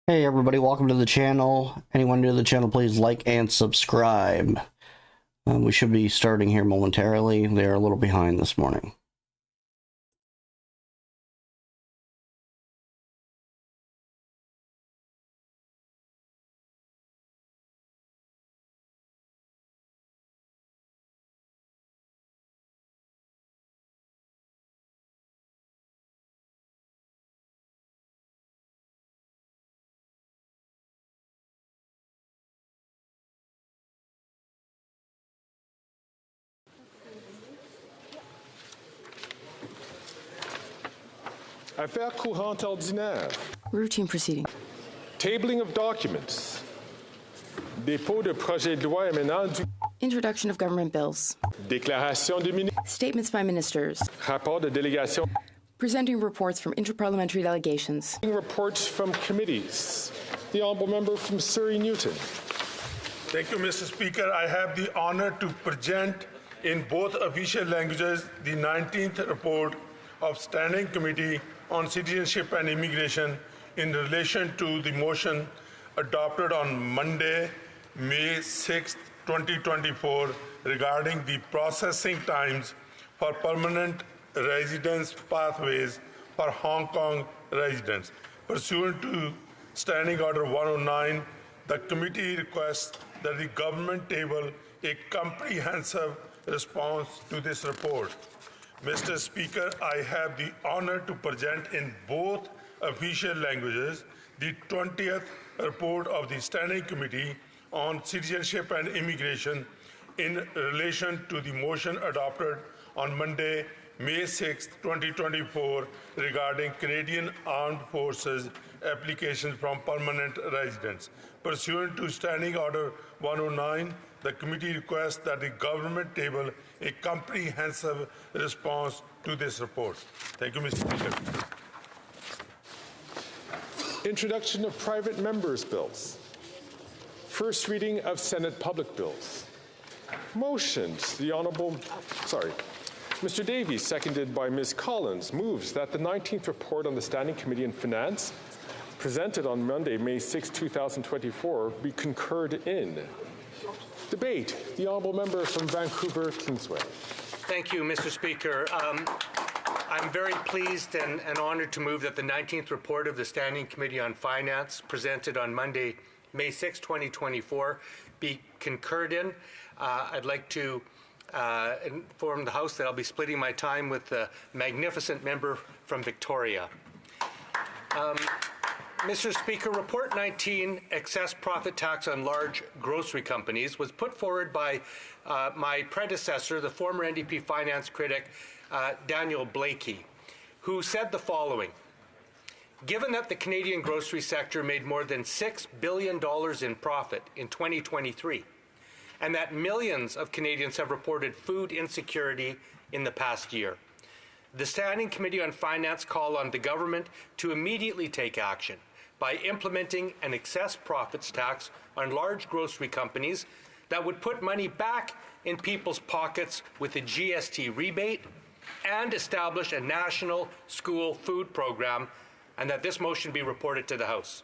Hey everybody, welcome to the channel. Anyone new to the channel, please like and subscribe. We should be starting here momentarily. They're a little behind this morning. Affaires courantes ordinaires. Routine proceeding. Tabling of documents. Dépôt de projet de loi émanant du... Introduction of government bills. Déclaration de ministre. Statements by ministers. Rapport de délégation. Presenting reports from interparliamentary delegations. Reports from committees. The Honourable Member from Surrey Newton. Thank you, Mr. Speaker. I have the honor to present in both official languages the 19th report of Standing Committee on Citizenship and Immigration in relation to the motion adopted on Monday, May 6, 2024, regarding the processing times for permanent residence pathways for Hong Kong residents. Pursuant to Standing Order 109, the committee requests that the government table a comprehensive response to this report. Mr. Speaker, I have the honor to present in both official languages the 20th report of the Standing Committee on Citizenship and Immigration in relation to the motion adopted on Monday, May 6, 2024, regarding Canadian Armed Forces applications from permanent residents. Pursuant to Standing Order 109, the committee requests that the government table a comprehensive response to this report. Thank you, Mr. Speaker. Introduction of private members' bills. First reading of Senate public bills. Motions. The Honourable, Mr. Davies, seconded by Ms. Collins, moves that the 19th report on the Standing Committee on Finance, presented on Monday, May 6, 2024, be concurred in. Debate. The Honourable Member from Vancouver, Kingsway. Thank you, Mr. Speaker. I'm very pleased and honoured to move that the 19th report of the Standing Committee on Finance, presented on Monday, May 6, 2024, be concurred in. I'd like to inform the House that I'll be splitting my time with the magnificent member from Victoria. Mr. Speaker, Report 19, Excess Profit Tax on Large Grocery Companies, was put forward by my predecessor, the former NDP finance critic, Daniel Blakey, who said the following: given that the Canadian grocery sector made more than $6 billion in profit in 2023, and that millions of Canadians have reported food insecurity in the past year, the Standing Committee on Finance call on the government to immediately take action by implementing an excess profits tax on large grocery companies that would put money back in people's pockets with a GST rebate, and establish a national school food program, and that this motion be reported to the House.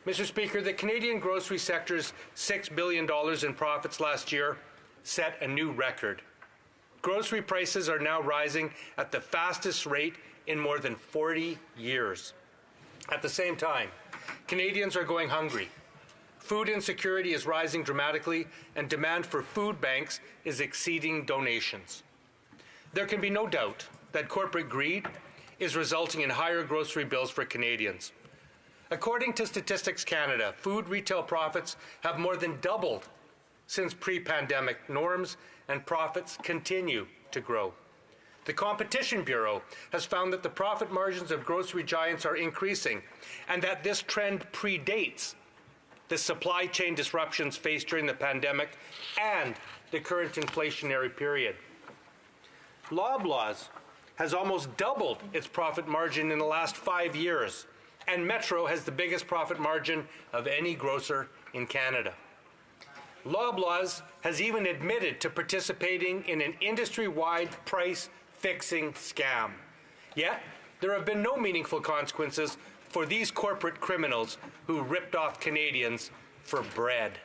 Mr. Speaker, the Canadian grocery sector's $6 billion in profits last year set a new record. Grocery prices are now rising at the fastest rate in more than 40 years. At the same time, Canadians are going hungry. Food insecurity is rising dramatically, and demand for food banks is exceeding donations. There can be no doubt that corporate greed is resulting in higher grocery bills for Canadians. According to Statistics Canada, food retail profits have more than doubled since pre-pandemic norms, and profits continue to grow. The Competition Bureau has found that the profit margins of grocery giants are increasing, and that this trend predates the supply chain disruptions faced during the pandemic and the current inflationary period. Loblaws has almost doubled its profit margin in the last 5 years, and Metro has the biggest profit margin of any grocer in Canada. Loblaws has even admitted to participating in an industry-wide price-fixing scam. Yet, there have been no meaningful consequences for these corporate criminals who ripped off Canadians for bread.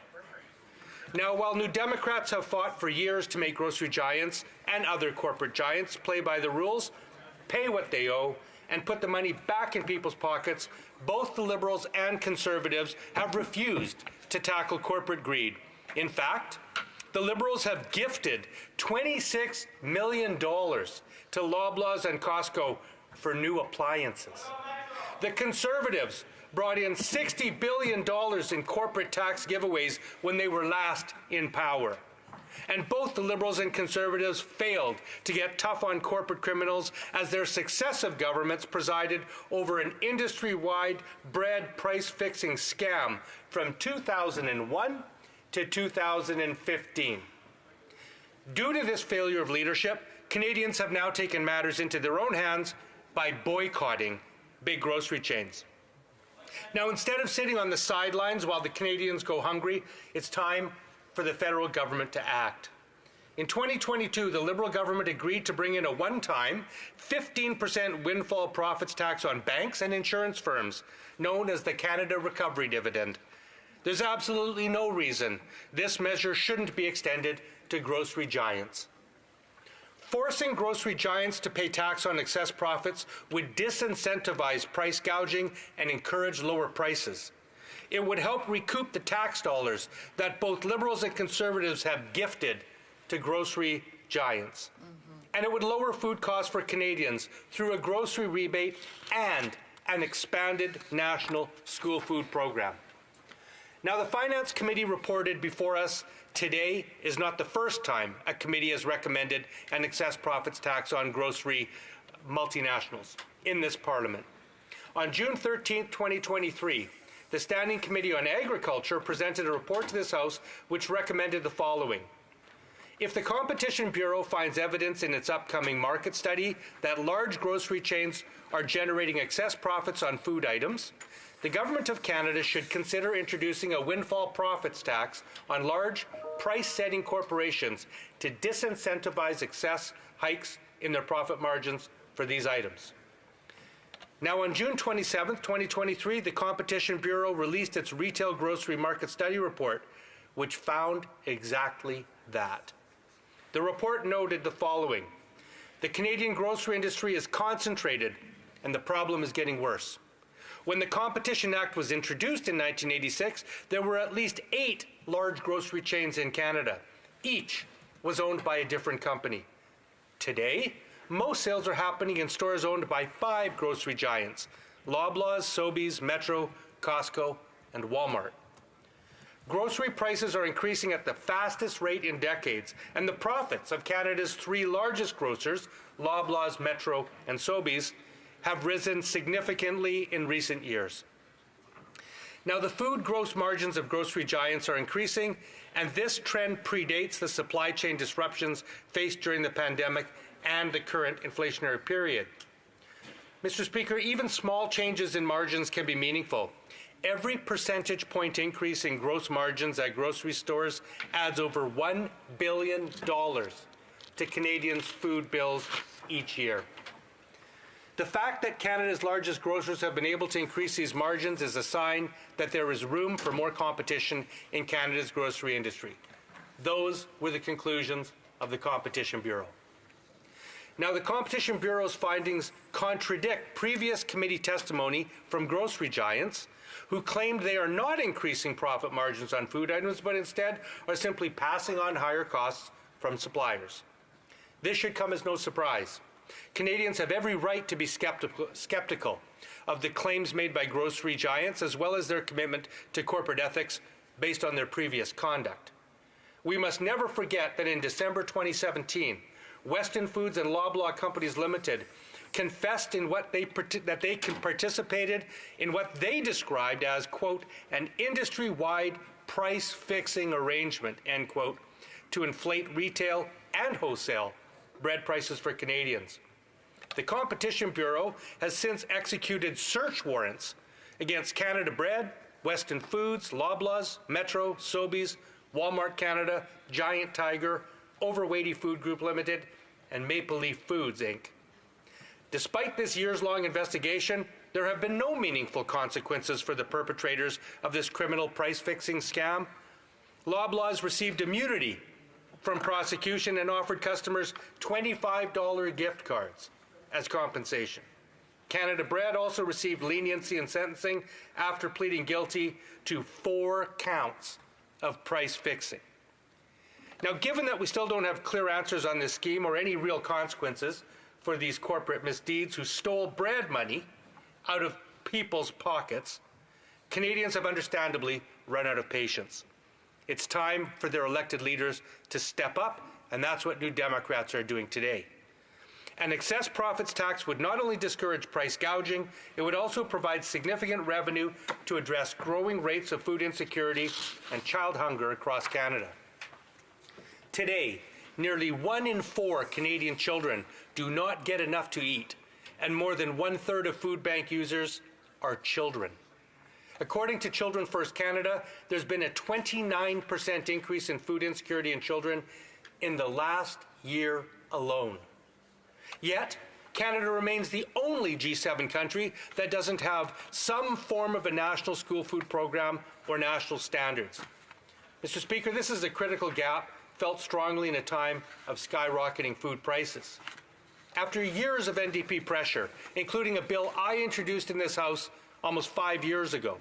Now, while New Democrats have fought for years to make grocery giants and other corporate giants play by the rules, pay what they owe, and put the money back in people's pockets, both the Liberals and Conservatives have refused to tackle corporate greed. In fact, the Liberals have gifted $26 million to Loblaws and Costco for new appliances. The Conservatives brought in $60 billion in corporate tax giveaways when they were last in power. And both the Liberals and Conservatives failed to get tough on corporate criminals as their successive governments presided over an industry-wide bread price-fixing scam from 2001 to 2015. Due to this failure of leadership, Canadians have now taken matters into their own hands by boycotting big grocery chains. Now, instead of sitting on the sidelines while the Canadians go hungry, it's time for the federal government to act. In 2022, the Liberal government agreed to bring in a one-time 15% windfall profits tax on banks and insurance firms, known as the Canada Recovery Dividend. There's absolutely no reason this measure shouldn't be extended to grocery giants. Forcing grocery giants to pay tax on excess profits would disincentivize price gouging and encourage lower prices. It would help recoup the tax dollars that both Liberals and Conservatives have gifted to grocery giants. And it would lower food costs for Canadians through a grocery rebate and an expanded national school food program. Now, the Finance Committee reported before us today is not the first time a committee has recommended an excess profits tax on grocery multinationals in this Parliament. On June 13, 2023, the Standing Committee on Agriculture presented a report to this House which recommended the following. If the Competition Bureau finds evidence in its upcoming market study that large grocery chains are generating excess profits on food items, the Government of Canada should consider introducing a windfall profits tax on large price-setting corporations to disincentivize excess hikes in their profit margins for these items. Now, on June 27, 2023, the Competition Bureau released its Retail Grocery Market Study Report, which found exactly that. The report noted the following. The Canadian grocery industry is concentrated, and the problem is getting worse. When the Competition Act was introduced in 1986, there were at least 8 large grocery chains in Canada. Each was owned by a different company. Today, most sales are happening in stores owned by 5 grocery giants: Loblaws, Sobeys, Metro, Costco, and Walmart. Grocery prices are increasing at the fastest rate in decades, and the profits of Canada's 3 largest grocers, Loblaws, Metro, and Sobeys, have risen significantly in recent years. Now, the food gross margins of grocery giants are increasing, and this trend predates the supply chain disruptions faced during the pandemic and the current inflationary period. Mr. Speaker, even small changes in margins can be meaningful. Every percentage point increase in gross margins at grocery stores adds over $1 billion to Canadians' food bills each year. The fact that Canada's largest grocers have been able to increase these margins is a sign that there is room for more competition in Canada's grocery industry. Those were the conclusions of the Competition Bureau. Now, the Competition Bureau's findings contradict previous committee testimony from grocery giants who claimed they are not increasing profit margins on food items, but instead are simply passing on higher costs from suppliers. This should come as no surprise. Canadians have every right to be skeptical of the claims made by grocery giants, as well as their commitment to corporate ethics based on their previous conduct. We must never forget that in December 2017, Weston Foods and Loblaw Companies Limited confessed that they participated in what they described as, quote, an industry-wide price-fixing arrangement, end quote, to inflate retail and wholesale bread prices for Canadians. The Competition Bureau has since executed search warrants against Canada Bread, Weston Foods, Loblaws, Metro, Sobeys, Walmart Canada, Giant Tiger, Overweighty Food Group Limited, and Maple Leaf Foods, Inc. Despite this years-long investigation, there have been no meaningful consequences for the perpetrators of this criminal price-fixing scam. Loblaws received immunity from prosecution and offered customers $25 gift cards as compensation. Canada Bread also received leniency in sentencing after pleading guilty to 4 counts of price fixing. Now, given that we still don't have clear answers on this scheme or any real consequences for these corporate misdeeds who stole bread money out of people's pockets, Canadians have understandably run out of patience. It's time for their elected leaders to step up, and that's what New Democrats are doing today. An excess profits tax would not only discourage price gouging, it would also provide significant revenue to address growing rates of food insecurity and child hunger across Canada. Today, nearly 1 in 4 Canadian children do not get enough to eat, and more than 1/3 of food bank users are children. According to Children First Canada, there's been a 29% increase in food insecurity in children in the last year alone. Yet, Canada remains the only G7 country that doesn't have some form of a national school food program or national standards. Mr. Speaker, this is a critical gap felt strongly in a time of skyrocketing food prices. After years of NDP pressure, including a bill I introduced in this House almost 5 years ago,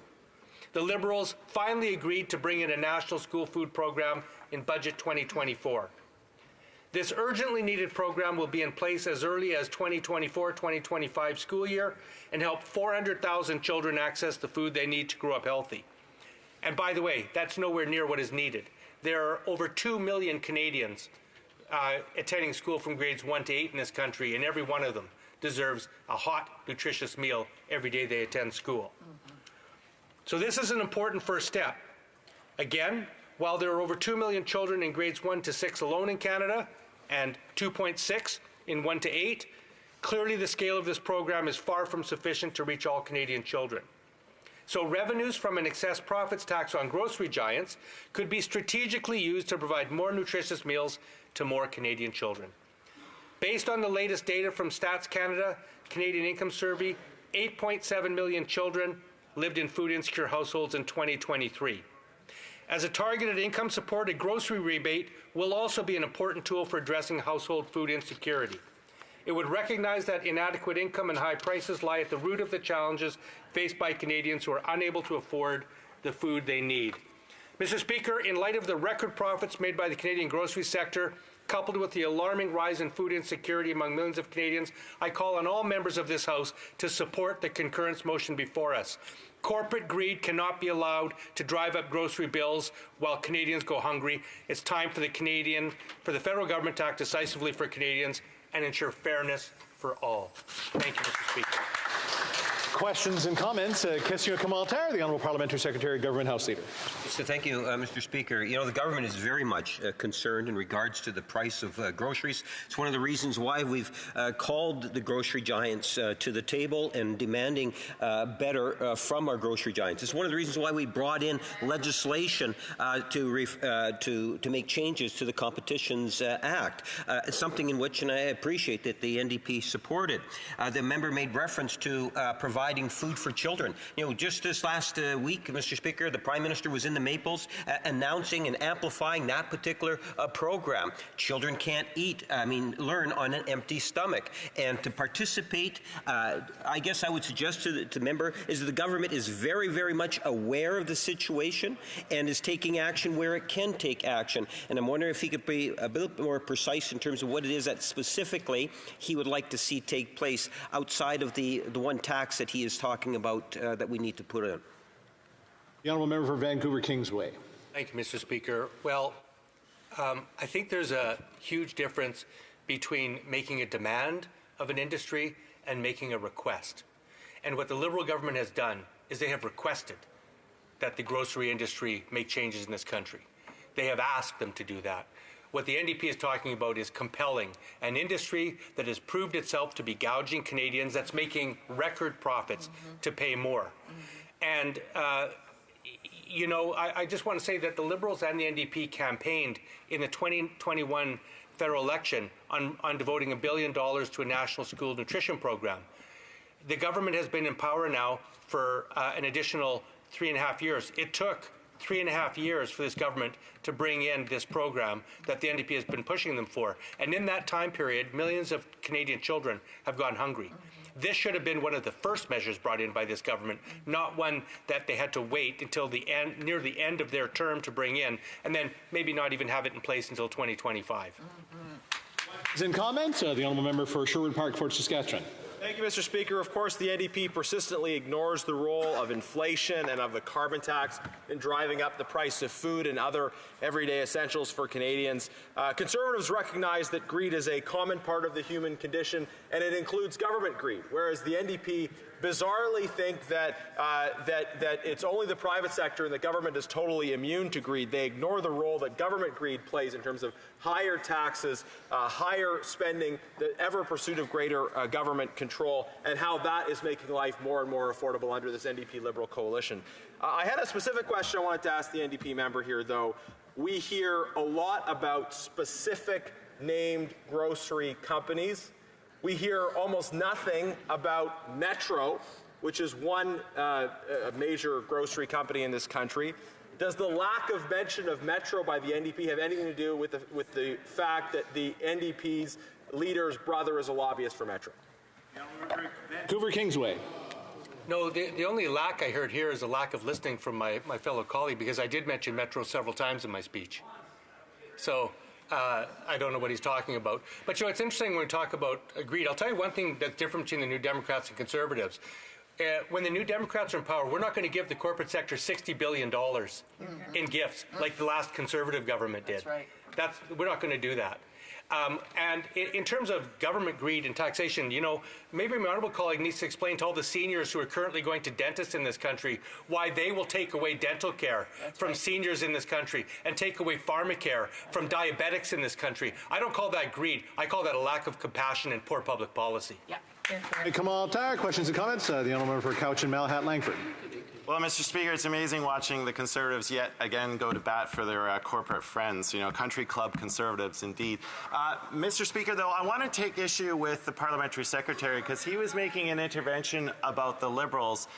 the Liberals finally agreed to bring in a national school food program in Budget 2024. This urgently needed program will be in place as early as 2024-2025 school year and help 400,000 children access the food they need to grow up healthy. And by the way, that's nowhere near what is needed. There are over 2 million Canadians attending school from grades 1 to 8 in this country, and every one of them deserves a hot, nutritious meal every day they attend school. So this is an important first step. Again, while there are over 2 million children in grades 1 to 6 alone in Canada, and 2.6 in 1 to 8, clearly the scale of this program is far from sufficient to reach all Canadian children. So revenues from an excess profits tax on grocery giants could be strategically used to provide more nutritious meals to more Canadian children. Based on the latest data from Stats Canada, Canadian Income Survey, 8.7 million children lived in food insecure households in 2023. As a targeted income support, a grocery rebate will also be an important tool for addressing household food insecurity. It would recognize that inadequate income and high prices lie at the root of the challenges faced by Canadians who are unable to afford the food they need. Mr. Speaker, in light of the record profits made by the Canadian grocery sector, coupled with the alarming rise in food insecurity among millions of Canadians, I call on all members of this House to support the concurrence motion before us. Corporate greed cannot be allowed to drive up grocery bills while Canadians go hungry. It's time for the federal government to act decisively for Canadians and ensure fairness for all. Thank you, Mr. Speaker. Questions and comments. Question commentaire, the Honourable Parliamentary Secretary, Government House Leader. So thank you, Mr. Speaker. You know, the government is very much concerned in regards to the price of groceries. It's one of the reasons why we've called the grocery giants to the table and demanding better from our grocery giants. It's one of the reasons why we brought in legislation to make changes to the Competitions Act. It's something in which, and I appreciate that the NDP supported. The member made reference to providing food for children. You know, just this last week, Mr. Speaker, the Prime Minister was in the announcing and amplifying that particular program. Children can't learn on an empty stomach. And to participate, I guess I would suggest to the member is that the government is very, very much aware of the situation and is taking action where it can take action. And I'm wondering if he could be a bit more precise in terms of what it is that specifically he would like to see take place outside of the one tax that he is talking about that we need to put in. The Honourable Member for Vancouver Kingsway. Thank you, Mr. Speaker. Well, I think there's a huge difference between making a demand of an industry and making a request. And what the Liberal government has done is they have requested that the grocery industry make changes in this country. They have asked them to do that. What the NDP is talking about is compelling an industry that has proved itself to be gouging Canadians, that's making record profits to pay more. And you know, I just want to say that the Liberals and the NDP campaigned in the 2021 federal election on devoting $1 billion to a national school nutrition program. The government has been in power now for an additional 3.5 years. It took 3.5 years for this government to bring in this program that the NDP has been pushing them for. And in that time period, millions of Canadian children have gone hungry. This should have been one of the first measures brought in by this government, not one that they had to wait until near the end of their term to bring in, and then maybe not even have it in place until 2025. In comments, the honourable member for Sherwood Park, Fort Saskatchewan. Thank you, Mr. Speaker. Of course, the NDP persistently ignores the role of inflation and of the carbon tax in driving up the price of food and other everyday essentials for Canadians. Conservatives recognize that greed is a common part of the human condition, and it includes government greed, whereas the NDP bizarrely think that it's only the private sector and the government is totally immune to greed. They ignore the role that government greed plays in terms of higher taxes, higher spending, the ever pursuit of greater government control, and how that is making life more and more affordable under this NDP Liberal coalition. I had a specific question I wanted to ask the NDP member here, though. We hear a lot about specific named grocery companies. We hear almost nothing about Metro, which is one major grocery company in this country. Does the lack of mention of Metro by the NDP have anything to do with the fact that the NDP's leader's brother is a lobbyist for Metro? Vancouver Kingsway. No, the only lack I heard here is a lack of listening from my fellow colleague, because I did mention Metro several times in my speech. So I don't know what he's talking about. But you know, it's interesting when we talk about greed. I'll tell you one thing that's different between the New Democrats and Conservatives. When the New Democrats are in power, we're not going to give the corporate sector $60 billion in gifts like the last Conservative government did. That's right. We're not going to do that. And in terms of government greed and taxation, you know, maybe my honourable colleague needs to explain to all the seniors who are currently going to dentists in this country why they will take away dental care from seniors in this country and take away pharmacare from diabetics in this country. I don't call that greed. I call that a lack of compassion and poor public policy. Yeah. Hey, Kamal Tar, questions and comments? The honourable member for Couch and Malahat Langford. Well, Mr. Speaker, it's amazing watching the Conservatives yet again go to bat for their corporate friends, you know, country club Conservatives indeed. Mr. Speaker, though, I want to take issue with the Parliamentary Secretary because he was making an intervention about the Liberals.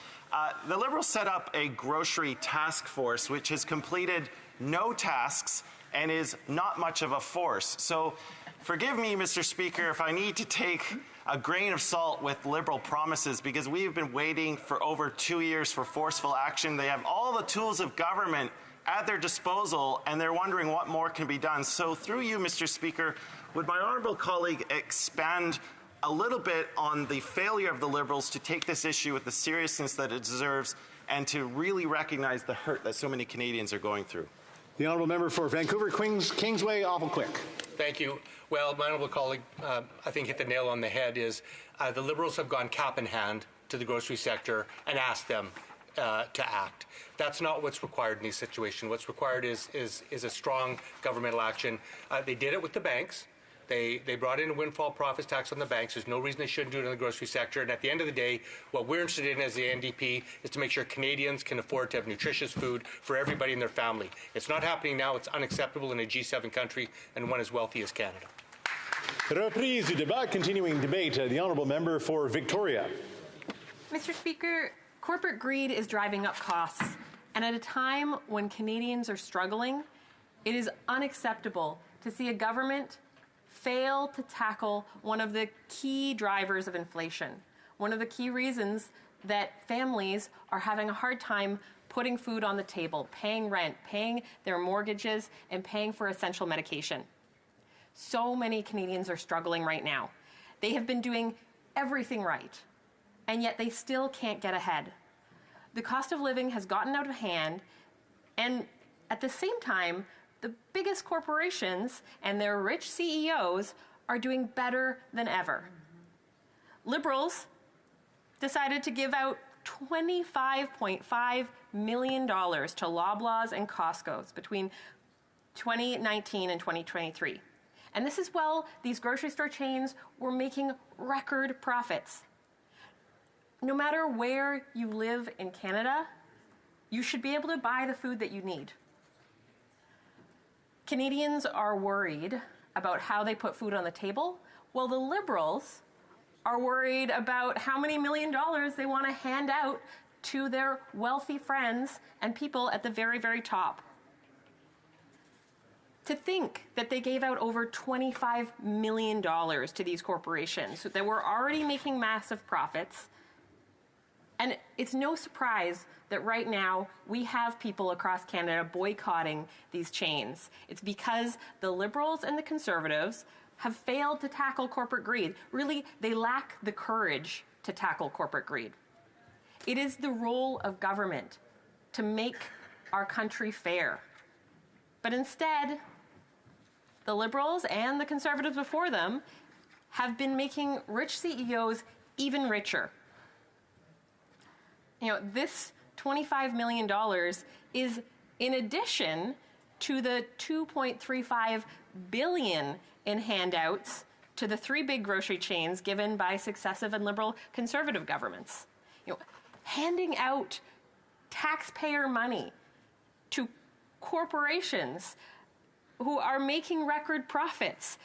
The Liberals set up a grocery task force which has completed no tasks and is not much of a force. So forgive me, Mr. Speaker, if I need to take a grain of salt with Liberal promises, because we have been waiting for over 2 years for forceful action. They have all the tools of government at their disposal, and they're wondering what more can be done. So through you, Mr. Speaker, would my honourable colleague expand a little bit on the failure of the Liberals to take this issue with the seriousness that it deserves and to really recognize the hurt that so many Canadians are going through? The honourable member for Vancouver Kingsway, awful quick. Thank you. Well, my honourable colleague, I think hit the nail on the head is the Liberals have gone cap in hand to the grocery sector and asked them to act. That's not what's required in these situations. What's required is a strong governmental action. They did it with the banks. They brought in a windfall profits tax on the banks. There's no reason they shouldn't do it in the grocery sector. And at the end of the day, what we're interested in as the NDP is to make sure Canadians can afford to have nutritious food for everybody in their family. It's not happening now. It's unacceptable in a G7 country and one as wealthy as Canada. Reprise du débat, continuing debate. The honourable member for Victoria. Mr. Speaker, corporate greed is driving up costs. And at a time when Canadians are struggling, it is unacceptable to see a government fail to tackle one of the key drivers of inflation, one of the key reasons that families are having a hard time putting food on the table, paying rent, paying their mortgages, and paying for essential medication. So many Canadians are struggling right now. They have been doing everything right, and yet they still can't get ahead. The cost of living has gotten out of hand, and at the same time, the biggest corporations and their rich CEOs are doing better than ever. Liberals decided to give out $25.5 million to Loblaws and Costco's between 2019 and 2023. And this is while these grocery store chains were making record profits. No matter where you live in Canada, you should be able to buy the food that you need. Canadians are worried about how they put food on the table, while the Liberals are worried about how many $1 million they want to hand out to their wealthy friends and people at the very, very top. To think that they gave out over $25 million to these corporations that were already making massive profits. And it's no surprise that right now we have people across Canada boycotting these chains. It's because the Liberals and the Conservatives have failed to tackle corporate greed. Really, they lack the courage to tackle corporate greed. It is the role of government to make our country fair. But instead, the Liberals and the Conservatives before them have been making rich CEOs even richer. This $25 million is in addition to the $2.35 billion in handouts to the 3 big grocery chains given by successive and Liberal Conservative governments. Handing out taxpayer money to corporations who are making record profits.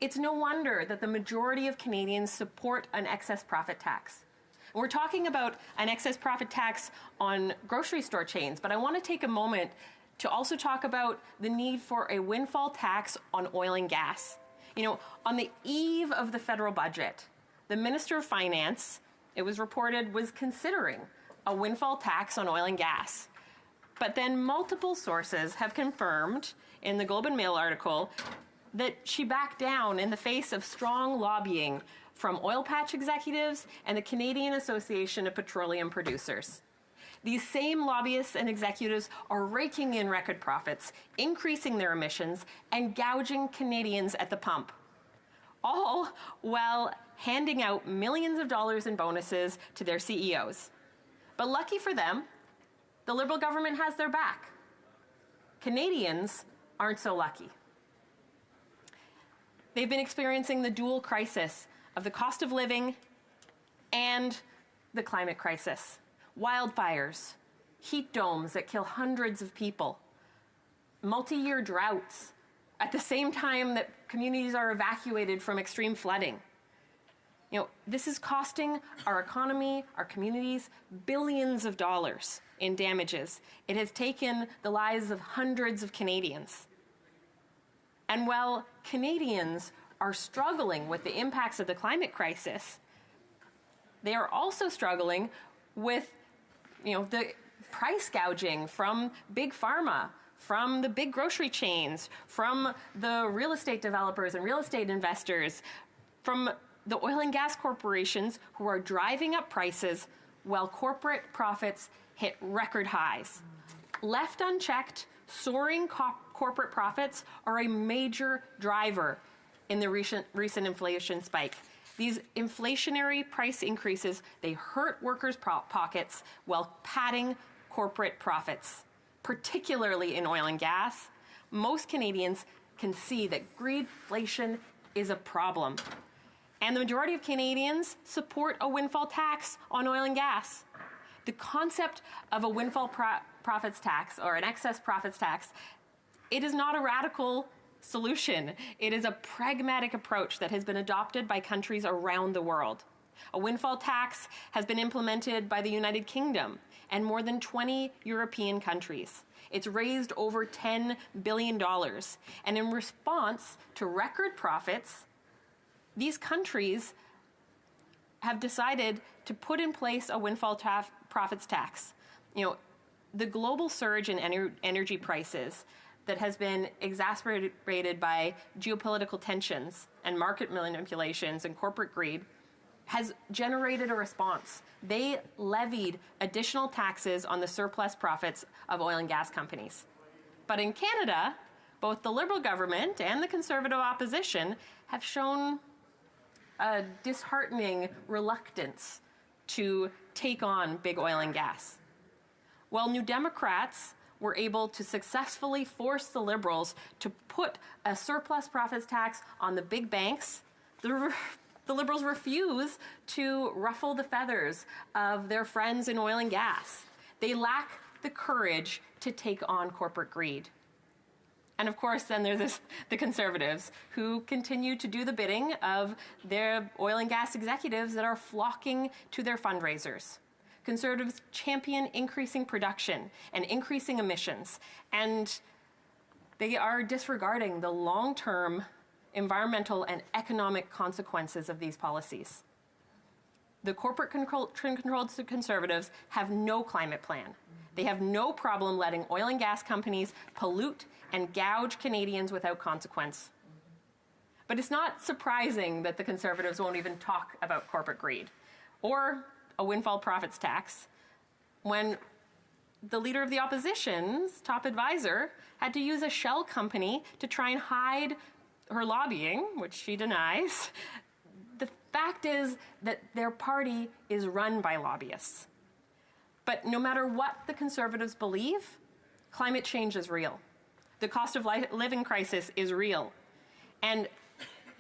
It's no wonder that the majority of Canadians support an excess profit tax. We're talking about an excess profit tax on grocery store chains, but I want to take a moment to also talk about the need for a windfall tax on oil and gas. On the eve of the federal budget, the Minister of Finance, it was reported, was considering a windfall tax on oil and gas. But then multiple sources have confirmed in the Globe and Mail article that she backed down in the face of strong lobbying from oil patch executives and the Canadian Association of Petroleum Producers. These same lobbyists and executives are raking in record profits, increasing their emissions, and gouging Canadians at the pump, all while handing out millions of dollars in bonuses to their CEOs. But lucky for them, the Liberal government has their back. Canadians aren't so lucky. They've been experiencing the dual crisis of the cost of living and the climate crisis. Wildfires, heat domes that kill hundreds of people, multi-year droughts at the same time that communities are evacuated from extreme flooding. This is costing our economy, our communities, billions of dollars in damages. It has taken the lives of hundreds of Canadians. And while Canadians are struggling with the impacts of the climate crisis, they are also struggling with the price gouging from big pharma, from the big grocery chains, from the real estate developers and real estate investors, from the oil and gas corporations who are driving up prices while corporate profits hit record highs. Left unchecked, soaring corporate profits are a major driver in the recent inflation spike. These inflationary price increases, they hurt workers' pockets while padding corporate profits, particularly in oil and gas. Most Canadians can see that greedflation is a problem. And the majority of Canadians support a windfall tax on oil and gas. The concept of a windfall profits tax or an excess profits tax, it is not a radical solution. It is a pragmatic approach that has been adopted by countries around the world. A windfall tax has been implemented by the United Kingdom and more than 20 European countries. It's raised over $10 billion. And in response to record profits, these countries have decided to put in place a windfall profits tax. The global surge in energy prices that has been exacerbated by geopolitical tensions and market manipulations and corporate greed has generated a response. They levied additional taxes on the surplus profits of oil and gas companies. But in Canada, both the Liberal government and the Conservative opposition have shown a disheartening reluctance to take on big oil and gas. While New Democrats were able to successfully force the Liberals to put a surplus profits tax on the big banks, the Liberals refuse to ruffle the feathers of their friends in oil and gas. They lack the courage to take on corporate greed. And of course, then there's the Conservatives, who continue to do the bidding of their oil and gas executives that are flocking to their fundraisers. Conservatives champion increasing production and increasing emissions, and they are disregarding the long-term environmental and economic consequences of these policies. The corporate-controlled Conservatives have no climate plan. They have no problem letting oil and gas companies pollute and gouge Canadians without consequence. But it's not surprising that the Conservatives won't even talk about corporate greed or a windfall profits tax when the leader of the opposition's top advisor had to use a shell company to try and hide her lobbying, which she denies. The fact is that their party is run by lobbyists. But no matter what the Conservatives believe, climate change is real. The cost of living crisis is real. And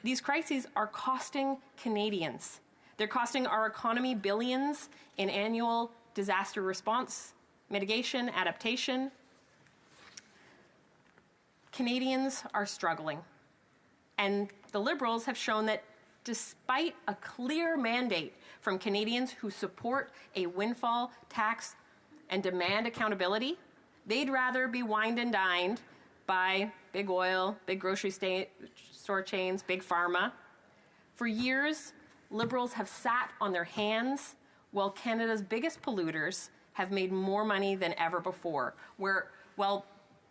these crises are costing Canadians. They're costing our economy billions in annual disaster response, mitigation, adaptation. Canadians are struggling. And the Liberals have shown that despite a clear mandate from Canadians who support a windfall tax and demand accountability, they'd rather be wined and dined by big oil, big grocery store chains, big pharma. For years, Liberals have sat on their hands while Canada's biggest polluters have made more money than ever before, while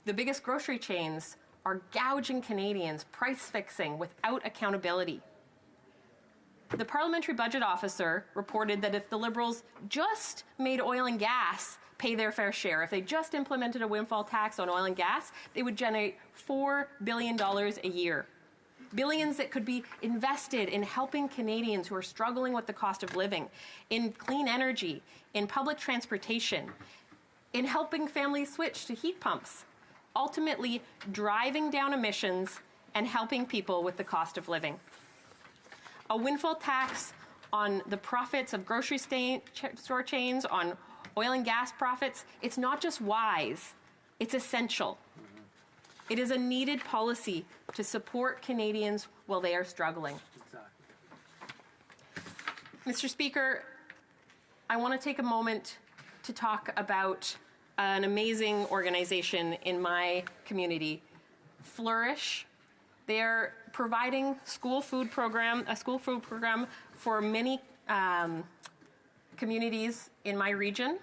the biggest grocery chains are gouging Canadians, price fixing without accountability. The Parliamentary Budget Officer reported that if the Liberals just made oil and gas pay their fair share, if they just implemented a windfall tax on oil and gas, they would generate $4 billion a year. Billions that could be invested in helping Canadians who are struggling with the cost of living, in clean energy, in public transportation, in helping families switch to heat pumps, ultimately driving down emissions and helping people with the cost of living. A windfall tax on the profits of grocery store chains, on oil and gas profits, it's not just wise, it's essential. It is a needed policy to support Canadians while they are struggling. Mr. Speaker, I want to take a moment to talk about an amazing organization in my community, Flourish. They're providing a school food program for many communities in my region.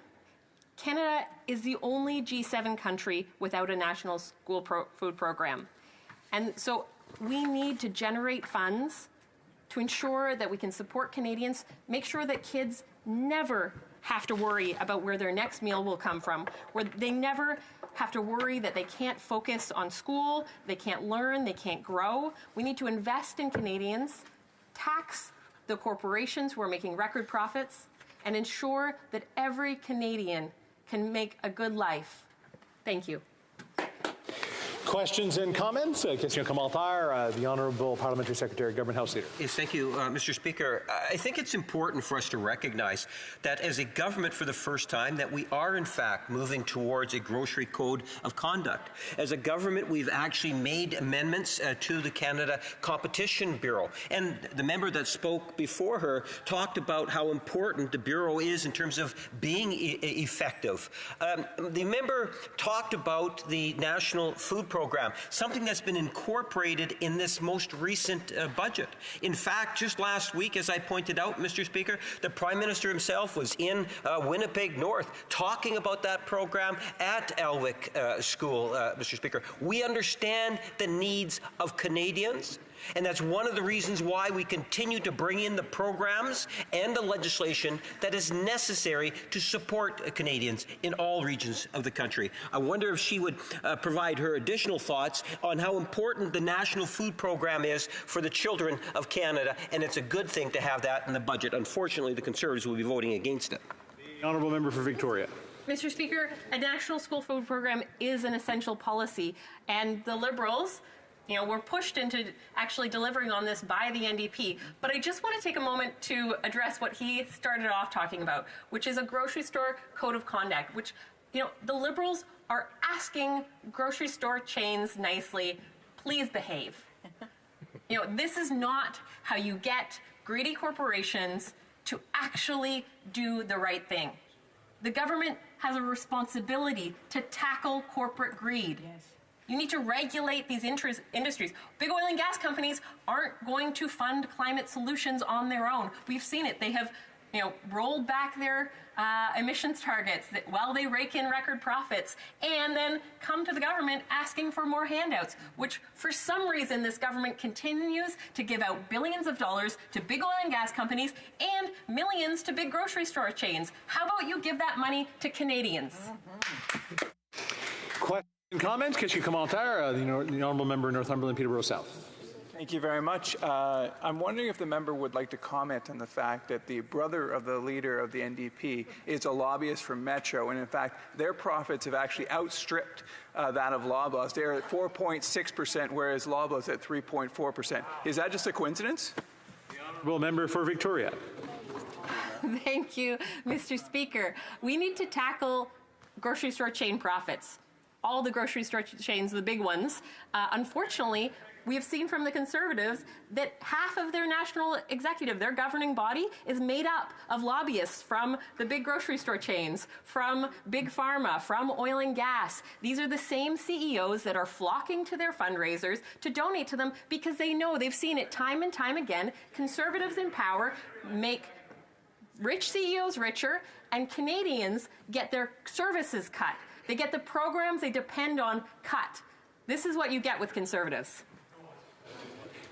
Canada is the only G7 country without a national school food program. And so we need to generate funds to ensure that we can support Canadians, make sure that kids never have to worry about where their next meal will come from, where they never have to worry that they can't focus on school, they can't learn, they can't grow. We need to invest in Canadians, tax the corporations who are making record profits, and ensure that every Canadian can make a good life. Thank you. Questions and comments? Question Kamal-Tar, the Honourable Parliamentary Secretary, Government House Leader. Yes, thank you, Mr. Speaker. I think it's important for us to recognize that as a government for the first time that we are in fact moving towards a grocery code of conduct. As a government, we've actually made amendments to the Canada Competition Bureau. And the member that spoke before her talked about how important the Bureau is in terms of being effective. The member talked about the National Food Program, something that's been incorporated in this most recent budget. In fact, just last week, as I pointed out, Mr. Speaker, the Prime Minister himself was in Winnipeg North talking about that program at Elwick School, Mr. Speaker. We understand the needs of Canadians, and that's one of the reasons why we continue to bring in the programs and the legislation that is necessary to support Canadians in all regions of the country. I wonder if she would provide her additional thoughts on how important the National Food Program is for the children of Canada, and it's a good thing to have that in the budget. Unfortunately, the Conservatives will be voting against it. The Honourable Member for Victoria. Mr. Speaker, a national school food program is an essential policy, and the Liberals we're pushed into actually delivering on this by the NDP. But I just want to take a moment to address what he started off talking about, which is a grocery store code of conduct, which, the Liberals are asking grocery store chains nicely, please behave. This is not how you get greedy corporations to actually do the right thing. The government has a responsibility to tackle corporate greed. Yes. You need to regulate these industries. Big oil and gas companies aren't going to fund climate solutions on their own. We've seen it. They have rolled back their emissions targets while they rake in record profits and then come to the government asking for more handouts, which for some reason this government continues to give out billions of dollars to big oil and gas companies and millions to big grocery store chains. How about you give that money to Canadians? Question and comments? Question commentaire. The honourable member Northumberland Peterborough South. Thank you very much. I'm wondering if the member would like to comment on the fact that the brother of the leader of the NDP is a lobbyist for Metro, and in fact, their profits have actually outstripped that of Loblaws. They're at 4.6%, whereas Loblaws at 3.4%. Is that just a coincidence? The honourable member for Victoria. Thank you, Mr. Speaker. We need to tackle grocery store chain profits. All the grocery store chains, the big ones. Unfortunately, we have seen from the Conservatives that half of their national executive, their governing body, is made up of lobbyists from the big grocery store chains, from big pharma, from oil and gas. These are the same CEOs that are flocking to their fundraisers to donate to them because they know, they've seen it time and time again, Conservatives in power make rich CEOs richer and Canadians get their services cut. They get the programs they depend on cut. This is what you get with Conservatives.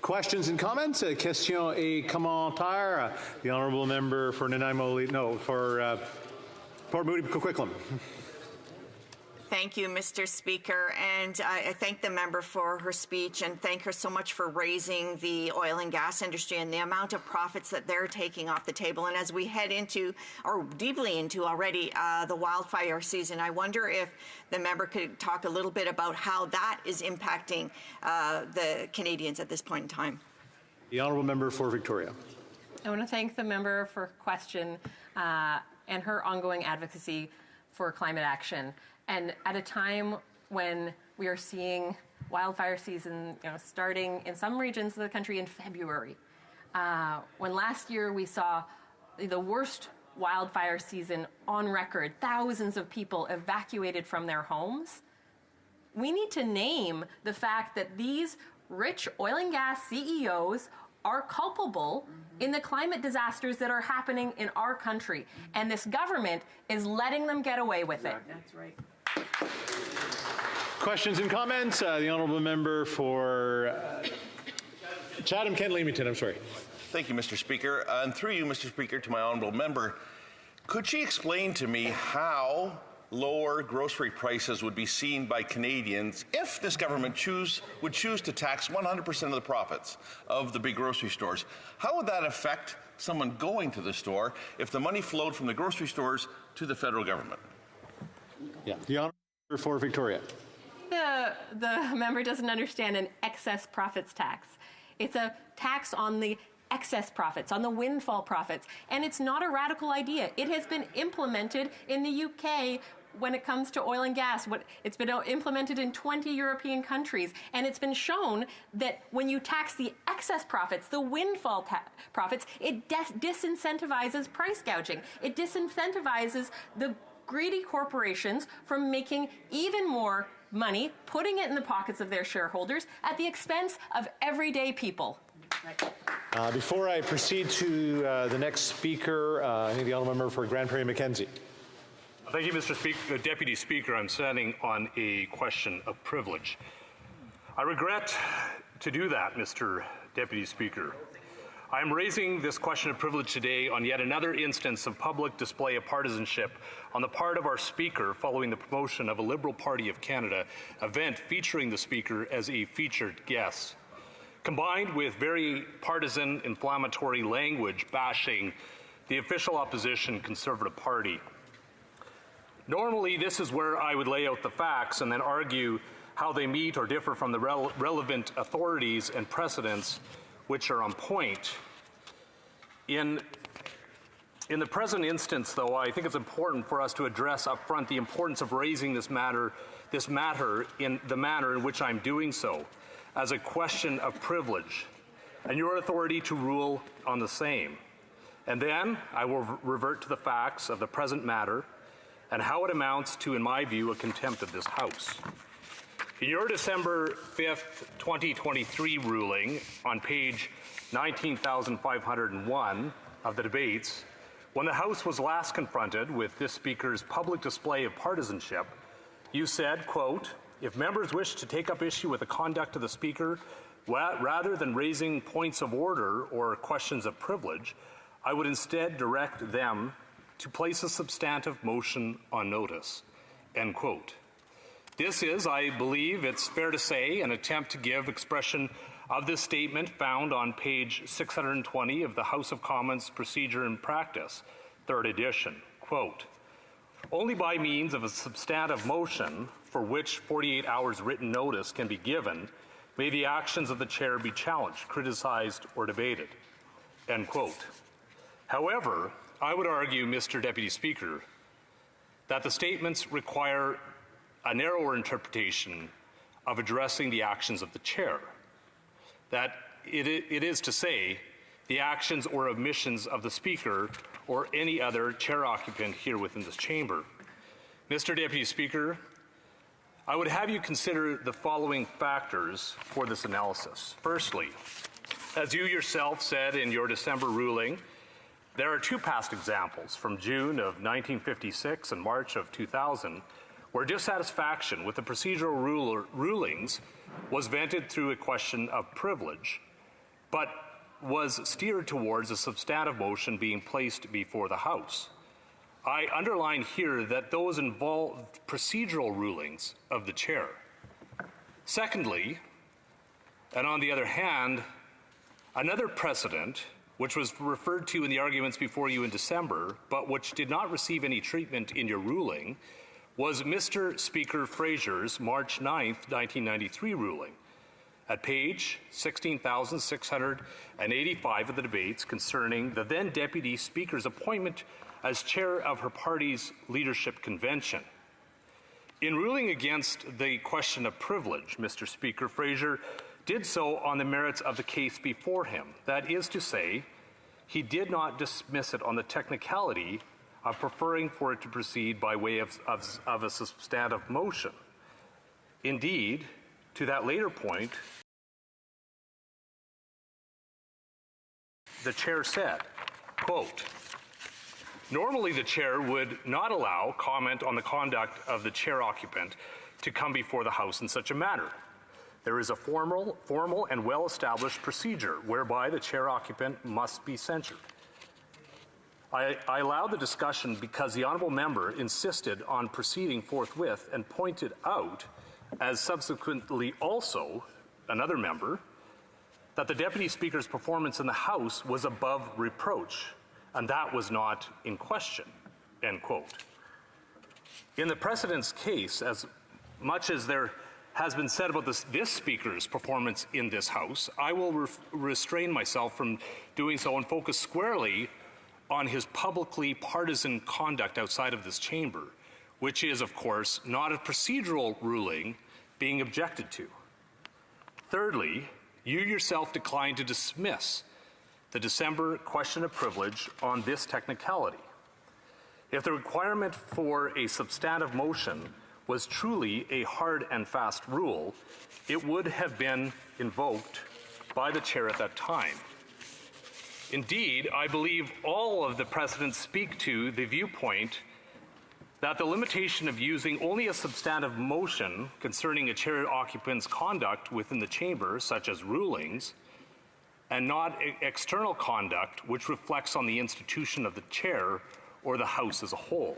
Questions and comments? Question et commentaire. The honourable member for Nanaimo, for Port Moody Coquitlam. Thank you, Mr. Speaker, and I thank the member for her speech and thank her so much for raising the oil and gas industry and the amount of profits that they're taking off the table. And as we head into, or deeply into already, the wildfire season, I wonder if the member could talk a little bit about how that is impacting the Canadians at this point in time. The honourable member for Victoria. I want to thank the member for her question and her ongoing advocacy for climate action. And at a time when we are seeing wildfire season starting in some regions of the country in February, when last year we saw the worst wildfire season on record, thousands of people evacuated from their homes, we need to name the fact that these rich oil and gas CEOs are culpable in the climate disasters that are happening in our country. And this government is letting them get away with it. That's right. Questions and comments? The honourable member for Chatham-Kent-Leamington, I'm sorry. Thank you, Mr. Speaker. And through you, Mr. Speaker, to my honourable member, could she explain to me how lower grocery prices would be seen by Canadians if this government would choose to tax 100% of the profits of the big grocery stores? How would that affect someone going to the store if the money flowed from the grocery stores to the federal government? Yeah. The honourable member for Victoria. The member doesn't understand an excess profits tax. It's a tax on the excess profits, on the windfall profits. And it's not a radical idea. It has been implemented in the UK when it comes to oil and gas. It's been implemented in 20 European countries. And it's been shown that when you tax the excess profits, the windfall profits, it disincentivizes price gouging. It disincentivizes the greedy corporations from making even more money, putting it in the pockets of their shareholders at the expense of everyday people. Before I proceed to the next speaker, I think the honourable member for Grand Prairie Mackenzie. Thank you, Mr. Speaker. Deputy Speaker, I'm standing on a question of privilege. I regret to do that, Mr. Deputy Speaker. I am raising this question of privilege today on yet another instance of public display of partisanship on the part of our Speaker following the promotion of a Liberal Party of Canada event featuring the Speaker as a featured guest, combined with very partisan, inflammatory language bashing the official opposition Conservative Party. Normally, this is where I would lay out the facts and then argue how they meet or differ from the relevant authorities and precedents which are on point. In In the present instance, though, I think it's important for us to address up front the importance of raising this matter in the manner in which I'm doing so, as a question of privilege, and your authority to rule on the same. And then I will revert to the facts of the present matter and how it amounts to, in my view, a contempt of this House. In your December 5th, 2023 ruling on page 19,501 of the debates, when the House was last confronted with this Speaker's public display of partisanship, you said, quote, "If members wish to take up issue with the conduct of the Speaker, rather than raising points of order or questions of privilege, I would instead direct them to place a substantive motion on notice," end quote. This is, I believe it's fair to say, an attempt to give expression of this statement found on page 620 of the House of Commons Procedure and Practice, 3rd edition. Quote, "Only by means of a substantive motion for which 48 hours written notice can be given may the actions of the chair be challenged, criticized, or debated," end quote. However, I would argue, Mr. Deputy Speaker, that the statements require a narrower interpretation of addressing the actions of the chair. That it is to say, the actions or omissions of the Speaker or any other chair occupant here within this chamber. Mr. Deputy Speaker, I would have you consider the following factors for this analysis. Firstly, as you yourself said in your December ruling, there are two past examples from June of 1956 and March of 2000 where dissatisfaction with the procedural rulings was vented through a question of privilege, but was steered towards a substantive motion being placed before the House. I underline here that those involved procedural rulings of the chair. Secondly, and on the other hand, another precedent, which was referred to in the arguments before you in December, but which did not receive any treatment in your ruling, was Mr. Speaker Fraser's March 9th, 1993 ruling at page 16,685 of the debates concerning the then Deputy Speaker's appointment as chair of her party's leadership convention. In ruling against the question of privilege, Mr. Speaker Fraser did so on the merits of the case before him. That is to say, he did not dismiss it on the technicality of preferring for it to proceed by way of a substantive motion. Indeed, to that later point, the chair said, quote, "Normally the chair would not allow comment on the conduct of the chair occupant to come before the House in such a manner. There is a formal and well-established procedure whereby the chair occupant must be censured. I allowed the discussion because the honourable member insisted on proceeding forthwith and pointed out, as subsequently also another member, that the Deputy Speaker's performance in the House was above reproach, and that was not in question," end quote. In the precedent's case, as much as there has been said about this Speaker's performance in this House, I will restrain myself from doing so and focus squarely on his publicly partisan conduct outside of this chamber, which is, of course, not a procedural ruling being objected to. Thirdly, you yourself declined to dismiss the December question of privilege on this technicality. If the requirement for a substantive motion was truly a hard and fast rule, it would have been invoked by the chair at that time. Indeed, I believe all of the precedents speak to the viewpoint that the limitation of using only a substantive motion concerning a chair occupant's conduct within the chamber, such as rulings, and not external conduct which reflects on the institution of the chair or the House as a whole.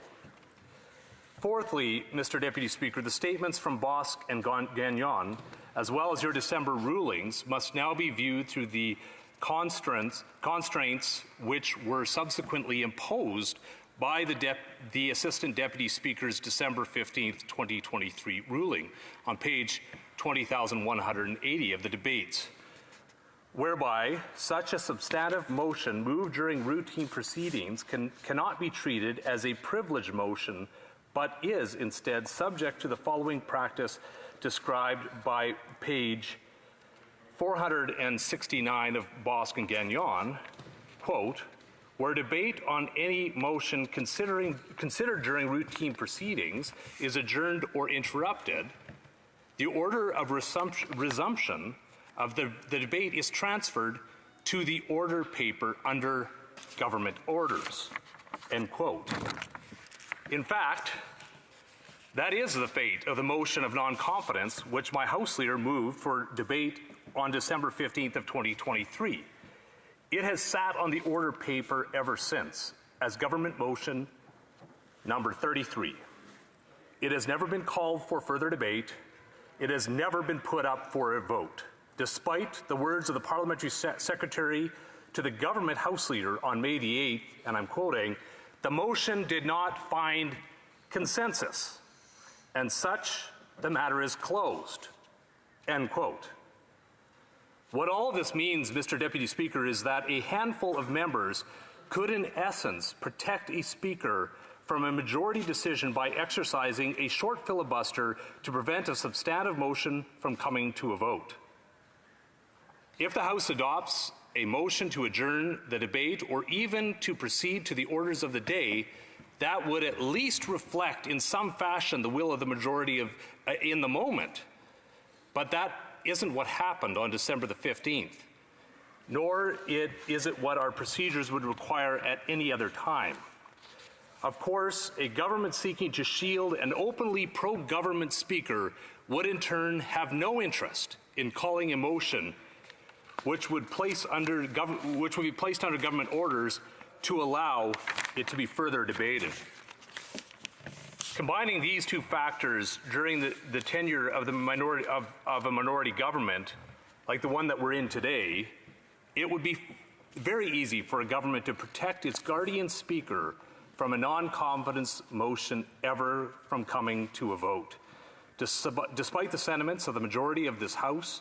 Fourthly, Mr. Deputy Speaker, the statements from Bosque and Gagnon, as well as your December rulings, must now be viewed through the constraints which were subsequently imposed by the Assistant Deputy Speaker's December 15th, 2023 ruling on page 20,180 of the debates. whereby such a substantive motion moved during routine proceedings cannot be treated as a privileged motion, but is instead subject to the following practice described by page 469 of Boston Gagnon, quote, where debate on any motion considered during routine proceedings is adjourned or interrupted, the order of resumption of the debate is transferred to the order paper under government orders, end quote. In fact, that is the fate of the motion of non-confidence which my House Leader moved for debate on December 15th of 2023. It has sat on the order paper ever since as government motion number 33. It has never been called for further debate. It has never been put up for a vote, despite the words of the Parliamentary Secretary to the government House Leader on May the 8th, and I'm quoting, "The motion did not find consensus, and such the matter is closed," end quote. What all this means, Mr. Deputy Speaker, is that a handful of members could in essence protect a speaker from a majority decision by exercising a short filibuster to prevent a substantive motion from coming to a vote. If the House adopts a motion to adjourn the debate or even to proceed to the orders of the day, that would at least reflect in some fashion the will of the majority in the moment. But that isn't what happened on December the 15th, nor is it what our procedures would require at any other time. Of course, a government seeking to shield an openly pro-government speaker would in turn have no interest in calling a motion which would be placed under government orders to allow it to be further debated. Combining these two factors during the tenure of the minority of a minority government, like the one that we're in today, it would be very easy for a government to protect its guardian speaker from a non-confidence motion ever from coming to a vote. Despite the sentiments of the majority of this House,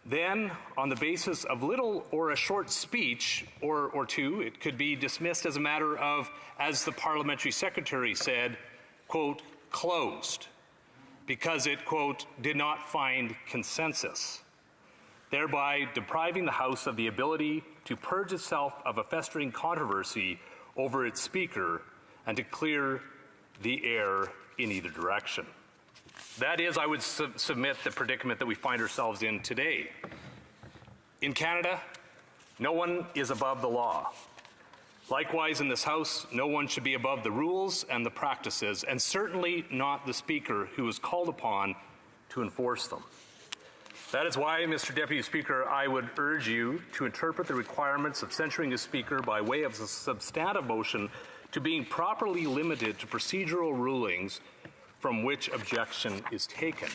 then, on the basis of little or a short speech or two, it could be dismissed as a matter of, as the Parliamentary Secretary said, quote, closed, because it, quote, did not find consensus, thereby depriving the House of the ability to purge itself of a festering controversy over its Speaker and to clear the air in either direction. That is, I would submit, the predicament that we find ourselves in today. In Canada, no one is above the law. Likewise, in this House, no one should be above the rules and the practices, and certainly not the Speaker who is called upon to enforce them. That is why, Mr. Deputy Speaker, I would urge you to interpret the requirements of censuring a Speaker by way of a substantive motion to being properly limited to procedural rulings from which objection is taken.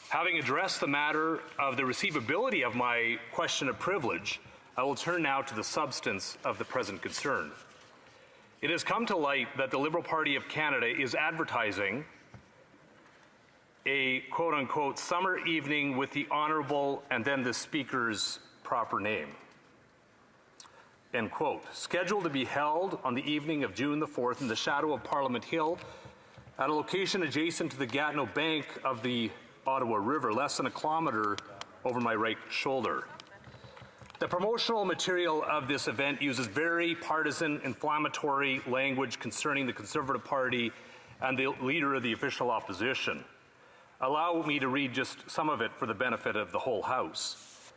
Having addressed the matter of the receivability of my question of privilege, I will turn now to the substance of the present concern. It has come to light that the Liberal Party of Canada is advertising a quote-unquote summer evening with the Honourable and then the Speaker's proper name, end quote, scheduled to be held on the evening of June the 4th in the shadow of Parliament Hill at a location adjacent to the Gatineau bank of the Ottawa River, less than a kilometre over my right shoulder. The promotional material of this event uses very partisan, inflammatory language concerning the Conservative Party and the leader of the official opposition. Allow me to read just some of it for the benefit of the whole House.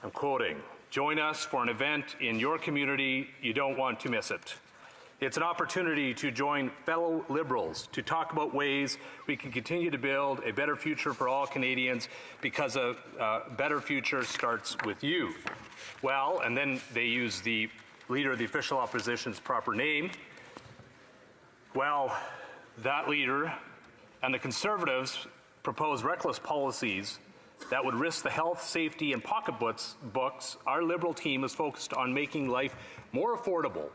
I'm quoting, "Join us for an event in your community. You don't want to miss it. It's an opportunity to join fellow Liberals to talk about ways we can continue to build a better future for all Canadians, because a better future starts with you." Well, and then they use the leader of the official opposition's proper name. Well, that leader and the Conservatives propose reckless policies that would risk the health, safety, and pocketbooks. Our Liberal team is focused on making life more affordable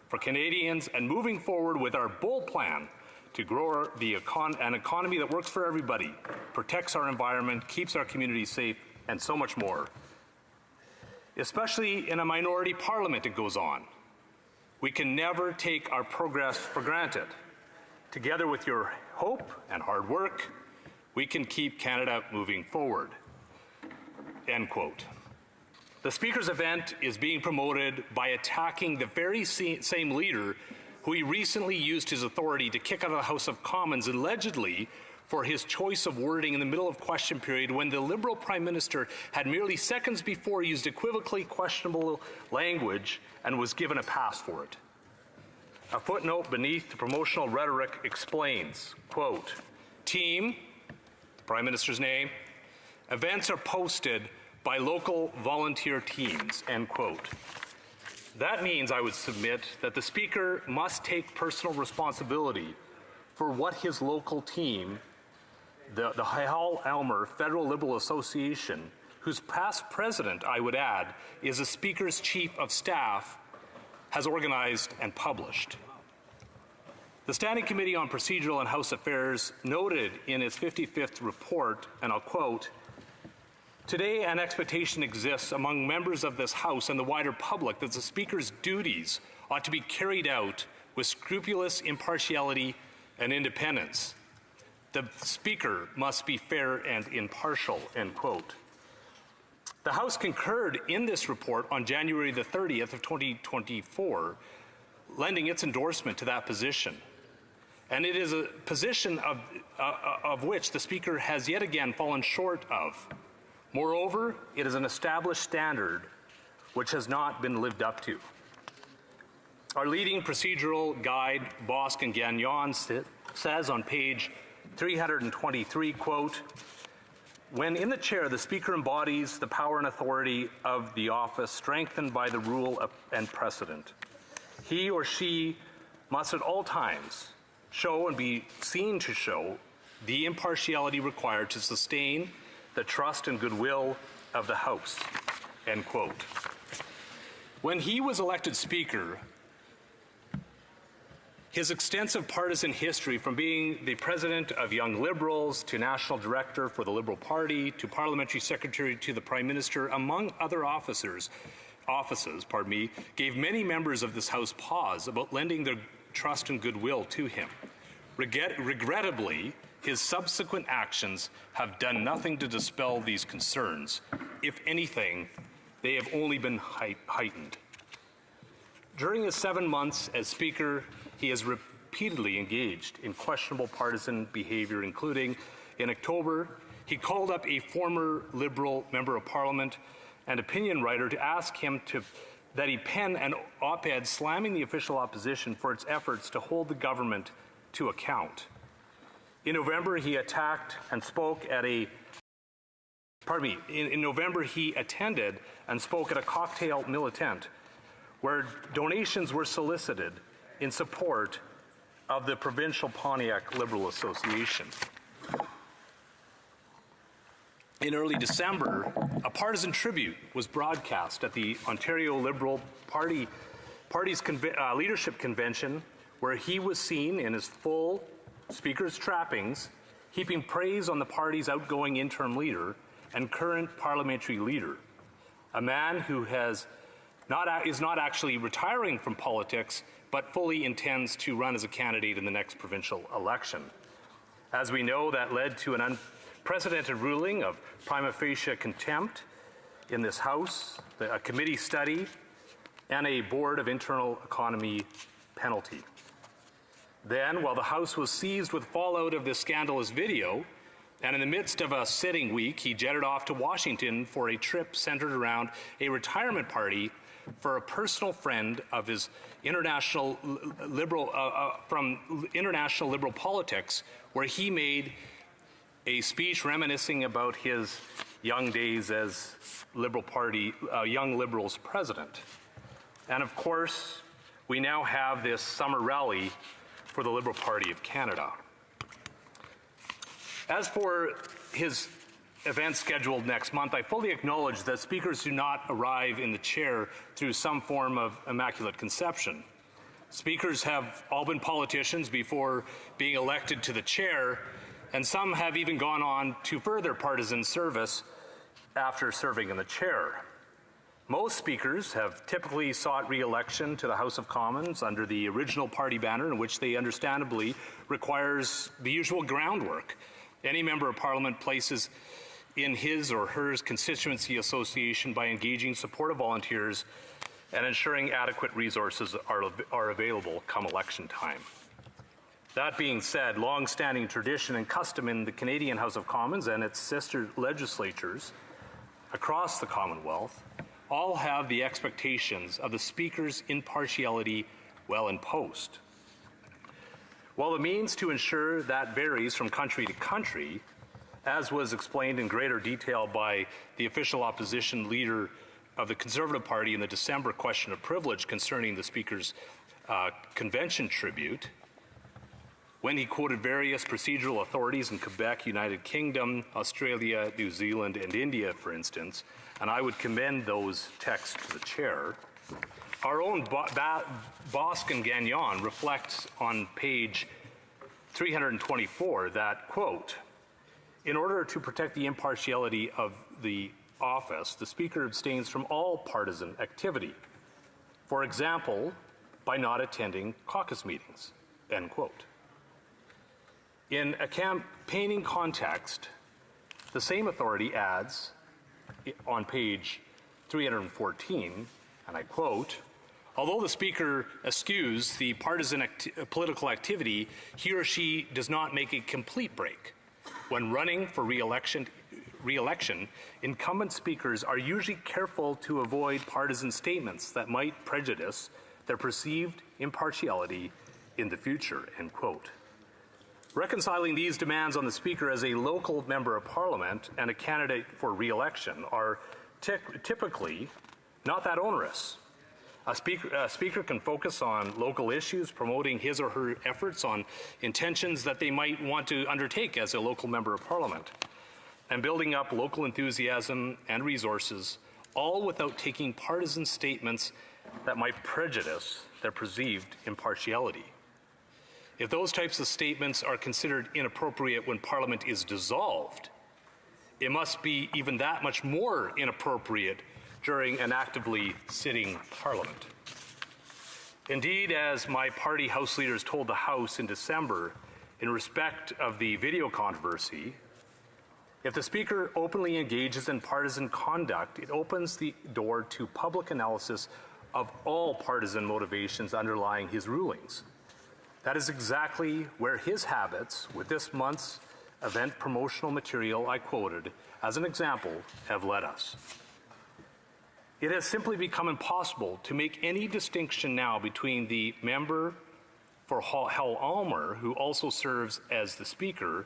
for Canadians and moving forward with our bold plan to grow an economy that works for everybody, protects our environment, keeps our communities safe, and so much more. Especially in a minority parliament, it goes on. We can never take our progress for granted. Together with your hope and hard work, we can keep Canada moving forward. End quote. The Speaker's event is being promoted by attacking the very same leader who he recently used his authority to kick out of the House of Commons, allegedly for his choice of wording in the middle of question period when the Liberal Prime Minister had merely seconds before used equivocally questionable language and was given a pass for it. A footnote beneath the promotional rhetoric explains, quote, team, the Prime Minister's name, events are posted by local volunteer teams, end quote. That means, I would submit, that the Speaker must take personal responsibility for what his local team, the Hall Elmer Federal Liberal Association, whose past president, I would add, is the Speaker's Chief of Staff, has organized and published. The Standing Committee on Procedural and House Affairs noted in its 55th report, and I'll quote, today an expectation exists among members of this House and the wider public that the Speaker's duties ought to be carried out with scrupulous impartiality and independence. The Speaker must be fair and impartial, end quote. The House concurred in this report on January the 30th of 2024, lending its endorsement to that position. And it is a position of which the Speaker has yet again fallen short of. Moreover, it is an established standard which has not been lived up to. Our leading procedural guide, Bosque and Gagnon, says on page 323, quote, when in the chair, the Speaker embodies the power and authority of the office strengthened by the rule and precedent. He or she must at all times show and be seen to show the impartiality required to sustain the trust and goodwill of the House, end quote. When he was elected Speaker, his extensive partisan history, from being the president of Young Liberals to national director for the Liberal Party to parliamentary secretary to the Prime Minister, among other offices, gave many members of this House pause about lending their trust and goodwill to him. Regrettably, his subsequent actions have done nothing to dispel these concerns. If anything, they have only been heightened. During his 7 months as Speaker, he has repeatedly engaged in questionable partisan behavior, including in October, he called up a former Liberal Member of Parliament and opinion writer to ask him that he pen an op-ed slamming the official opposition for its efforts to hold the government to account. In November, he attacked and spoke at a in November, he attended and spoke at a cocktail militant where donations were solicited in support of the Provincial Pontiac Liberal Association. In early December, a partisan tribute was broadcast at the Ontario Liberal Party's leadership convention, where he was seen in his full Speaker's trappings, heaping praise on the party's outgoing interim leader and current parliamentary leader, a man who is not actually retiring from politics, but fully intends to run as a candidate in the next provincial election. As we know, that led to an unprecedented ruling of prima facie contempt in this House, a committee study, and a Board of Internal Economy penalty. Then, while the House was seized with fallout of this scandalous video, and in the midst of a sitting week, he jetted off to Washington for a trip centered around a retirement party for a personal friend of his international liberal from international liberal politics, where he made a speech reminiscing about his young days as Liberal Party, Young Liberals president. And of course, we now have this summer rally for the Liberal Party of Canada. As for his event scheduled next month, I fully acknowledge that speakers do not arrive in the chair through some form of immaculate conception. Speakers have all been politicians before being elected to the chair, and some have even gone on to further partisan service after serving in the chair. Most speakers have typically sought re-election to the House of Commons under the original party banner, in which they understandably requires the usual groundwork any member of Parliament places in his or her constituency association by engaging supportive volunteers and ensuring adequate resources are available come election time. That being said, long-standing tradition and custom in the Canadian House of Commons and its sister legislatures across the Commonwealth all have the expectations of the Speaker's impartiality well in post. While the means to ensure that varies from country to country, as was explained in greater detail by the official opposition leader of the Conservative Party in the December question of privilege concerning the Speaker's convention tribute, when he quoted various procedural authorities in Quebec, United Kingdom, Australia, New Zealand, and India, for instance, and I would commend those texts to the chair. Our own Boscan Gagnon reflects on page 324 that, quote, in order to protect the impartiality of the office, the Speaker abstains from all partisan activity. For example, by not attending caucus meetings, end quote. In a campaigning context, the same authority adds on page 314, and I quote, although the Speaker eschews the partisan political activity, he or she does not make a complete break. When running for re-election, incumbent speakers are usually careful to avoid partisan statements that might prejudice their perceived impartiality in the future, end quote. Reconciling these demands on the Speaker as a local member of Parliament and a candidate for re-election are typically not that onerous. A speaker can focus on local issues, promoting his or her efforts on intentions that they might want to undertake as a local member of Parliament, and building up local enthusiasm and resources, all without taking partisan statements that might prejudice their perceived impartiality. If those types of statements are considered inappropriate when Parliament is dissolved, it must be even that much more inappropriate during an actively sitting Parliament. Indeed, as my party House leaders told the House in December in respect of the video controversy, if the Speaker openly engages in partisan conduct, it opens the door to public analysis of all partisan motivations underlying his rulings. That is exactly where his habits with this month's event promotional material I quoted as an example have led us. It has simply become impossible to make any distinction now between the member for Hull Almer, who also serves as the Speaker,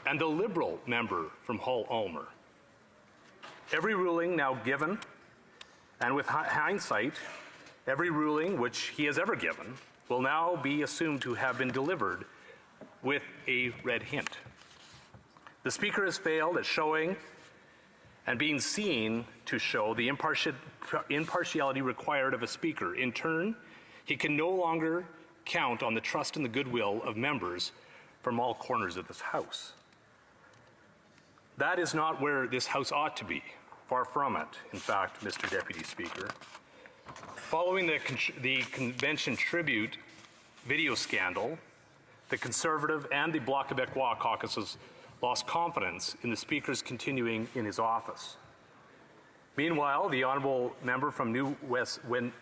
and the Liberal member from Hull Almer. Every ruling now given, and with hindsight, every ruling which he has ever given, will now be assumed to have been delivered with a red hint. The Speaker has failed at showing and being seen to show the impartiality required of a Speaker. In turn, he can no longer count on the trust and the goodwill of members from all corners of this House. That is not where this House ought to be. Far from it, in fact, Mr. Deputy Speaker. Following the convention tribute video scandal, the Conservative and the Bloc Québécois caucuses lost confidence in the Speaker's continuing in his office. Meanwhile, the honourable member from New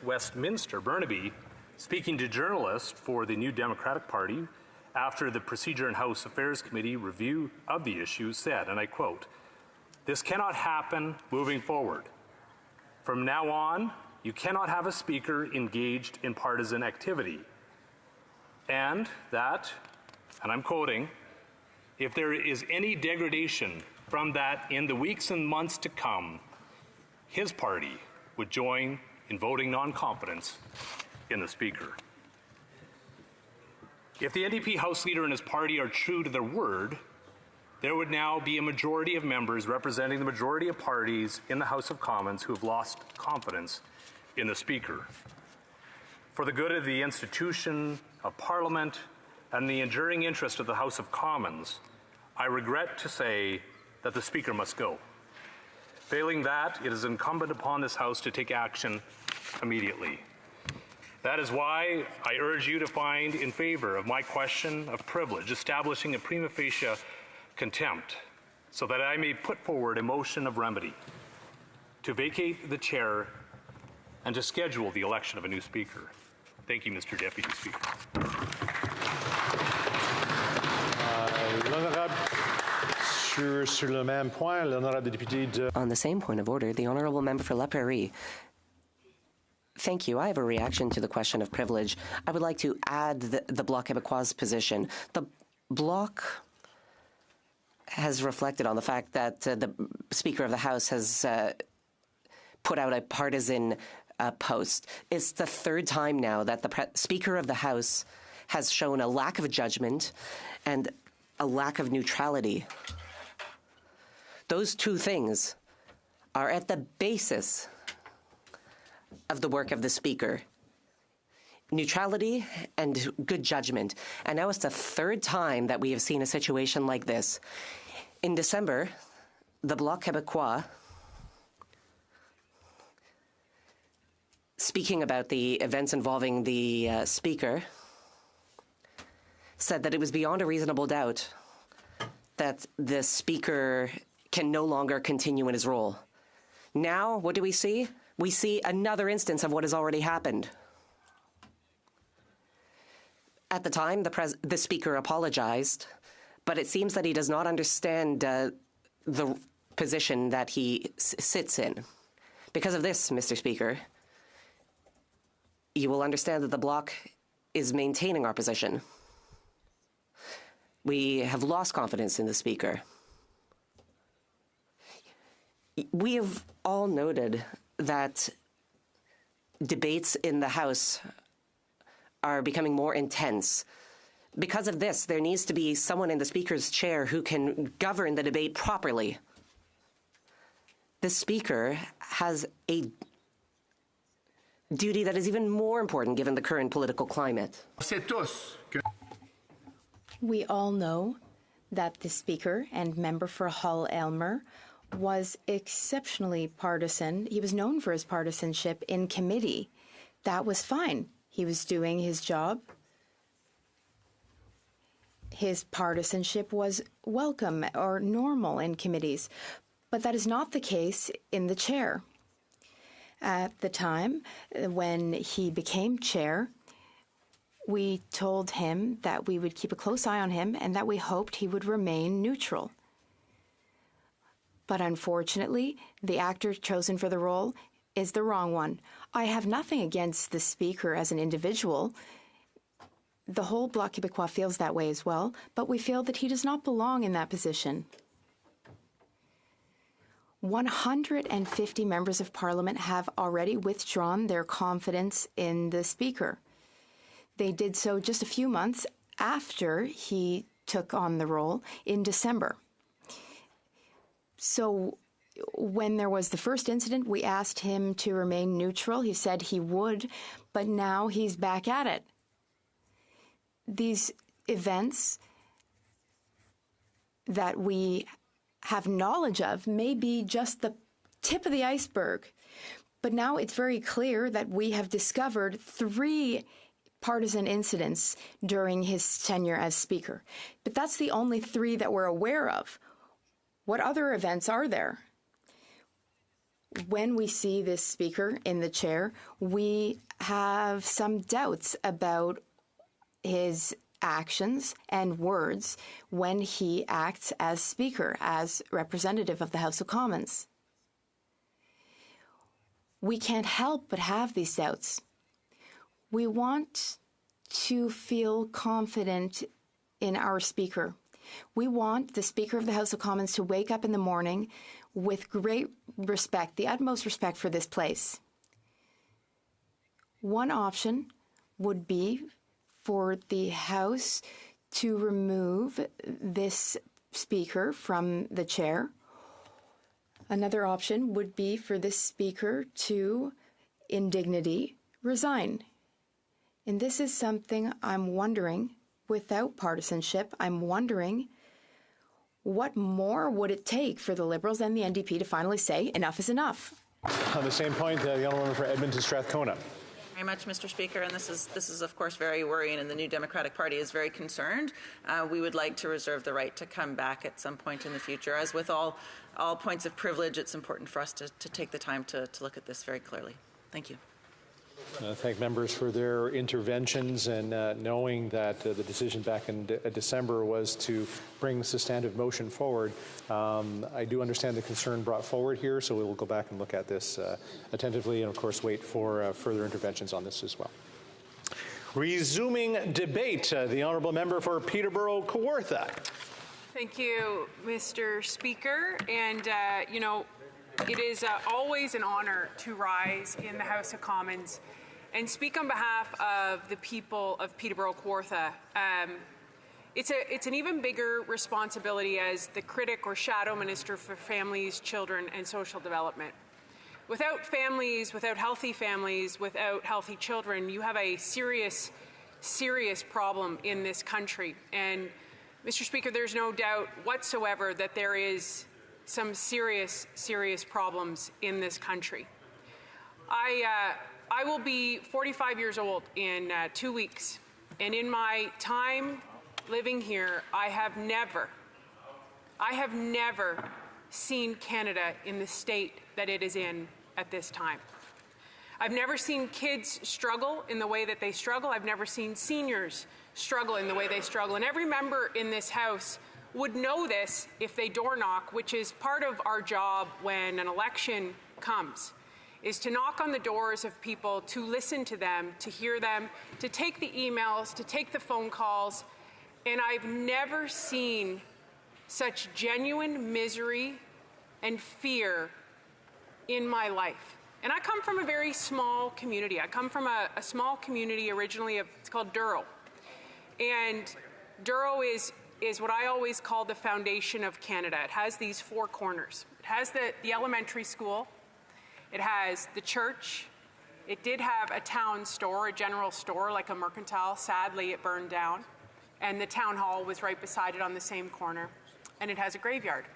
Westminster, Burnaby, speaking to journalists for the New Democratic Party after the Procedure and House Affairs Committee review of the issue, said, and I quote, "This cannot happen moving forward. From now on, you cannot have a Speaker engaged in partisan activity. And that, and I'm quoting, if there is any degradation from that in the weeks and months to come, his party would join in voting non-confidence in the Speaker." If the NDP House Leader and his party are true to their word, there would now be a majority of members representing the majority of parties in the House of Commons who have lost confidence in the Speaker. For the good of the institution of Parliament and the enduring interest of the House of Commons, I regret to say that the Speaker must go. Failing that, it is incumbent upon this House to take action immediately. That is why I urge you to find in favor of my question of privilege, establishing a prima facie contempt, so that I may put forward a motion of remedy to vacate the chair and to schedule the election of a new speaker. Thank you, Mr. Deputy Speaker. On the same point of order, the Honourable Member for La Prairie. Thank you. I have a reaction to the question of privilege. I would like to add the Bloc Québécois' position. The Bloc has reflected on the fact that the Speaker of the House has put out a partisan post. It's the third time now that the Speaker of the House has shown a lack of judgment and a lack of neutrality. Those two things are at the basis of the work of the Speaker. Neutrality and good judgment. And now it's the third time that we have seen a situation like this. In December, the Bloc Québécois, speaking about the events involving the Speaker, said that it was beyond a reasonable doubt that the Speaker can no longer continue in his role. Now, what do we see? We see another instance of what has already happened. At the time, the Speaker apologized, but it seems that he does not understand the position that he sits in. Because of this, Mr. Speaker, you will understand that the Bloc is maintaining our position. We have lost confidence in the Speaker. We have all noted that debates in the House are becoming more intense. Because of this, there needs to be someone in the Speaker's chair who can govern the debate properly. The Speaker has a duty that is even more important given the current political climate. We all know that the Speaker and member for Hull-Aylmer was exceptionally partisan. He was known for his partisanship in committee. That was fine. He was doing his job. His partisanship was welcome or normal in committees. But that is not the case in the chair. At the time when he became chair, we told him that we would keep a close eye on him and that we hoped he would remain neutral. But unfortunately, the actor chosen for the role is the wrong one. I have nothing against the Speaker as an individual. The whole Bloc Québécois feels that way as well, but we feel that he does not belong in that position. 150 members of Parliament have already withdrawn their confidence in the Speaker. They did so just a few months after he took on the role in December. So when there was the first incident, we asked him to remain neutral. He said he would, but now he's back at it. These events that we have knowledge of may be just the tip of the iceberg, but now it's very clear that we have discovered 3 partisan incidents during his tenure as Speaker. But that's the only 3 that we're aware of. What other events are there? When we see this Speaker in the chair, we have some doubts about his actions and words when he acts as Speaker, as representative of the House of Commons. We can't help but have these doubts. We want to feel confident in our Speaker. We want the Speaker of the House of Commons to wake up in the morning with great respect, the utmost respect for this place. One option would be for the House to remove this Speaker from the chair. Another option would be for this Speaker to, in dignity, resign. And this is something I'm wondering, without partisanship, I'm wondering What more would it take for the Liberals and the NDP to finally say enough is enough? On the same point, the honourable member for Edmonton Strathcona. Very much, Mr. Speaker, and this is of course very worrying, and the New Democratic Party is very concerned. We would like to reserve the right to come back at some point in the future. As with all points of privilege, it's important for us to take the time to look at this very clearly. Thank you. Thank members for their interventions, and knowing that the decision back in December was to bring substantive motion forward. I do understand the concern brought forward here, so we will go back and look at this attentively, and of course wait for further interventions on this as well. Resuming debate, the honourable member for Peterborough Kawartha. Thank you, Mr. Speaker. And you know, it is always an honour to rise in the House of Commons and speak on behalf of the people of Peterborough Kawartha. It's an even bigger responsibility as the critic or shadow minister for families, children, and social development. Without families, without healthy children, you have a serious, serious problem in this country. And Mr. Speaker, there's no doubt whatsoever that there is some serious, serious problems in this country. I will be 45 years old in 2 weeks, and in my time living here, I have never seen Canada in the state that it is in at this time. I've never seen kids struggle in the way that they struggle. I've never seen seniors struggle in the way they struggle. And every member in this House would know this if they door knock, which is part of our job when an election comes, is to knock on the doors of people, to listen to them, to hear them, to take the emails, to take the phone calls. And I've never seen such genuine misery and fear in my life. And I come from a very small community. I come from a small community originally it's called Douro. And Douro is what I always call the foundation of Canada. It has these four corners. It has the elementary school. It has the church. It did have a town store, a general store, like a mercantile. Sadly, it burned down. And the town hall was right beside it on the same corner. And it has a graveyard.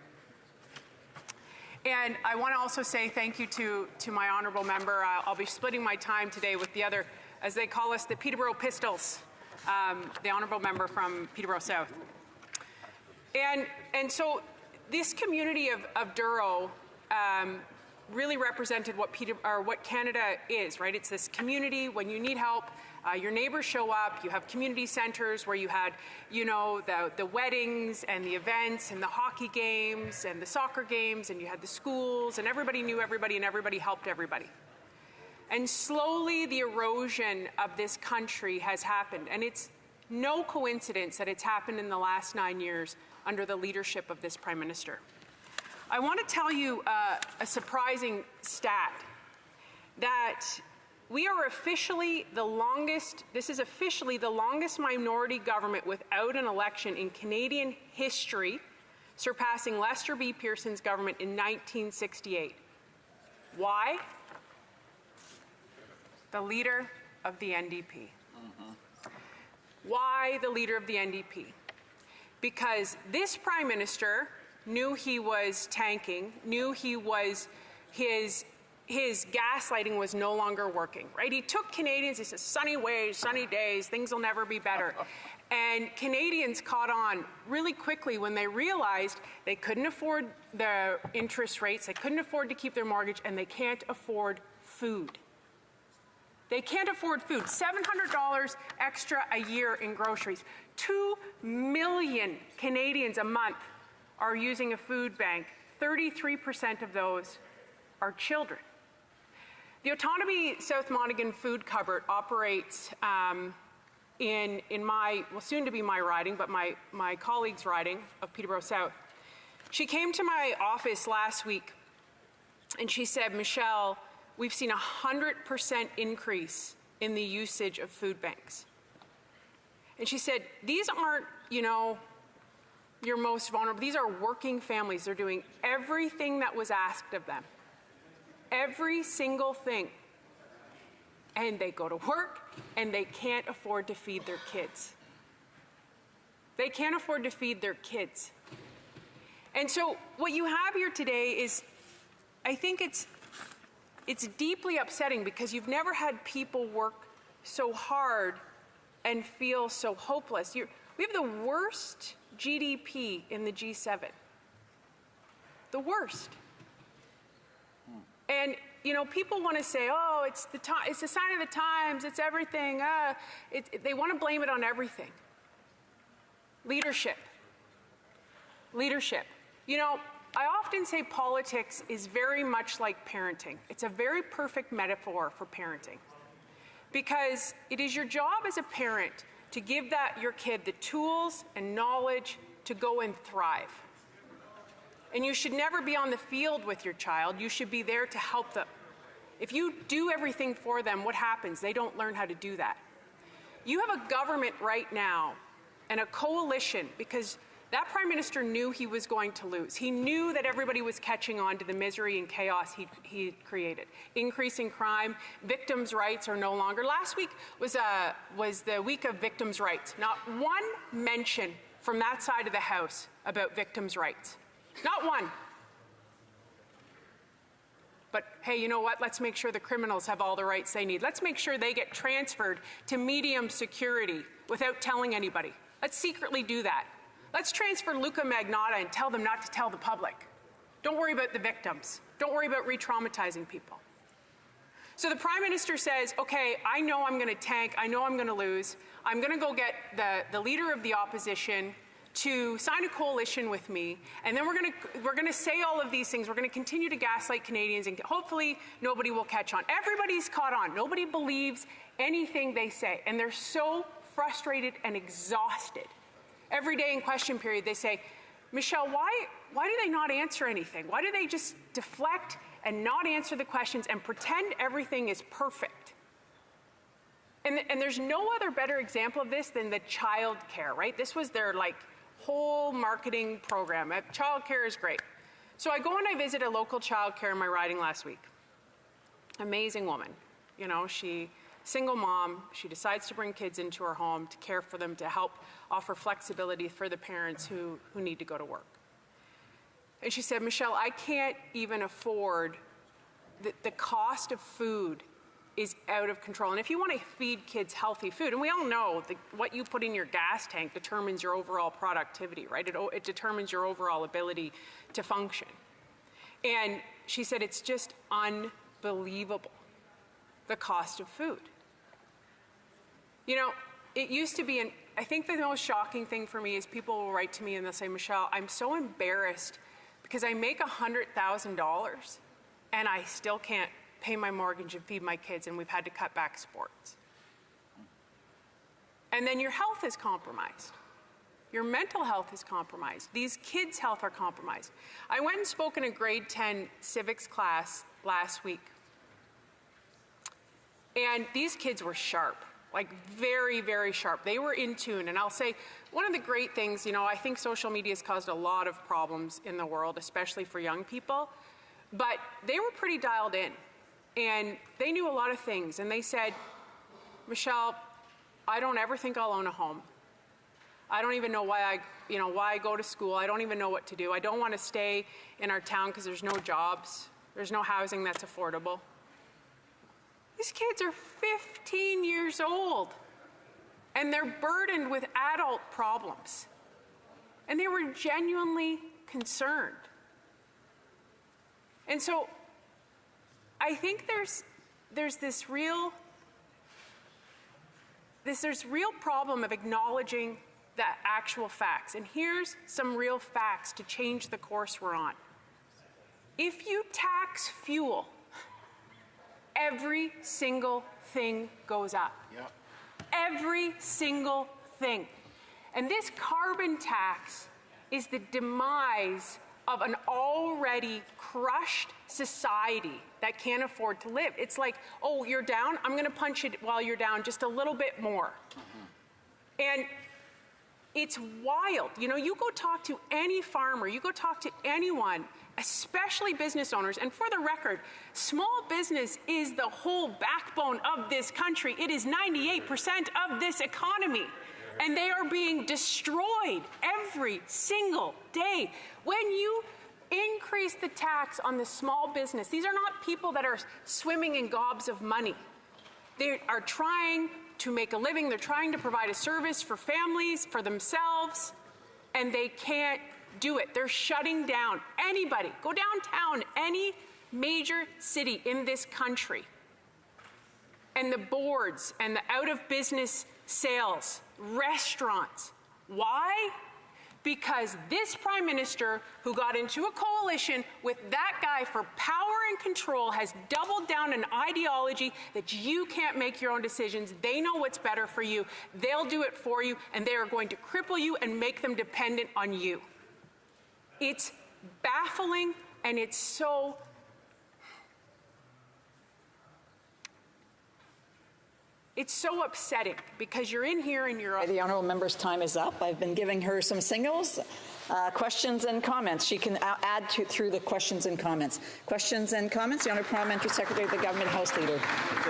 And I want to also say thank you to my honourable member. I'll be splitting my time today with the other, as they call us, the Peterborough Pistols, the honourable member from Peterborough South. And so this community of Douro really represented what Canada is, right? It's this community when you need help, your neighbors show up. You have community centres where you had, you know, the weddings and the events and the hockey games and the soccer games, and you had the schools, and everybody knew everybody and everybody helped everybody. And slowly the erosion of this country has happened, and it's no coincidence that it's happened in the last 9 years under the leadership of this Prime Minister. I want to tell you a surprising stat, that we are officially the longest, this is officially the longest minority government without an election in Canadian history, surpassing Lester B. Pearson's government in 1968. Why? The leader of the NDP. Why the leader of the NDP? Because this Prime Minister knew he was tanking, knew he was, his gaslighting was no longer working, right? He took Canadians, he says, sunny ways, sunny days, things will never be better. And Canadians caught on really quickly when they realized they couldn't afford the interest rates, they couldn't afford to keep their mortgage, and they can't afford food. They can't afford food. $700 extra a year in groceries. 2 million Canadians a month are using a food bank. 33% of those are children. The Autonomy South Monaghan Food Cupboard operates in my, well, soon to be my riding, but my colleague's riding of Peterborough South. She came to my office last week and she said, Michelle, we've seen 100% increase in the usage of food banks. And she said, these aren't, you know, your most vulnerable. These are working families. They're doing everything that was asked of them. Every single thing. And they go to work and they can't afford to feed their kids. They can't afford to feed their kids. And so what you have here today is, I think it's deeply upsetting because you've never had people work so hard and feel so hopeless. We have the worst GDP in the G7. The worst. And people want to say, oh, it's the sign of the times, it's everything. They want to blame it on everything. Leadership. I often say politics is very much like parenting. It's a very perfect metaphor for parenting. Because it is your job as a parent to give your kid the tools and knowledge to go and thrive. And you should never be on the field with your child. You should be there to help them. If you do everything for them, what happens? They don't learn how to do that. You have a government right now and a coalition, because that Prime Minister knew he was going to lose. He knew that everybody was catching on to the misery and chaos he created. Increasing crime, victims' rights are no longer. Last week was the week of victims' rights. Not one mention from that side of the House about victims' rights. Not one. But hey, you know what? Let's make sure the criminals have all the rights they need. Let's make sure they get transferred to medium security without telling anybody. Let's secretly do that. Let's transfer Luca Magnotta and tell them not to tell the public. Don't worry about the victims. Don't worry about re-traumatizing people. So the Prime Minister says, okay, I know I'm going to tank. I know I'm going to lose. I'm going to go get the leader of the opposition to sign a coalition with me, and then we're going to say all of these things. We're going to continue to gaslight Canadians, and hopefully nobody will catch on. Everybody's caught on. Nobody believes anything they say, and they're so frustrated and exhausted. Every day in question period, they say, Michelle, why do they not answer anything? Why do they just deflect and not answer the questions and pretend everything is perfect? And there's no other better example of this than the child care, right? This was their whole marketing program. Child care is great. So I go and I visit a local child care in my riding last week. Amazing woman. She single mom. She decides to bring kids into her home to care for them, to help offer flexibility for the parents who need to go to work. And she said, Michelle, I can't even afford the cost of food is out of control. And if you want to feed kids healthy food, and we all know what you put in your gas tank determines your overall productivity, right? It determines your overall ability to function. And she said, it's just unbelievable, the cost of food. It used to be, I think the most shocking thing for me is people will write to me and they'll say, Michelle, I'm so embarrassed because I make $100,000 and I still can't pay my mortgage and feed my kids, and we've had to cut back sports. And then your health is compromised. Your mental health is compromised. These kids' health are compromised. I went and spoke in a grade 10 civics class last week. And these kids were sharp, very, very sharp. They were in tune. And I'll say, one of the great things, I think social media has caused a lot of problems in the world, especially for young people. But they were pretty dialed in. And they knew a lot of things. And they said, Michelle, I don't ever think I'll own a home. I don't even know why I go to school. I don't even know what to do. I don't want to stay in our town because there's no jobs. There's no housing that's affordable. These kids are 15 years old. And they're burdened with adult problems. And they were genuinely concerned. And so I think there's this real problem of acknowledging the actual facts. And here's some real facts to change the course we're on. If you tax fuel, every single thing goes up. Yep. Every single thing. And this carbon tax is the demise of an already crushed society that can't afford to live. It's like, oh, you're down? I'm going to punch it while you're down just a little bit more. And it's wild. You go talk to any farmer, you go talk to anyone, especially business owners. And for the record, small business is the whole backbone of this country. It is 98% of this economy. and they are being destroyed every single day. When you increase the tax on the small business, these are not people that are swimming in gobs of money. They are trying to make a living. They're trying to provide a service for families, for themselves, and they can't do it. They're shutting down. Anybody, go downtown, any major city in this country, and the boards and the out-of-business sales, restaurants. Why? Because this Prime Minister, who got into a coalition with that guy for power and control, has doubled down an ideology that you can't make your own decisions. They know what's better for you. They'll do it for you, and they are going to cripple you and make them dependent on you. It's baffling, and it's so upsetting, because you're in here and you're... The honourable member's time is up. I've been giving her some signals. Questions and comments. She can add through the questions and comments. Questions and comments. The Honourable Parliamentary Secretary of the Government House Leader.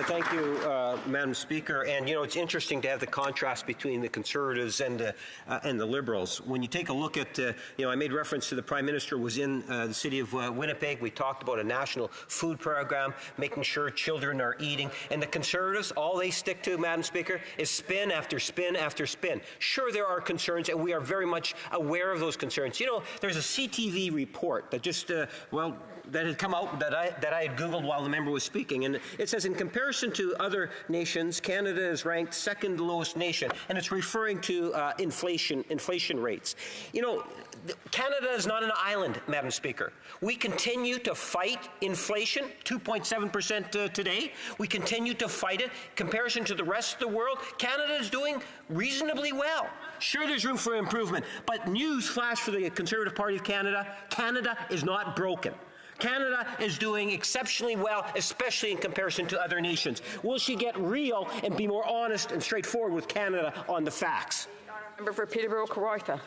Thank you, Madam Speaker. And, you know, it's interesting to have the contrast between the Conservatives and the Liberals. When you take a look at, you know, I made reference to the Prime Minister was in the city of Winnipeg. We talked about a national food program, making sure children are eating. And the Conservatives, all they stick to, Madam Speaker, is spin after spin after spin. Sure, there are concerns, and we are very much aware of those concerns. You know, there's a CTV report that just, that had come out that I had Googled while the member was speaking, and it says, in comparison to other nations, Canada is ranked second lowest nation, and it's referring to inflation rates. You know, Canada is not an island, Madam Speaker. We continue to fight inflation, 2.7% today. We continue to fight it. In comparison to the rest of the world, Canada is doing reasonably well. Sure, there's room for improvement, but news flash for the Conservative Party of Canada, Canada is not broken. Canada is doing exceptionally well, especially in comparison to other nations. Will she get real and be more honest and straightforward with Canada on the facts? Member for Peterborough-Kawartha.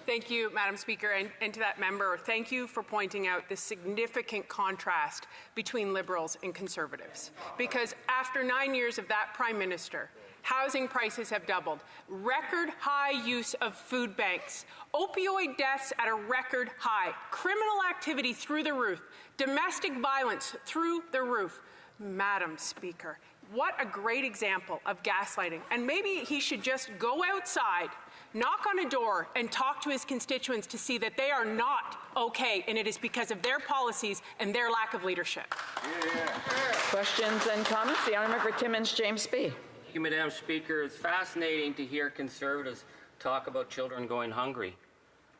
Thank you, Madam Speaker, and to that member, thank you for pointing out the significant contrast between Liberals and Conservatives. Because after 9 years of that Prime Minister, housing prices have doubled, record high use of food banks, opioid deaths at a record high, criminal activity through the roof, domestic violence through the roof. Madam Speaker, what a great example of gaslighting. And maybe he should just go outside, knock on a door, and talk to his constituents to see that they are not okay, and it is because of their policies and their lack of leadership. Questions and comments? The Honourable Member for Timmins, James B. Thank you, Madam Speaker. It's fascinating to hear Conservatives talk about children going hungry,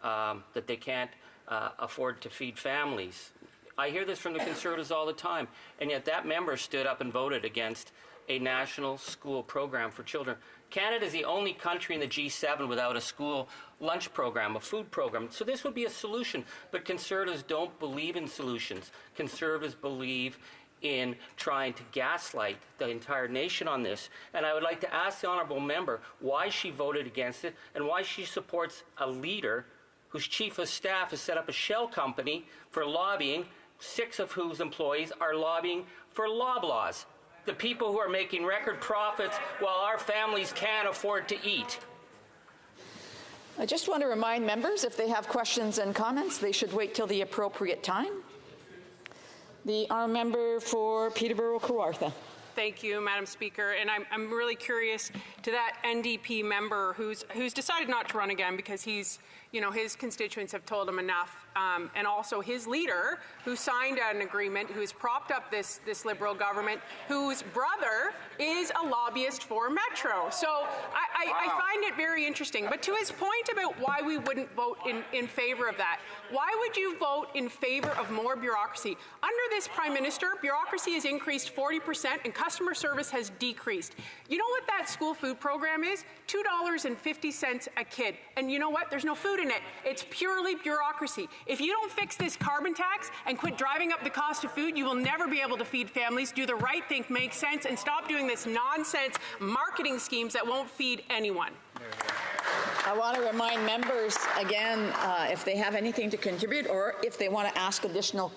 that they can't afford to feed families. I hear this from the Conservatives all the time, and yet that member stood up and voted against a national school program for children. Canada is the only country in the G7 without a school lunch program, a food program. So this would be a solution, but Conservatives don't believe in solutions. Conservatives believe in trying to gaslight the entire nation on this. And I would like to ask the honourable member why she voted against it and why she supports a leader whose chief of staff has set up a shell company for lobbying, 6 of whose employees are lobbying for Loblaws, the people who are making record profits while our families can't afford to eat. I just want to remind members, if they have questions and comments, they should wait till the appropriate time. The honourable member for Peterborough-Kawartha. Thank you, Madam Speaker. And I'm really curious to that NDP member who's decided not to run again because he's, you know, his constituents have told him enough, and also his leader, who signed an agreement, who's propped up this Liberal government, whose brother is a lobbyist for Metro. So I find it very interesting. But to his point about why we wouldn't vote in favor of that, why would you vote in favor of more bureaucracy? Under this Prime Minister, bureaucracy has increased 40% and customer service has decreased. You know what that school food program is? $2.50 a kid. And you know what? There's no food in it. It's purely bureaucracy. If you don't fix this carbon tax and quit driving up the cost of food, you will never be able to feed families, do the right thing, make sense, and stop doing this nonsense marketing schemes that won't feed anyone. I want to remind members again, if they have anything to contribute or if they want to ask additional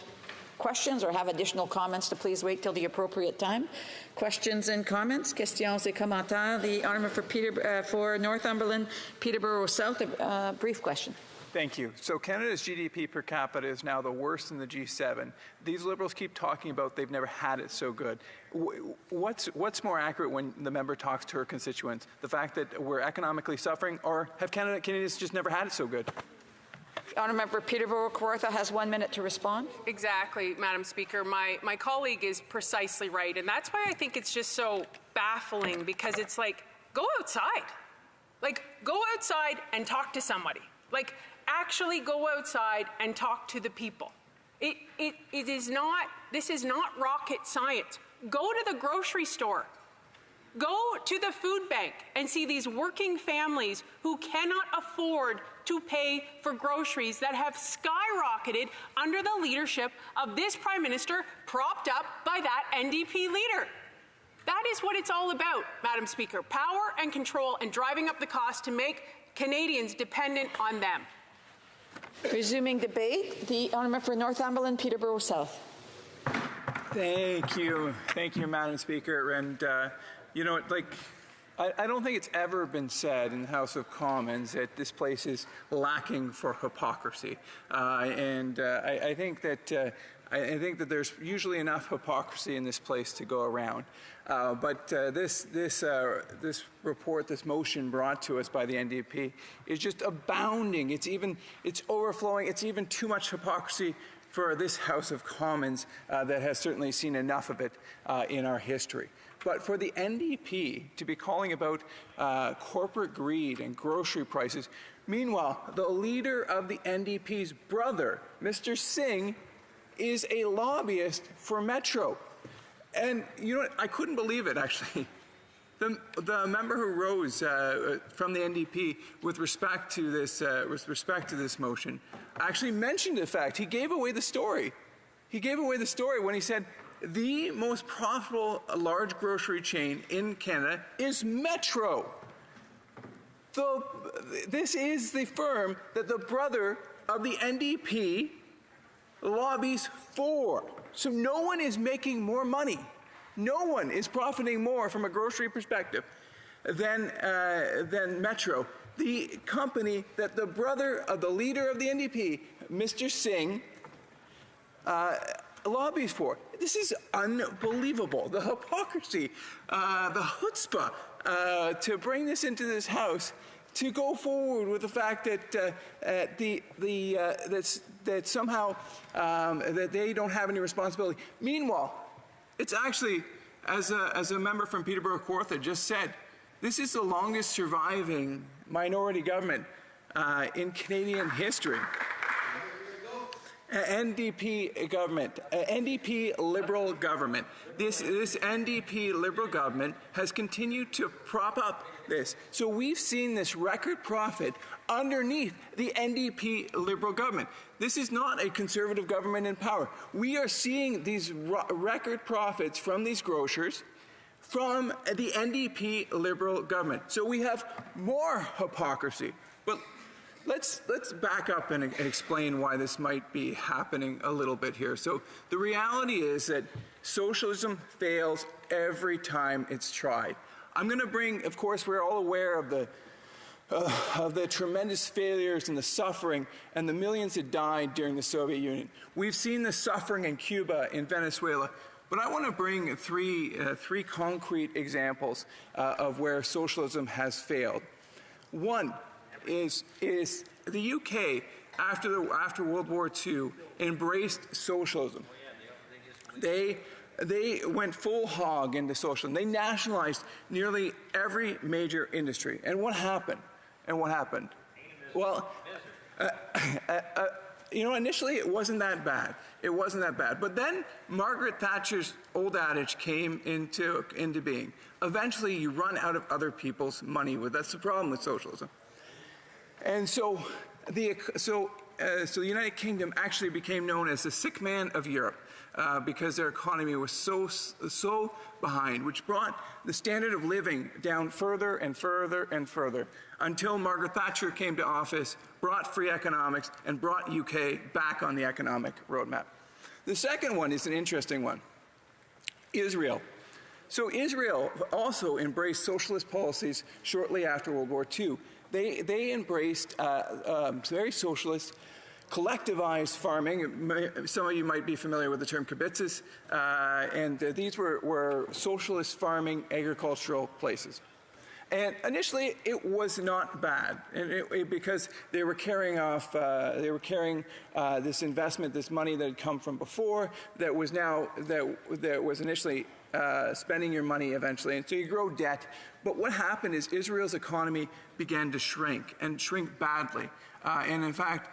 questions or have additional comments to please wait till the appropriate time. Questions and comments? Questions et commentaires. The honourable for Northumberland, Peterborough South, a brief question. Thank you. So Canada's GDP per capita is now the worst in the G7. These Liberals keep talking about they've never had it so good. What's more accurate when the member talks to her constituents? The fact that we're economically suffering, or have Canadians just never had it so good? Honourable Member Peterborough Kawartha has 1 minute to respond. Exactly, Madam Speaker. My colleague is precisely right, and that's why I think it's just so baffling, because it's like, go outside. Like, go outside and talk to somebody. Like, actually go outside and talk to the people. It is not, this is not rocket science. Go to the grocery store. Go to the food bank and see these working families who cannot afford to pay for groceries that have skyrocketed under the leadership of this Prime Minister, propped up by that NDP leader. That is what it's all about, Madam Speaker. Power and control and driving up the cost to make Canadians dependent on them. Resuming debate, the honourable for Northumberland, Peterborough South. Thank you, Madam Speaker. And you know, like, I don't think it's ever been said in the House of Commons that this place is lacking for hypocrisy, and I think that. I think that there's usually enough hypocrisy in this place to go around. But this report, this motion brought to us by the NDP is just abounding. It's overflowing. It's even too much hypocrisy for this House of Commons that has certainly seen enough of it in our history. But for the NDP to be calling about corporate greed and grocery prices, meanwhile, the leader of the NDP's brother, Mr. Singh, is a lobbyist for Metro. And you know what? I couldn't believe it, actually. The member who rose from the NDP with respect to this motion actually mentioned the fact, he gave away the story. He gave away the story when he said the most profitable large grocery chain in Canada is Metro. This is the firm that the brother of the NDP lobbies for. So no one is making more money. No one is profiting more from a grocery perspective than Metro, the company that the brother of the leader of the NDP, Mr. Singh, lobbies for. This is unbelievable. The hypocrisy, the chutzpah to bring this into this House, to go forward with the fact that that somehow that they don't have any responsibility. Meanwhile, it's actually, as a member from Peterborough Kawartha just said, this is the longest surviving minority government in Canadian history. NDP government, NDP Liberal government. This NDP Liberal government has continued to prop up this. So we've seen this record profit underneath the NDP Liberal government. This is not a Conservative government in power. We are seeing these record profits from these grocers from the NDP Liberal government. So we have more hypocrisy. But let's back up and explain why this might be happening a little bit here. So the reality is that socialism fails every time it's tried. I'm going to bring, of course, we're all aware of the tremendous failures and the suffering and the millions that died during the Soviet Union. We've seen the suffering in Cuba, in Venezuela. But I want to bring three concrete examples of where socialism has failed. One is the UK, after World War II, embraced socialism. They went full hog into socialism. They nationalized nearly every major industry. And what happened? Well, initially it wasn't that bad. But then Margaret Thatcher's old adage came into being. Eventually, you run out of other people's money. That's the problem with socialism. And so the United Kingdom actually became known as the sick man of Europe because their economy was so behind, which brought the standard of living down further and further and further until Margaret Thatcher came to office, brought free economics, and brought UK back on the economic roadmap. The second one is an interesting one. Israel. So Israel also embraced socialist policies shortly after World War II. They embraced very socialist, collectivized farming. Some of you might be familiar with the term kibbutzes, and these were socialist farming agricultural places. And initially, it was not bad, and because they were carrying this investment, this money that had come from before, that was initially spending your money eventually, and so you grow debt. But what happened is Israel's economy began to shrink, and shrink badly. And in fact,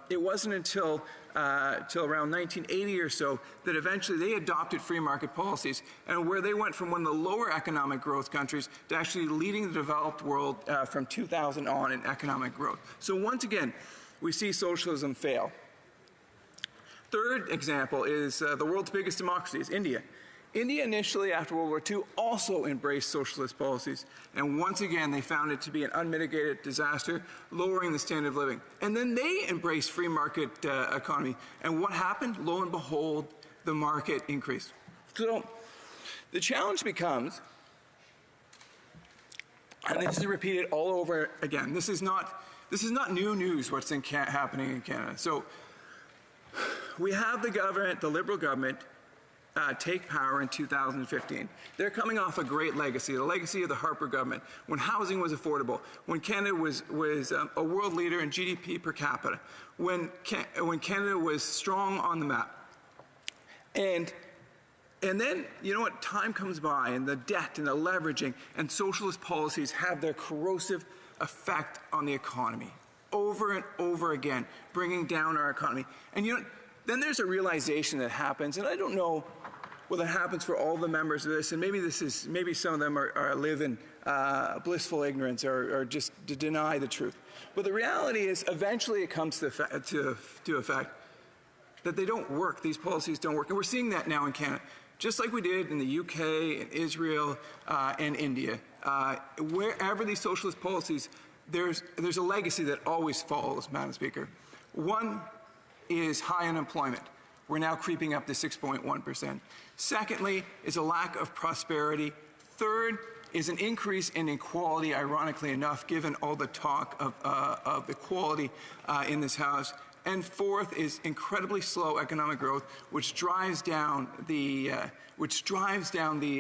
it wasn't until around 1980 or so that eventually they adopted free market policies, and where they went from one of the lower economic growth countries to actually leading the developed world from 2000 on in economic growth. So once again, we see socialism fail. Third example is the world's biggest democracy is India. India initially, after World War II, also embraced socialist policies, and once again they found it to be an unmitigated disaster, lowering the standard of living. And then they embraced free market economy, and what happened? Lo and behold, the market increased. So the challenge becomes, and this is repeated all over again, this is not new news what's happening in Canada. So we have the government, the Liberal government, take power in 2015. They're coming off a great legacy, the legacy of the Harper government, when housing was affordable, when Canada was a world leader in GDP per capita, when Canada was strong on the map. And then, you know what, time comes by, and the debt and the leveraging and socialist policies have their corrosive effect on the economy over and over again, bringing down our economy. And you know, then there's a realization that happens, and I don't know whether it happens for all the members of this, and maybe some of them live in blissful ignorance or just to deny the truth. But the reality is, eventually it comes to effect that they don't work. These policies don't work, and we're seeing that now in Canada, just like we did in the UK, in Israel, and India. Wherever these socialist policies, there's a legacy that always follows, Madam Speaker. One is high unemployment. We're now creeping up to 6.1%. Secondly is a lack of prosperity. Third is an increase in inequality, ironically enough, given all the talk of equality in this House. And fourth is incredibly slow economic growth, which drives down the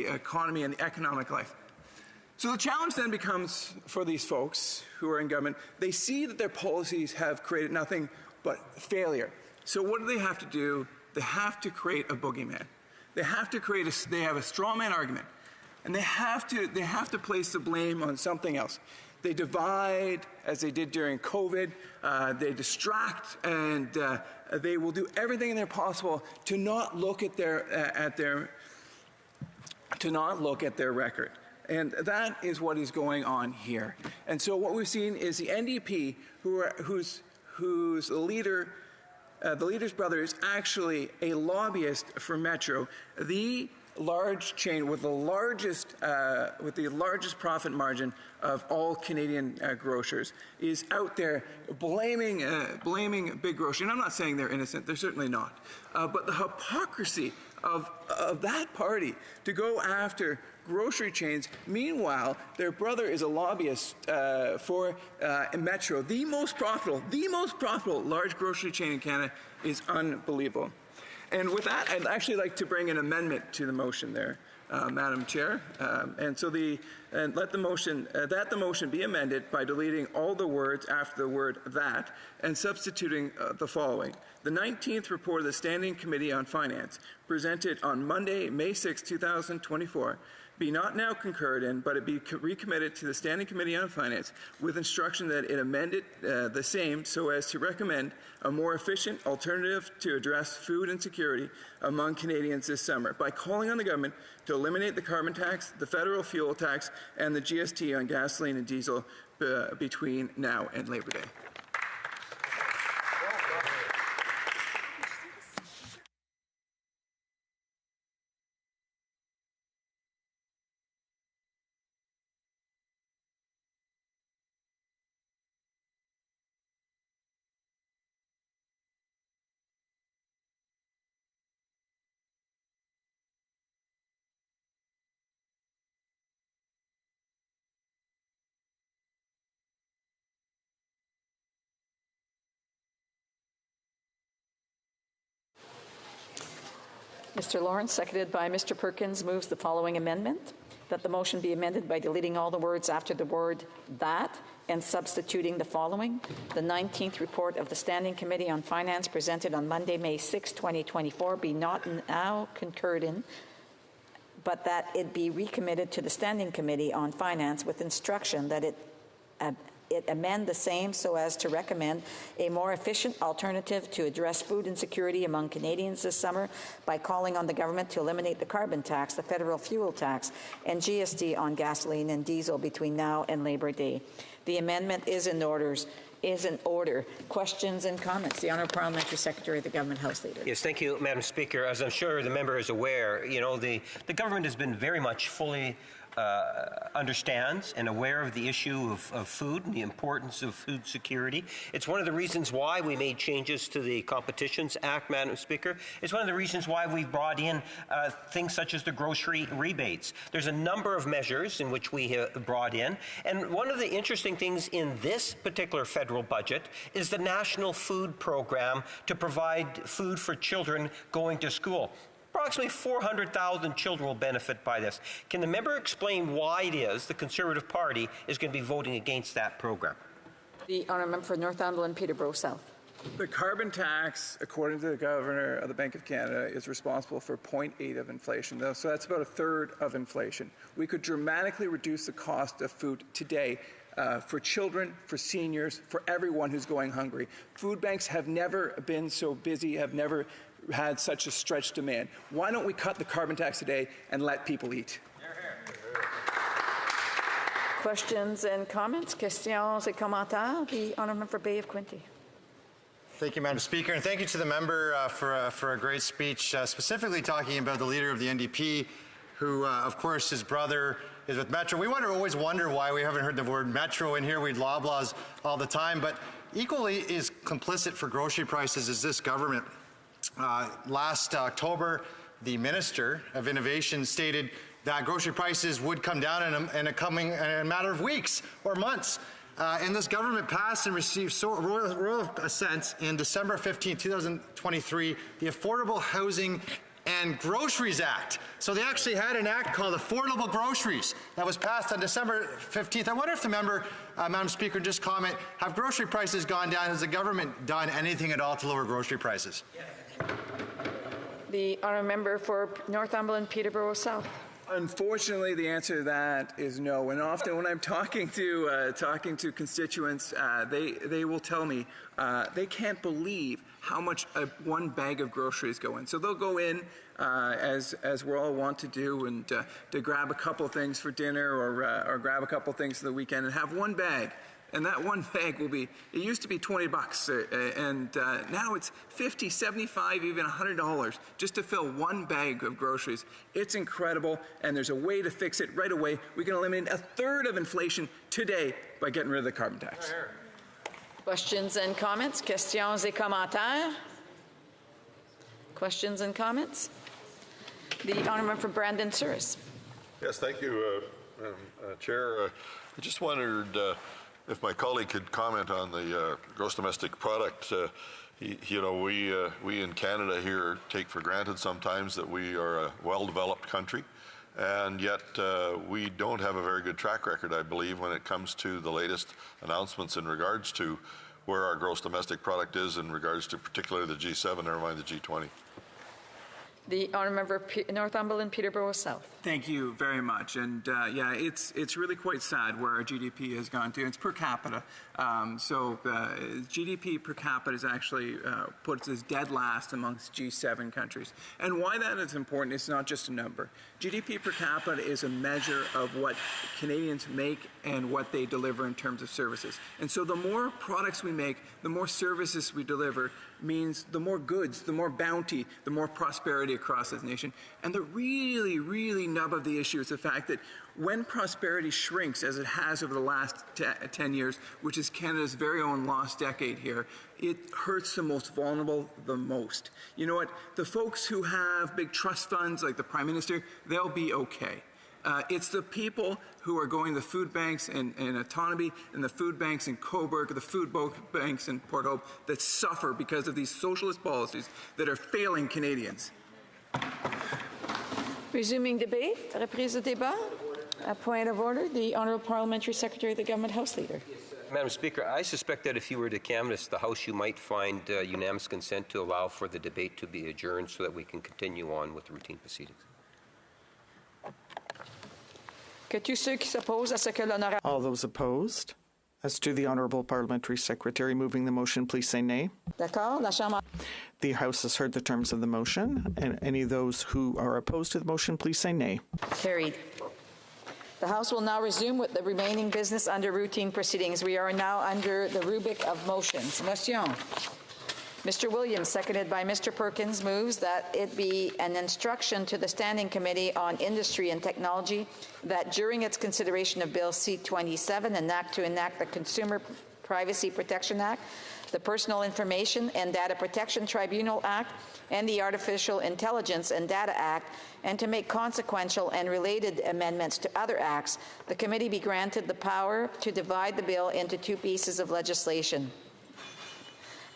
economy and the economic life. So the challenge then becomes for these folks who are in government, they see that their policies have created nothing but failure. So what do they have to do? They have to create a boogeyman. They have to they have a straw man argument, and they have to place the blame on something else. They divide, as they did during COVID. They distract, and they will do everything in their possible to not look at their record. And that is what is going on here. And so what we've seen is the NDP, whose leader. The leader's brother is actually a lobbyist for Metro, the large chain with the largest profit margin of all Canadian grocers, is out there blaming big grocery. And I'm not saying they're innocent; they're certainly not. But the hypocrisy of that party to go after grocery chains. Meanwhile, their brother is a lobbyist for Metro, the most profitable large grocery chain in Canada. Is unbelievable. And with that, I'd actually like to bring an amendment to the motion there, Madam Chair. And let the motion be amended by deleting all the words after the word that and substituting the following. The 19th report of the Standing Committee on Finance, presented on Monday, May 6, 2024, be not now concurred in, but it be recommitted to the Standing Committee on Finance with instruction that it amend it the same so as to recommend a more efficient alternative to address food insecurity among Canadians this summer by calling on the government to eliminate the carbon tax, the federal fuel tax, and the GST on gasoline and diesel between now and Labor Day. Mr. Lawrence, seconded by Mr. Perkins, moves the following amendment: that the motion be amended by deleting all the words after the word "that" and substituting the following: the 19th report of the Standing Committee on Finance presented on Monday, May 6, 2024 be not now concurred in, but that it be recommitted to the Standing Committee on Finance with instruction that it amend the same so as to recommend a more efficient alternative to address food insecurity among Canadians this summer by calling on the government to eliminate the carbon tax, the federal fuel tax, and GST on gasoline and diesel between now and Labor Day. The amendment is in order. Questions and comments? The Honourable Parliamentary Secretary of the Government House Leader. Yes, thank you, Madam Speaker. As I'm sure the member is aware, the government has been very much fully understands and aware of the issue of food and the importance of food security. It's one of the reasons why we made changes to the Competitions Act, Madam Speaker. It's one of the reasons why we've brought in things such as the grocery rebates. There's a number of measures in which we have brought in, and one of the interesting things in this particular federal budget is the National Food Program to provide food for children going to school. Approximately 400,000 children will benefit by this. Can the member explain why it is the Conservative Party is going to be voting against that program? The Honourable Member for Northumberland, Peterborough South. The carbon tax, according to the Governor of the Bank of Canada, is responsible for 0.8 of inflation, though, so that's about a third of inflation. We could dramatically reduce the cost of food today for children, for seniors, for everyone who's going hungry. Food banks have never been so busy, have never had such a stretched demand. Why don't we cut the carbon tax today and let people eat? Questions and comments? Questions et commentaires? The Honourable Member for Bay of Quinte. Thank you, Madam Speaker, and thank you to the member for a great speech, specifically talking about the leader of the NDP, who, of course, his brother is with Metro. We always wonder why we haven't heard the word Metro in here. We loblaws all the time, but equally is complicit for grocery prices is this government. Last October, the Minister of Innovation stated that grocery prices would come down in a matter of weeks or months. And this government passed and received royal assent in December 15, 2023, the Affordable Housing and Groceries Act. So they actually had an act called Affordable Groceries that was passed on December 15th. I wonder if the member, Madam Speaker, just comment, have grocery prices gone down? Has the government done anything at all to lower grocery prices? The Honourable Member for Northumberland, Peterborough South. Unfortunately, the answer to that is no. And often when I'm talking to constituents, they will tell me they can't believe how much one bag of groceries go in. So they'll go in as we're all want to do, and to grab a couple things for dinner or grab a couple things for the weekend and have one bag. And that one bag will be, it used to be $20, and now it's $50, $75, even $100 just to fill one bag of groceries. It's incredible, and there's a way to fix it right away. We can eliminate a third of inflation today by getting rid of the carbon tax. Questions and comments? Questions et commentaires? Questions and comments? The Honourable for Brandon Souris. Yes, thank you, Chair. I just wondered if my colleague could comment on the gross domestic product. We in Canada here take for granted sometimes that we are a well-developed country, and yet we don't have a very good track record, I believe, when it comes to the latest announcements in regards to where our gross domestic product is in regards to particularly the G7, never mind the G20. The Honourable Member Northumberland, Peterborough South. Thank you very much. And yeah, it's really quite sad where our GDP has gone to. It's per capita. GDP per capita is actually puts us dead last amongst G7 countries. And why that is important is not just a number. GDP per capita is a measure of what Canadians make and what they deliver in terms of services. And so the more products we make, the more services we deliver, means the more goods, the more bounty, the more prosperity across this nation. And the really, really nub of the issue is the fact that when prosperity shrinks, as it has over the last 10 years, which is Canada's very own lost decade here, it hurts the most vulnerable the most. You know what? The folks who have big trust funds like the Prime Minister, they'll be okay. It's the people who are going to the food banks in Autonomy and the food banks in Cobourg, the food banks in Port Hope that suffer because of these socialist policies that are failing Canadians. Resuming debate, reprise de débat. A point of order, the Honourable Parliamentary Secretary of the Government House Leader. Madam Speaker, I suspect that if you were to canvass the House, you might find unanimous consent to allow for the debate to be adjourned so that we can continue on with the routine proceedings. Que tous ceux qui s'opposent à ce que l'honorable... All those opposed? As to the Honourable Parliamentary Secretary moving the motion, please say nay. D'accord, la Chambre... The House has heard the terms of the motion, and any of those who are opposed to the motion, please say nay. Carried. The House will now resume with the remaining business under routine proceedings. We are now under the rubric of motions. Motion. Mr. Williams, seconded by Mr. Perkins, moves that it be an instruction to the Standing Committee on Industry and Technology that during its consideration of Bill C-27, enact the Consumer Privacy Protection Act, the Personal Information and Data Protection Tribunal Act, and the Artificial Intelligence and Data Act, and to make consequential and related amendments to other acts, the committee be granted the power to divide the bill into two pieces of legislation.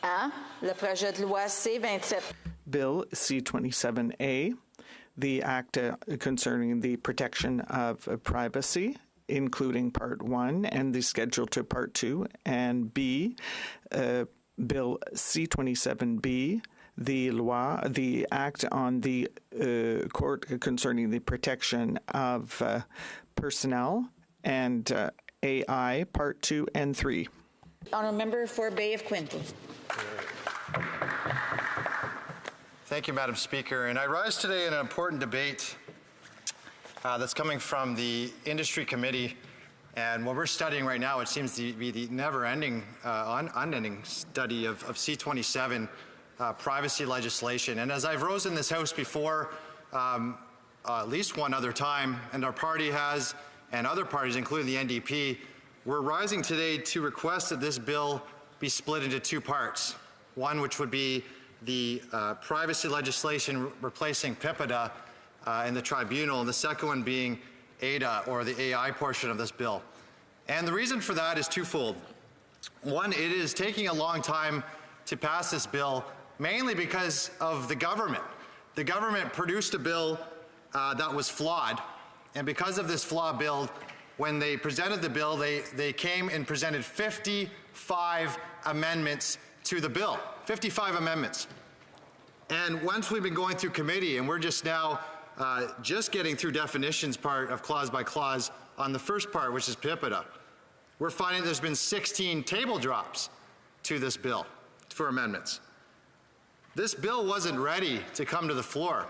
A. Le projet de loi C-27. Bill C-27A, the act concerning the protection of privacy, including Part 1 and the schedule to Part 2, and B, Bill C-27B, the act on the court concerning the protection of personnel, and AI, Part 2 and 3. Honourable Member for Bay of Quinte. Thank you, Madam Speaker. And I rise today in an important debate that's coming from the Industry Committee. And what we're studying right now, it seems to be the never-ending, unending study of C-27 privacy legislation. And as I've rose in this House before, at least one other time, and our party has, and other parties, including the NDP, we're rising today to request that this bill be split into two parts. One which would be the privacy legislation replacing PIPEDA in the tribunal, and the second one being ADA, or the AI portion of this bill. And the reason for that is twofold. One, it is taking a long time to pass this bill, mainly because of the government. The government produced a bill that was flawed, and because of this flawed bill, when they presented the bill, they came and presented 55 amendments to the bill, 55 amendments. And once we've been going through committee, and we're just now just getting through definitions part of clause by clause on the first part, which is PIPEDA, we're finding there's been 16 table drops to this bill for amendments. This bill wasn't ready to come to the floor.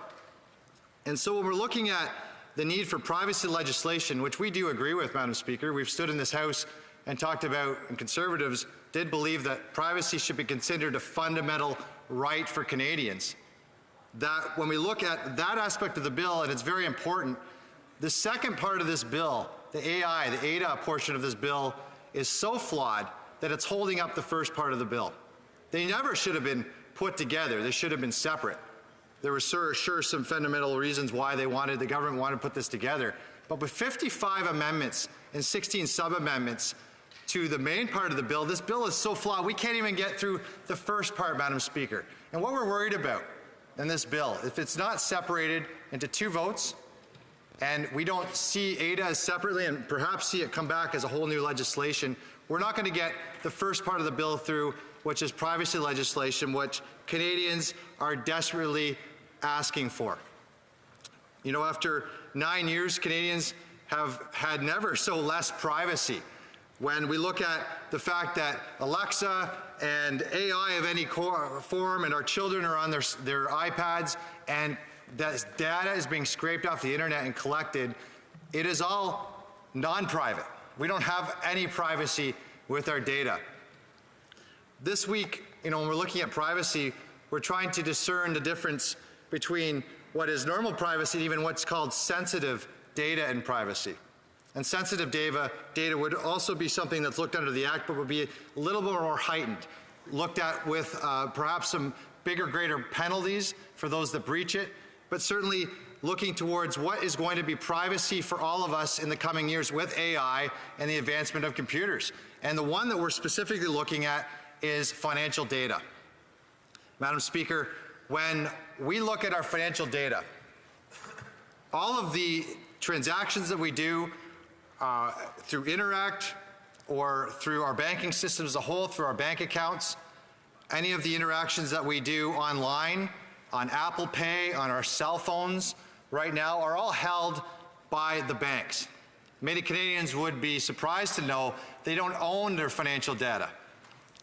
And so when we're looking at the need for privacy legislation, which we do agree with, Madam Speaker, we've stood in this House and talked about, and Conservatives did believe that privacy should be considered a fundamental right for Canadians. That when we look at that aspect of the bill, and it's very important, the second part of this bill, the AI, the ADA portion of this bill, is so flawed that it's holding up the first part of the bill. They never should have been put together. They should have been separate. There were sure some fundamental reasons why the government wanted to put this together. But with 55 amendments and 16 sub-amendments to the main part of the bill, this bill is so flawed, we can't even get through the first part, Madam Speaker. And what we're worried about in this bill, if it's not separated into two votes, and we don't see ADA as separately and perhaps see it come back as a whole new legislation, we're not going to get the first part of the bill through, which is privacy legislation, which Canadians are desperately asking for. You know, after 9 years, Canadians have had never so less privacy. When we look at the fact that Alexa and AI of any form, and our children are on their iPads, and that data is being scraped off the internet and collected, it is all non-private. We don't have any privacy with our data. This week, when we're looking at privacy, we're trying to discern the difference between what is normal privacy and even what's called sensitive data and privacy. And sensitive data would also be something that's looked under the Act, but would be a little bit more heightened, looked at with perhaps some bigger, greater penalties for those that breach it, but certainly looking towards what is going to be privacy for all of us in the coming years with AI and the advancement of computers. And the one that we're specifically looking at is financial data. Madam Speaker, when we look at our financial data. All of the transactions that we do through Interact or through our banking system as a whole, through our bank accounts, any of the interactions that we do online, on Apple Pay, on our cell phones right now are all held by the banks. Many Canadians would be surprised to know they don't own their financial data.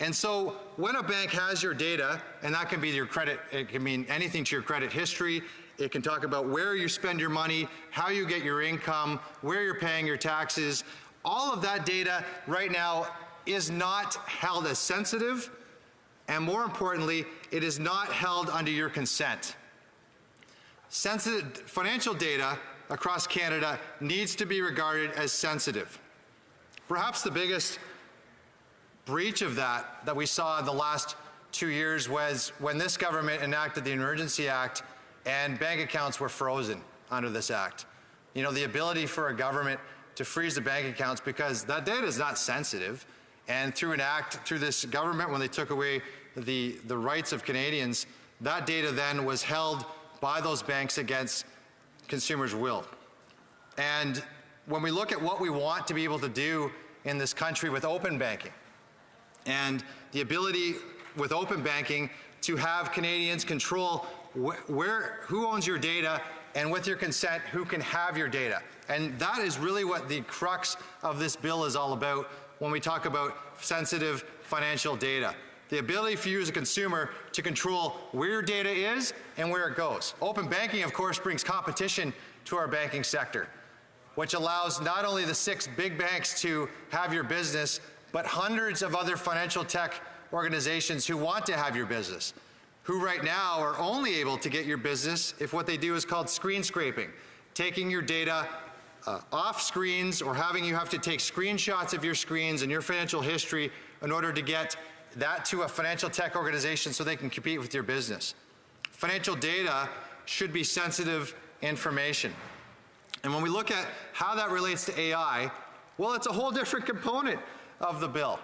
And so when a bank has your data, and that can be your credit, it can mean anything to your credit history, it can talk about where you spend your money, how you get your income, where you're paying your taxes. All of that data right now is not held as sensitive, and more importantly, it is not held under your consent. Sensitive financial data across Canada needs to be regarded as sensitive. Perhaps the biggest breach of that we saw in the last 2 years was when this government enacted the Emergency Act and bank accounts were frozen under this act. You know, the ability for a government to freeze the bank accounts because that data is not sensitive, and through an act, through this government, when they took away the rights of Canadians, that data then was held by those banks against consumers' will. And when we look at what we want to be able to do in this country with open banking, and the ability with open banking to have Canadians control who owns your data, and with your consent, who can have your data. And that is really what the crux of this bill is all about when we talk about sensitive financial data. The ability for you as a consumer to control where your data is and where it goes. Open banking, of course, brings competition to our banking sector, which allows not only the 6 big banks to have your business, but hundreds of other financial tech organizations who want to have your business, who right now are only able to get your business if what they do is called screen scraping, taking your data off screens or having you have to take screenshots of your screens and your financial history in order to get that to a financial tech organization so they can compete with your business. Financial data should be sensitive information. And when we look at how that relates to AI, well, it's a whole different component of the bill.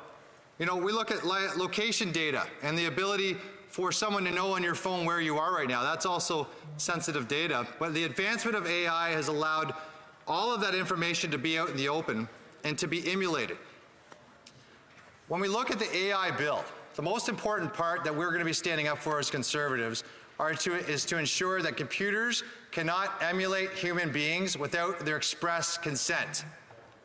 You know, we look at location data and the ability for someone to know on your phone where you are right now. That's also sensitive data. But the advancement of AI has allowed all of that information to be out in the open and to be emulated. When we look at the AI bill, the most important part that we're going to be standing up for as Conservatives is to ensure that computers cannot emulate human beings without their express consent.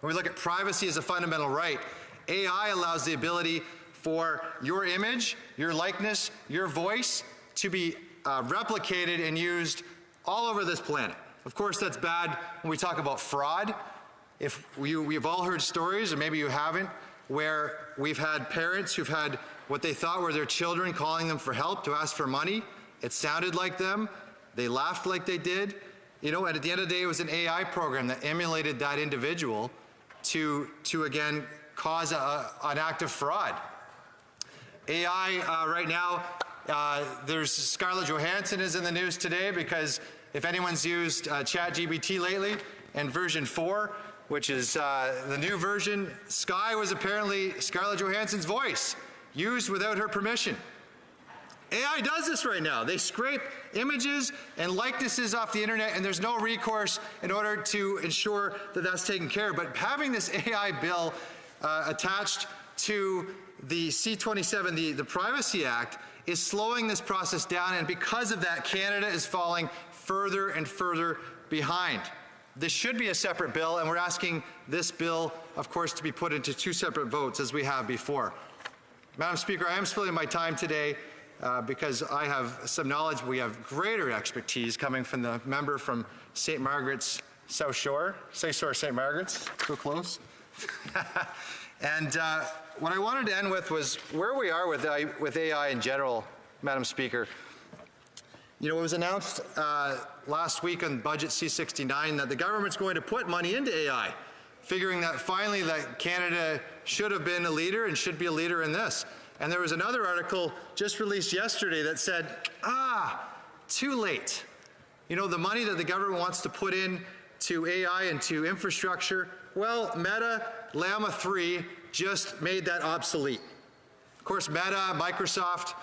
When we look at privacy as a fundamental right, AI allows the ability for your image, your likeness, your voice to be replicated and used all over this planet. Of course, that's bad when we talk about fraud. If we've all heard stories, or maybe you haven't, where we've had parents who've had what they thought were their children calling them for help to ask for money. It sounded like them. They laughed like they did. You know, and at the end of the day, it was an AI program that emulated that individual to again, cause an act of fraud. AI right now, there's Scarlett Johansson is in the news today because if anyone's used ChatGPT lately and version 4, which is the new version, Sky was apparently Scarlett Johansson's voice, used without her permission. AI does this right now. They scrape images and likenesses off the internet, and there's no recourse in order to ensure that that's taken care of. But having this AI bill attached to the C-27, the Privacy Act, is slowing this process down, and because of that, Canada is falling further and further behind. This should be a separate bill, and we're asking this bill, of course, to be put into 2 separate votes as we have before. Madam Speaker, I am splitting my time today because I have some knowledge. We have greater expertise coming from the member from St. Margaret's South Shore. St. Margaret's, so close. And what I wanted to end with was where we are with AI in general, Madam Speaker. You know, it was announced last week on Budget C-69 that the government's going to put money into AI, figuring that finally that Canada should have been a leader and should be a leader in this. And there was another article just released yesterday that said, too late. You know, the money that the government wants to put in to AI and to infrastructure, well, Meta, Llama 3 just made that obsolete. Of course, Meta, Microsoft,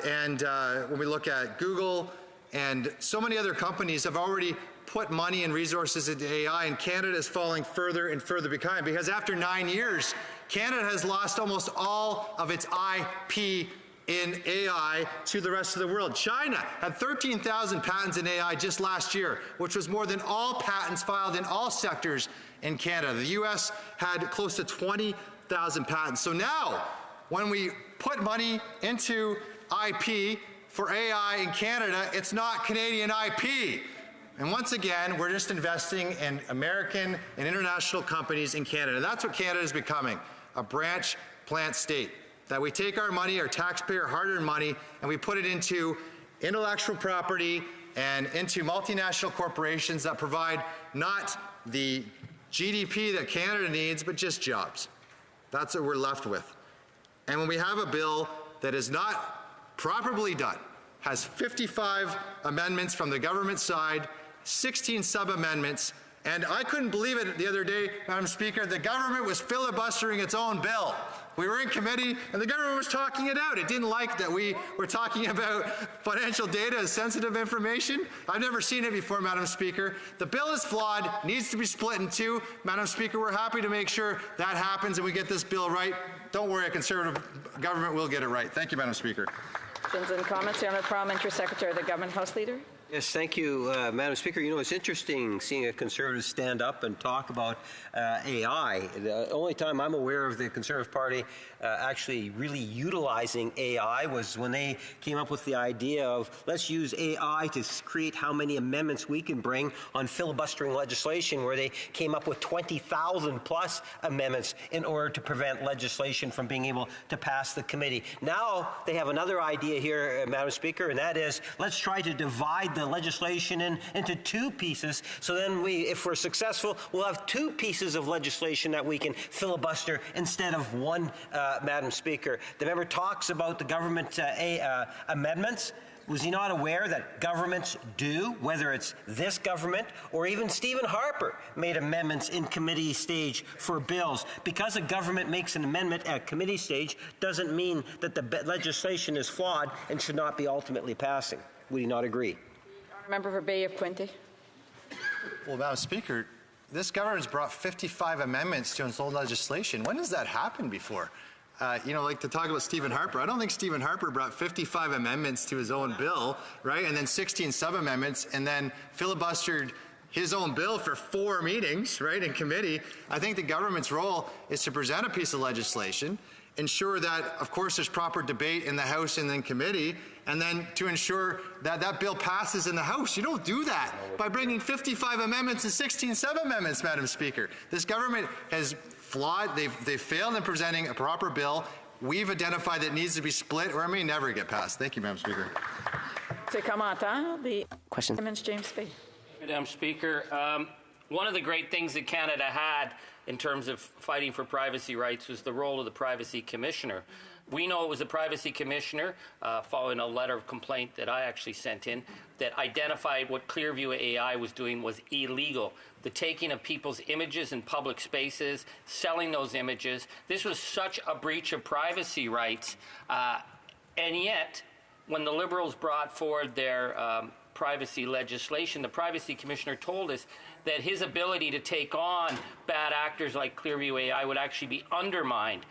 and when we look at Google and so many other companies have already put money and resources into AI, and Canada is falling further and further behind because after 9 years, Canada has lost almost all of its IP in AI to the rest of the world. China had 13,000 patents in AI just last year, which was more than all patents filed in all sectors in Canada. The US had close to 20,000 patents. So now, when we put money into IP for AI in Canada, it's not Canadian IP. And once again, we're just investing in American and international companies in Canada. That's what Canada is becoming, a branch plant state. That we take our money, our taxpayer hard-earned money, and we put it into intellectual property and into multinational corporations that provide not the GDP that Canada needs, but just jobs. That's what we're left with. And when we have a bill that is not properly done, has 55 amendments from the government side, 16 sub-amendments, and I couldn't believe it the other day, Madam Speaker, the government was filibustering its own bill. We were in committee, and the government was talking it out. It didn't like that we were talking about financial data as sensitive information. I've never seen it before, Madam Speaker. The bill is flawed, needs to be split in two. Madam Speaker, we're happy to make sure that happens and we get this bill right. Don't worry, a Conservative government will get it right. Thank you, Madam Speaker. Questions and comments. The Honourable Parliamentary Secretary of the Government House Leader. Yes, thank you, Madam Speaker. You know, it's interesting seeing a Conservative stand up and talk about AI. The only time I'm aware of the Conservative Party actually really utilizing AI was when they came up with the idea of let's use AI to create how many amendments we can bring on filibustering legislation, where they came up with 20,000 plus amendments in order to prevent legislation from being able to pass the committee. Now they have another idea here, Madam Speaker, and that is let's try to divide the legislation into two pieces, so then if we're successful, we'll have two pieces of legislation that we can filibuster instead of one, Madam Speaker. The member talks about the government amendments. Was he not aware that governments do, whether it's this government or even Stephen Harper made amendments in committee stage for bills? Because a government makes an amendment at committee stage doesn't mean that the legislation is flawed and should not be ultimately passing. Would you not agree? Member for Bay of Quinte. Well, Madam Speaker, this government's brought 55 amendments to its own legislation. When has that happened before? You know, like to talk about Stephen Harper. I don't think Stephen Harper brought 55 amendments to his own bill, right? And then 16 sub-amendments, and then filibustered his own bill for 4 meetings, right, in committee. I think the government's role is to present a piece of legislation, ensure that, of course, there's proper debate in the House and in committee, and then to ensure that that bill passes in the House. You don't do that by bringing 55 amendments and 16 sub-amendments, Madam Speaker. This government has flawed, they've failed in presenting a proper bill. We've identified that it needs to be split, or it may never get passed. Thank you, Madam Speaker. The question. James Spee. Madam Speaker, one of the great things that Canada had in terms of fighting for privacy rights was the role of the Privacy Commissioner. We know it was the Privacy Commissioner, following a letter of complaint that I actually sent in, that identified what Clearview AI was doing was illegal. The taking of people's images in public spaces, selling those images. This was such a breach of privacy rights. And yet, when the Liberals brought forward their privacy legislation, the Privacy Commissioner told us that his ability to take on bad actors like Clearview AI would actually be undermined.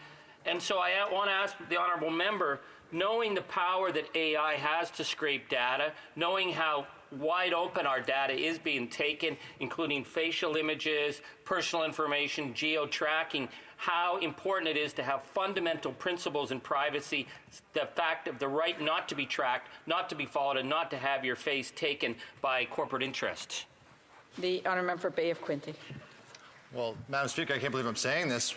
And so I want to ask the honourable member, knowing the power that AI has to scrape data, knowing how wide open our data is being taken, including facial images, personal information, geo-tracking, how important it is to have fundamental principles in privacy, the fact of the right not to be tracked, not to be followed, and not to have your face taken by corporate interests. The honourable member for Bay of Quinte. Well, Madam Speaker, I can't believe I'm saying this.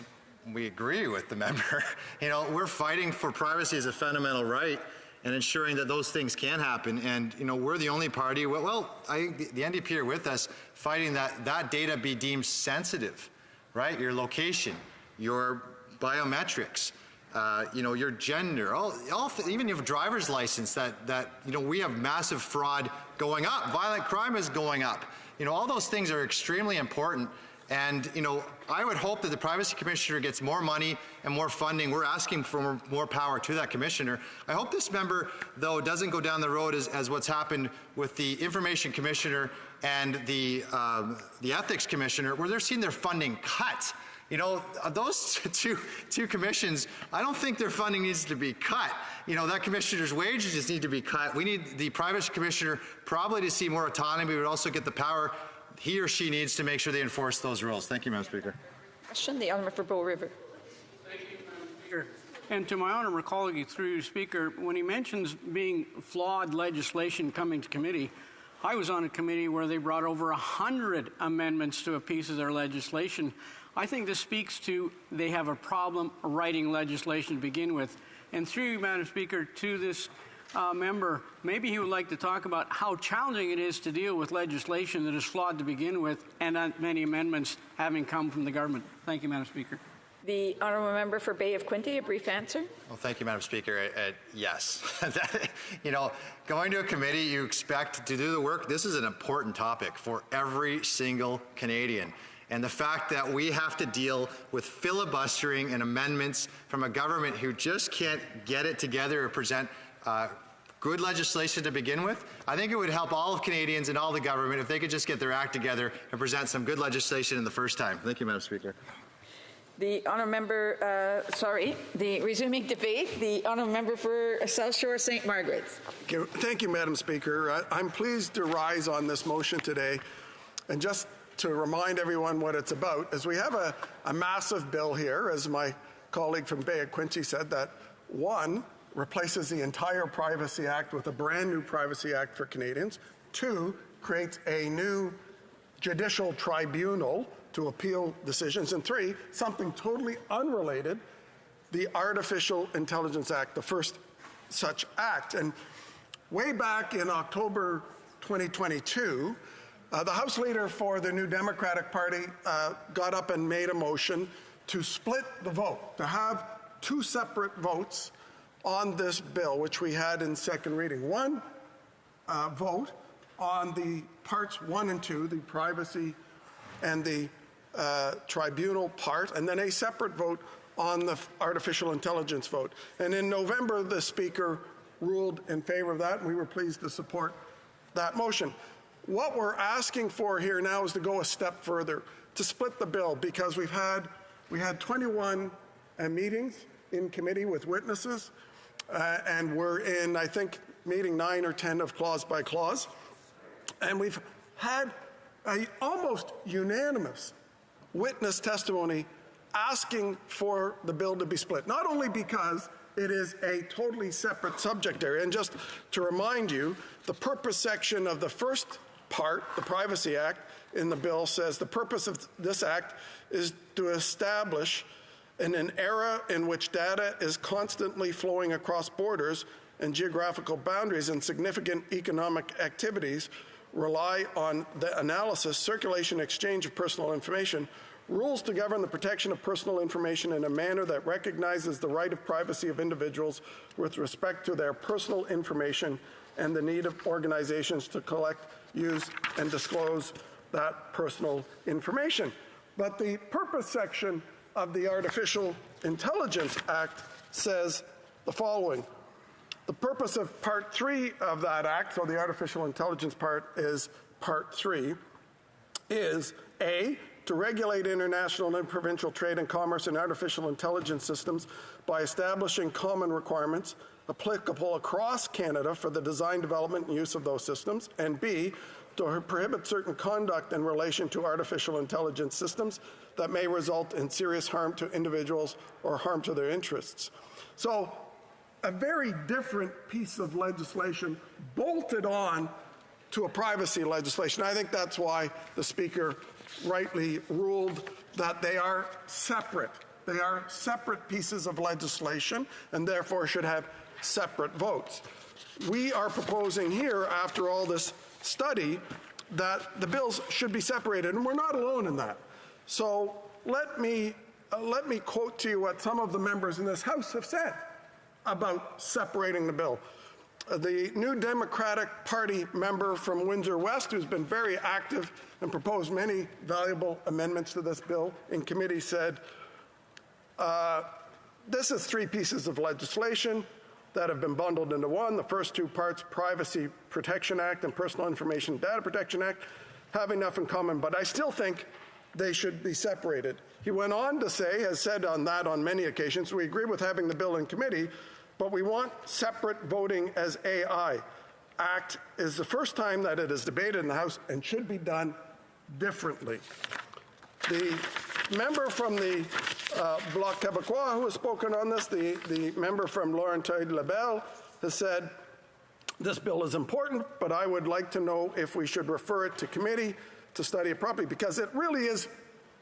We agree with the member. You know, we're fighting for privacy as a fundamental right and ensuring that those things can happen. And, you know, we're the only party, the NDP are with us, fighting that data be deemed sensitive, right? Your location, your biometrics, you know, your gender, even your driver's license, that, you know, we have massive fraud going up. Violent crime is going up. You know, all those things are extremely important. And, you know, I would hope that the Privacy Commissioner gets more money and more funding. We're asking for more power to that Commissioner. I hope this member, though, doesn't go down the road as what's happened with the Information Commissioner and the Ethics Commissioner, where they're seeing their funding cut. You know, those two commissions, I don't think their funding needs to be cut. You know, that commissioner's wages just need to be cut. We need the Privacy Commissioner probably to see more autonomy, but also get the power he or she needs to make sure they enforce those rules. Thank you, Madam Speaker. Question, the honourable for Bow River. Thank you, Madam Speaker. And to my honourable colleague through Speaker, when he mentions being flawed legislation coming to committee, I was on a committee where they brought over 100 amendments to a piece of their legislation. I think this speaks to they have a problem writing legislation to begin with. And through you, Madam Speaker, to this member, maybe he would like to talk about how challenging it is to deal with legislation that is flawed to begin with and many amendments having come from the government. Thank you, Madam Speaker. The honourable member for Bay of Quinte, a brief answer. Well, thank you, Madam Speaker. Yes. You know, going to a committee, you expect to do the work. This is an important topic for every single Canadian. And the fact that we have to deal with filibustering and amendments from a government who just can't get it together or present good legislation to begin with, I think it would help all of Canadians and all the government if they could just get their act together and present some good legislation in the first time. Thank you, Madam Speaker. The honourable member, the resuming debate, the honourable member for South Shore St. Margaret's. Thank you, Madam Speaker. I'm pleased to rise on this motion today. And just to remind everyone what it's about, is we have a massive bill here, as my colleague from Bay of Quinte said, that one, replaces the entire Privacy Act with a brand new Privacy Act for Canadians. Two, creates a new judicial tribunal to appeal decisions. And three, something totally unrelated, the Artificial Intelligence Act, the first such act. And way back in October 2022, the House Leader for the New Democratic Party got up and made a motion to split the vote, to have two separate votes on this bill, which we had in second reading. One vote on the parts 1 and 2, the privacy and the tribunal part, and then a separate vote on the artificial intelligence vote. And in November, the Speaker ruled in favor of that, and we were pleased to support that motion. What we're asking for here now is to go a step further, to split the bill, because we had 21 meetings in committee with witnesses, and we're in, I think, meeting 9 or 10 of clause by clause. And we've had an almost unanimous witness testimony asking for the bill to be split, not only because it is a totally separate subject area. And just to remind you, the purpose section of the first part, the Privacy Act, in the bill says the purpose of this act is to establish in an era in which data is constantly flowing across borders and geographical boundaries and significant economic activities rely on the analysis, circulation, exchange of personal information, rules to govern the protection of personal information in a manner that recognizes the right of privacy of individuals with respect to their personal information and the need of organizations to collect, use, and disclose that personal information. But the purpose section of the Artificial Intelligence Act says the following. The purpose of Part 3 of that Act, so the artificial intelligence part is Part 3, is A, to regulate international and provincial trade and commerce in artificial intelligence systems by establishing common requirements applicable across Canada for the design, development, and use of those systems, and B, to prohibit certain conduct in relation to artificial intelligence systems that may result in serious harm to individuals or harm to their interests. So, a very different piece of legislation bolted on to a privacy legislation. I think that's why the Speaker rightly ruled that they are separate. They are separate pieces of legislation and therefore should have separate votes. We are proposing here, after all this study, that the bills should be separated, and we're not alone in that. So let me quote to you what some of the members in this House have said about separating the bill. The New Democratic Party member from Windsor West, who's been very active and proposed many valuable amendments to this bill in committee, said, this is 3 pieces of legislation that have been bundled into one. The first 2 parts, Privacy Protection Act and Personal Information Data Protection Act, have enough in common, but I still think they should be separated. He went on to say, has said on that on many occasions, we agree with having the bill in committee, but we want separate voting as AI. Act is the first time that it is debated in the House and should be done differently. The member from the Bloc Québécois who has spoken on this, the member from Laurentides-Labelle, has said, this bill is important, but I would like to know if we should refer it to committee to study it properly, because it really is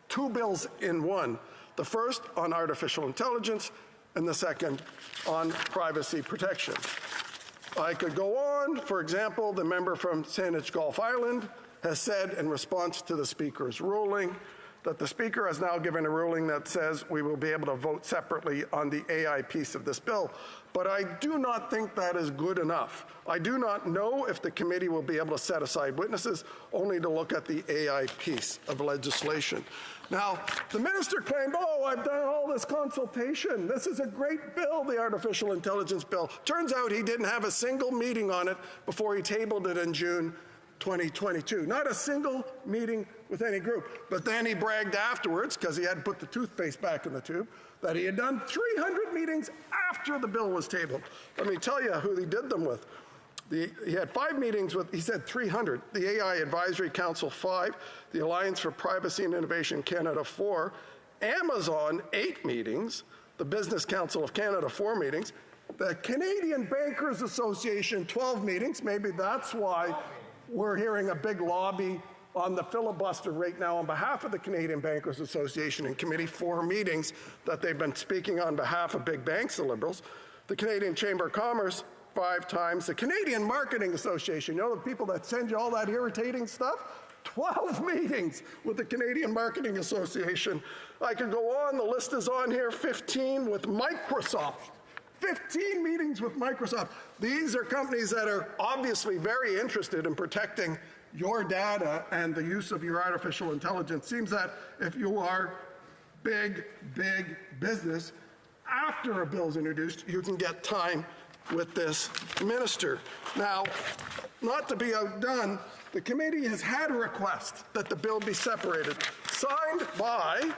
2 bills in one. The first on artificial intelligence, and the second on privacy protection. I could go on. For example, the member from Saanich Gulf Island has said in response to the Speaker's ruling that the Speaker has now given a ruling that says we will be able to vote separately on the AI piece of this bill. But I do not think that is good enough. I do not know if the committee will be able to set aside witnesses only to look at the AI piece of legislation. Now, the minister claimed, oh, I've done all this consultation. This is a great bill, the artificial intelligence bill. Turns out he didn't have a single meeting on it before he tabled it in June 2022. Not a single meeting with any group. But then he bragged afterwards, because he had to put the toothpaste back in the tube, that he had done 300 meetings after the bill was tabled. Let me tell you who he did them with. He had 5 meetings with, he said 300, the AI Advisory Council 5, the Alliance for Privacy and Innovation Canada 4, Amazon 8 meetings, the Business Council of Canada 4 meetings, the Canadian Bankers Association 12 meetings. Maybe that's why we're hearing a big lobby on the filibuster right now on behalf of the Canadian Bankers Association in committee, 4 meetings that they've been speaking on behalf of big banks, the Liberals, the Canadian Chamber of Commerce 5 times, the Canadian Marketing Association, you know, the people that send you all that irritating stuff, 12 meetings with the Canadian Marketing Association. I could go on, the list is on here, 15 with Microsoft. 15 meetings with Microsoft. These are companies that are obviously very interested in protecting your data and the use of your artificial intelligence. Seems that if you are big business, after a bill is introduced, you can get time with this minister. Now, not to be outdone, the committee has had a request that the bill be separated, signed by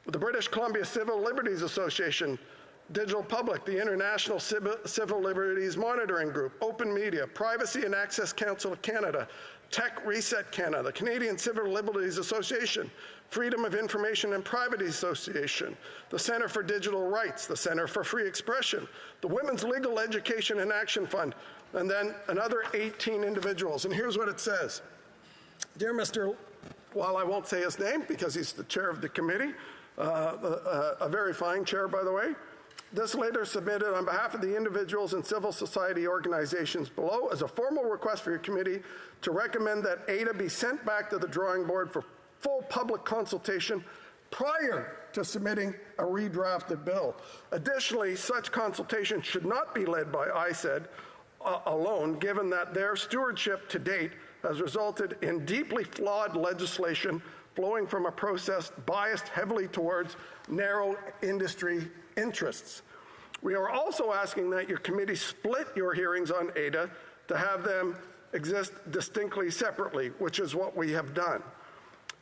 the British Columbia Civil Liberties Association, Digital Public, the International Civil Liberties Monitoring Group, Open Media, Privacy and Access Council of Canada, Tech Reset Canada, Canadian Civil Liberties Association, Freedom of Information and Privacy Association, the Centre for Digital Rights, the Centre for Free Expression, the Women's Legal Education and Action Fund, and then another 18 individuals. And here's what it says. Dear Mr. While I won't say his name because he's the chair of the committee, a very fine chair, by the way, this letter submitted on behalf of the individuals and civil society organizations below as a formal request for your committee to recommend that ADA be sent back to the drawing board for full public consultation prior to submitting a redrafted bill. Additionally, such consultation should not be led by ISED alone, given that their stewardship to date has resulted in deeply flawed legislation flowing from a process biased heavily towards narrow industry interests. We are also asking that your committee split your hearings on ADA to have them exist distinctly separately, which is what we have done.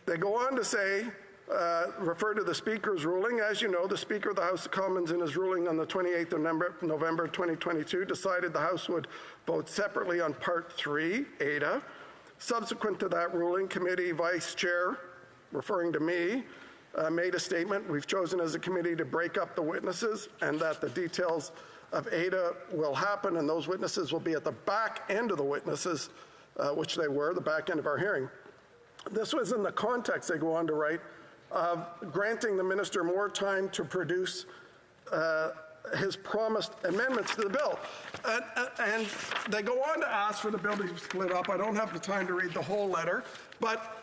They go on to say, refer to the Speaker's ruling. As you know, the Speaker of the House of Commons in his ruling on the 28th of November 2022 decided the House would vote separately on Part 3, ADA. Subsequent to that ruling, committee vice chair, referring to me, made a statement. We've chosen as a committee to break up the witnesses and that the details of ADA will happen and those witnesses will be at the back end of the witnesses, which they were, the back end of our hearing. This was in the context, they go on to write, of granting the minister more time to produce his promised amendments to the bill. And they go on to ask for the bill to be split up. I don't have the time to read the whole letter, but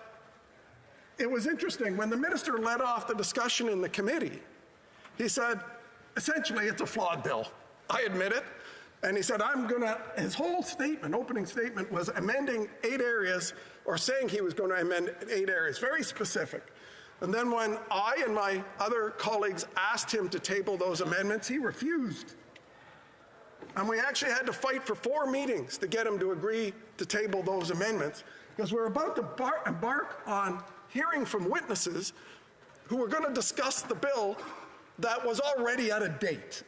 it was interesting. When the minister led off the discussion in the committee, he said, essentially, it's a flawed bill. I admit it. And he said, his whole statement, opening statement, was amending 8 areas, or saying he was going to amend 8 areas, very specific. And then when I and my other colleagues asked him to table those amendments, he refused. And we actually had to fight for 4 meetings to get him to agree to table those amendments, because we're about to embark on hearing from witnesses who were going to discuss the bill that was already out of date.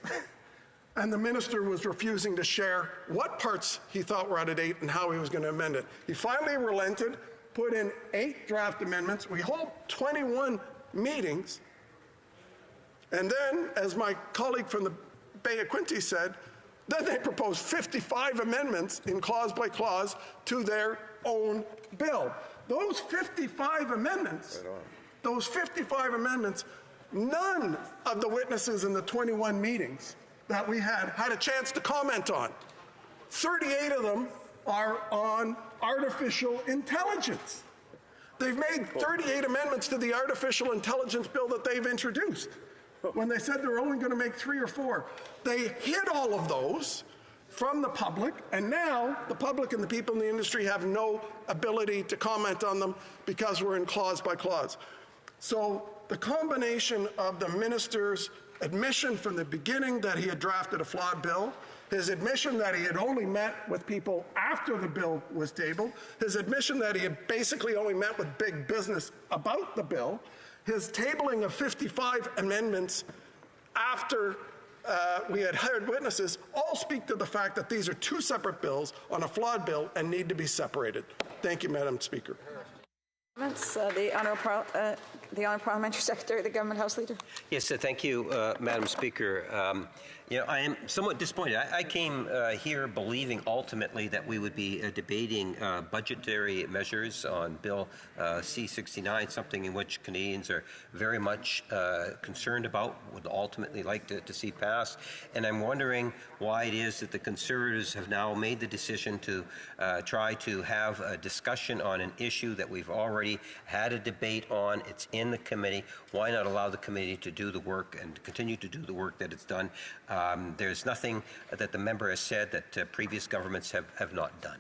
And the minister was refusing to share what parts he thought were out of date and how he was going to amend it. He finally relented, put in 8 draft amendments. We hold 21 meetings. And then, as my colleague from the Bay of Quinte said, then they proposed 55 amendments in clause by clause to their own bill. Those 55 amendments, none of the witnesses in the 21 meetings that we had a chance to comment on. 38 of them are on artificial intelligence. They've made 38 amendments to the artificial intelligence bill that they've introduced, when they said they were only going to make 3 or 4. They hid all of those from the public, and now the public and the people in the industry have no ability to comment on them because we're in clause by clause. So the combination of the minister's admission from the beginning that he had drafted a flawed bill, his admission that he had only met with people after the bill was tabled, his admission that he had basically only met with big business about the bill, his tabling of 55 amendments after we had hired witnesses, all speak to the fact that these are 2 separate bills on a flawed bill and need to be separated. Thank you, Madam Speaker. The Honourable Parliamentary Secretary, the Government House Leader. Yes, thank you, Madam Speaker. I am somewhat disappointed. I came here believing ultimately that we would be debating budgetary measures on Bill C-69, something in which Canadians are very much concerned about, would ultimately like to see passed. And I'm wondering why it is that the Conservatives have now made the decision to try to have a discussion on an issue that we've already had a debate on. It's in the committee. Why not allow the committee to do the work and continue to do the work that it's done? There's nothing that the member has said that previous governments have not done.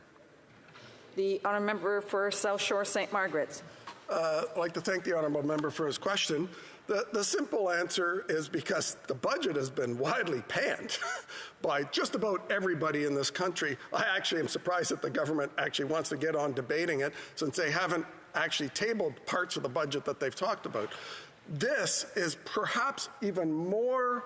The honourable member for South Shore St. Margaret's. I'd like to thank the honourable member for his question. The simple answer is because the budget has been widely panned by just about everybody in this country. I actually am surprised that the government actually wants to get on debating it, since they haven't actually tabled parts of the budget that they've talked about. This is perhaps even more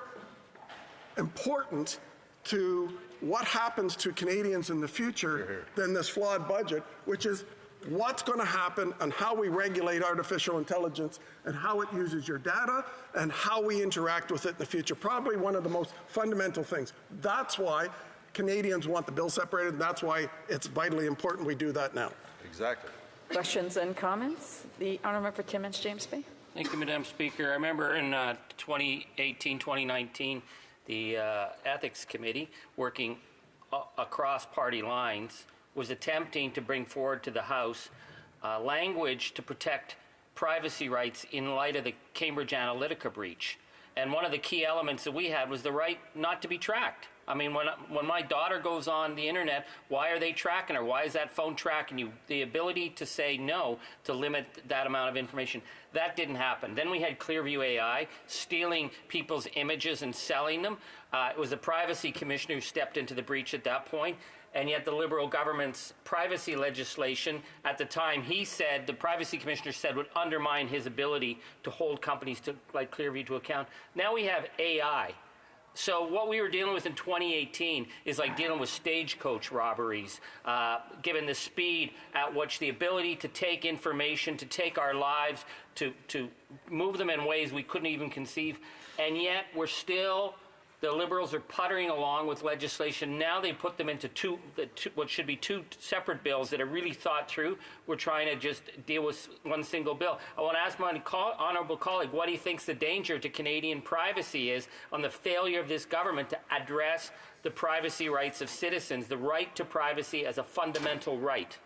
important to what happens to Canadians in the future than this flawed budget, which is what's going to happen and how we regulate artificial intelligence and how it uses your data and how we interact with it in the future. Probably one of the most fundamental things. That's why Canadians want the bill separated. That's why it's vitally important we do that now. Exactly. Questions and comments? The honourable member for Timmins, James Bay. Thank you, Madam Speaker. I remember in 2018, 2019, the Ethics Committee, working across party lines, was attempting to bring forward to the House language to protect privacy rights in light of the Cambridge Analytica breach. And one of the key elements that we had was the right not to be tracked. I mean, when my daughter goes on the internet, why are they tracking her? Why is that phone tracking you? The ability to say no, to limit that amount of information, that didn't happen. Then we had Clearview AI stealing people's images and selling them. It was the Privacy Commissioner who stepped into the breach at that point. And yet the Liberal government's privacy legislation at the time, he said, the Privacy Commissioner said, would undermine his ability to hold companies like Clearview to account. Now we have AI. So what we were dealing with in 2018 is like dealing with stagecoach robberies, given the speed at which the ability to take information, to take our lives, to move them in ways we couldn't even conceive. And yet we're still, the Liberals are puttering along with legislation. Now they put them into what should be 2 separate bills that are really thought through. We're trying to just deal with one single bill. I want to ask my honourable colleague what he thinks the danger to Canadian privacy is on the failure of this government to address the privacy rights of citizens, the right to privacy as a fundamental right.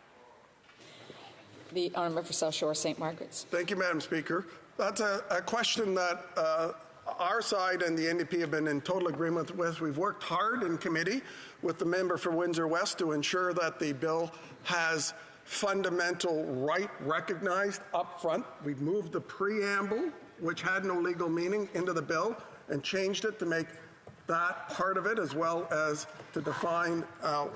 The honourable member for South Shore St. Margaret's. Thank you, Madam Speaker. That's a question that our side and the NDP have been in total agreement with. We've worked hard in committee with the member for Windsor West to ensure that the bill has fundamental right recognized up front. We've moved the preamble, which had no legal meaning, into the bill and changed it to make that part of it, as well as to define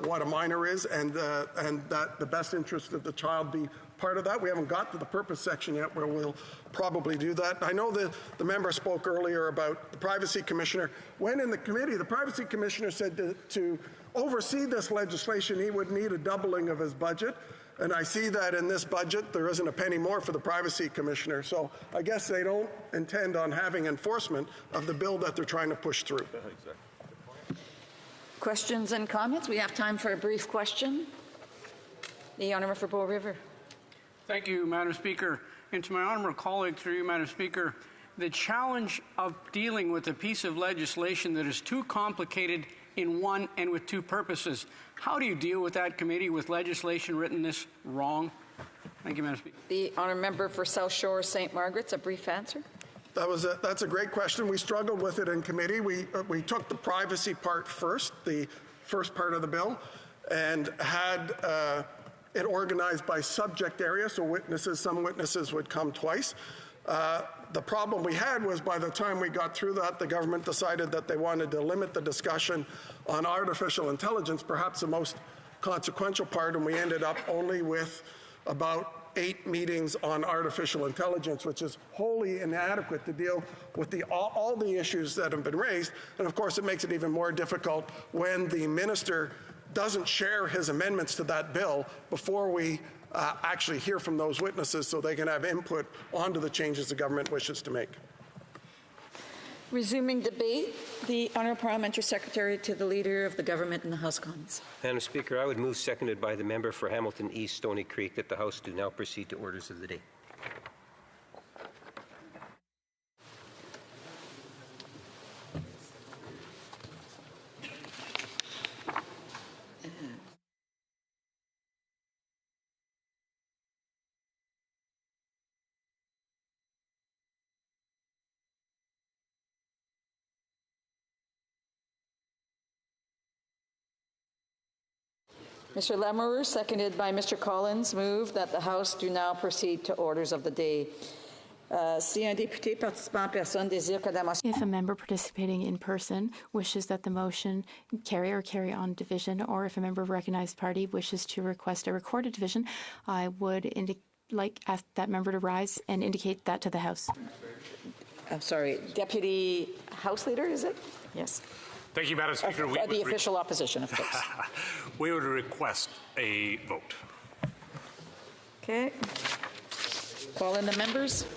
what a minor is, and that the best interest of the child be part of that. We haven't got to the purpose section yet, where we'll probably do that. I know that the member spoke earlier about the Privacy Commissioner. When in the committee, the Privacy Commissioner said to oversee this legislation, he would need a doubling of his budget. And I see that in this budget, there isn't a penny more for the Privacy Commissioner. So I guess they don't intend on having enforcement of the bill that they're trying to push through. Questions and comments? We have time for a brief question. The Honourable for Bow River. Thank you, Madam Speaker. And to my honourable colleague, through you, Madam Speaker, the challenge of dealing with a piece of legislation that is too complicated in one and with two purposes. How do you deal with that, committee, with legislation written this wrong? Thank you, Madam Speaker. The honourable member for South Shore, St. Margaret's, a brief answer. That's a great question. We struggled with it in committee. We took the privacy part first, the first part of the bill, and had it organized by subject area, so some witnesses would come twice. The problem we had was by the time we got through that, the government decided that they wanted to limit the discussion on artificial intelligence, perhaps the most consequential part, and we ended up only with about 8 meetings on artificial intelligence, which is wholly inadequate to deal with all the issues that have been raised. And of course, it makes it even more difficult when the minister doesn't share his amendments to that bill before we actually hear from those witnesses so they can have input onto the changes the government wishes to make. Resuming debate, the Honourable Parliamentary Secretary to the Leader of the Government in the House of Commons. Madam Speaker, I would move, seconded by the member for Hamilton East Stony Creek, that the House do now proceed to orders of the day. Mr. Lamoureux, seconded by Mr. Collins, move that the House do now proceed to orders of the day. If a member participating in person wishes that the motion carry on division, or if a member of a recognized party wishes to request a recorded division, I would ask that member to rise and indicate that to the House. I'm sorry, Deputy House Leader, is it? Yes. Thank you, Madam Speaker. The official opposition, of course. We would request a vote. Okay. Call in the members.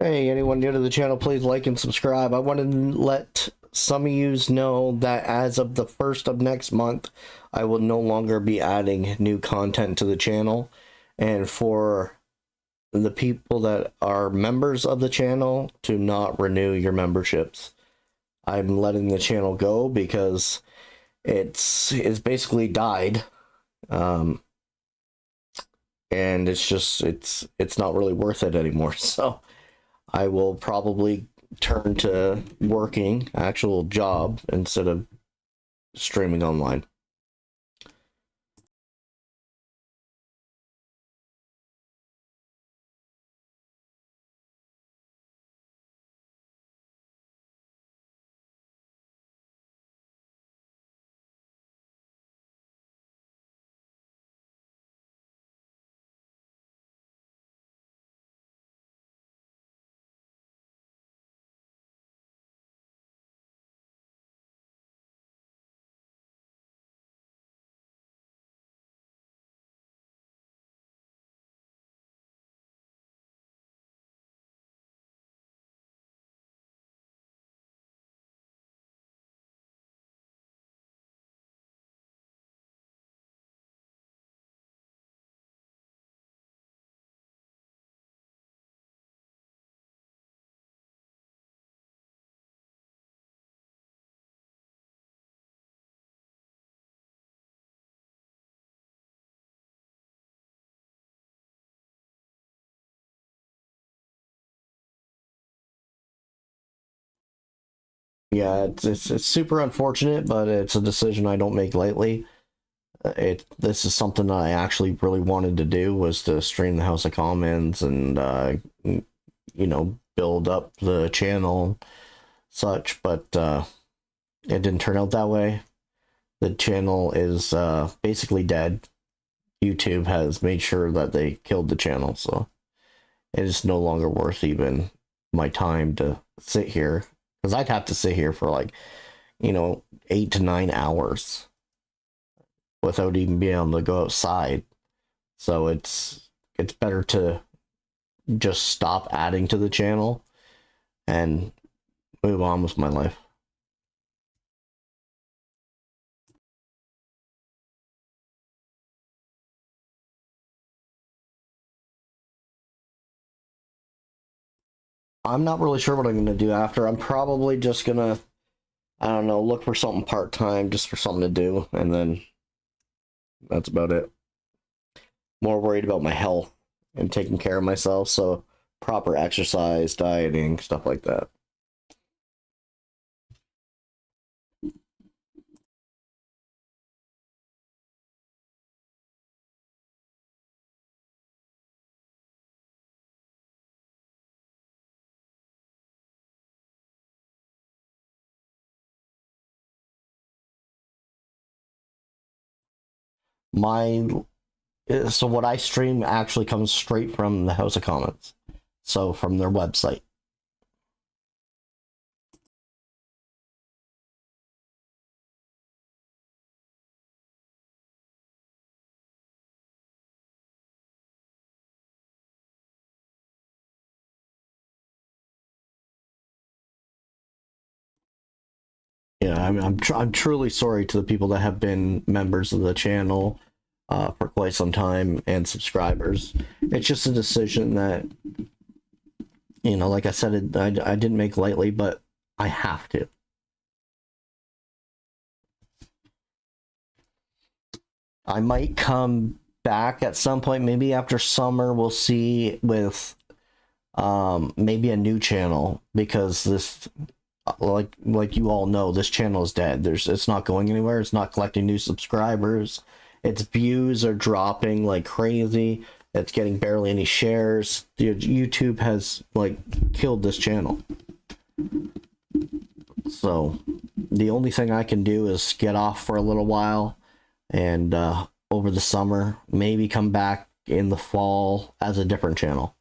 Hey, anyone new to the channel, please like and subscribe. I want to let some of you know that as of the 1st of next month, I will no longer be adding new content to the channel. And for the people that are members of the channel, to not renew your memberships. I'm letting the channel go because it's basically died. And it's just, it's not really worth it anymore. So I will probably turn to working actual job instead of streaming online. Yeah, it's super unfortunate, but it's a decision I don't make lightly. This is something that I actually really wanted to do, was to stream the House of Commons and build up the channel such, but it didn't turn out that way. The channel is basically dead. YouTube has made sure that they killed the channel, so it is no longer worth even my time to sit here, because I'd have to sit here for 8 to 9 hours without even being able to go outside. So it's better to just stop adding to the channel and move on with my life. I'm not really sure what I'm going to do after. I'm probably just going to, I don't know, look for something part-time, just for something to do, and then that's about it. More worried about my health and taking care of myself, so proper exercise, dieting, stuff like that. So what I stream actually comes straight from the House of Commons, so from their website. Yeah, I'm truly sorry to the people that have been members of the channel for quite some time and subscribers. It's just a decision that, like I said, I didn't make lightly, but I have to. I might come back at some point, maybe after summer. We'll see, with maybe a new channel, because this, like you all know, this channel is dead. It's not going anywhere. It's not collecting new subscribers. Its views are dropping like crazy. It's getting barely any shares. YouTube has killed this channel. So the only thing I can do is get off for a little while, and over the summer, maybe come back in the fall as a different channel.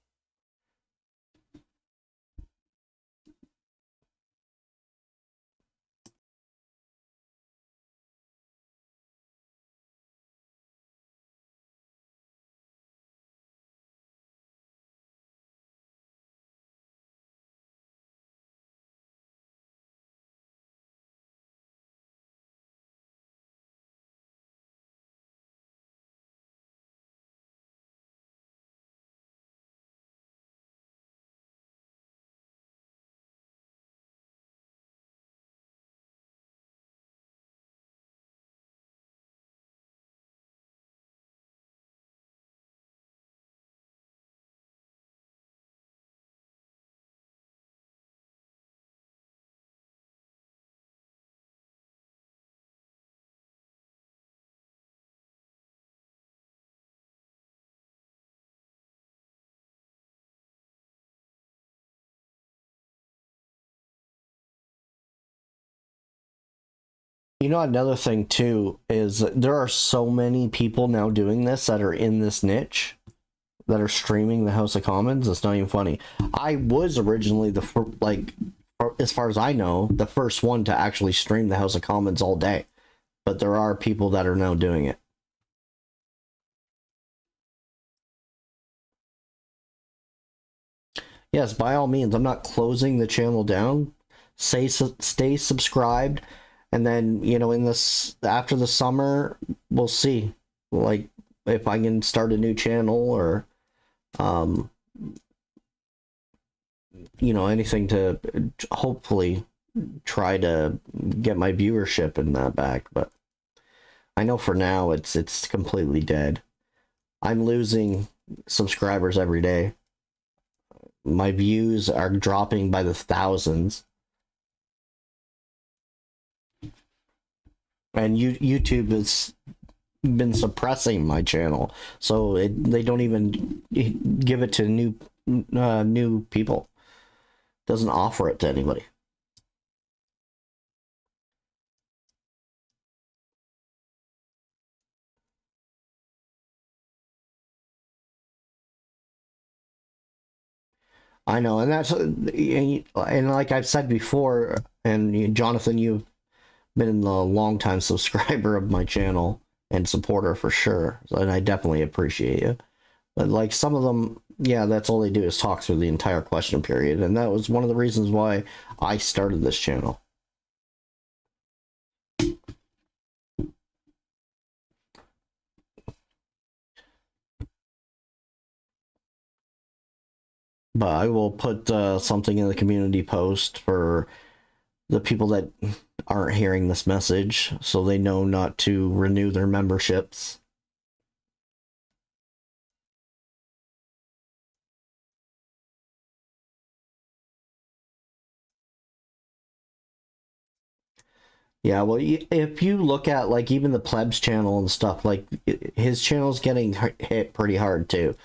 You know, another thing too is that there are so many people now doing this that are in this niche that are streaming the House of Commons. It's not even funny. I was originally as far as I know, the first one to actually stream the House of Commons all day. But there are people that are now doing it. Yes, by all means, I'm not closing the channel down. Stay subscribed, and then, you know, after the summer, we'll see, like, if I can start a new channel or, you know, anything to hopefully try to get my viewership in that back. But I know for now it's completely dead. I'm losing subscribers every day. My views are dropping by the thousands. And YouTube has been suppressing my channel, so they don't even give it to new people. Doesn't offer it to anybody. I know, and and like I've said before, and Jonathan, you've been a long-time subscriber of my channel and supporter for sure, and I definitely appreciate you. But like some of them, yeah, that's all they do is talk through the entire question period, and that was one of the reasons why I started this channel. But I will put something in the community post for the people that aren't hearing this message, so they know not to renew their memberships. Yeah, well, if you look at, like, even the plebs channel and stuff, like, his channel's getting hit pretty hard too.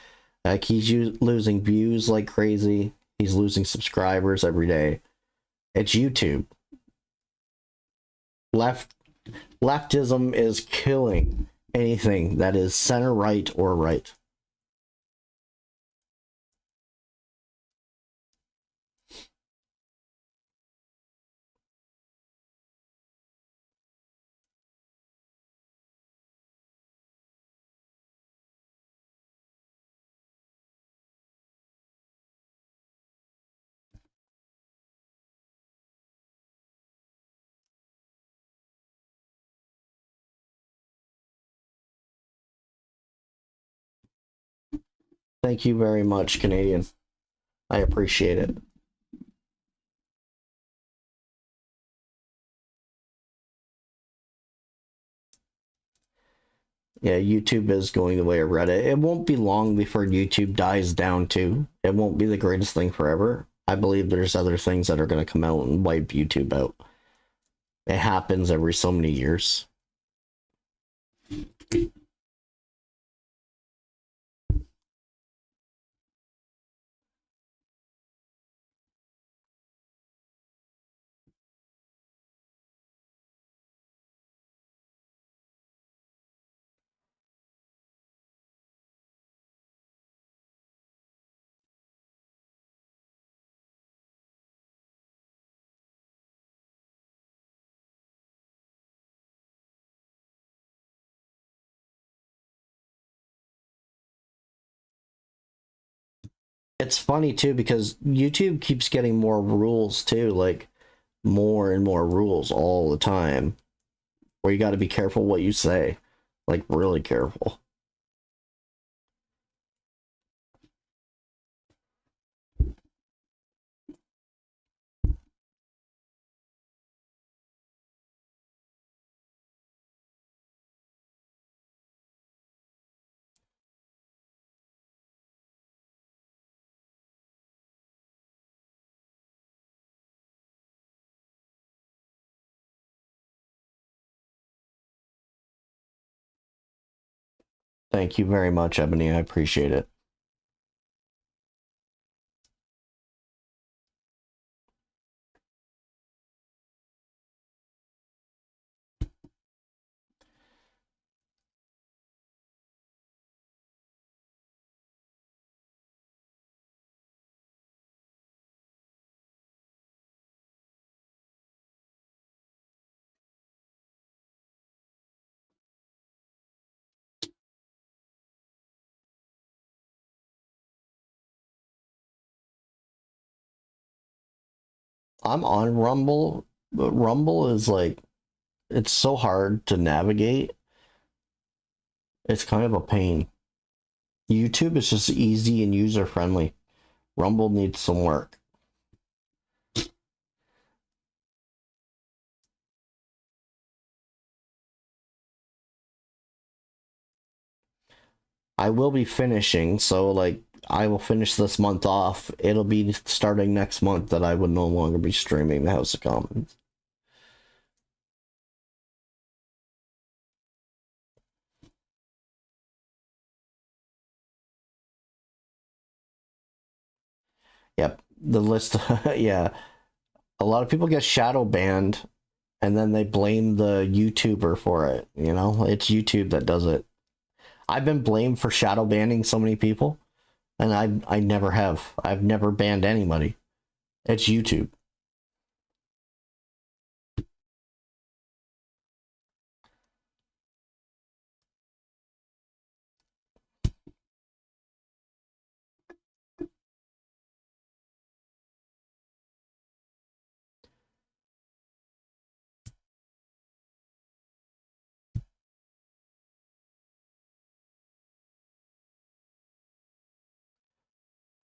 Like, he's losing views like crazy. He's losing subscribers every day. It's YouTube. Leftism is killing anything that is center right or right. Thank you very much, Canadian. I appreciate it. Yeah, YouTube is going the way of Reddit. It won't be long before YouTube dies down too. It won't be the greatest thing forever. I believe there's other things that are going to come out and wipe YouTube out. It happens every so many years. It's funny too because YouTube keeps getting more rules too, like more and more rules all the time, where you got to be careful what you say, like really careful. Thank you very much, Ebony. I appreciate it. I'm on Rumble, but Rumble is like, it's so hard to navigate. It's kind of a pain. YouTube is just easy and user friendly. Rumble needs some work. I will be finishing, so like I will finish this month off. It'll be starting next month that I would no longer be streaming the House of Commons. Yep, the list. Yeah, a lot of people get shadow banned, and then they blame the YouTuber for it. You know, it's YouTube that does it. I've been blamed for shadow banning so many people, and I never have. I've never banned anybody. It's YouTube.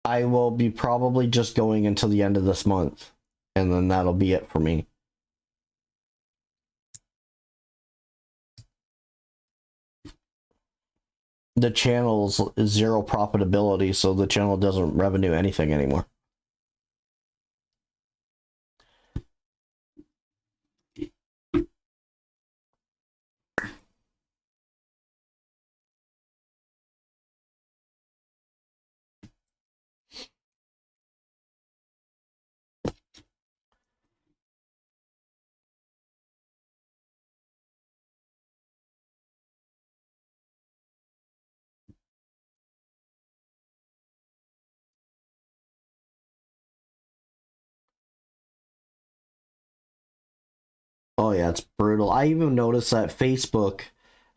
I will be probably just going until the end of this month, and then that'll be it for me. The channel's zero profitability, so the channel doesn't revenue anything anymore. Oh yeah, it's brutal. I even noticed that Facebook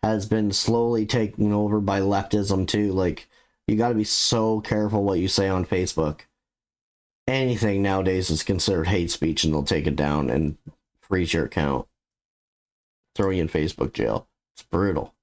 has been slowly taken over by leftism too. Like, you got to be so careful what you say on Facebook. Anything nowadays is considered hate speech, and they'll take it down and freeze your account, throw you in Facebook jail. It's brutal.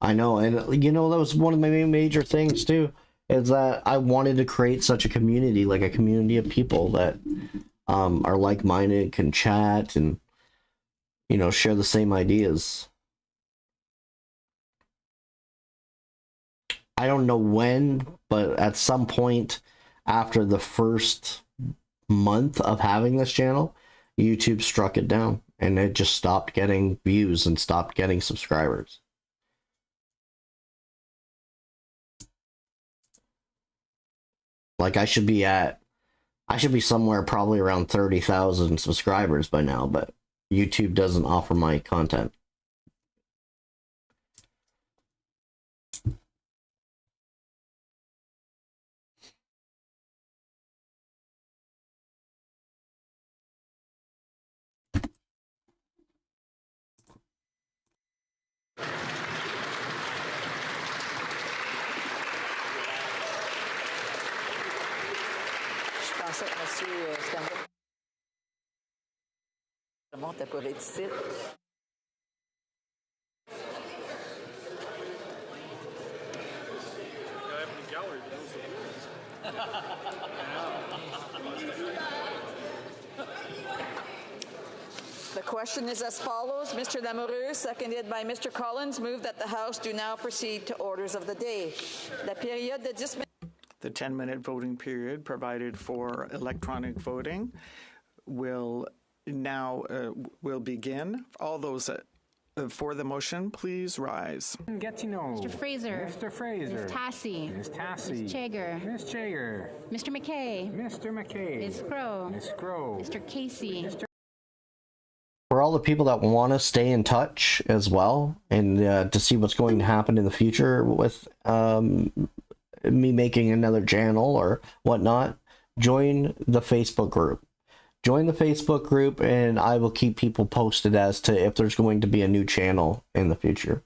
I know, and you know, that was one of my major things too, is that I wanted to create such a community, like a community of people that are like-minded, can chat, and, you know, share the same ideas. I don't know when, but at some point after the first month of having this channel, YouTube struck it down, and it just stopped getting views and stopped getting subscribers. Like, I should be somewhere probably around 30,000 subscribers by now, but YouTube doesn't offer my content. Je pensais que M. Stanley remonte pour être ici. The question is as follows. Mr. Lamoureux, seconded by Mr. Collins, move that the House do now proceed to orders of the day. La période de 10 minutes. The 10-minute voting period provided for electronic voting will now will begin. All those for the motion, please rise. Gatineau. Mr. Fraser. Mr. Fraser. Ms. Tassi. Ms. Tassi. Ms. Chager. Ms. Chager. Mr. McKay. Mr. McKay. Ms. Crow. Ms. Crow. Mr. Casey. For all the people that want to stay in touch as well, and to see what's going to happen in the future with me making another channel or whatnot, join the Facebook group. join the Facebook group, and I will keep people posted as to if there's going to be a new channel in the future.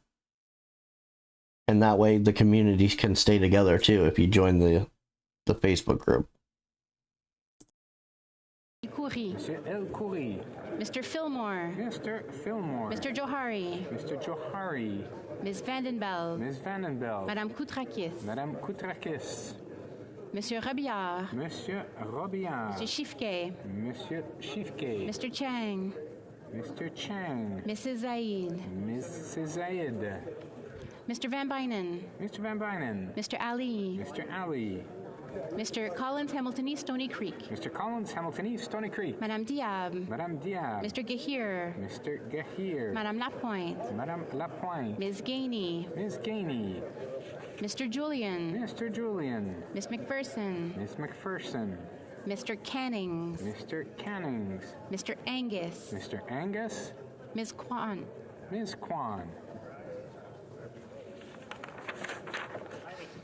And that way the community can stay together too if you join the Facebook group. Khoury. Monsieur El Khoury. Mr. Fillmore. Mr. Fillmore. Mr. Johari. Mr. Johari. Ms. Vandenbeld. Ms. Vandenbeld. Madame Koutrakis. Madame Koutrakis. Monsieur Robillard. Monsieur Robillard. Monsieur Shifke. Monsieur Shifke. Mr. Chang. Mr. Chang. Mrs. Zaid. Mrs. Zayed. Mr. Van Bynen. Mr. Van Bynen. Mr. Ali. Mr. Ali. Mr. Collins Hamilton Stony Creek. Mr. Collins Hamilton Stony Creek. Madame Diab. Madame Diab. Mr. Gahir. Mr. Gahir. Madame Lapointe. Madame Lapointe. Ms. Gainey. Ms. Gainey. Mr. Julian. Mr. Julian. Miss McPherson. Miss McPherson. Mr. Cannings. Mr. Cannings. Mr. Angus. Mr. Angus. Ms. Kwan. Ms. Kwan.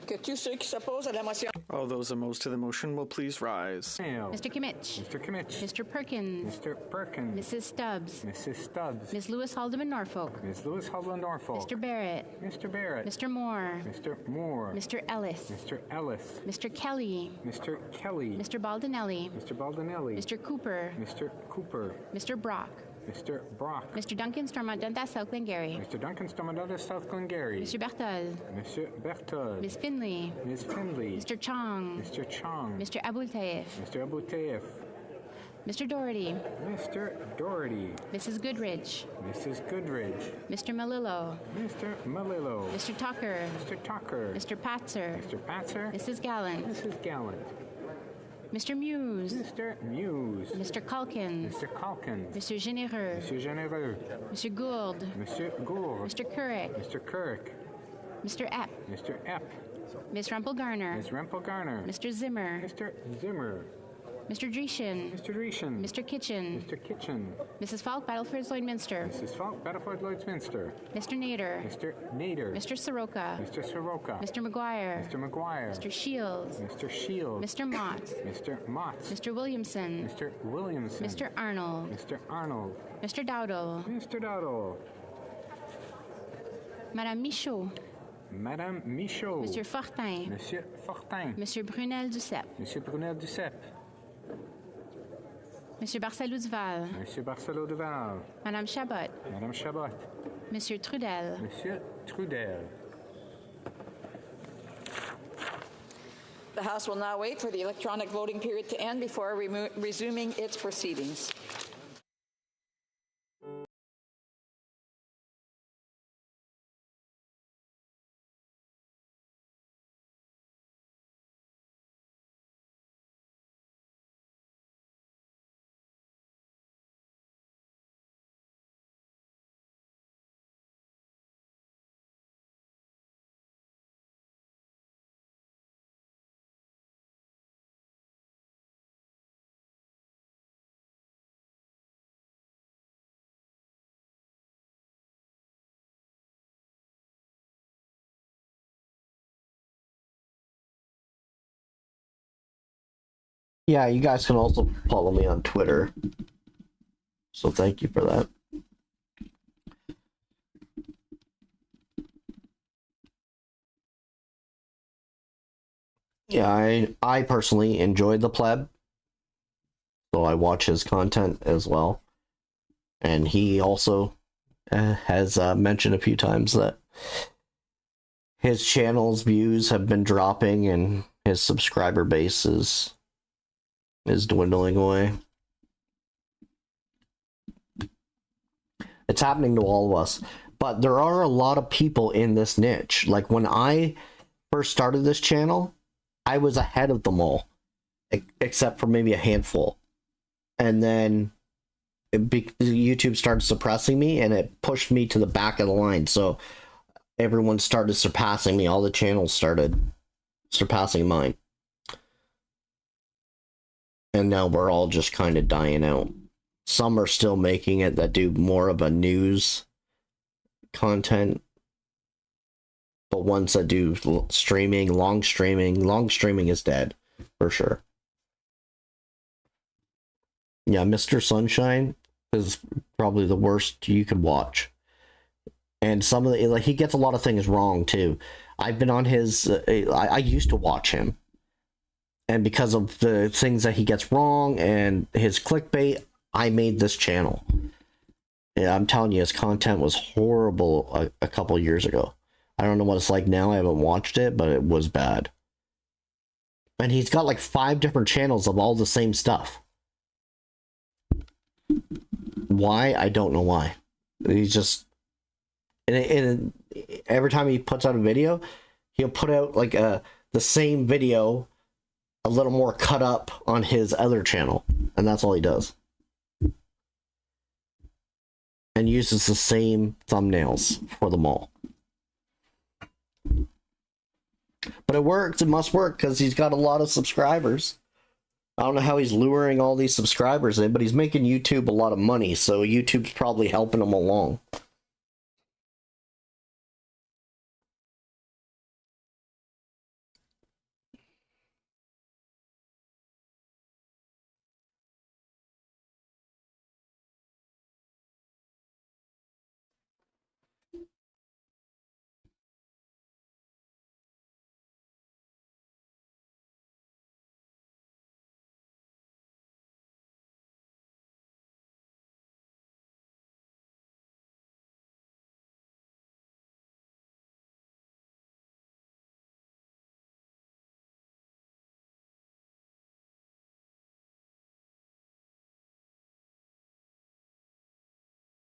Que tous ceux qui s'opposent à la motion. All those opposed to the motion will please rise. Mr. Kimmich. Mr. Kimmich. Mr. Perkins. Mr. Perkins. Mrs. Stubbs. Mrs. Stubbs. Ms. Lewis Haldeman Norfolk. Ms. Lewis Haldeman Norfolk. Mr. Barrett. Mr. Barrett. Mr. Moore. Mr. Moore. Mr. Ellis. Mr. Ellis. Mr. Kelly. Mr. Kelly. Mr. Baldinelli. Mr. Baldinelli. Mr. Cooper. Mr. Cooper. Mr. Brock. Mr. Brock. Mr. Duncan Stormont Dundas South Glengarry. Mr. Duncan Stormont South Glengarry. Mr. Berthold. Mr. Berthold. Ms. Finley. Ms. Finley. Mr. Chong. Mr. Chong. Mr. Abultaif. Mr. Abutayev. Mr. Doherty. Mr. Doherty. Mrs. Goodrich. Mrs. Goodrich. Mr. Malillo. Mr. Malillo. Mr. Tucker. Mr. Tucker. Mr. Patzer. Mr. Patzer. Mrs. Gallant. Mrs. Gallant. Mr. Muse. Mr. Muse. Mr. Calkins. Mr. Calkins. Monsieur Généreux. Monsieur Généreux. Monsieur Gould. Monsieur Gould. Mr. Couric. Mr. Kirk. Mr. Epp. Mr. Epp. Ms. Rumpel Garner. Ms. Rempel Garner. Mr. Zimmer. Mr. Zimmer. Mr. Dreeshen. Mr. Dreeshen. Mr. Kitchen. Mr. Kitchen. Mrs. Falk, Battleford Lloydminster. Mrs. Falk, Battleford Lloydminster. Mr. Nader. Mr. Nader. Mr. Soroka. Mr. Soroka. Mr. McGuire. Mr. McGuire. Mr. Shields. Mr. Shields. Mr. Mott. Mr. Mott. Mr. Williamson. Mr. Williamson. Mr. Arnold. Mr. Arnold. Mr. Dowdle. Mr. Dowdle. Madame Michaud. Madame Michaud. Monsieur Fortin. Monsieur Fortin. Monsieur Brunel Duceppe. Monsieur Brunel Duceppe. Monsieur Barcelou Duval. Monsieur Barcelo Duval. Madame Chabot. Madame Chabot. Monsieur Trudel. Monsieur Trudel. The House will now wait for the electronic voting period to end before resuming its proceedings. Yeah, you guys can also follow me on Twitter. So thank you for that. Yeah, I personally enjoyed the pleb. So I watch his content as well. And he also has mentioned a few times that his channel's views have been dropping and his subscriber base is dwindling away. It's happening to all of us. But there are a lot of people in this niche. Like when I first started this channel, I was ahead of them all. Except for maybe a handful. And then YouTube started suppressing me and it pushed me to the back of the line. So everyone started surpassing me. All the channels started surpassing mine. And now we're all just kind of dying out. Some are still making it that do more of a news content. But ones that do streaming, long streaming is dead. For sure. Yeah, Mr. Sunshine is probably the worst you could watch. And some of the, like, he gets a lot of things wrong too. I've been on his, I used to watch him. And because of the things that he gets wrong and his clickbait, I made this channel. Yeah, I'm telling you, his content was horrible a couple years ago. I don't know what it's like now. I haven't watched it, but it was bad. And he's got like 5 different channels of all the same stuff. Why? I don't know why. He's just... And every time he puts out a video, he'll put out like the same video, a little more cut up on his other channel. And that's all he does. And uses the same thumbnails for them all. But it works. It must work because he's got a lot of subscribers. I don't know how he's luring all these subscribers in, but he's making YouTube a lot of money, so YouTube's probably helping him along.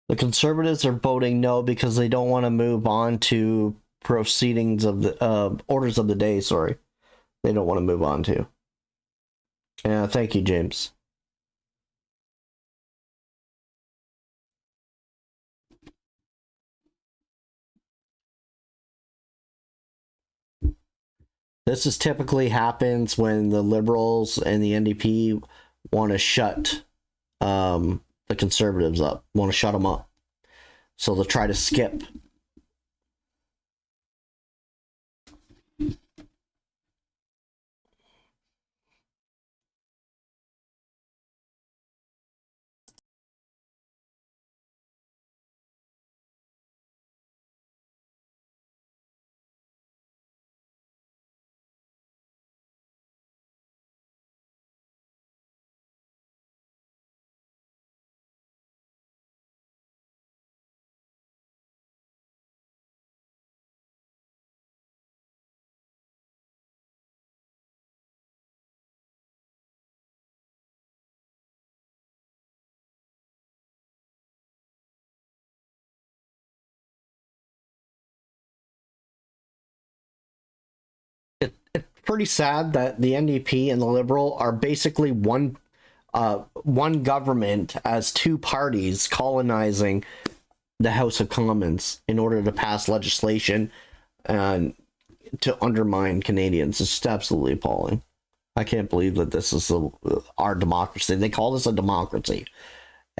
The Conservatives are voting no because they don't want to move on to proceedings of the orders of the day. Sorry, they don't want to move on to. Yeah, thank you, James. This is typically happens when the Liberals and the NDP want to shut the Conservatives up, want to shut them up. So they'll try to skip. Pretty sad that the NDP and the Liberal are basically one government as 2 parties colonizing the House of Commons in order to pass legislation and to undermine Canadians. It's just absolutely appalling. I can't believe that this is our democracy. They call this a democracy.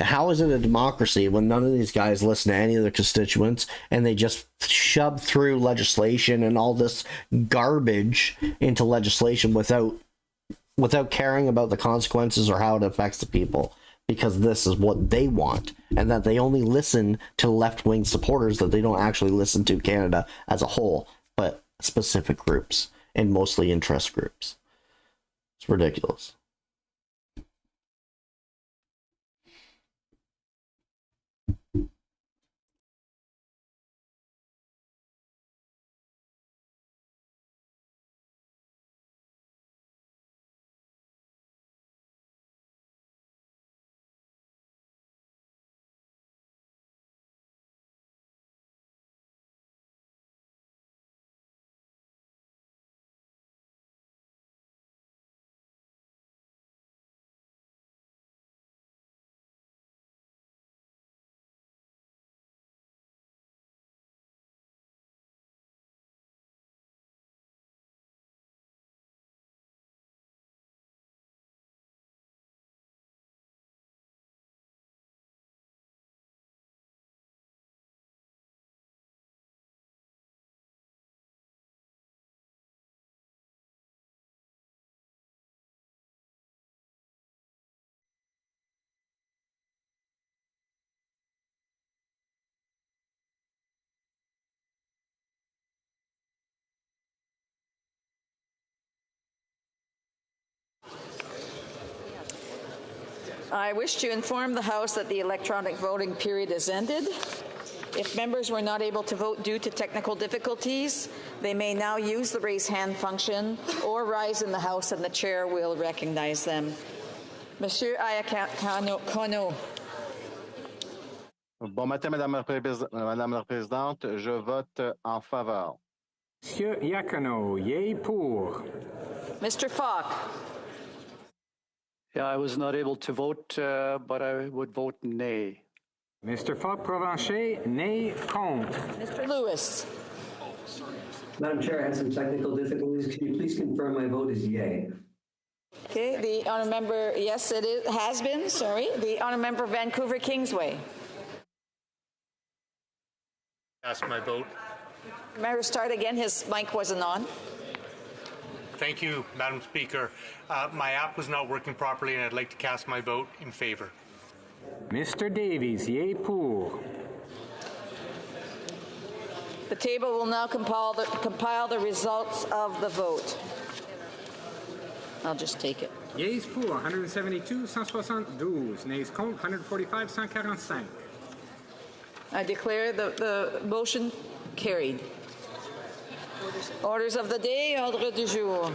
How is it a democracy when none of these guys listen to any of their constituents and they just shove through legislation and all this garbage into legislation without caring about the consequences or how it affects the people? Because this is what they want, and that they only listen to left-wing supporters, that they don't actually listen to Canada as a whole, but specific groups and mostly interest groups. It's ridiculous. I wish to inform the House that the electronic voting period has ended. If members were not able to vote due to technical difficulties, they may now use the raise hand function or rise in the House and the chair will recognize them. Monsieur Ayakano. Bon matin, Madame la Présidente. Je vote en faveur. Monsieur Iacono, yea pour. Mr. Falk. Yeah, I was not able to vote, but I would vote nay. Mr. Falk Provencher, nay contre. Mr. Lewis. Madam Chair, I had some technical difficulties. Can you please confirm my vote is yea? Okay, the honourable member, yes, has been, sorry. The honourable member Vancouver Kingsway. Cast my vote. Member, start again. His mic wasn't on. Thank you, Madam Speaker. My app was not working properly, and I'd like to cast my vote in favor. Mr. Davies, yea pour. The table will now compile the results of the vote. I'll just take it. Yeas pour 172, 172. Nays contre 145, 145. I declare the motion carried. Orders of the day, ordre du jour.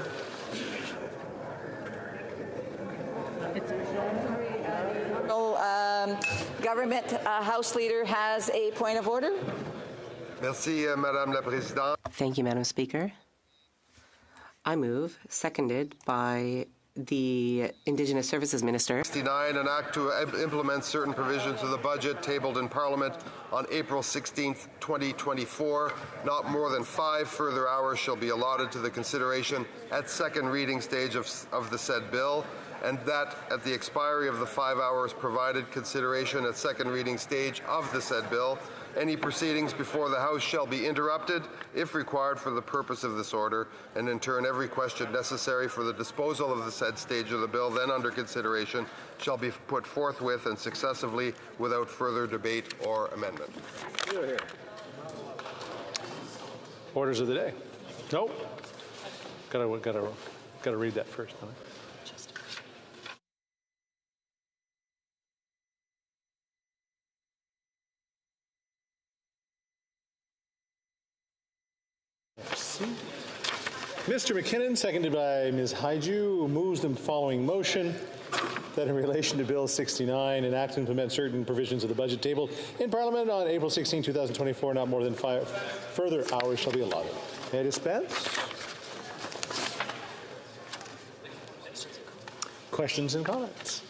Government House Leader has a point of order. Merci, Madame la Présidente. Thank you, Madam Speaker. I move, seconded by the Indigenous Services Minister. 69, an act to implement certain provisions of the budget tabled in Parliament on April 16, 2024. Not more than 5 further hours shall be allotted to the consideration at second reading stage of the said bill, and that at the expiry of the 5 hours provided consideration at second reading stage of the said bill, any proceedings before the House shall be interrupted, if required for the purpose of this order, and in turn every question necessary for the disposal of the said stage of the bill then under consideration shall be put forthwith and successively without further debate or amendment. Orders of the day. Nope. Gotta read that first, don't I? Mr. McKinnon, seconded by Ms. Haiju, moves the following motion that in relation to Bill 69, an act to implement certain provisions of the budget table in Parliament on April 16, 2024, not more than 5 further hours shall be allotted. May I dispense? Questions and comments?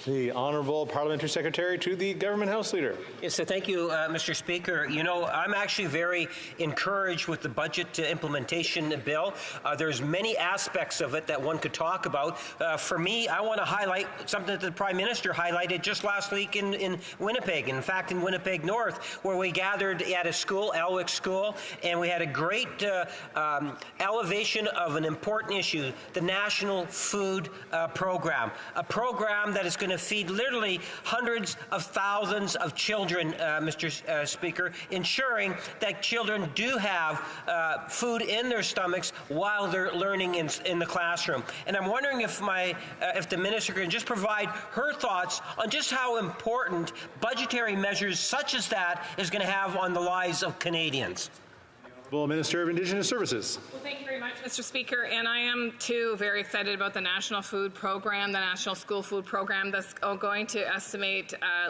The Honourable Parliamentary Secretary to the Government House Leader. Yes, so thank you, Mr. Speaker. You know, I'm actually very encouraged with the budget implementation bill. There's many aspects of it that one could talk about. For me, I want to highlight something that the Prime Minister highlighted just last week in Winnipeg. In fact, in Winnipeg North, where we gathered at a school, Elwick School, and we had a great elevation of an important issue, the National Food Program, a program that is going to feed literally hundreds of thousands of children, Mr. Speaker, ensuring that children do have food in their stomachs while they're learning in the classroom. And I'm wondering if the minister can just provide her thoughts on just how important budgetary measures such as that is going to have on the lives of Canadians. Well, Minister of Indigenous Services. Well, thank you very much, Mr. Speaker. And I am, too, very excited about the National Food Program, the National School Food Program that's going to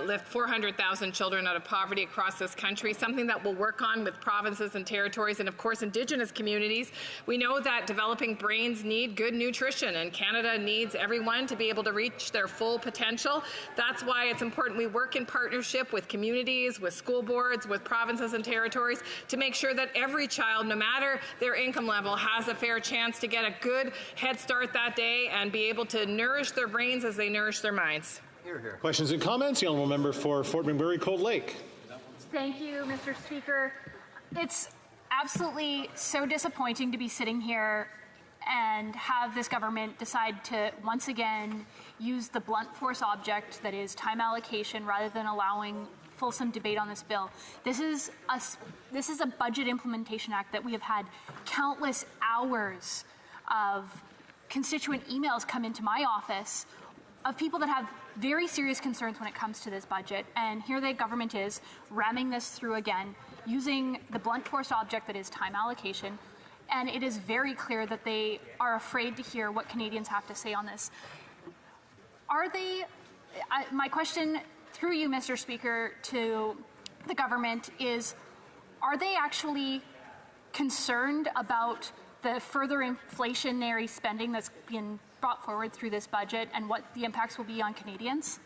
lift 400,000 children out of poverty across this country, something that we'll work on with provinces and territories and, of course, Indigenous communities. We know that developing brains need good nutrition, and Canada needs everyone to be able to reach their full potential. That's why it's important we work in partnership with communities, with school boards, with provinces and territories to make sure that every child, no matter their income level, has a fair chance to get a good head start that day and be able to nourish their brains as they nourish their minds. Hear, hear. Questions and comments? The Honourable Member for Fort McMurray, Cold Lake. Thank you, Mr. Speaker. It's absolutely so disappointing to be sitting here and have this government decide to once again use the blunt force object that is time allocation rather than allowing fulsome debate on this bill. This is a budget implementation act that we have had countless hours of constituent emails come into my office of people that have very serious concerns when it comes to this budget. And here the government is ramming this through again, using the blunt force object that is time allocation. And it is very clear that they are afraid to hear what Canadians have to say on this. Are they, my question through you, Mr. Speaker, to the government is, are they actually concerned about the further inflationary spending that's been brought forward through this budget and what the impacts will be on Canadians?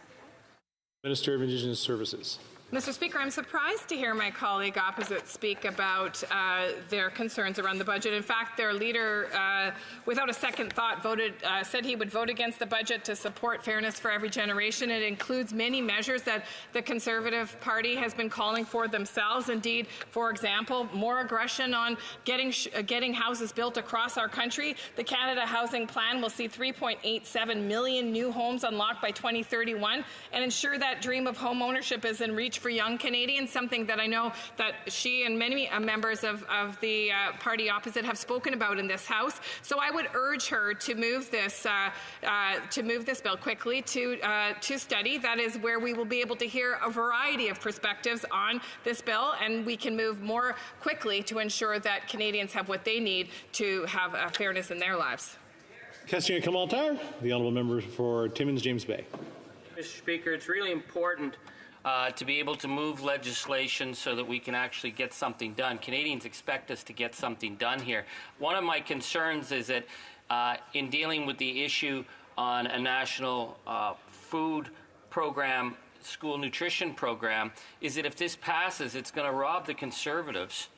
Minister of Indigenous Services. Mr. Speaker, I'm surprised to hear my colleague opposite speak about their concerns around the budget. In fact, their leader, without a second thought, said he would vote against the budget to support fairness for every generation. It includes many measures that the Conservative Party has been calling for themselves. Indeed, for example, more aggression on getting houses built across our country. The Canada Housing Plan will see 3.87 million new homes unlocked by 2031 and ensure that dream of home ownership is in reach for young Canadians, something that I know that she and many members of the party opposite have spoken about in this House. So I would urge her to move this bill quickly to study. That is where we will be able to hear a variety of perspectives on this bill, and we can move more quickly to ensure that Canadians have what they need to have fairness in their lives. Question commentaire, the honourable member for Timmins James Bay. Mr. Speaker, it's really important to be able to move legislation so that we can actually get something done. Canadians expect us to get something done here. One of my concerns is that in dealing with the issue on a national food program, school nutrition program, is that if this passes, it's going to rob the Conservatives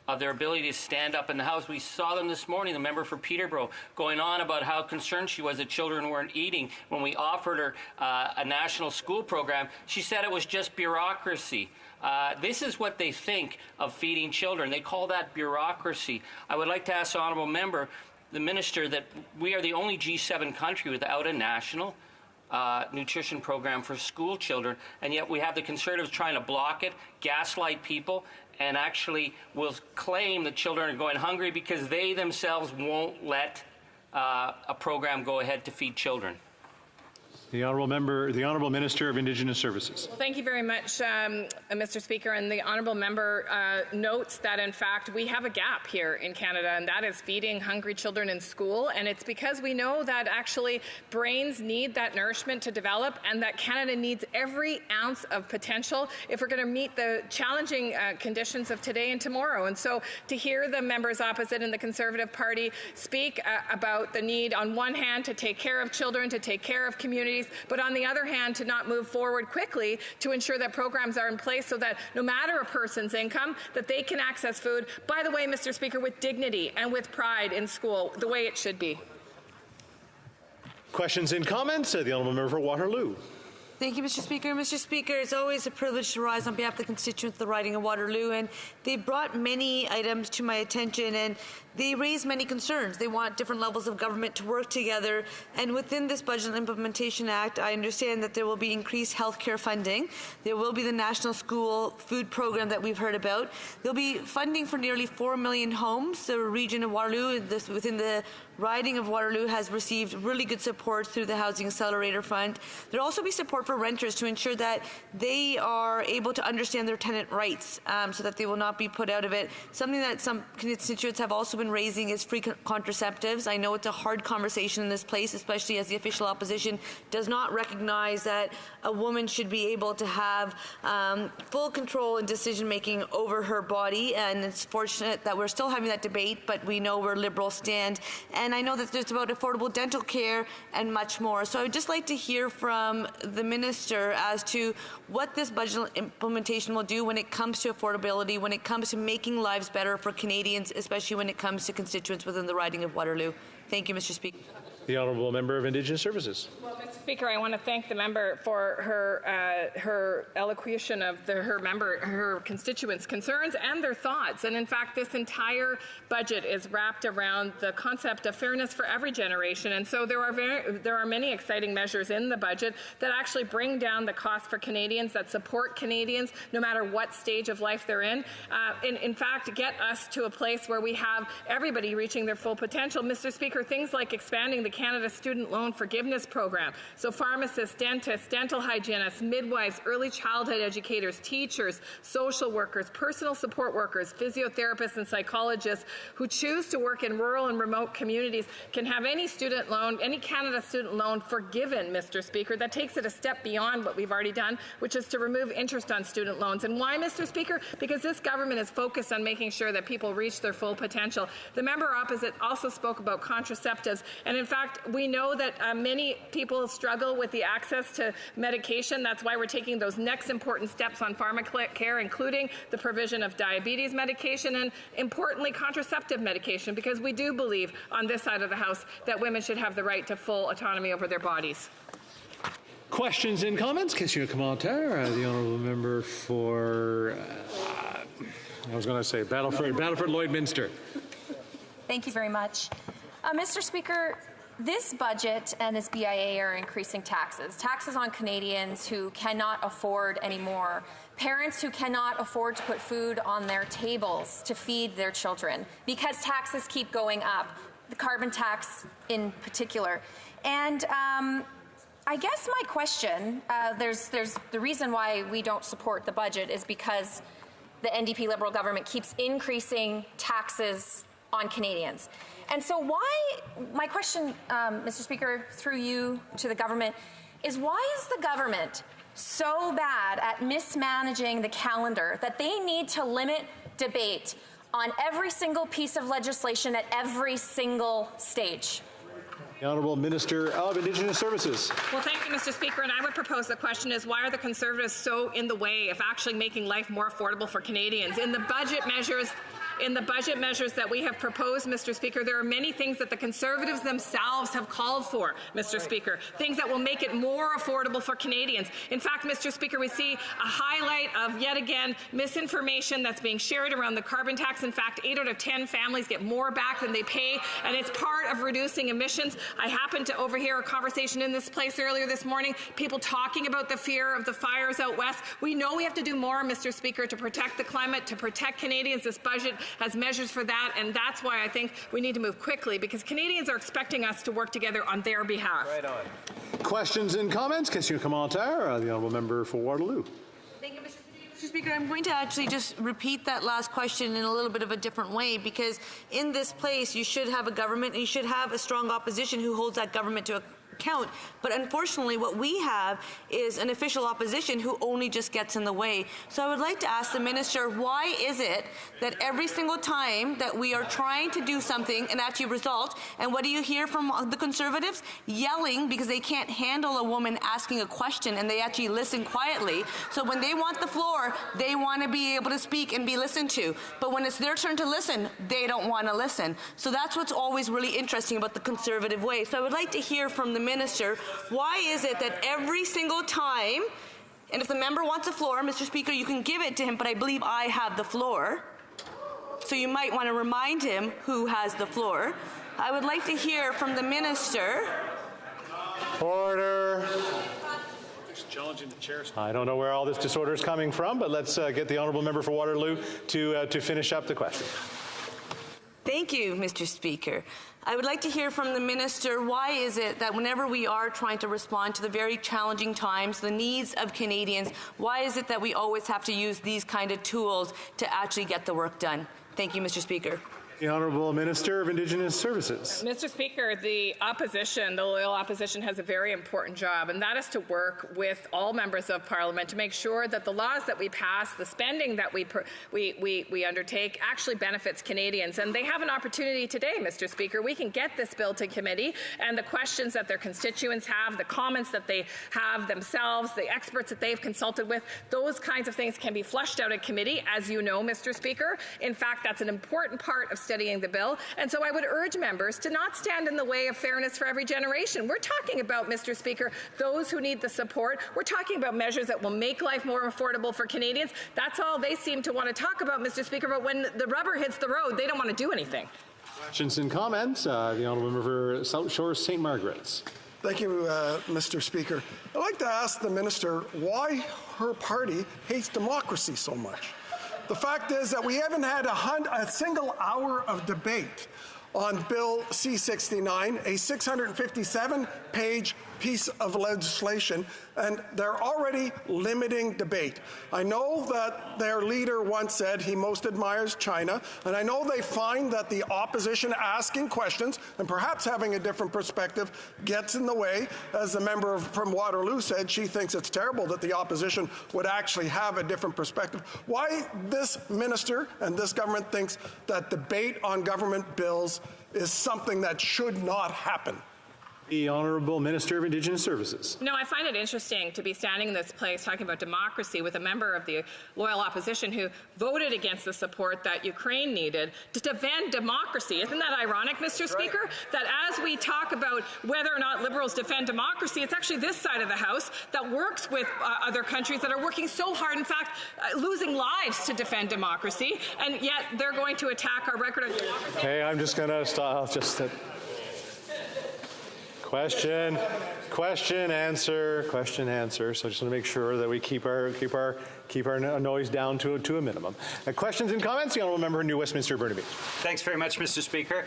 of their ability to stand up in the House. We saw them this morning, the member for Peterborough, going on about how concerned she was that children weren't eating. When we offered her a national school program, she said it was just bureaucracy. This is what they think of feeding children. They call that bureaucracy. I would like to ask the honourable member, the minister, that we are the only G7 country without a national nutrition program for school children, and yet we have the Conservatives trying to block it, gaslight people, and actually will claim that children are going hungry because they themselves won't let a program go ahead to feed children. The honourable member, the honourable Minister of Indigenous Services. Well, thank you very much, Mr. Speaker. And the honourable member notes that, in fact, we have a gap here in Canada, and that is feeding hungry children in school. And it's because we know that actually brains need that nourishment to develop, and that Canada needs every ounce of potential if we're going to meet the challenging conditions of today and tomorrow. And so to hear the members opposite in the Conservative Party speak about the need, on one hand, to take care of children, to take care of communities, but on the other hand, to not move forward quickly to ensure that programs are in place so that no matter a person's income, that they can access food, by the way, Mr. Speaker, with dignity and with pride in school, the way it should be. Questions and comments? The honourable member for Waterloo. Thank you, Mr. Speaker. Mr. Speaker, it's always a privilege to rise on behalf of the constituents of the riding of Waterloo, and they brought many items to my attention, and they raise many concerns. They want different levels of government to work together, and within this Budget Implementation Act, I understand that there will be increased healthcare funding. There will be the National School Food Program that we've heard about. There'll be funding for nearly 4 million homes. The region of Waterloo, within the riding of Waterloo, has received really good support through the Housing Accelerator Fund. There'll also be support for renters to ensure that they are able to understand their tenant rights so that they will not be put out of it. Something that some constituents have also been raising is free contraceptives. I know it's a hard conversation in this place, especially as the official opposition does not recognize that a woman should be able to have full control and decision-making over her body, and it's fortunate that we're still having that debate, but we know where Liberals stand. And I know that there's about affordable dental care and much more. So I would just like to hear from the Minister as to what this budget implementation will do when it comes to affordability, when it comes to making lives better for Canadians, especially when it comes to constituents within the riding of Waterloo. Thank you, Mr. Speaker. The honourable member of Indigenous Services. Well, Mr. Speaker, I want to thank the member for her elocution of her constituents' concerns and their thoughts. And in fact, this entire budget is wrapped around the concept of fairness for every generation. And so there are many exciting measures in the budget that actually bring down the cost for Canadians, that support Canadians no matter what stage of life they're in. In fact, get us to a place where we have everybody reaching their full potential. Mr. Speaker, things like expanding the Canada Student Loan Forgiveness Program. So pharmacists, dentists, dental hygienists, midwives, early childhood educators, teachers, social workers, personal support workers, physiotherapists, and psychologists who choose to work in rural and remote communities can have any student loan, any Canada Student Loan forgiven, Mr. Speaker. That takes it a step beyond what we've already done, which is to remove interest on student loans. And why, Mr. Speaker? Because this government is focused on making sure that people reach their full potential. The member opposite also spoke about contraceptives, and in fact, we know that many people struggle with the access to medication. That's why we're taking those next important steps on pharmacare, including the provision of diabetes medication and, importantly, contraceptive medication, because we do believe on this side of the House that women should have the right to full autonomy over their bodies. Questions and comments? Question or commentaire? The honourable member for, I was going to say Battleford Lloydminster. Thank you very much. Mr. Speaker, this budget and this BIA are increasing taxes on Canadians who cannot afford anymore, parents who cannot afford to put food on their tables to feed their children because taxes keep going up, the carbon tax in particular. And I guess my question, there's the reason why we don't support the budget is because the NDP Liberal government keeps increasing taxes on Canadians. And so my question, Mr. Speaker, through you to the government, is why is the government so bad at mismanaging the calendar that they need to limit debate on every single piece of legislation at every single stage? The Honourable Minister of Indigenous Services. Well, thank you, Mr. Speaker. And I would propose the question is, why are the Conservatives so in the way of actually making life more affordable for Canadians? In the budget measures that we have proposed, Mr. Speaker, there are many things that the Conservatives themselves have called for, Mr. Speaker, things that will make it more affordable for Canadians. In fact, Mr. Speaker, we see a highlight of, yet again, misinformation that's being shared around the carbon tax. In fact, 8 out of 10 families get more back than they pay, and it's part of reducing emissions. I happened to overhear a conversation in this place earlier this morning, people talking about the fear of the fires out west. We know we have to do more, Mr. Speaker, to protect the climate, to protect Canadians. This budget has measures for that, and that's why I think we need to move quickly, because Canadians are expecting us to work together on their behalf. Right on. Questions and comments? Question or commentaire? The honourable member for Waterloo. Thank you, Mr. Speaker. I'm going to actually just repeat that last question in a little bit of a different way, because in this place you should have a government and you should have a strong opposition who holds that government to account. But unfortunately, what we have is an official opposition who only just gets in the way. So I would like to ask the minister, why is it that every single time that we are trying to do something and actually result, and what do you hear from the Conservatives? Yelling because they can't handle a woman asking a question, and they actually listen quietly. So when they want the floor, they want to be able to speak and be listened to. But when it's their turn to listen, they don't want to listen. So that's what's always really interesting about the Conservative way. So I would like to hear from the minister, why is it that every single time, and if the member wants the floor, Mr. Speaker, you can give it to him, but I believe I have the floor. So you might want to remind him who has the floor. I would like to hear from the minister. Order. Challenging the chair. I don't know where all this disorder is coming from, but let's get the honourable member for Waterloo to finish up the question. Thank you, Mr. Speaker. I would like to hear from the minister, why is it that whenever we are trying to respond to the very challenging times, the needs of Canadians, why is it that we always have to use these kind of tools to actually get the work done? Thank you, Mr. Speaker. The Honourable Minister of Indigenous Services. Mr. Speaker, the opposition, the loyal opposition, has a very important job, and that is to work with all members of Parliament to make sure that the laws that we pass, the spending that we undertake, actually benefits Canadians. And they have an opportunity today, Mr. Speaker. We can get this bill to committee, and the questions that their constituents have, the comments that they have themselves, the experts that they've consulted with, those kinds of things can be flushed out at committee, as you know, Mr. Speaker. In fact, that's an important part of studying the bill. And so I would urge members to not stand in the way of fairness for every generation. We're talking about, Mr. Speaker, those who need the support. We're talking about measures that will make life more affordable for Canadians. That's all they seem to want to talk about, Mr. Speaker, but when the rubber hits the road, they don't want to do anything. Questions and comments? The honourable member for South Shore St. Margaret's. Thank you, Mr. Speaker. I'd like to ask the minister why her party hates democracy so much. The fact is that we haven't had a single hour of debate on Bill C-69, a 657-page piece of legislation, and they're already limiting debate. I know that their leader once said he most admires China, and I know they find that the opposition asking questions and perhaps having a different perspective gets in the way. As the member from Waterloo said, she thinks it's terrible that the opposition would actually have a different perspective. Why this minister and this government thinks that debate on government bills is something that should not happen. The Honourable Minister of Indigenous Services. No, I find it interesting to be standing in this place talking about democracy with a member of the loyal opposition who voted against the support that Ukraine needed to defend democracy. Isn't that ironic, Mr. Speaker? That as we talk about whether or not Liberals defend democracy, it's actually this side of the House that works with other countries that are working so hard, in fact, losing lives to defend democracy, and yet they're going to attack our record of democracy. Okay, I'm just going to stop. Question, answer. So I just want to make sure that we keep our noise down to a minimum. Questions and comments? The Honourable Member New Westminster Burnaby. Thanks very much, Mr. Speaker.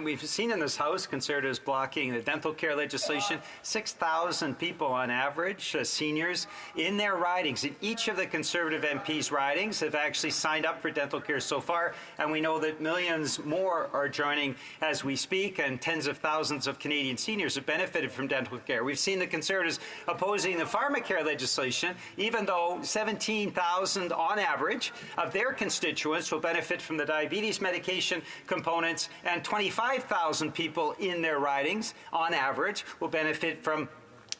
We've seen in this House Conservatives blocking the dental care legislation. 6,000 people on average, seniors, in their ridings. In each of the Conservative MPs' ridings have actually signed up for dental care so far, and we know that millions more are joining as we speak, and tens of thousands of Canadian seniors have benefited from dental care. We've seen the Conservatives opposing the pharmacare legislation, even though 17,000 on average of their constituents will benefit from the diabetes medication components, and 25,000 people in their ridings on average will benefit from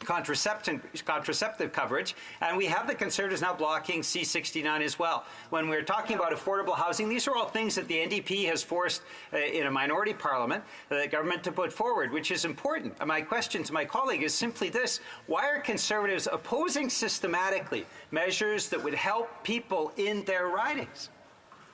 contraceptive coverage, and we have the Conservatives now blocking C-69 as well. When we're talking about affordable housing, these are all things that the NDP has forced in a minority parliament the government to put forward, which is important. And my question to my colleague is simply this: why are Conservatives opposing systematically measures that would help people in their ridings?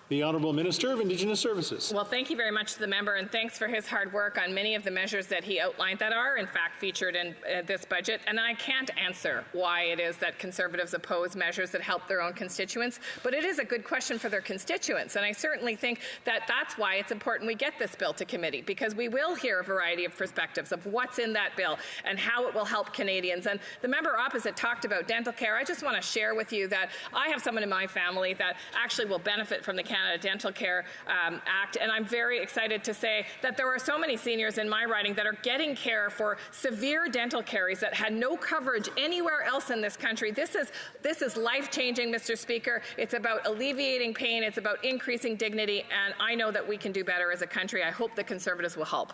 The Honourable Minister of Indigenous Services. Well, thank you very much to the member, and thanks for his hard work on many of the measures that he outlined that are, in fact, featured in this budget. And I can't answer why it is that Conservatives oppose measures that help their own constituents, but it is a good question for their constituents. And I certainly think that that's why it's important we get this bill to committee, because we will hear a variety of perspectives of what's in that bill and how it will help Canadians. And the member opposite talked about dental care. I just want to share with you that I have someone in my family that actually will benefit from the Canada Dental Care Act, and I'm very excited to say that there are so many seniors in my riding that are getting care for severe dental caries that had no coverage anywhere else in this country. This is life-changing, Mr. Speaker. It's about alleviating pain. It's about increasing dignity, and I know that we can do better as a country. I hope the Conservatives will help.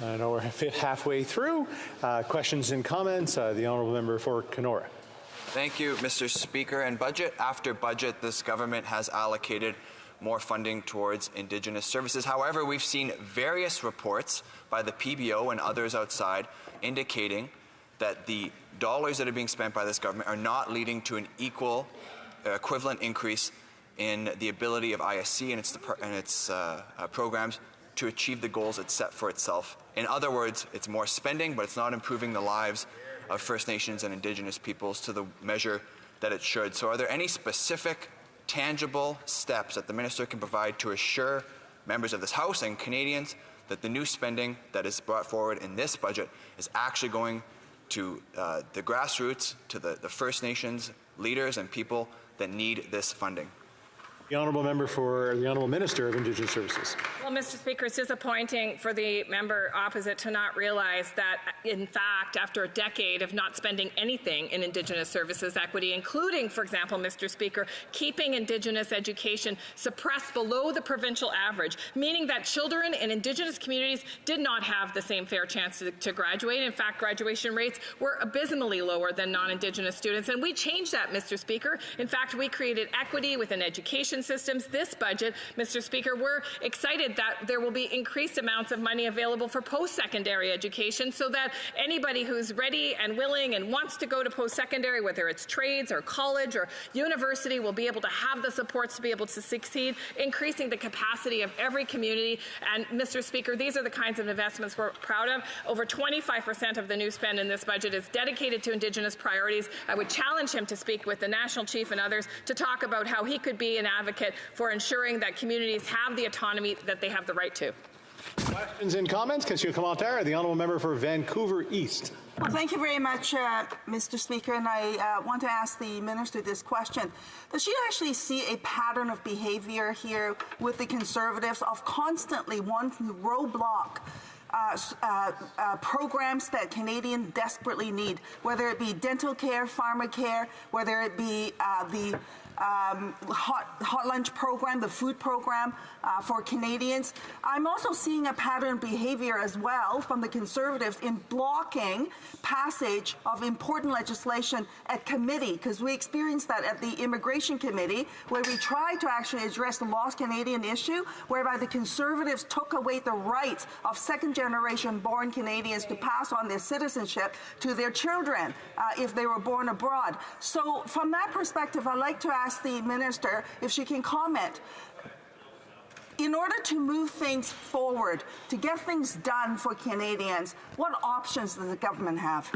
I know we're halfway through. Questions and comments? The Honourable Member for Kenora. Thank you, Mr. Speaker. And budget after budget, this government has allocated more funding towards Indigenous services. However, we've seen various reports by the PBO and others outside indicating that the dollars that are being spent by this government are not leading to an equivalent increase in the ability of ISC and its programs to achieve the goals it set for itself. In other words, it's more spending, but it's not improving the lives of First Nations and Indigenous peoples to the measure that it should. So are there any specific, tangible steps that the Minister can provide to assure members of this House and Canadians that the new spending that is brought forward in this budget is actually going to the grassroots, to the First Nations leaders and people that need this funding? The Honourable Member for the Honourable Minister of Indigenous Services. Well, Mr. Speaker, it's disappointing for the member opposite to not realize that, in fact, after a decade of not spending anything in Indigenous services equity, including, for example, Mr. Speaker, keeping Indigenous education suppressed below the provincial average, meaning that children in Indigenous communities did not have the same fair chance to graduate. In fact, graduation rates were abysmally lower than non-Indigenous students, and we changed that, Mr. Speaker. In fact, we created equity within education systems. This budget, Mr. Speaker, we're excited that there will be increased amounts of money available for post-secondary education so that anybody who's ready and willing and wants to go to post-secondary, whether it's trades or college or university, will be able to have the supports to be able to succeed, increasing the capacity of every community. And, Mr. Speaker, these are the kinds of investments we're proud of. Over 25% of the new spend in this budget is dedicated to Indigenous priorities. I would challenge him to speak with the National Chief and others to talk about how he could be an advocate for ensuring that communities have the autonomy that they have the right to. Questions and comments? Question commentaire. The honourable member for Vancouver East. Well, thank you very much, Mr. Speaker, and I want to ask the Minister this question. Does she actually see a pattern of behaviour here with the Conservatives of constantly wanting to roadblock programs that Canadians desperately need, whether it be dental care, pharmacare, whether it be the hot lunch program, the food program for Canadians. I'm also seeing a pattern of behavior as well from the Conservatives in blocking passage of important legislation at committee, because we experienced that at the Immigration Committee, where we tried to actually address the lost Canadian issue, whereby the Conservatives took away the rights of second-generation born Canadians to pass on their citizenship to their children if they were born abroad. So from that perspective, I'd like to ask the Minister if she can comment. In order to move things forward, to get things done for Canadians, what options does the government have?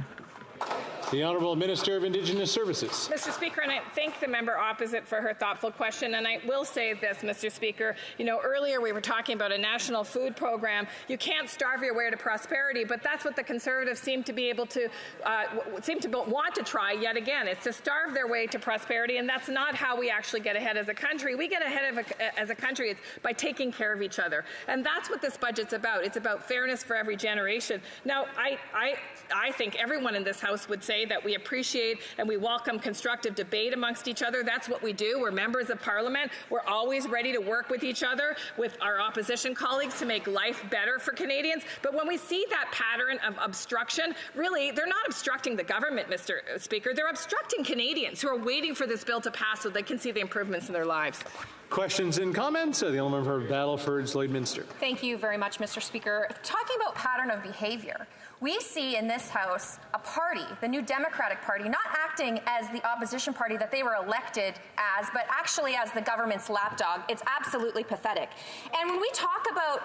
The Honourable Minister of Indigenous Services. Mr. Speaker, and I thank the member opposite for her thoughtful question. And I will say this, Mr. Speaker, you know, earlier we were talking about a national food program. You starve your way to prosperity, but that's what the Conservatives seem to be able to, want to try yet again. It's to starve their way to prosperity, and that's not how we actually get ahead as a country. We get ahead as a country by taking care of each other. And that's what this budget's about. It's about fairness for every generation. Now, I think everyone in this House would say that we appreciate and we welcome constructive debate amongst each other. That's what we do. We're members of Parliament. We're always ready to work with each other, with our opposition colleagues, to make life better for Canadians. But when we see that pattern of obstruction, really, they're not obstructing the government, Mr. Speaker. They're obstructing Canadians who are waiting for this bill to pass so they can see the improvements in their lives. Questions and comments? The honourable member for Battleford, Lloydminster. Thank you very much, Mr. Speaker. Talking about pattern of behavior, we see in this House a party, the New Democratic Party, not acting as the opposition party that they were elected as, but actually as the government's lapdog. It's absolutely pathetic. And when we talk about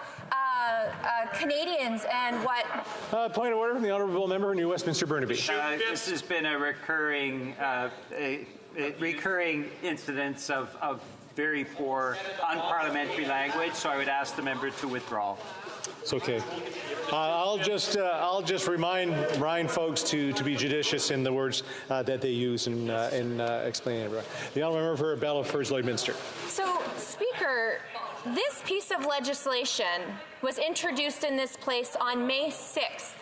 Canadians and what... Point of order from the honourable member for New Westminster Burnaby. This has been a recurring incidents of very poor, unparliamentary language, so I would ask the member to withdraw. It's okay. I'll just remind folks to be judicious in the words that they use in explaining it. The honourable member for Battleford, Lloydminster. So, Speaker, this piece of legislation was introduced in this place on May 6th.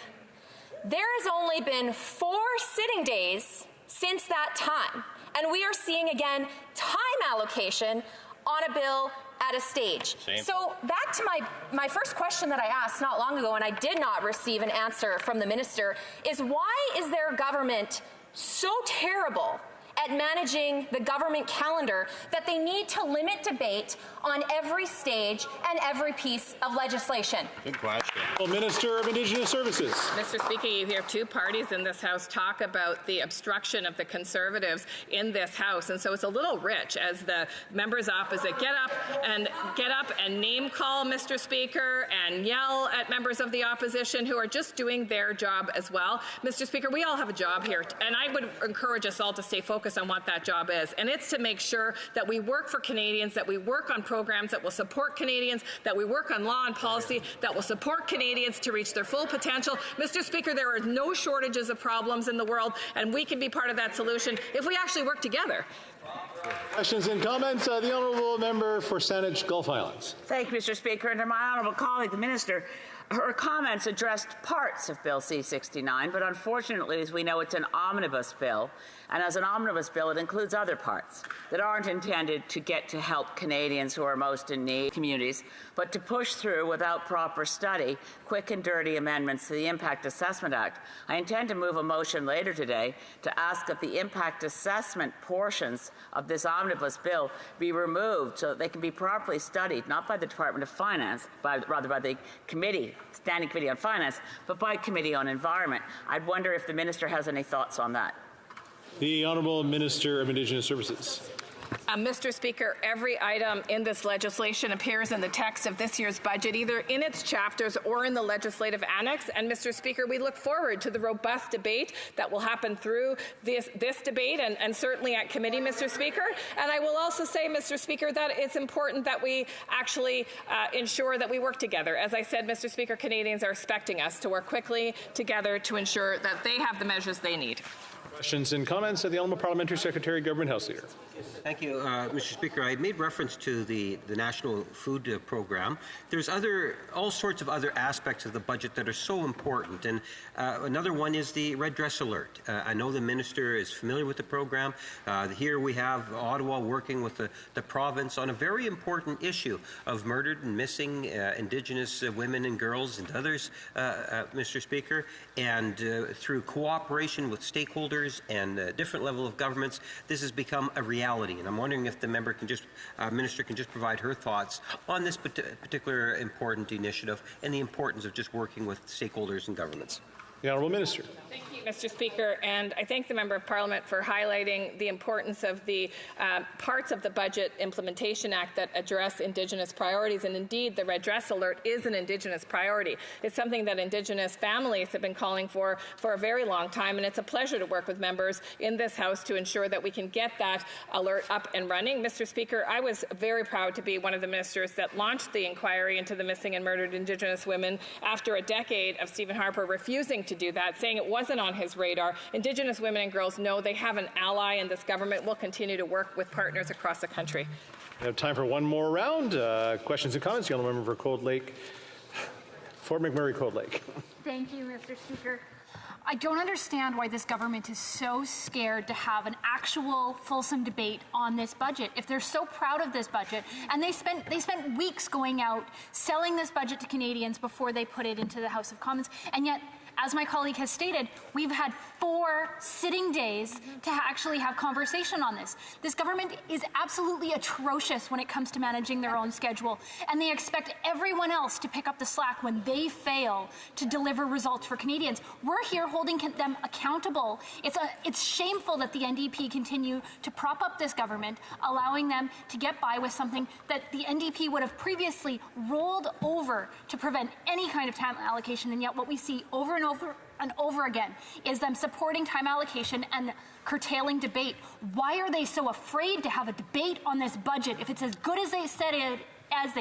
There has only been 4 sitting days since that time. And we are seeing, again, time allocation on a bill at a stage. So back to my first question that I asked not long ago, and I did not receive an answer from the minister, is why is their government so terrible at managing the government calendar that they need to limit debate on every stage and every piece of legislation? Good question. Well, Minister of Indigenous Services. Mr. Speaker, you hear 2 parties in this House talk about the obstruction of the Conservatives in this House, and so it's a little rich as the members opposite get up and name call Mr. Speaker and yell at members of the opposition who are just doing their job as well. Mr. Speaker, we all have a job here, and I would encourage us all to stay focused on what that job is, and it's to make sure that we work for Canadians, that we work on programs that will support Canadians, that we work on law and policy that will support Canadians to reach their full potential. Mr. Speaker, there are no shortages of problems in the world, and we can be part of that solution if we actually work together. Questions and comments? The honourable member for Saanich Gulf Islands. Thank you, Mr. Speaker, and to my honourable colleague, the minister. Her comments addressed parts of Bill C-69, but unfortunately, as we know, it's an omnibus bill, and as an omnibus bill, it includes other parts that aren't intended to help Canadians who are most in need, communities, but to push through without proper study, quick and dirty amendments to the Impact Assessment Act. I intend to move a motion later today to ask that the impact assessment portions of this omnibus bill be removed so that they can be properly studied, not by the Department of Finance, rather by the Standing Committee on Finance, but by Committee on Environment. I'd wonder if the minister has any thoughts on that. The Honourable Minister of Indigenous Services. Mr. Speaker, every item in this legislation appears in the text of this year's budget, either in its chapters or in the legislative annex. And, Mr. Speaker, we look forward to the robust debate that will happen through this debate and certainly at committee, Mr. Speaker. And I will also say, Mr. Speaker, that it's important that we actually ensure that we work together. As I said, Mr. Speaker, Canadians are expecting us to work quickly together to ensure that they have the measures they need. Questions and comments of the Honourable Parliamentary Secretary, Government House Leader. Thank you, Mr. Speaker. I made reference to the National Food Program. There's all sorts of other aspects of the budget that are so important, and another one is the red dress alert. I know the minister is familiar with the program. Here we have Ottawa working with the province on a very important issue of murdered and missing Indigenous women and girls and others, Mr. Speaker, and through cooperation with stakeholders and different level of governments, this has become a reality. And I'm wondering if the minister can just provide her thoughts on this particular important initiative and the importance of just working with stakeholders and governments. The Honourable Minister. Thank you, Mr. Speaker, and I thank the Member of Parliament for highlighting the importance of the parts of the Budget Implementation Act that address Indigenous priorities, and indeed the Red Dress Alert is an Indigenous priority. It's something that Indigenous families have been calling for a very long time, and it's a pleasure to work with members in this House to ensure that we can get that alert up and running. Mr. Speaker, I was very proud to be one of the ministers that launched the inquiry into the missing and murdered Indigenous women after a decade of Stephen Harper refusing to do that, saying it wasn't on his radar. Indigenous women and girls know they have an ally in this government. We'll continue to work with partners across the country. We have time for one more round. Questions and comments? The Honourable Member for Cold Lake, Fort McMurray, Cold Lake. Thank you, Mr. Speaker. I don't understand why this government is so scared to have an actual fulsome debate on this budget. If they're so proud of this budget, and they spent weeks going out selling this budget to Canadians before they put it into the House of Commons, and yet, as my colleague has stated, we've had 4 sitting days to actually have conversation on this. This government is absolutely atrocious when it comes to managing their own schedule, and they expect everyone else to pick up the slack when they fail to deliver results for Canadians. We're here holding them accountable. It's shameful that the NDP continue to prop up this government, allowing them to get by with something that the NDP would have previously rolled over to prevent any kind of time allocation, and yet what we see over and over again is them supporting time allocation and curtailing debate. Why are they so afraid to have a debate on this budget? If it's as good as they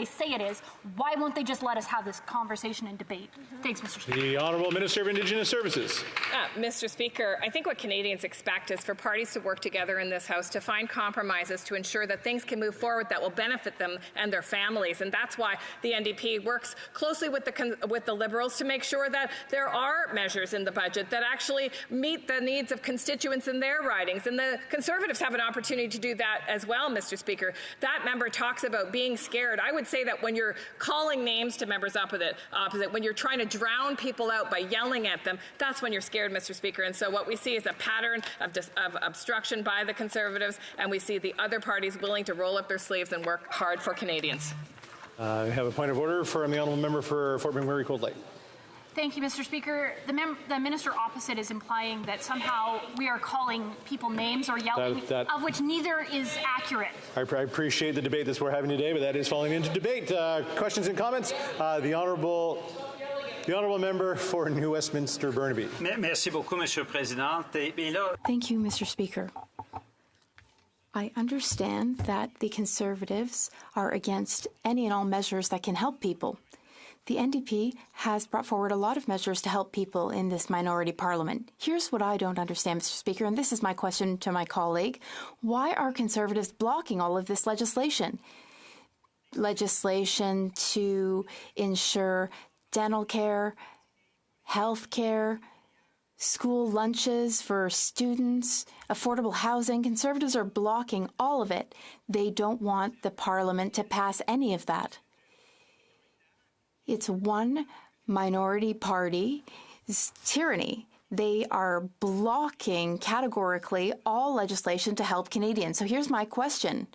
say it is, why won't they just let us have this conversation and debate? Thanks, Mr. Speaker. The Honourable Minister of Indigenous Services. Mr. Speaker, I think what Canadians expect is for parties to work together in this House to find compromises to ensure that things can move forward that will benefit them and their families. And that's why the NDP works closely with the Liberals to make sure that there are measures in the budget that actually meet the needs of constituents in their ridings. And the Conservatives have an opportunity to do that as well, Mr. Speaker. That member talks about being scared. I would say that when you're calling names to members opposite, when you're trying to drown people out by yelling at them, that's when you're scared, Mr. Speaker. And so what we see is a pattern of obstruction by the Conservatives, and we see the other parties willing to roll up their sleeves and work hard for Canadians. We have a point of order from the Honourable Member for Fort McMurray, Cold Lake. Thank you, Mr. Speaker. The minister opposite is implying that somehow we are calling people names or yelling, of which neither is accurate. I appreciate the debate that we're having today, but that is falling into debate. Questions and comments? The Honourable Member for New Westminster, Burnaby. Merci beaucoup, Monsieur le Président. Thank you, Mr. Speaker. I understand that the Conservatives are against any and all measures that can help people. The NDP has brought forward a lot of measures to help people in this minority parliament. Here's what I don't understand, Mr. Speaker, and this is my question to my colleague. Why are Conservatives blocking all of this legislation? Legislation to ensure dental care, health care, school lunches for students, affordable housing. Conservatives are blocking all of it. They don't want the parliament to pass any of that. It's one minority party's tyranny. They are blocking categorically all legislation to help Canadians. So here's my question.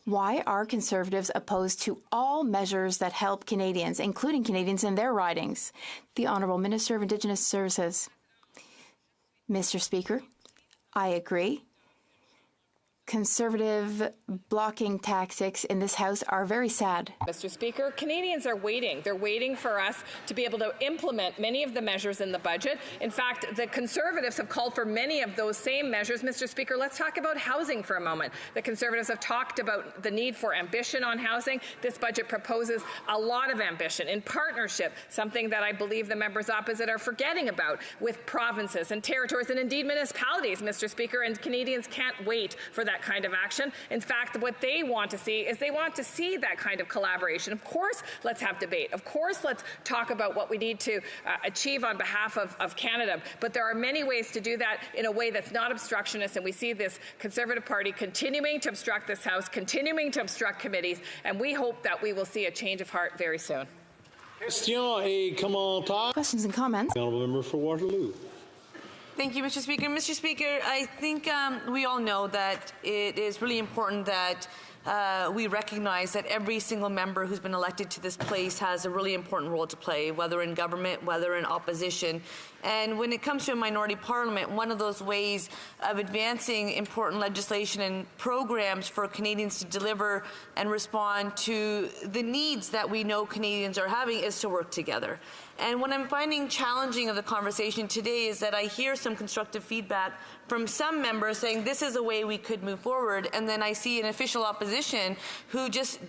Why are Conservatives opposed to all measures that help Canadians, including Canadians in their ridings? The Honourable Minister of Indigenous Services. Mr. Speaker, I agree. Conservative blocking tactics in this House are very sad. Mr. Speaker, Canadians are waiting. They're waiting for us to be able to implement many of the measures in the budget. In fact, the Conservatives have called for many of those same measures. Mr. Speaker, let's talk about housing for a moment. The Conservatives have talked about the need for ambition on housing. This budget proposes a lot of ambition in partnership, something that I believe the members opposite are forgetting about, with provinces and territories and indeed municipalities, Mr. Speaker, and Canadians can't wait for that kind of action. In fact, what they want to see is they want to see that kind of collaboration. Of course, let's have debate. Of course, let's talk about what we need to achieve on behalf of Canada. But there are many ways to do that in a way that's not obstructionist, and we see this Conservative Party continuing to obstruct this House, continuing to obstruct committees, and we hope that we will see a change of heart very soon. Questions and comments? The Honourable Member for Waterloo. Thank you, Mr. Speaker. Mr. Speaker, I think we all know that it is really important that we recognize that every single member who's been elected to this place has a really important role to play, whether in government, whether in opposition. And when it comes to a minority parliament, one of those ways of advancing important legislation and programs for Canadians to deliver and respond to the needs that we know Canadians are having is to work together. And what I'm finding challenging of the conversation today is that I hear some constructive feedback from some members saying this is a way we could move forward, and then I see an official opposition who just,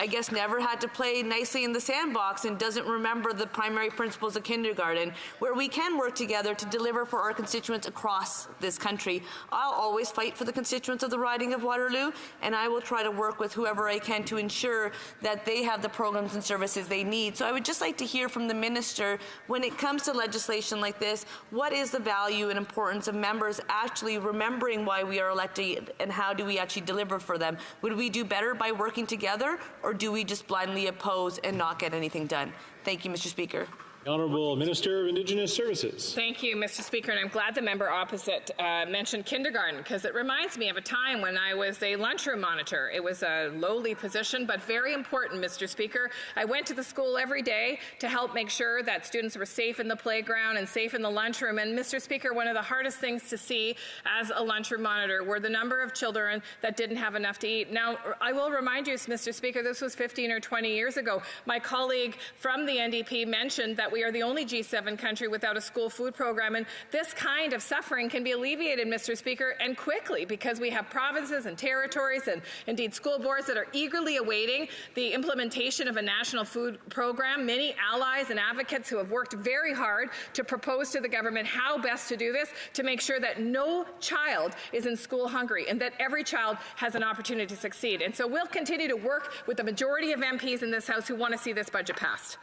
I guess, never had to play nicely in the sandbox and doesn't remember the primary principles of kindergarten, where we can work together to deliver for our constituents across this country. I'll always fight for the constituents of the riding of Waterloo, and I will try to work with whoever I can to ensure that they have the programs and services they need. So I would just like to hear from the minister, when it comes to legislation like this, what is the value and importance of members actually remembering why we are elected, and how do we actually deliver for them? Would we do better by working together, or do we just blindly oppose and not get anything done? Thank you, Mr. Speaker. The Honourable Minister of Indigenous Services. Thank you, Mr. Speaker, and I'm glad the member opposite mentioned kindergarten, because it reminds me of a time when I was a lunchroom monitor. It was a lowly position, but very important, Mr. Speaker. I went to the school every day to help make sure that students were safe in the playground and safe in the lunchroom. And Mr. Speaker, one of the hardest things to see as a lunchroom monitor were the number of children that didn't have enough to eat. Now, I will remind you, Mr. Speaker, this was 15 or 20 years ago. My colleague from the NDP mentioned that we are the only G7 country without a school food program, and this kind of suffering can be alleviated, Mr. Speaker, and quickly, because we have provinces and territories and indeed school boards that are eagerly awaiting the implementation of a national food program. Many allies and advocates who have worked very hard to propose to the government how best to do this, to make sure that no child is in school hungry and that every child has an opportunity to succeed. And so we'll continue to work with the majority of MPs in this House who want to see this budget passed.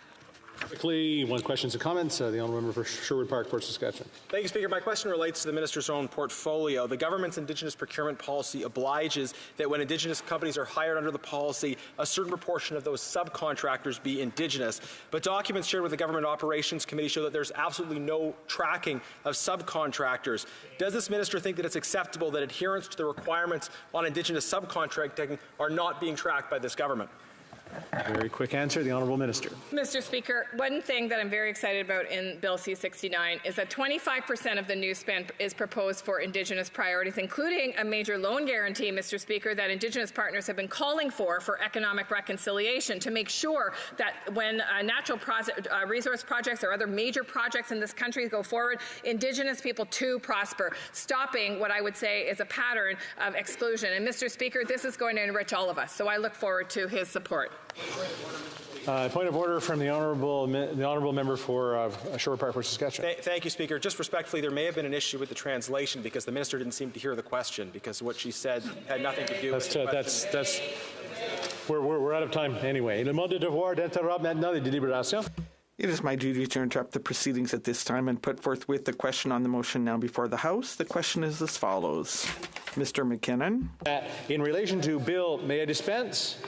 Quickly, one questions and comments. The Honourable Member for Sherwood Park, Fort Saskatchewan. Thank you, Speaker. My question relates to the Minister's own portfolio. The government's Indigenous procurement policy obliges that when Indigenous companies are hired under the policy, a certain proportion of those subcontractors be Indigenous. But documents shared with the Government Operations Committee show that there's absolutely no tracking of subcontractors. Does this minister think that it's acceptable that adherence to the requirements on Indigenous subcontracting are not being tracked by this government? Very quick answer, the Honourable Minister. Mr. Speaker, one thing that I'm very excited about in Bill C-69 is that 25% of the new spend is proposed for Indigenous priorities, including a major loan guarantee, Mr. Speaker, that Indigenous partners have been calling for economic reconciliation, to make sure that when natural resource projects or other major projects in this country go forward, Indigenous people too prosper, stopping what I would say is a pattern of exclusion. And Mr. Speaker, this is going to enrich all of us, so I look forward to his support. Point of order from the honourable member for Sherwood Park, Fort Saskatchewan. Thank you, Speaker. Just respectfully, there may have been an issue with the translation because the minister didn't seem to hear the question, because what she said had nothing to do with the question. We're out of time anyway. It is my duty to interrupt the proceedings at this time and put forthwith the question on the motion now before the House. The question is as follows. Mr. McKinnon. In relation to Bill, may I dispense?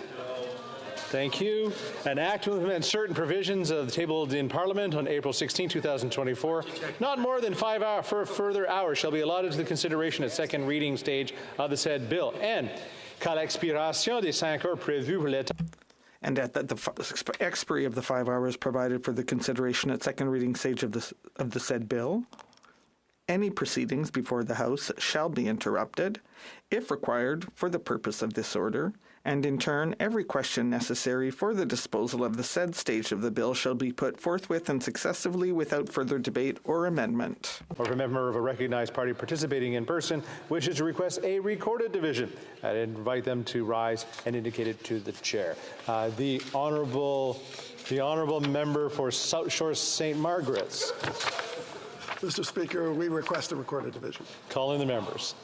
Thank you. An act to implement certain provisions of the tabled in Parliament on April 16, 2024. Not more than 5 further hours shall be allotted to the consideration at second reading stage of the said bill. And qu'à l'expiration des 5 heures prévues pour l'état. And at the expiry of the 5 hours provided for the consideration at second reading stage of the said bill. Any proceedings before the House shall be interrupted, if required for the purpose of this order, and in turn every question necessary for the disposal of the said stage of the bill shall be put forthwith and successively without further debate or amendment. Or if a member of a recognized party participating in person wishes to request a recorded division, I'd invite them to rise and indicate it to the chair. The honourable member for South Shore St. Margaret's. Mr. Speaker, we request a recorded division. Calling the members.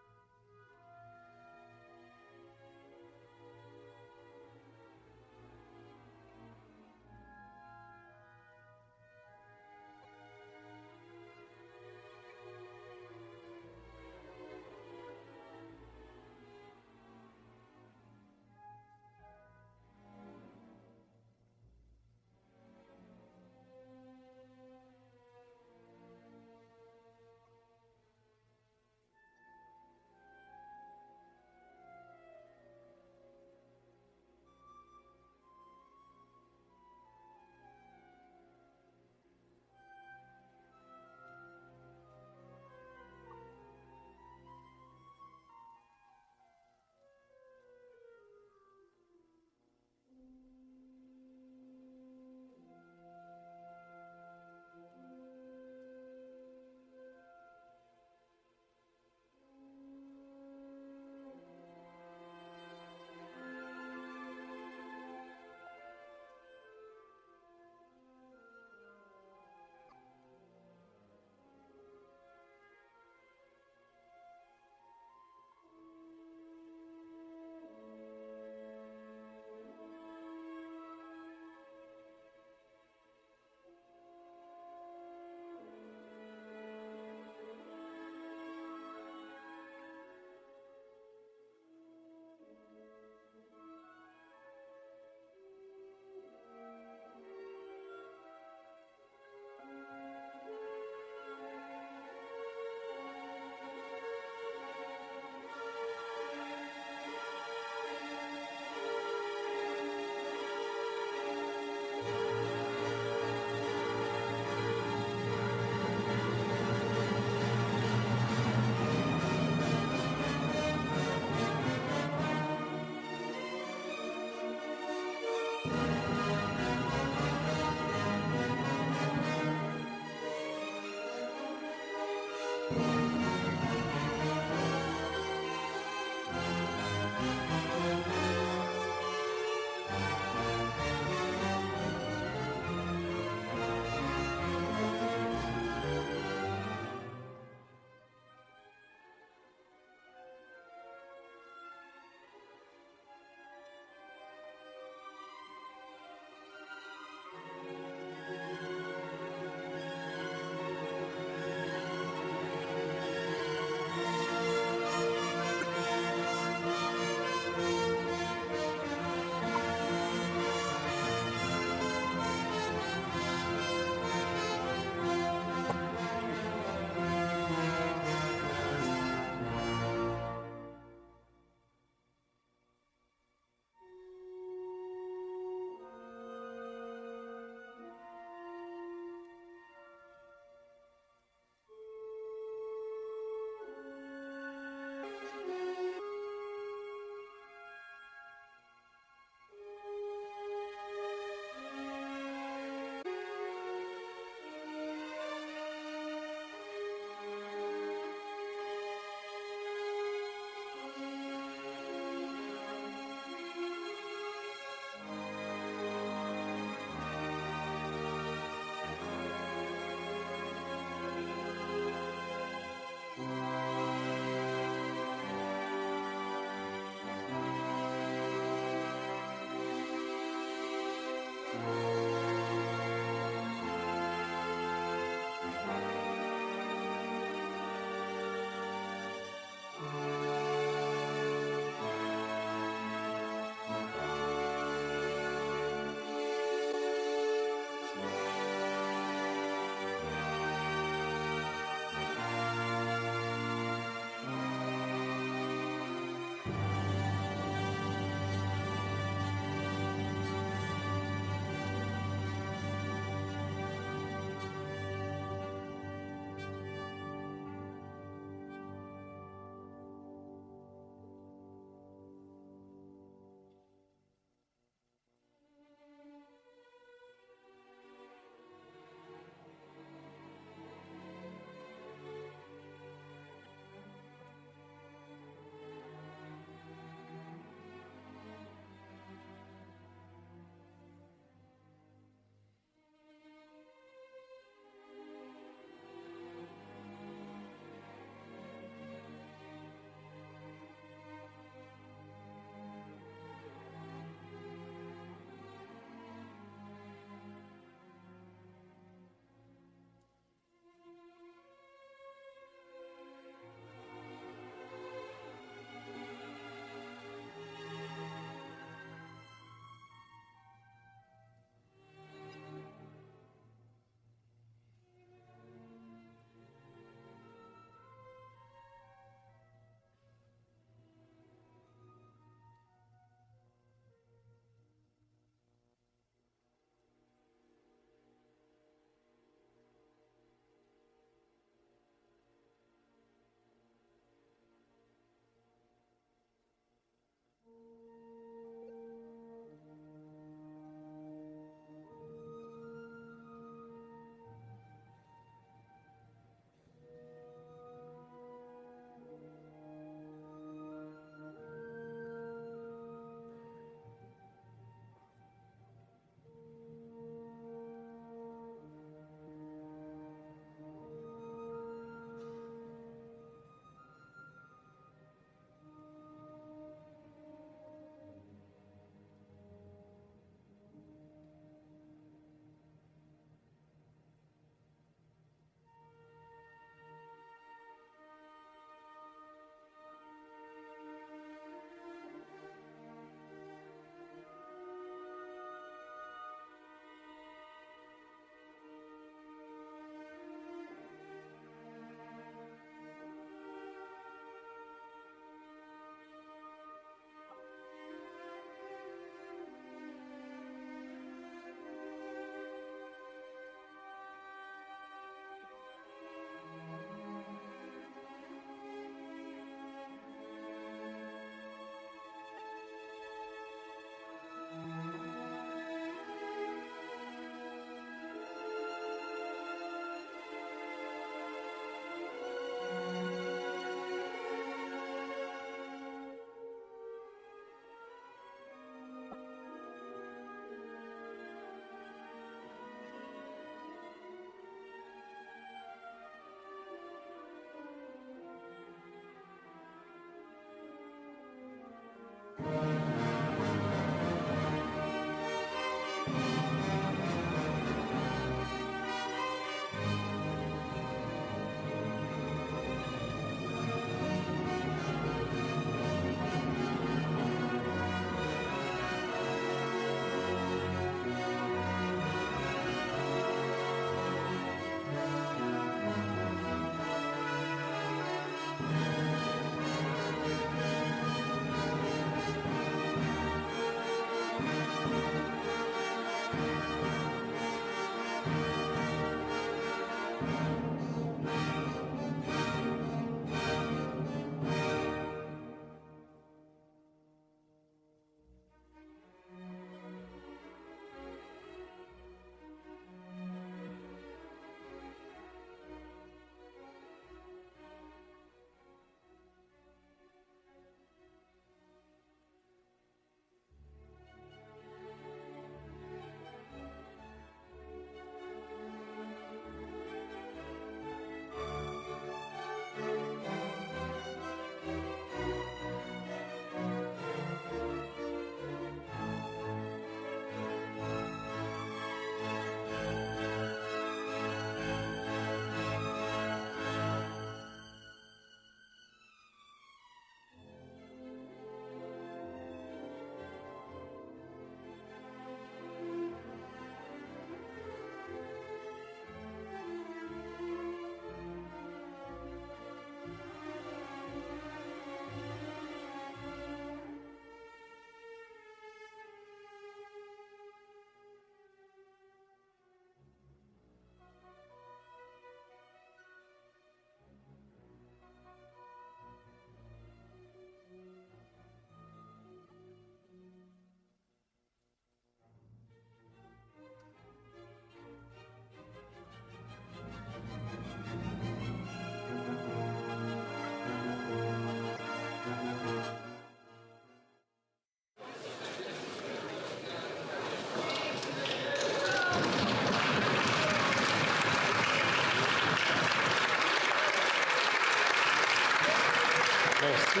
Merci.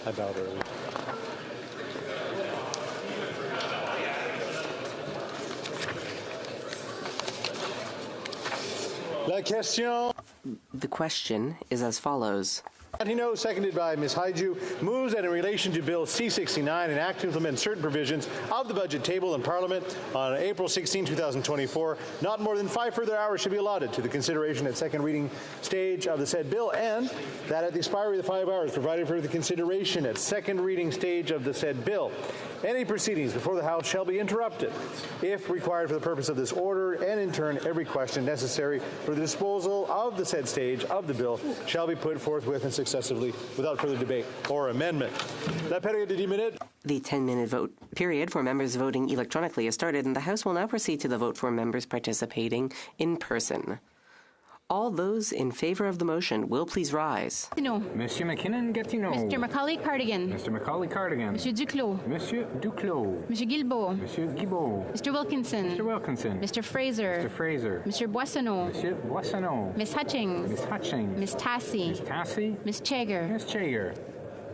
I bowed early. La question. The question is as follows. Latino, seconded by Ms. Haiju, moves that in relation to Bill C-69 and act to implement certain provisions of the budget table in Parliament on April 16, 2024, not more than 5 further hours should be allotted to the consideration at second reading stage of the said bill, and that at the expiry of the 5 hours provided for the consideration at second reading stage of the said bill, any proceedings before the House shall be interrupted if required for the purpose of this order, and in turn every question necessary for the disposal of the said stage of the bill shall be put forthwith and successively without further debate or amendment. La période de 10 minutes. The 10-minute vote period for members voting electronically has started, and the House will now proceed to the vote for members participating in person. All those in favor of the motion will please rise. No. Monsieur McKinnon Gatineau. Mr. Macaulay Cardigan. Mr. Macaulay Cardigan. Monsieur Duclos. Monsieur Duclos. Monsieur Guilbeault. Monsieur Guilbeault. Mr. Wilkinson. Mr. Wilkinson. Mr. Fraser. Mr. Fraser. Monsieur Boissonneau. Monsieur Boissonneau. Miss Hutchings. Miss Hutchings. Miss Tassie. Miss Tassie. Miss Chager. Miss Chager.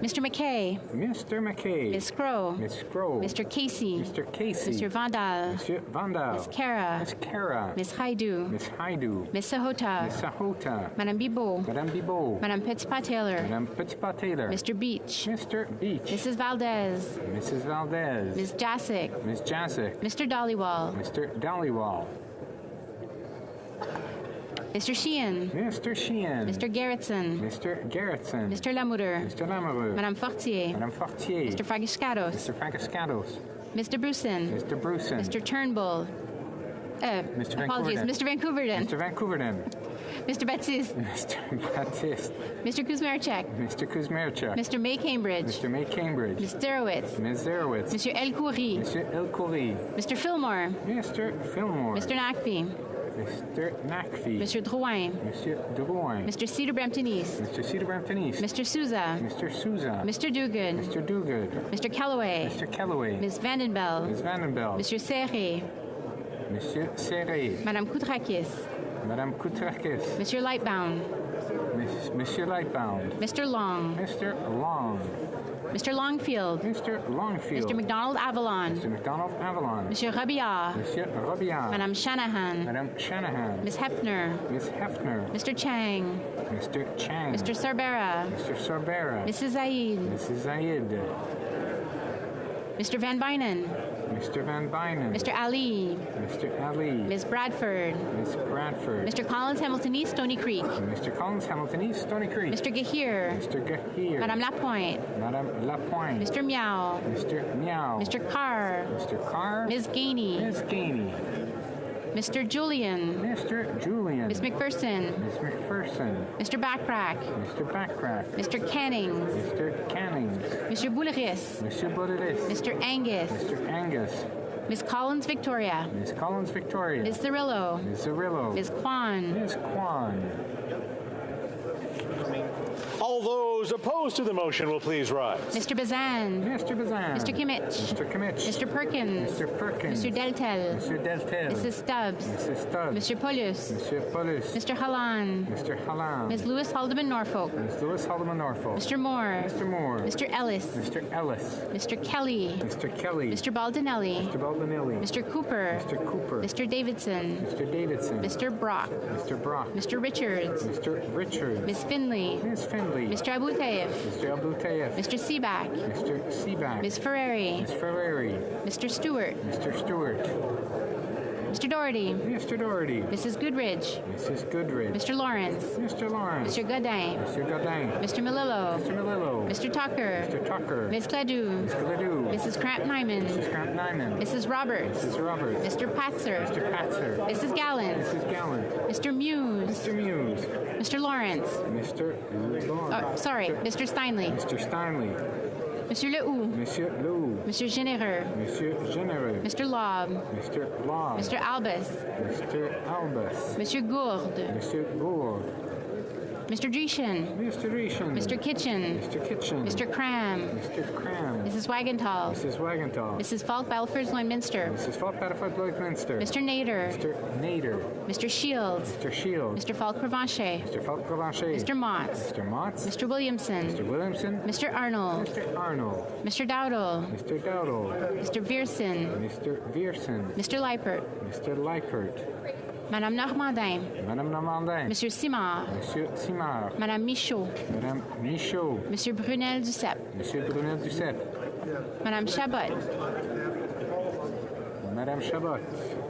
Mr. McKay. Mr. McKay. Miss Crow. Miss Crow. Mr. Casey. Mr. Casey. Mr. Vandal. Monsieur Vandal. Miss Kara. Miss Kara. Miss Haidu. Miss Haidu. Miss Sahota. Miss Sahota. Madame Bibot. Madame Bibot. Madame Petitpas-Taylor. Madame Petitpas-Taylor. Mr. Beach. Mr. Beach. Mrs. Valdez. Mrs. Valdez. Ms. Jasic. Miss Jasic. Mr. Dollywall. Mr. Dollywall. Mr. Sheehan. Mr. Sheehan. Mr. Gerritsen. Mr. Gerritsen. Mr. Lamoureux. Mr. Lamoureux. Madame Fortier. Madame Fortier. Mr. Fragiscatos. Mr. Fragiscatos. Mr. Bruson. Mr. Bruson. Mr. Turnbull. Mr. Apologies. Vancouverden. Mr. Vancouverden. Mr. Vancouverden. Mr. Baptiste. Mr. Baptiste. Mr. Kuzmarchuk. Mr. Kuzmarchuk. Mr. May Cambridge. Mr. May Cambridge. Ms. Zerowitz. Ms. Zerowitz. Monsieur El Khoury. Monsieur El Khoury. Mr. Fillmore. Mr. Fillmore. Mr. Nakfi. Mr. Nakfi. Monsieur Drouin. Monsieur Drouin. Mr. Cedar Brampton-East. Mr. Cedar Brampton-East. Mr. Souza. Mr. Souza. Mr. Duguid. Mr. Duguid. Mr. Calloway. Mr. Calloway. Ms. Vandenbell. Ms. Vandenbell. Monsieur Serré. Monsieur Serré. Madame Koutrakis. Madame Koutrakis. Monsieur Lightbound. Monsieur Lightbound. Mr. Long. Mr. Long. Mr. Longfield. Mr. Longfield. Mr. McDonald Avalon. Mr. McDonald Avalon. Monsieur Robillard. Monsieur Robillard. Madame Shanahan. Madame Shanahan. Miss Hefner. Miss Hefner. Mr. Chang. Mr. Chang. Mr. Sorbera. Mr. Sorbera. Mrs. Zaid. Mrs. Zaid. Mr. Van Bynen. Mr. Van Bynen. Mr. Ali. Mr. Ali. Ms. Bradford. Ms. Bradford. Mr. Collins Hamilton East, Stony Creek. Mr. Collins Hamilton East, Stony Creek. Mr. Gahir. Mr. Gahir. Madame Lapointe. Madame Lapointe. Mr. Meow. Mr. Meow. Mr. Carr. Mr. Carr. Ms. Gainey. Ms. Gainey. Mr. Julian. Mr. Julian. Ms. McPherson. Ms. McPherson. Mr. Backrack. Mr. Backrack. Mr. Cannings. Mr. Cannings. Mr. Bouleris. Mr. Bouleris. Mr. Angus. Mr. Angus. Ms. Collins Victoria. Ms. Collins Victoria. Ms. Cirillo. Ms. Cirillo. Ms. Kwan. Ms. Kwan. All those opposed to the motion will please rise. Mr. Bazan. Mr. Bazan. Mr. Kimmich. Mr. Kimmich. Mr. Perkins. Mr. Perkins. Mr. Deltel. Mr. Deltel. Mrs. Stubbs. Mrs. Stubbs. Mr. Paulus. Mr. Paulus. Mr. Hallan. Mr. Hallam. Ms. Lewis Haldeman Norfolk. Ms. Lewis Haldeman Norfolk. Mr. Moore. Mr. Moore. Mr. Ellis. Mr. Ellis. Mr. Kelly. Mr. Kelly. Mr. Baldinelli. Mr. Baldinelli. Mr. Cooper. Mr. Cooper. Mr. Davidson. Mr. Davidson. Mr. Brock. Mr. Brock. Mr. Richards. Mr. Richards. Ms. Finley. Ms. Finley. Mr. Abu Tayyip. Mr. Abu Tayyip. Mr. Seaback. Mr. Seaback. Ms. Ferreri. Ms. Ferreri. Mr. Stewart. Mr. Stewart. Mr. Doherty. Mr. Doherty. Mrs. Goodridge. Mrs. Goodridge. Mr. Lawrence. Mr. Lawrence. Mr. Godin. Mr. Godin. Mr. Melillo. Mr. Melillo. Mr. Tucker. Mr. Tucker. Ms. Cledoux. Ms. Cledoux. Mrs. Cramp-Nyman. Mrs. Cramp-Nyman. Mrs. Roberts. Mrs. Roberts. Mr. Patzer. Mr. Patzer. Mrs. Gallant. Mrs. Gallant. Mr. Muse. Mr. Muse. Mr. Lawrence. Mr. Oh, sorry, Mr. Steinley. Mr. Steinley. Monsieur Lehoux. Monsieur Lou. Monsieur Généreux. Monsieur Généreux. Mr. Lobb. Mr. Law. Mr. Albus. Mr. Albus. Monsieur Gourde. Monsieur Gourde. Mr. Dreeshen. Mr. Dreeshen. Mr. Kitchen. Mr. Kitchen. Mr. Cram. Mr. Cram. Mrs. Wagenthal. Mrs. Wagenthal. Mrs. Falk Belford Lloydminster. Mrs. Falk Batterford Lloydminster. Mr. Nader. Mr. Nader. Mr. Shields. Mr. Shields. Mr. Falk Provencher. Mr. Falk Provencher. Mr. Motts. Mr. Motts. Mr. Williamson. Mr. Williamson. Mr. Arnold. Mr. Arnold. Mr. Dowdle. Mr. Dowdle. Mr. Vierson. Mr. Vierson. Mr. Leipert. Mr. Leipert. Madame Normandin. Madame Normandin. Monsieur Simard. Monsieur Simard. Madame Michaud. Madame Michaud. Monsieur Brunel Duceppe. Monsieur Brunel Duceppe. Madame Chabot. Madame Chabot.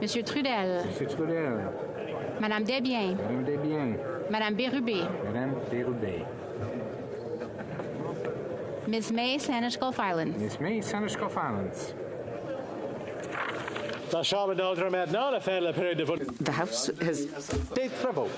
Monsieur Trudel. Monsieur Trudel. Madame Desbiens. Madame Desbiens. Madame Bérubé. Madame Bérubé. Ms. May, Saanich Gulf Islands. Ms. May, Saanich Gulf Islands. La Chambre d'ordre maintenant, la fin de la période de vote. The House has... Des travaux.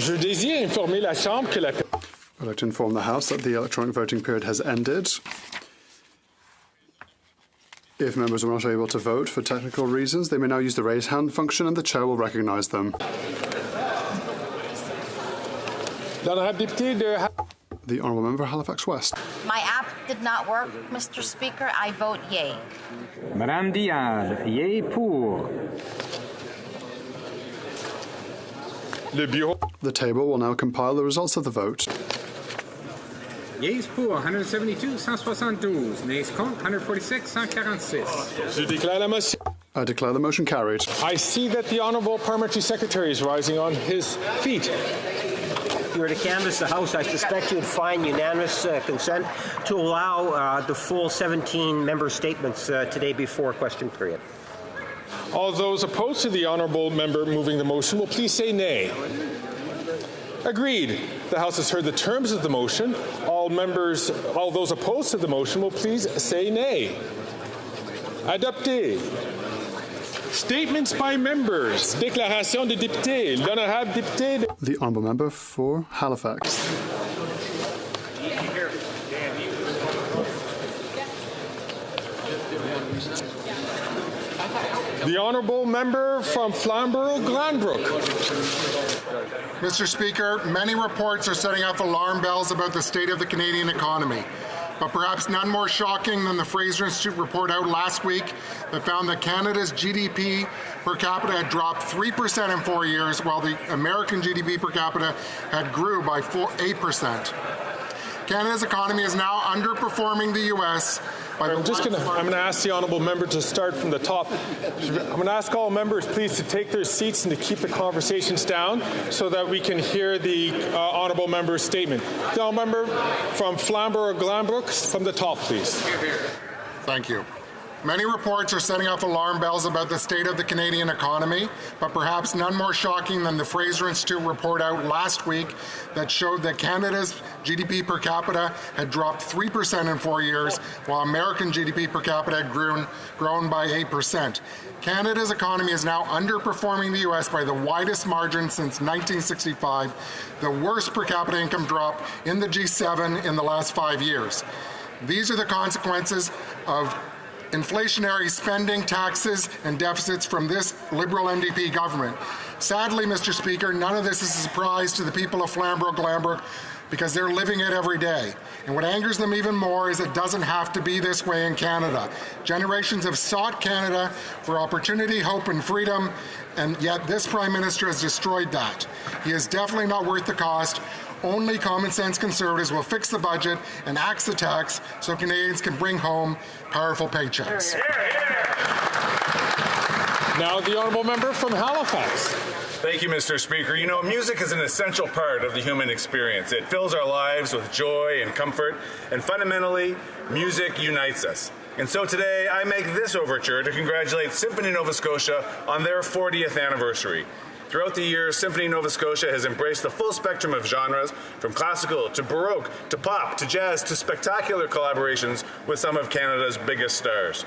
Je désire informer la Chambre que la... I'd like to inform the House that the electronic voting period has ended. If members are not able to vote for technical reasons, they may now use the raise hand function and the chair will recognise them. The Honourable Member Halifax West. My app did not work, Mr. Speaker. I vote yay. Madame Diaz, yay pour. The table will now compile the results of the vote. Yeas pour 172, 172. Nays contre 146, 146. Je déclare la motion. I declare the motion carried. I see that the Honourable Parliamentary Secretary is rising on his feet. If you were to canvass the House, I suspect you would find unanimous consent to allow the full 17 member statements today before question period. All those opposed to the Honourable Member moving the motion will please say nay. Agreed. The House has heard the terms of the motion. All those opposed to the motion will please say nay. Adopté. Statements by members. Déclaration des députés. L'honorable député. The Honourable Member for Halifax. The Honourable Member from Flamborough-Glanbrook. Mr. Speaker, many reports are setting off alarm bells about the state of the Canadian economy. But perhaps none more shocking than the Fraser Institute report out last week that found that Canada's GDP per capita had dropped 3% in 4 years, while the American GDP per capita had grew by 8%. Canada's economy is now underperforming the U.S. I'm going to ask the Honourable Member to start from the top. I'm going to ask all members, please, to take their seats and to keep the conversations down so that we can hear the Honourable Member's statement. The Honourable Member from Flamborough-Glanbrook, from the top, please. Thank you. Many reports are setting off alarm bells about the state of the Canadian economy, but perhaps none more shocking than the Fraser Institute report out last week that showed that Canada's GDP per capita had dropped 3% in 4 years, while American GDP per capita had grown by 8%. Canada's economy is now underperforming the U.S. by the widest margin since 1965, the worst per capita income drop in the G7 in the last 5 years. These are the consequences of inflationary spending, taxes, and deficits from this Liberal NDP government. Sadly, Mr. Speaker, none of this is a surprise to the people of Flamborough-Glanbrook because they're living it every day. And what angers them even more is it doesn't have to be this way in Canada. Generations have sought Canada for opportunity, hope, and freedom, and yet this Prime Minister has destroyed that. He is definitely not worth the cost. Only common sense Conservatives will fix the budget and axe the tax so Canadians can bring home powerful paychecks. Now the Honourable Member from Halifax. Thank you, Mr. Speaker. You know, music is an essential part of the human experience. It fills our lives with joy and comfort, and fundamentally, music unites us. And so today, I make this overture to congratulate Symphony Nova Scotia on their 40th anniversary. Throughout the years, Symphony Nova Scotia has embraced the full spectrum of genres, from classical to baroque to pop to jazz to spectacular collaborations with some of Canada's biggest stars.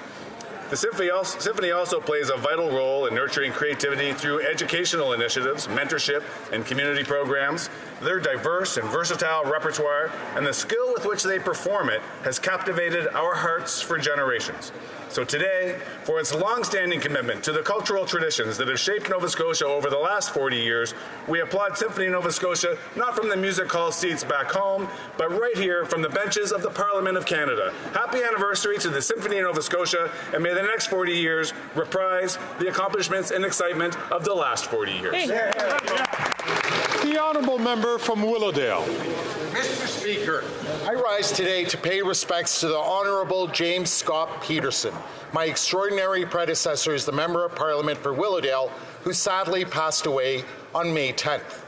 The Symphony also plays a vital role in nurturing creativity through educational initiatives, mentorship, and community programs. Their diverse and versatile repertoire and the skill with which they perform it has captivated our hearts for generations. So today, for its long-standing commitment to the cultural traditions that have shaped Nova Scotia over the last 40 years, we applaud Symphony Nova Scotia not from the music hall seats back home, but right here from the benches of the Parliament of Canada. Happy anniversary to the Symphony Nova Scotia, and may the next 40 years reprise the accomplishments and excitement of the last 40 years. The Honourable Member from Willowdale. Mr. Speaker, I rise today to pay respects to the Honourable James Scott Peterson, my extraordinary predecessor as the Member of Parliament for Willowdale, who sadly passed away on May 10th.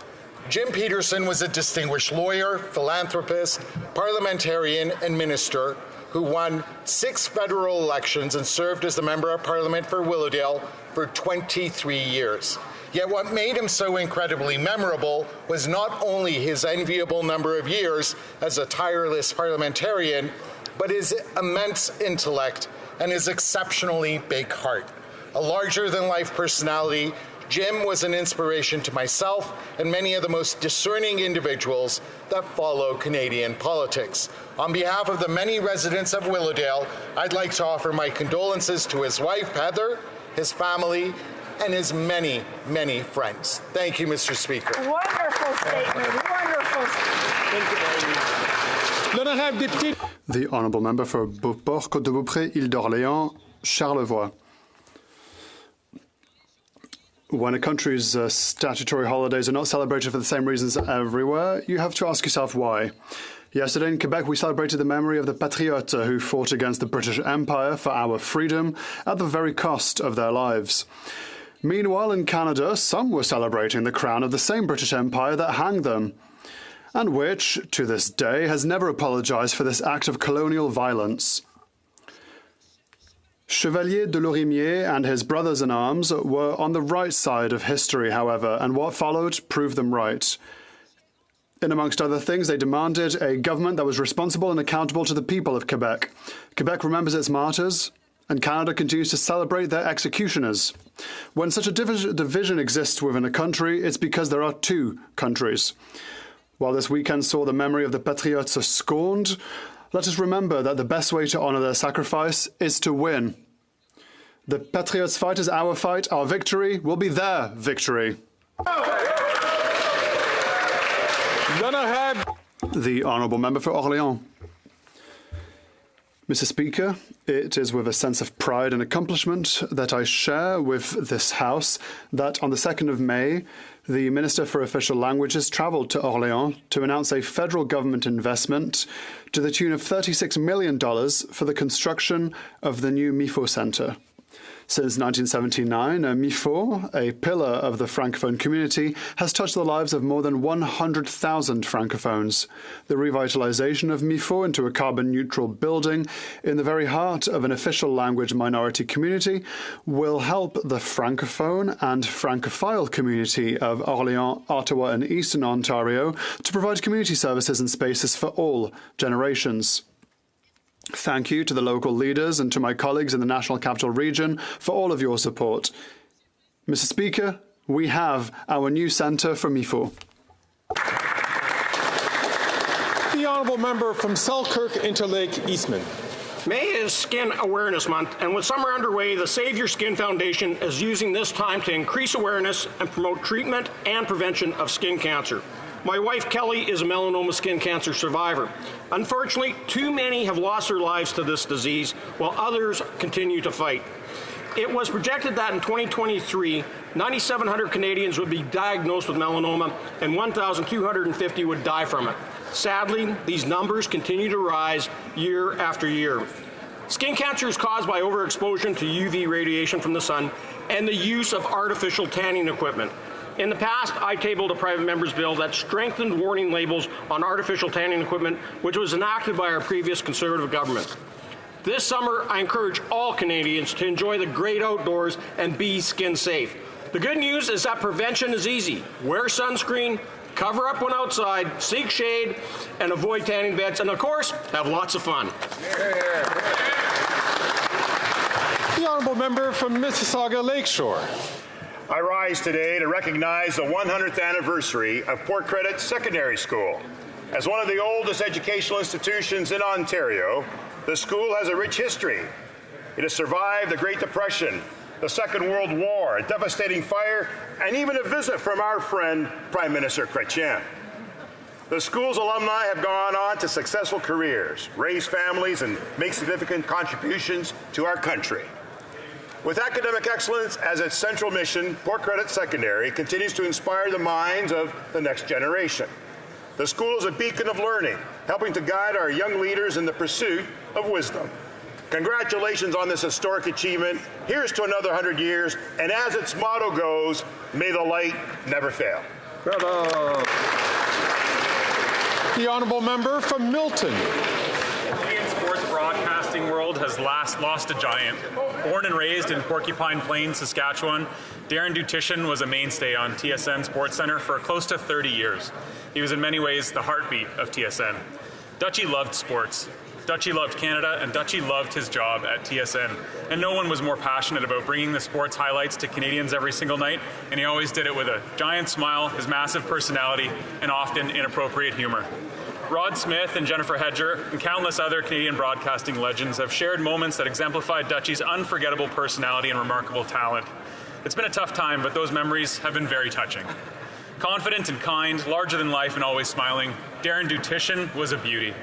Jim Peterson was a distinguished lawyer, philanthropist, parliamentarian, and minister who won 6 federal elections and served as the Member of Parliament for Willowdale for 23 years. Yet what made him so incredibly memorable was not only his enviable number of years as a tireless parliamentarian, but his immense intellect and his exceptionally big heart. A larger-than-life personality, Jim was an inspiration to myself and many of the most discerning individuals that follow Canadian politics. On behalf of the many residents of Willowdale, I'd like to offer my condolences to his wife, Heather, his family, and his many, many friends. Thank you, Mr. Speaker. Wonderful statement. Wonderful. Thank you very much. The Honourable Member for Beauport, Côte de Beaupré, Île d'Orléans, Charlevoix. When a country's statutory holidays are not celebrated for the same reasons everywhere, you have to ask yourself why. Yesterday in Quebec, we celebrated the memory of the patriotes who fought against the British Empire for our freedom at the very cost of their lives. Meanwhile, in Canada, some were celebrating the crown of the same British Empire that hanged them, and which, to this day, has never apologized for this act of colonial violence. Chevalier de Lorimier and his brothers-in-arms were on the right side of history, however, and what followed proved them right. In amongst other things, they demanded a government that was responsible and accountable to the people of Quebec. Quebec remembers its martyrs, and Canada continues to celebrate their executioners. When such a division exists within a country, it's because there are two countries. While this weekend saw the memory of the patriots scorned, let us remember that the best way to honour their sacrifice is to win. The patriots' fight is our fight. Our victory will be their victory. The Honourable Member for Orléans. Mr. Speaker, it is with a sense of pride and accomplishment that I share with this House that on the 2nd of May, the Minister for Official Languages travelled to Orléans to announce a federal government investment to the tune of $36 million for the construction of the new MIFO Centre. Since 1979, MIFO, a pillar of the Francophone community, has touched the lives of more than 100,000 Francophones. The revitalization of MIFO into a carbon-neutral building in the very heart of an official language minority community will help the Francophone and Francophile community of Orléans, Ottawa and Eastern Ontario to provide community services and spaces for all generations. Thank you to the local leaders and to my colleagues in the National Capital Region for all of your support. Mr. Speaker, we have our new centre for MIFO. The Honourable Member from Selkirk, Interlake, Eastman. May is Skin Awareness Month, and with summer underway, the Save Your Skin Foundation is using this time to increase awareness and promote treatment and prevention of skin cancer. My wife, Kelly, is a melanoma skin cancer survivor. Unfortunately, too many have lost their lives to this disease, while others continue to fight. It was projected that in 2023, 9,700 Canadians would be diagnosed with melanoma and 1,250 would die from it. Sadly, these numbers continue to rise year after year. Skin cancer is caused by overexposure to UV radiation from the sun and the use of artificial tanning equipment. In the past, I tabled a private member's bill that strengthened warning labels on artificial tanning equipment, which was enacted by our previous Conservative government. This summer, I encourage all Canadians to enjoy the great outdoors and be skin safe. The good news is that prevention is easy. Wear sunscreen, cover up when outside, seek shade, and avoid tanning beds, and of course, have lots of fun. The Honourable Member from Mississauga Lakeshore. I rise today to recognize the 100th anniversary of Port Credit Secondary School. As one of the oldest educational institutions in Ontario, the school has a rich history. It has survived the Great Depression, the Second World War, a devastating fire, and even a visit from our friend, Prime Minister Chrétien. The school's alumni have gone on to successful careers, raise families, and make significant contributions to our country. With academic excellence as its central mission, Port Credit Secondary continues to inspire the minds of the next generation. The school is a beacon of learning, helping to guide our young leaders in the pursuit of wisdom. Congratulations on this historic achievement. Here's to another 100 years, and as its motto goes, may the light never fail. Bravo. The Honourable Member from Milton. Canadian sports broadcasting world has lost a giant. Born and raised in Porcupine Plains, Saskatchewan, Darren Dutition was a mainstay on TSN Sports Centre for close to 30 years. He was in many ways the heartbeat of TSN. Dutchie loved sports. Dutchie loved Canada, and Dutchie loved his job at TSN. And no one was more passionate about bringing the sports highlights to Canadians every single night, and he always did it with a giant smile, his massive personality, and often inappropriate humor. Rod Smith and Jennifer Hedger and countless other Canadian broadcasting legends have shared moments that exemplified Dutchie's unforgettable personality and remarkable talent. It's been a tough time, but those memories have been very touching. Confident and kind, larger than life and always smiling, Darren Dutition was a beauty.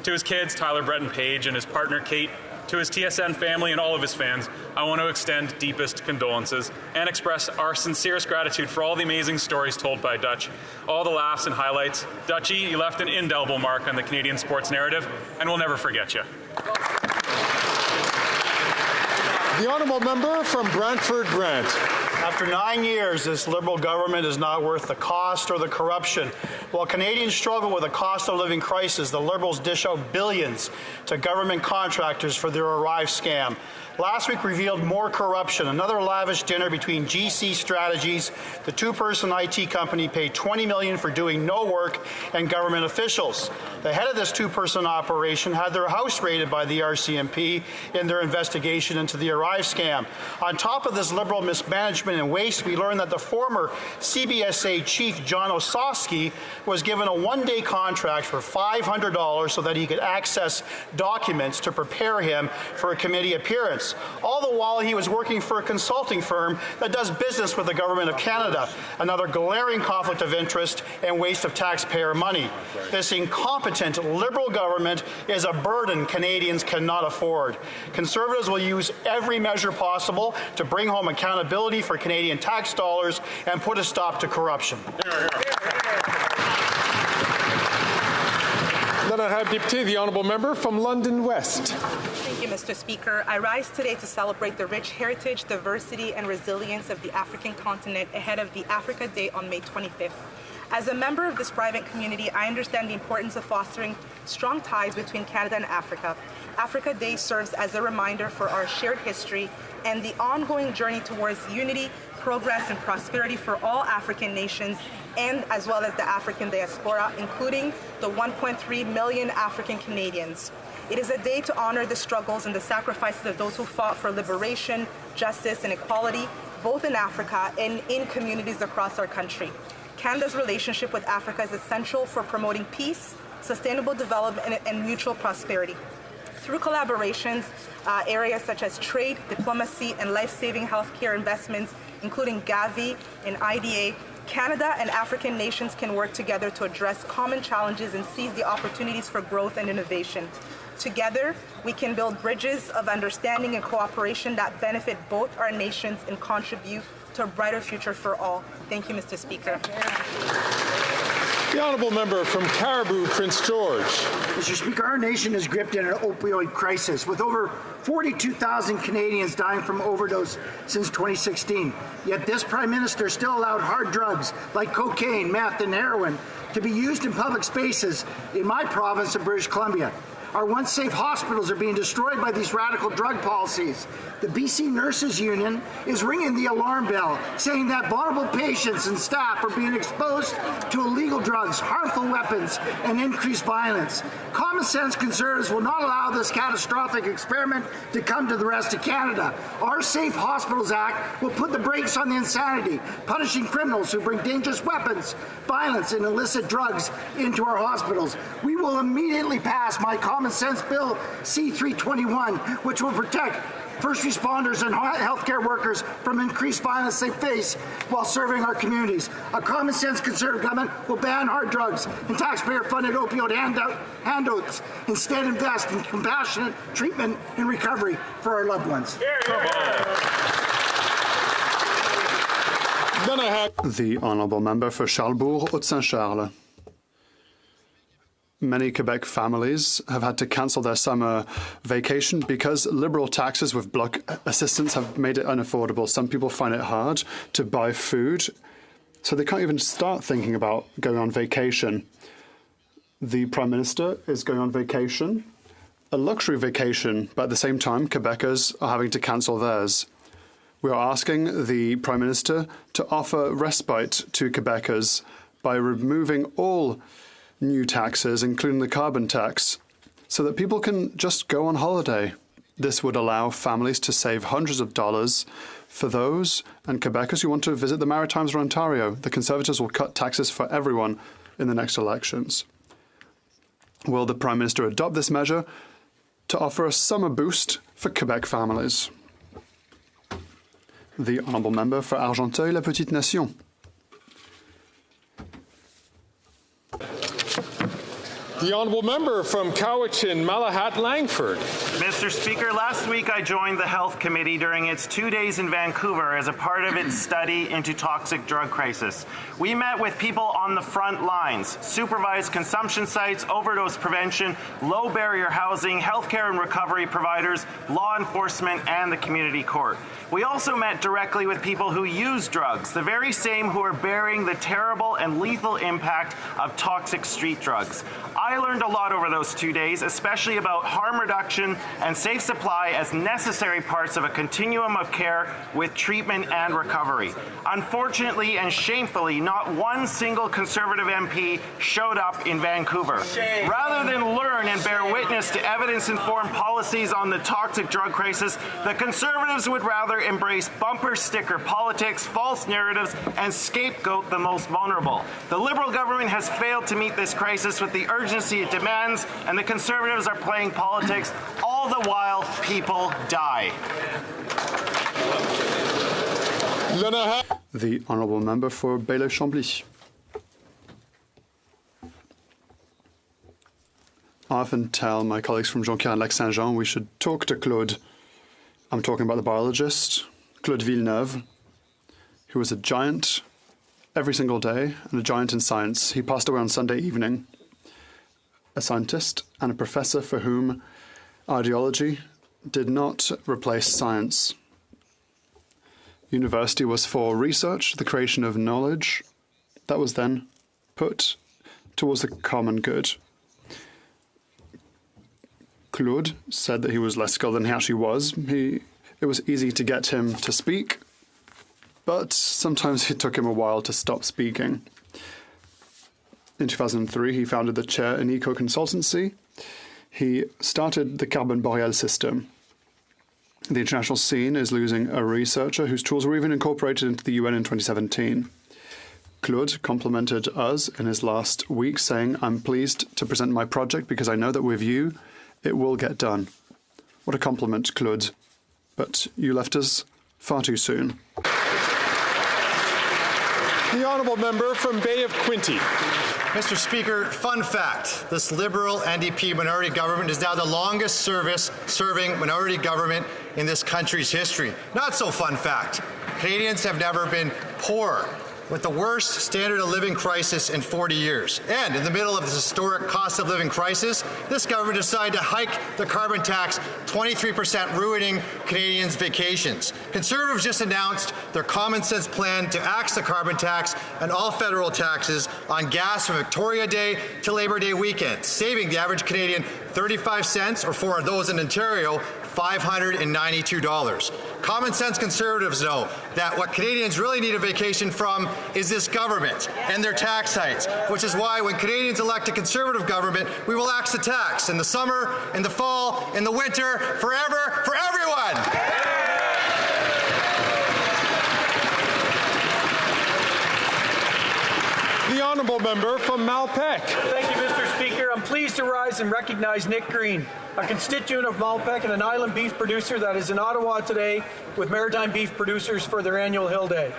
To his kids, Tyler, Brett, and Paige, and his partner, Kate, to his TSN family and all of his fans, I want to extend deepest condolences and express our sincerest gratitude for all the amazing stories told by Dutch, all the laughs and highlights. Dutchie, you left an indelible mark on the Canadian sports narrative, and we'll never forget you. The honourable member from Brantford Brant. After 9 years, this Liberal government is not worth the cost or the corruption. While Canadians struggle with a cost of living crisis, the Liberals dish out billions to government contractors for their Arrive scam. Last week revealed more corruption. Another lavish dinner between GC Strategies, the two-person IT company, paid $20 million for doing no work, and government officials. The head of this two-person operation had their house raided by the RCMP in their investigation into the Arrive scam. On top of this Liberal mismanagement and waste, we learned that the former CBSA chief, John Osowski, was given a one-day contract for $500 so that he could access documents to prepare him for a committee appearance. All the while, he was working for a consulting firm that does business with the Government of Canada, another glaring conflict of interest and waste of taxpayer money. This incompetent Liberal government is a burden Canadians cannot afford. Conservatives will use every measure possible to bring home accountability for Canadian tax dollars and put a stop to corruption. Then I have Deputy, the honourable member from London West. Thank you, Mr. Speaker. I rise today to celebrate the rich heritage, diversity, and resilience of the African continent ahead of the Africa Day on May 25th. As a member of this private community, I understand the importance of fostering strong ties between Canada and Africa. Africa Day serves as a reminder for our shared history and the ongoing journey towards unity, progress, and prosperity for all African nations, and as well as the African diaspora, including the 1.3 million African Canadians. It is a day to honor the struggles and the sacrifices of those who fought for liberation, justice, and equality, both in Africa and in communities across our country. Canada's relationship with Africa is essential for promoting peace, sustainable development, and mutual prosperity. Through collaborations, areas such as trade, diplomacy, and life-saving healthcare investments, including Gavi and IDA, Canada and African nations can work together to address common challenges and seize the opportunities for growth and innovation. Together, we can build bridges of understanding and cooperation that benefit both our nations and contribute to a brighter future for all. Thank you, Mr. Speaker. The honourable member from Caribou, Prince George. Mr. Speaker, our nation is gripped in an opioid crisis, with over 42,000 Canadians dying from overdose since 2016. Yet this Prime Minister still allowed hard drugs like cocaine, meth, and heroin to be used in public spaces in my province of British Columbia. Our once safe hospitals are being destroyed by these radical drug policies. The BC Nurses Union is ringing the alarm bell, saying that vulnerable patients and staff are being exposed to illegal drugs, harmful weapons, and increased violence. Common sense conservatives will not allow this catastrophic experiment to come to the rest of Canada. Our Safe Hospitals Act will put the brakes on the insanity, punishing criminals who bring dangerous weapons, violence, and illicit drugs into our hospitals. We will immediately pass my Common Sense Bill C-321, which will protect first responders and healthcare workers from increased violence they face while serving our communities. A common sense conservative government will ban hard drugs and taxpayer-funded opioid handouts. Instead, invest in compassionate treatment and recovery for our loved ones. Then I have the honourable member for Charlesbourg-Haute-Saint-Charles. Many Quebec families have had to cancel their summer vacation because Liberal taxes with block assistance have made it unaffordable. Some people find it hard to buy food, so they can't even start thinking about going on vacation. The Prime Minister is going on vacation, a luxury vacation, but at the same time, Quebecers are having to cancel theirs. We are asking the Prime Minister to offer respite to Quebecers by removing all new taxes, including the carbon tax. so that people can just go on holiday. This would allow families to save hundreds of dollars. For those and Quebecers who want to visit the Maritimes or Ontario, the Conservatives will cut taxes for everyone in the next elections. Will the Prime Minister adopt this measure to offer a summer boost for Quebec families? The Honourable Member for Argenteuil-la-Petite-Nation. The Honourable Member from Cowichan, Malahat, Langford. Mr. Speaker, last week I joined the Health Committee during its 2 days in Vancouver as a part of its study into toxic drug crisis. We met with people on the front lines, supervised consumption sites, overdose prevention, low barrier housing, healthcare and recovery providers, law enforcement, and the community court. We also met directly with people who use drugs, the very same who are bearing the terrible and lethal impact of toxic street drugs. I learned a lot over those 2 days, especially about harm reduction and safe supply as necessary parts of a continuum of care with treatment and recovery. Unfortunately and shamefully, not one single Conservative MP showed up in Vancouver. Shame. Rather than learn and bear witness to evidence-informed policies on the toxic drug crisis, the Conservatives would rather embrace bumper sticker politics, false narratives, and scapegoat the most vulnerable. The Liberal government has failed to meet this crisis with the urgency it demands, and the Conservatives are playing politics, all the while people die. The Honourable Member for Bailey-Chambly. I often tell my colleagues from Jonquière and Lac-Saint-Jean we should talk to Claude. I'm talking about the biologist, Claude Villeneuve, who was a giant every single day and a giant in science. He passed away on Sunday evening. A scientist and a professor for whom ideology did not replace science. University was for research, the creation of knowledge that was then put towards the common good. Claude said that he was less skilled than he actually was. It was easy to get him to speak, but sometimes it took him a while to stop speaking. In 2003, he founded the Chair in Eco Consultancy. He started the Carbon Boreal system. The international scene is losing a researcher whose tools were even incorporated into the UN in 2017. Claude complimented us in his last week, saying, "I'm pleased to present my project because I know that with you, it will get done." What a compliment, Claude. But you left us far too soon. The Honourable Member from Bay of Quinte. Mr. Speaker, fun fact, this Liberal NDP minority government is now the longest serving minority government in this country's history. Not so fun fact, Canadians have never been poorer, with the worst standard of living crisis in 40 years. And in the middle of this historic cost of living crisis, this government decided to hike the carbon tax 23%, ruining Canadians' vacations. Conservatives just announced their common sense plan to axe the carbon tax and all federal taxes on gas from Victoria Day to Labor Day weekend, saving the average Canadian 35 cents, or for those in Ontario, $592. Common sense Conservatives know that what Canadians really need a vacation from is this government and their tax hikes, which is why when Canadians elect a Conservative government, we will axe the tax in the summer, in the fall, in the winter, forever, for everyone. The Honourable Member from Malpeque. Thank you, Mr. Speaker. I'm pleased to rise and recognize Nick Green, a constituent of Malpeque and an island beef producer that is in Ottawa today with Maritime Beef Producers for their annual Hill Day.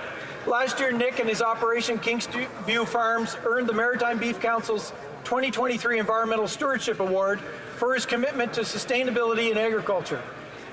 Last year, Nick and his operation Kingsview Farms earned the Maritime Beef Council's 2023 Environmental Stewardship Award for his commitment to sustainability in agriculture.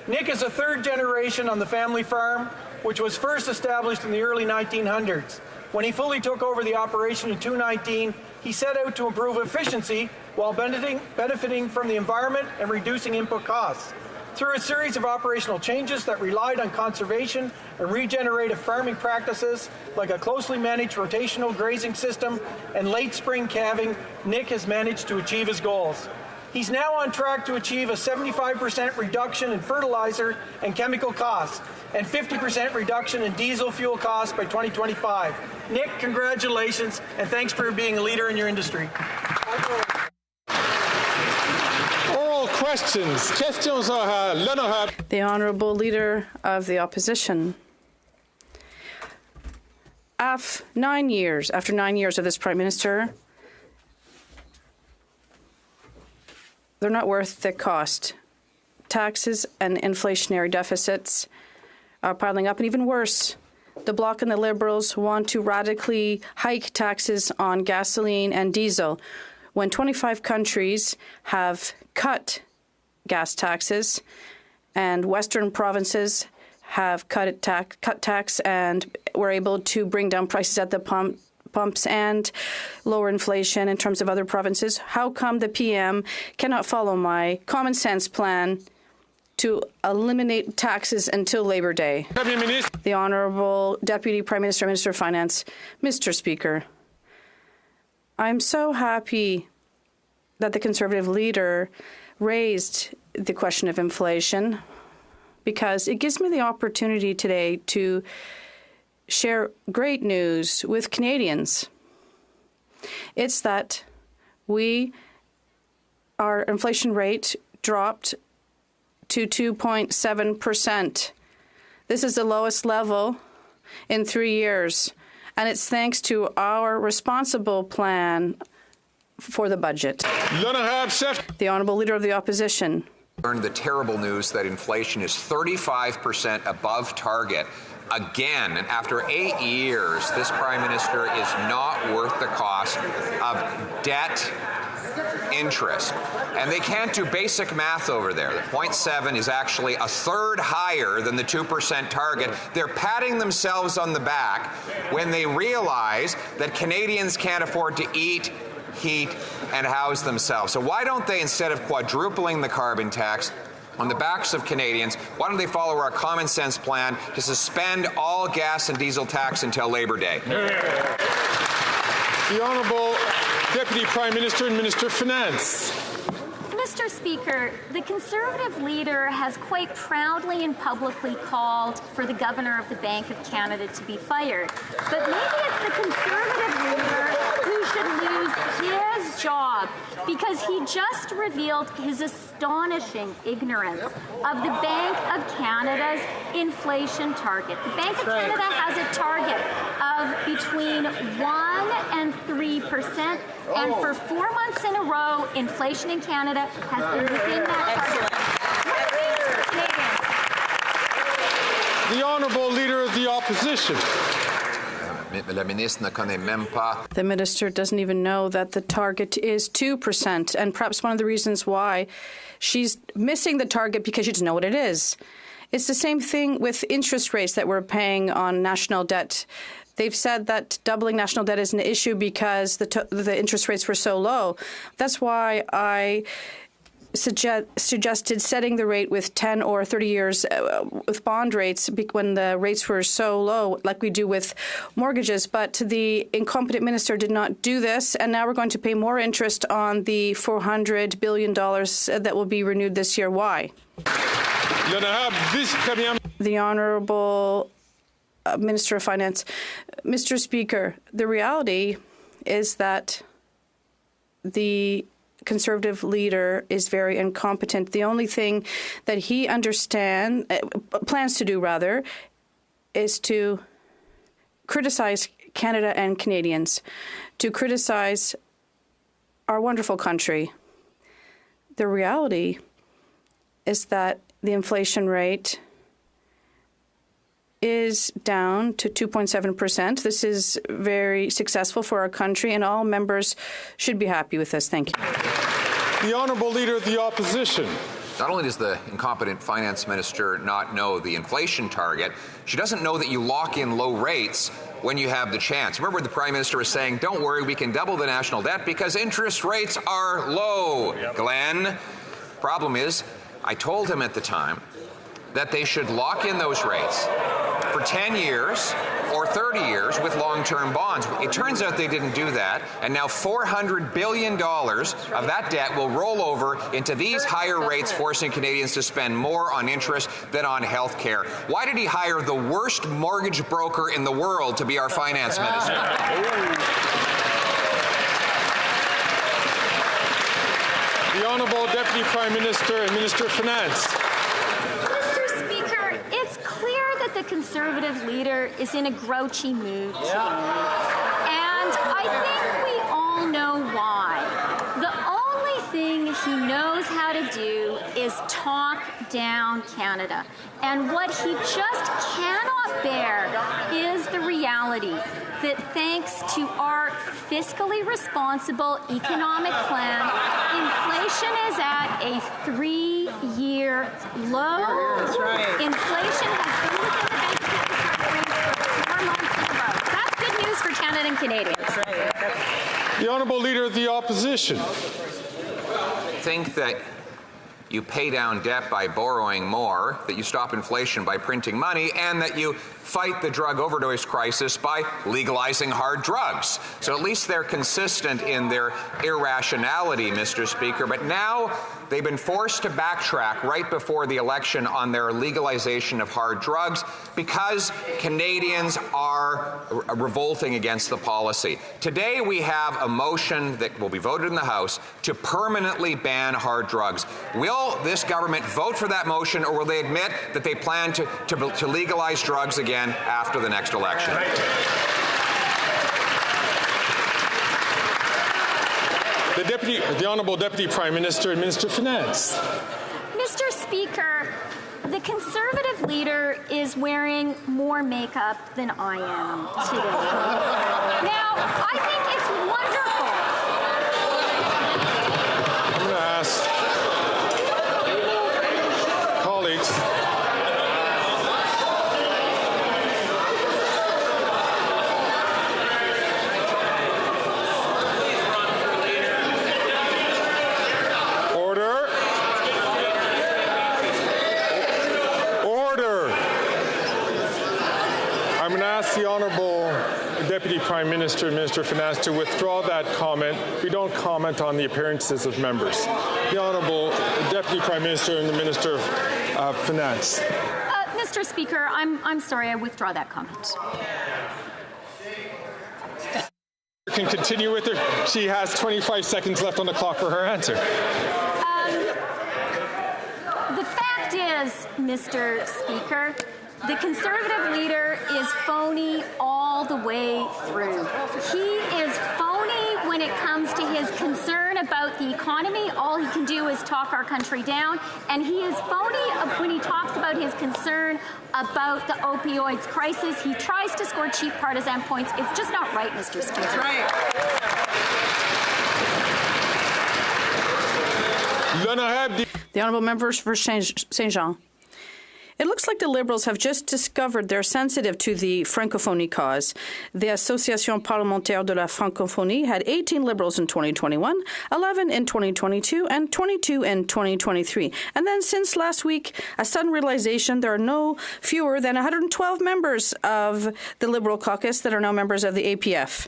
Nick is a third generation on the family farm, which was first established in the early 1900s. When he fully took over the operation in 2019, he set out to improve efficiency while benefiting from the environment and reducing input costs. Through a series of operational changes that relied on conservation and regenerative farming practices, like a closely managed rotational grazing system and late spring calving, Nick has managed to achieve his goals. He's now on track to achieve a 75% reduction in fertilizer and chemical costs and 50% reduction in diesel fuel costs by 2025. Nick, congratulations, and thanks for being a leader in your industry. Oral questions. Questions à l'honorable. The Honourable Leader of the Opposition. After 9 years of this Prime Minister, they're not worth the cost. Taxes and inflationary deficits are piling up, and even worse, the Bloc and the Liberals want to radically hike taxes on gasoline and diesel. When 25 countries have cut gas taxes and Western provinces have cut tax and were able to bring down prices at the pumps and lower inflation in terms of other provinces, how come the PM cannot follow my common sense plan to eliminate taxes until Labor Day? The Honourable Deputy Prime Minister, Minister of Finance. Mr. Speaker, I'm so happy that the Conservative leader raised the question of inflation, because it gives me the opportunity today to share great news with Canadians. It's that our inflation rate dropped to 2.7%. This is the lowest level in 3 years, and it's thanks to our responsible plan for the budget. The Honourable Leader of the Opposition. Learned the terrible news that inflation is 35% above target. Again, and after 8 years, this Prime Minister is not worth the cost of debt interest. And they can't do basic math over there. The 0.7 is actually a third higher than the 2% target. They're patting themselves on the back when they realize that Canadians can't afford to eat, heat, and house themselves. So why don't they, instead of quadrupling the carbon tax on the backs of Canadians, why don't they follow our common sense plan to suspend all gas and diesel tax until Labor Day? The Honourable Deputy Prime Minister and Minister of Finance. Mr. Speaker, the Conservative leader has quite proudly and publicly called for the Governor of the Bank of Canada to be fired. But maybe it's the Conservative leader who should lose his job, because he just revealed his astonishing ignorance of the Bank of Canada's inflation target. The Bank of Canada has a target of between 1% and 3%, and for 4 months in a row, inflation in Canada has been within that target. The Honourable Leader of the Opposition. The minister doesn't even know that the target is 2%, and perhaps one of the reasons why she's missing the target because she doesn't know what it is. It's the same thing with interest rates that we're paying on national debt. They've said that doubling national debt is an issue because the interest rates were so low. That's why I suggested setting the rate with 10 or 30 years with bond rates when the rates were so low, like we do with mortgages. But the incompetent minister did not do this, and now we're going to pay more interest on the $400 billion that will be renewed this year. Why? The Honourable Minister of Finance. Mr. Speaker, the reality is that the Conservative leader is very incompetent. The only thing that he plans to do, is to criticize Canada and Canadians, to criticize our wonderful country. The reality is that the inflation rate is down to 2.7%. This is very successful for our country, and all members should be happy with this. Thank you. The Honourable Leader of the Opposition. Not only does the incompetent finance minister not know the inflation target, she doesn't know that you lock in low rates when you have the chance. Remember, the Prime Minister was saying, don't worry, we can double the national debt because interest rates are low. Yep. Glenn, problem is, I told him at the time that they should lock in those rates for 10 years or 30 years with long-term bonds. It turns out they didn't do that, and now $400 billion of that debt will roll over into these higher rates, forcing Canadians to spend more on interest than on health care. Why did he hire the worst mortgage broker in the world to be our finance minister? The Honourable Deputy Prime Minister and Minister of Finance. Mr. Speaker, it's clear that the Conservative leader is in a grouchy mood today. And I think we all know why. The only thing he knows how to do is talk down Canada. And what he just cannot bear is the reality that thanks to our fiscally responsible economic plan, inflation is at a 3-year low. That's right. Inflation has been within the Bank of Canada range for 4 months in a row. That's good news for Canada and Canadians. That's right. The Honourable Leader of the Opposition. Think that you pay down debt by borrowing more, that you stop inflation by printing money, and that you fight the drug overdose crisis by legalizing hard drugs. So at least they're consistent in their irrationality, Mr. Speaker. But now they've been forced to backtrack right before the election on their legalization of hard drugs because Canadians are revolting against the policy. Today we have a motion that will be voted in the House to permanently ban hard drugs. Will this government vote for that motion, or will they admit that they plan to legalize drugs again after the next election? The Honourable Deputy Prime Minister and Minister of Finance. Mr. Speaker, the Conservative leader is wearing more makeup than I am today. Now, I think it's wonderful. I'm going to ask colleagues. The Honourable Deputy Prime Minister and Minister of Finance to withdraw that comment. We don't comment on the appearances of members. The Honourable Deputy Prime Minister and the Minister of Finance. Mr. Speaker, I'm sorry, I withdraw that comment. Can continue with her. She has 25 seconds left on the clock for her answer. The fact is, Mr. Speaker, the Conservative leader is phony all the way through. He is phony when it comes to his concern about the economy. All he can do is talk our country down. And he is phony when he talks about his concern about the opioids crisis. He tries to score cheap partisan points. It's just not right, Mr. Speaker. That's right. The Honourable Members for Saint Jean. It looks like the Liberals have just discovered they're sensitive to the Francophonie cause. The Association Parlementaire de la Francophonie had 18 Liberals in 2021, 11 in 2022, and 22 in 2023. And then since last week, a sudden realization there are no fewer than 112 members of the Liberal caucus that are now members of the APF.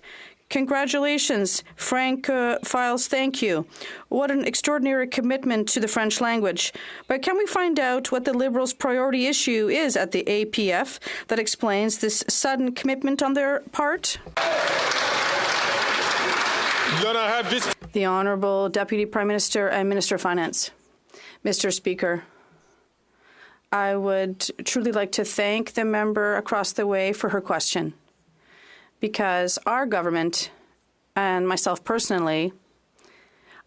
Congratulations, Francophiles, thank you. What an extraordinary commitment to the French language. But can we find out what the Liberals' priority issue is at the APF that explains this sudden commitment on their part? The Honourable Deputy Prime Minister and Minister of Finance. Mr. Speaker, I would truly like to thank the member across the way for her question, because our government and myself personally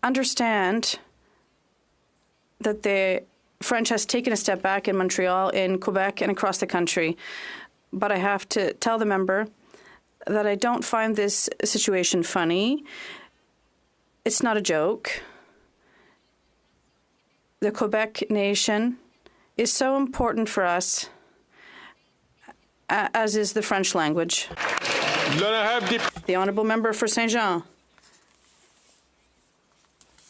understand that the French has taken a step back in Montreal, in Quebec, and across the country. But I have to tell the member that I don't find this situation funny. It's not a joke. The Quebec nation is so important for us, as is the French language. The Honourable Member for Saint Jean.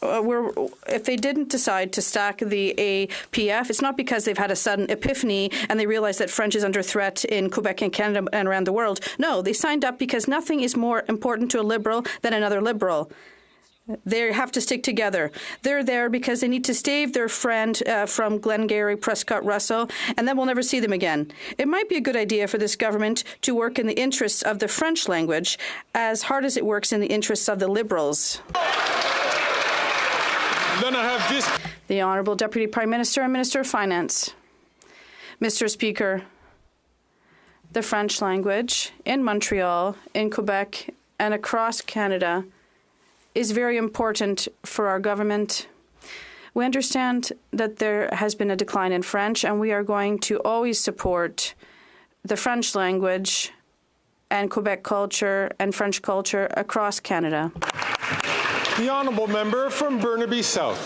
If they didn't decide to stack the APF, it's not because they've had a sudden epiphany and they realize that French is under threat in Quebec and Canada and around the world. No, they signed up because nothing is more important to a Liberal than another Liberal. They have to stick together. They're there because they need to stave their friend from Glengarry, Prescott, Russell, and then we'll never see them again. It might be a good idea for this government to work in the interests of the French language as hard as it works in the interests of the Liberals. Then I have this. The Honourable Deputy Prime Minister and Minister of Finance. Mr. Speaker, the French language in Montreal, in Quebec, and across Canada is very important for our government. We understand that there has been a decline in French, and we are going to always support the French language and Quebec culture and French culture across Canada. The Honourable Member from Burnaby South.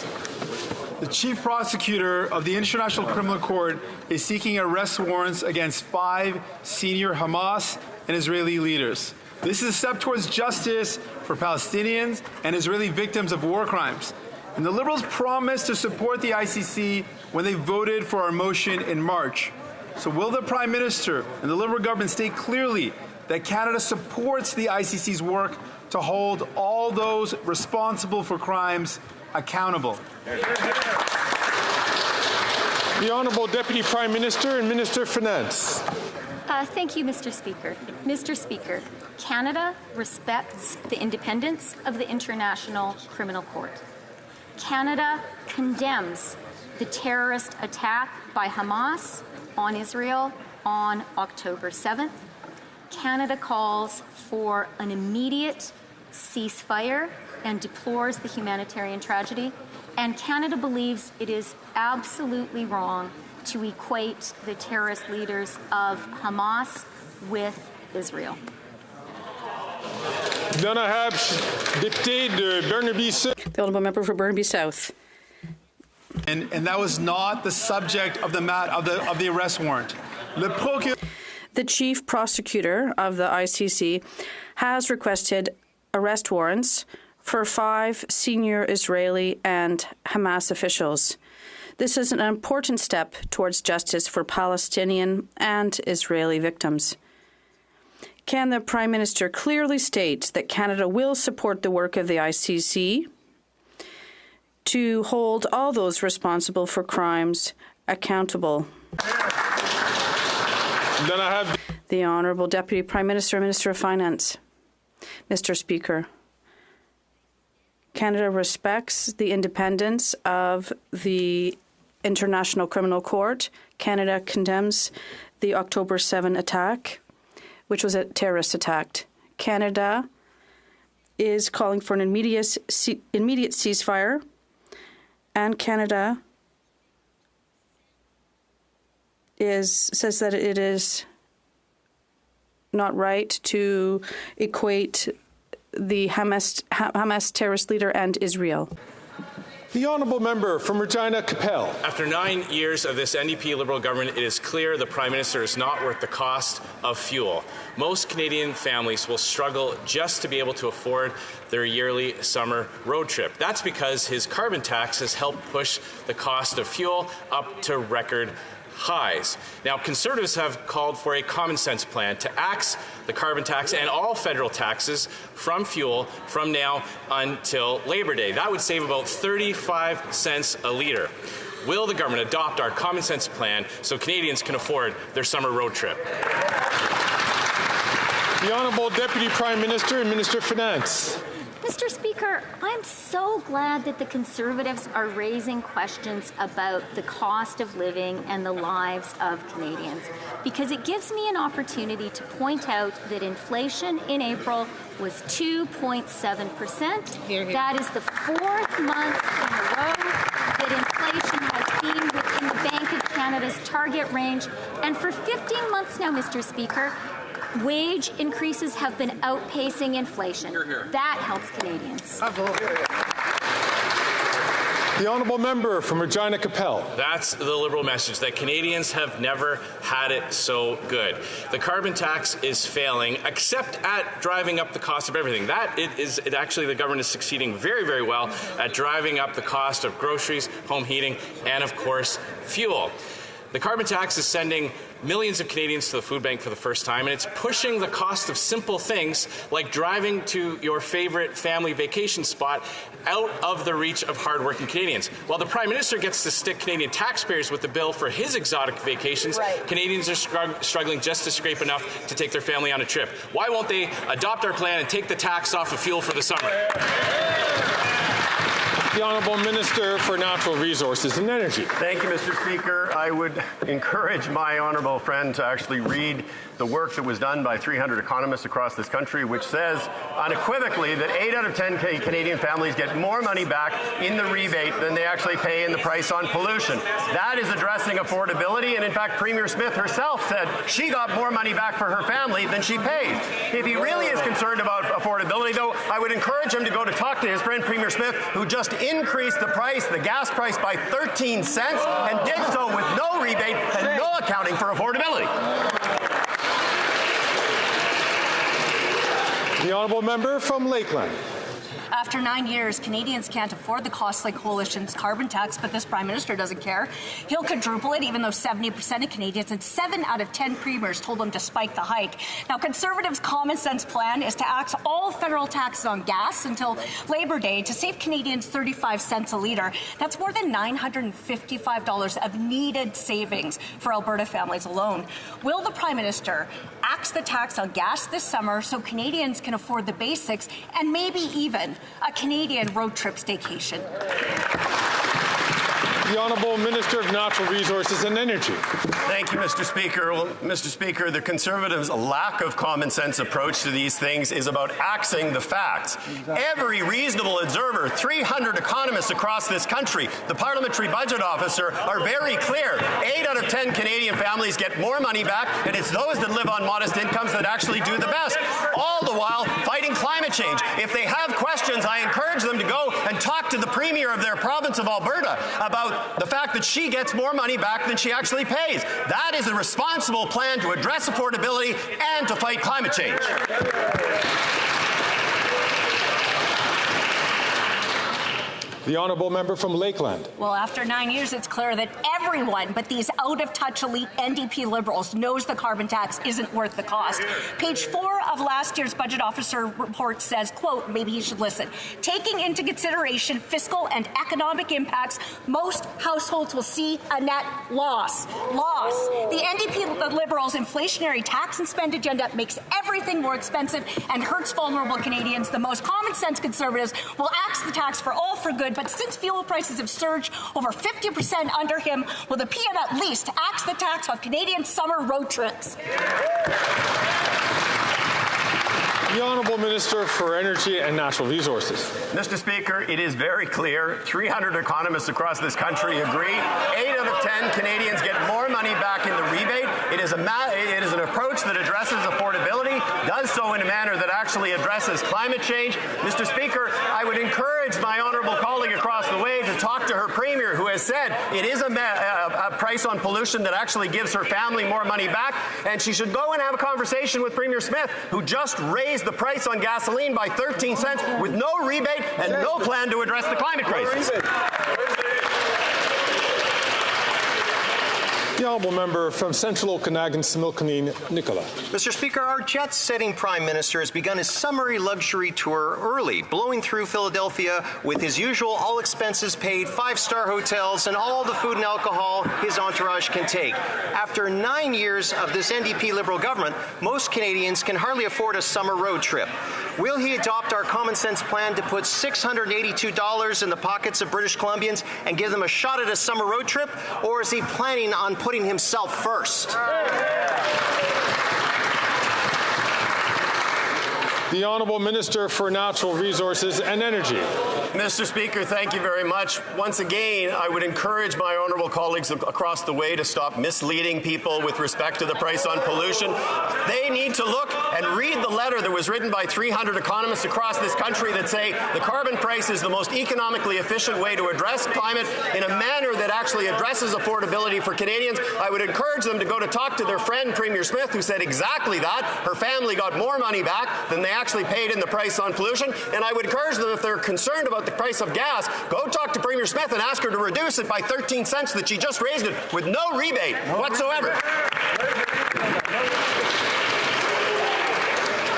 The Chief Prosecutor of the International Criminal Court is seeking arrest warrants against 5 senior Hamas and Israeli leaders. This is a step towards justice for Palestinians and Israeli victims of war crimes. And the Liberals promised to support the ICC when they voted for our motion in March. So will the Prime Minister and the Liberal government state clearly that Canada supports the ICC's work to hold all those responsible for crimes accountable? The Honourable Deputy Prime Minister and Minister of Finance. Thank you, Mr. Speaker. Mr. Speaker, Canada respects the independence of the International Criminal Court. Canada condemns the terrorist attack by Hamas on Israel on October 7th. Canada calls for an immediate ceasefire and deplores the humanitarian tragedy. And Canada believes it is absolutely wrong to equate the terrorist leaders of Hamas with Israel. Then I have Député de Burnaby South. The Honourable Member for Burnaby South. And that was not the subject of the arrest warrant. The Chief Prosecutor of the ICC has requested arrest warrants for 5 senior Israeli and Hamas officials. This is an important step towards justice for Palestinian and Israeli victims. Can the Prime Minister clearly state that Canada will support the work of the ICC to hold all those responsible for crimes accountable? Then I have the Honourable Deputy Prime Minister and Minister of Finance. Mr. Speaker, Canada respects the independence of the International Criminal Court. Canada condemns the October 7 attack, which was a terrorist attack. Canada is calling for an immediate ceasefire, and Canada says that it is not right to equate the Hamas terrorist leader and Israel. The Honourable Member from Regina Capel. After 9 years of this NDP Liberal government, it is clear the Prime Minister is not worth the cost of fuel. Most Canadian families will struggle just to be able to afford their yearly summer road trip. That's because his carbon tax has helped push the cost of fuel up to record highs. Now, Conservatives have called for a common sense plan to axe the carbon tax and all federal taxes from fuel from now until Labor Day. That would save about 35 cents a litre. Will the government adopt our common sense plan so Canadians can afford their summer road trip? The Honourable Deputy Prime Minister and Minister of Finance. Mr. Speaker, I'm so glad that the Conservatives are raising questions about the cost of living and the lives of Canadians, because it gives me an opportunity to point out that inflation in April was 2.7%. That is the 4th month in a row that inflation has been within the Bank of Canada's target range. And for 15 months now, Mr. Speaker, wage increases have been outpacing inflation. That helps Canadians. The Honourable Member from Regina Capel. That's the Liberal message, that Canadians have never had it so good. The carbon tax is failing, except at driving up the cost of everything. Actually, the government is succeeding very, very well at driving up the cost of groceries, home heating, and, of course, fuel. The carbon tax is sending millions of Canadians to the food bank for the first time, and it's pushing the cost of simple things like driving to your favorite family vacation spot out of the reach of hardworking Canadians. While the Prime Minister gets to stick Canadian taxpayers with the bill for his exotic vacations, Canadians are struggling just to scrape enough to take their family on a trip. Why won't they adopt our plan and take the tax off of fuel for the summer? The Honourable Minister for Natural Resources and Energy. Thank you, Mr. Speaker. I would encourage my honourable friend to actually read the work that was done by 300 economists across this country, which says unequivocally that 8 out of 10 Canadian families get more money back in the rebate than they actually pay in the price on pollution. That is addressing affordability, and in fact, Premier Smith herself said she got more money back for her family than she pays. If he really is concerned about affordability, though, I would encourage him to go to talk to his friend Premier Smith, who just increased the price, the gas price, by 13 cents and did so with no rebate and no accounting for affordability. The Honourable Member from Lakeland. After 9 years, Canadians can't afford the costly coalition's carbon tax, but this Prime Minister doesn't care. He'll quadruple it, even though 70% of Canadians and 7 out of 10 premiers told him to spike the hike. Now, Conservatives' common sense plan is to axe all federal taxes on gas until Labor Day to save Canadians 35 cents a litre. That's more than $955 of needed savings for Alberta families alone. Will the Prime Minister axe the tax on gas this summer so Canadians can afford the basics and maybe even a Canadian road trip staycation? The Honourable Minister of Natural Resources and Energy. Thank you, Mr. Speaker. Well, Mr. Speaker, the Conservatives' lack of common sense approach to these things is about axing the facts. Every reasonable observer, 300 economists across this country, the Parliamentary Budget Officer, are very clear. 8 out of 10 Canadian families get more money back, and it's those that live on modest incomes that actually do the best, all the while fighting climate change. If they have questions, I encourage them to go and talk to the Premier of their province of Alberta about the fact that she gets more money back than she actually pays. That is a responsible plan to address affordability and to fight climate change. The Honourable Member from Lakeland. Well, after 9 years, it's clear that everyone but these out-of-touch elite NDP Liberals knows the carbon tax isn't worth the cost. Page 4 of last year's Budget Officer report says, quote, maybe you should listen, taking into consideration fiscal and economic impacts, most households will see a net loss. The NDP Liberals' inflationary tax and spend agenda makes everything more expensive and hurts vulnerable Canadians. The most common sense Conservatives will axe the tax for all for good, but since fuel prices have surged over 50% under him, will the PM at least axe the tax on Canadian summer road trips? The Honourable Minister for Energy and Natural Resources. Mr. Speaker, it is very clear. 300 economists across this country agree. 8 out of 10 Canadians get more money back in the rebate. It is an approach that addresses affordability, does so in a manner that actually addresses climate change. Mr. Speaker, I would encourage my honourable colleague across the way to talk to her Premier, who has said it is a price on pollution that actually gives her family more money back, and she should go and have a conversation with Premier Smith, who just raised the price on gasoline by 13 cents with no rebate and no plan to address the climate crisis. The Honourable Member from Central Okanagan, Similkameen, Nicola. Mr. Speaker, our jet-setting Prime Minister has begun his summery luxury tour early, blowing through Philadelphia with his usual all-expenses-paid 5-star hotels and all the food and alcohol his entourage can take. After 9 years of this NDP Liberal government, most Canadians can hardly afford a summer road trip. Will he adopt our common-sense plan to put $682 in the pockets of British Columbians and give them a shot at a summer road trip, or is he planning on putting himself first? The Honourable Minister for Natural Resources and Energy. Mr. Speaker, thank you very much. Once again, I would encourage my honourable colleagues across the way to stop misleading people with respect to the price on pollution. They need to look and read the letter that was written by 300 economists across this country that say the carbon price is the most economically efficient way to address climate in a manner that actually addresses affordability for Canadians. I would encourage them to go to talk to their friend Premier Smith, who said exactly that. Her family got more money back than they actually paid in the price on pollution. And I would encourage them, if they're concerned about the price of gas, go talk to Premier Smith and ask her to reduce it by 13 cents that she just raised it with no rebate whatsoever.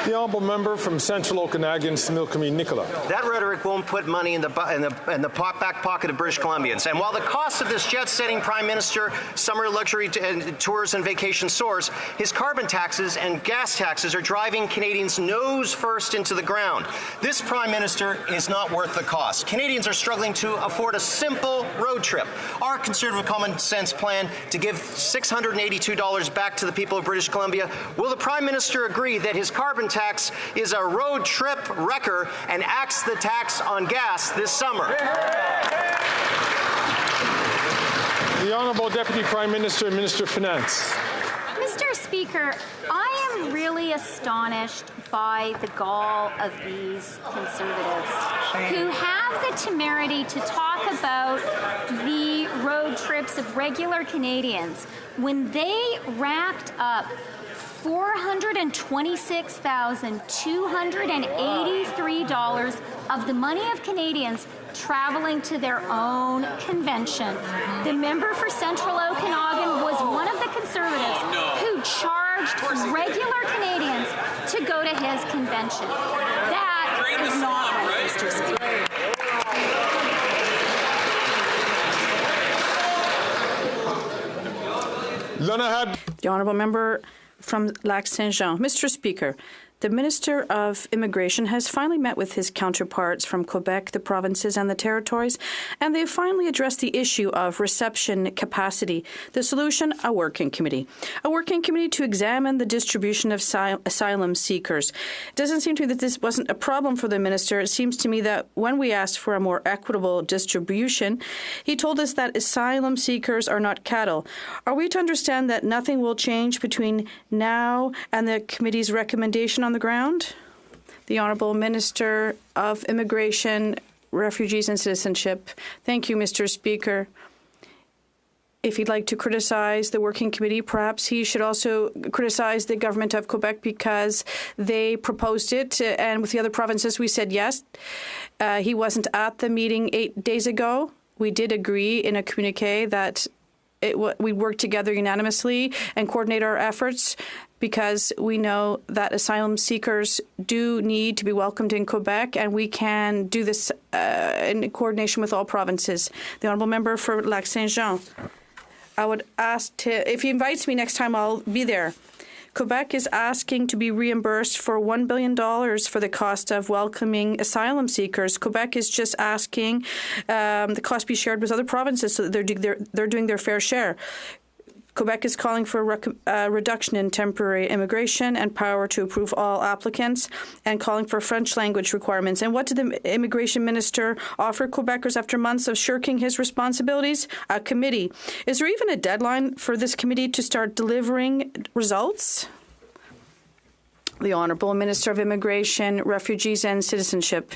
The honourable member from Central Okanagan, Similkameen, Nicola. That rhetoric won't put money in the back pocket of British Columbians. And while the cost of this jet-setting Prime Minister summer luxury tours and vacation soars, his carbon taxes and gas taxes are driving Canadians nose first into the ground. This Prime Minister is not worth the cost. Canadians are struggling to afford a simple road trip. Our Conservative common sense plan to give $682 back to the people of British Columbia. Will the Prime Minister agree that his carbon tax is a road trip wrecker and axe the tax on gas this summer? The Honourable Deputy Prime Minister and Minister of Finance. Mr. Speaker, I am really astonished by the gall of these Conservatives who have the temerity to talk about the road trips of regular Canadians when they racked up $426,283 of the money of Canadians traveling to their own convention. The member for Central Okanagan was one of the Conservatives who charged regular Canadians to go to his convention. That is not right, Mr. Speaker. The honourable member from Lac-Saint-Jean. Mr. Speaker, the Minister of Immigration has finally met with his counterparts from Quebec, the provinces and the territories, and they have finally addressed the issue of reception capacity. The solution, a working committee. A working committee to examine the distribution of asylum seekers. It doesn't seem to me that this wasn't a problem for the Minister. It seems to me that when we asked for a more equitable distribution, he told us that asylum seekers are not cattle. Are we to understand that nothing will change between now and the committee's recommendation on the ground? The Honourable Minister of Immigration, Refugees and Citizenship. Thank you, Mr. Speaker. If he'd like to criticize the working committee, perhaps he should also criticize the government of Quebec because they proposed it, and with the other provinces we said yes. He wasn't at the meeting 8 days ago. We did agree in a communiqué that we work together unanimously and coordinate our efforts, because we know that asylum seekers do need to be welcomed in Quebec, and we can do this in coordination with all provinces. The honourable member for Lac-Saint-Jean. I would ask if he invites me next time, I'll be there. Quebec is asking to be reimbursed for $1 billion for the cost of welcoming asylum seekers. Quebec is just asking the cost be shared with other provinces so that they're doing their fair share. Quebec is calling for a reduction in temporary immigration and power to approve all applicants, and calling for French language requirements. And what did the immigration minister offer Quebecers after months of shirking his responsibilities? A committee. Is there even a deadline for this committee to start delivering results? The Honourable Minister of Immigration, Refugees and Citizenship.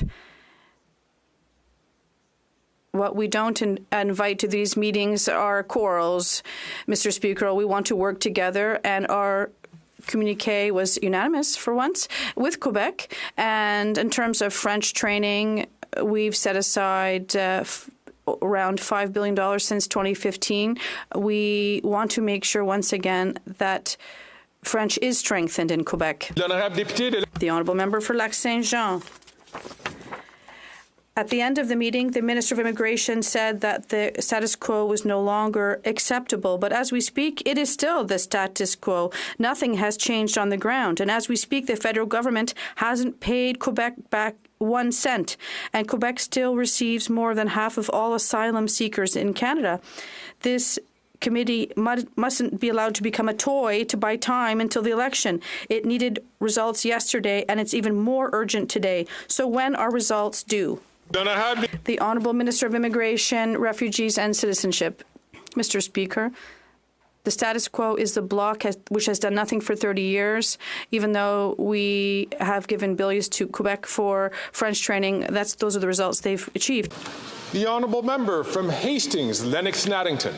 What we don't invite to these meetings are quarrels, Mr. Speaker. We want to work together, and our communiqué was unanimous for once with Quebec. And in terms of French training, we've set aside around $5 billion since 2015. We want to make sure once again that French is strengthened in Quebec. The honourable member for Lac-Saint-Jean. At the end of the meeting, the Minister of Immigration said that the status quo was no longer acceptable. But as we speak, it is still the status quo. Nothing has changed on the ground. And as we speak, the federal government hasn't paid Quebec back 1 cent. And Quebec still receives more than half of all asylum seekers in Canada. This committee mustn't be allowed to become a toy to buy time until the election. It needed results yesterday, and it's even more urgent today. So when are results due? The Honourable Minister of Immigration, Refugees and Citizenship. Mr. Speaker, the status quo is the bloc which has done nothing for 30 years, even though we have given billions to Quebec for French training. Those are the results they've achieved. The Honourable Member from Hastings, Lennox-Naddington.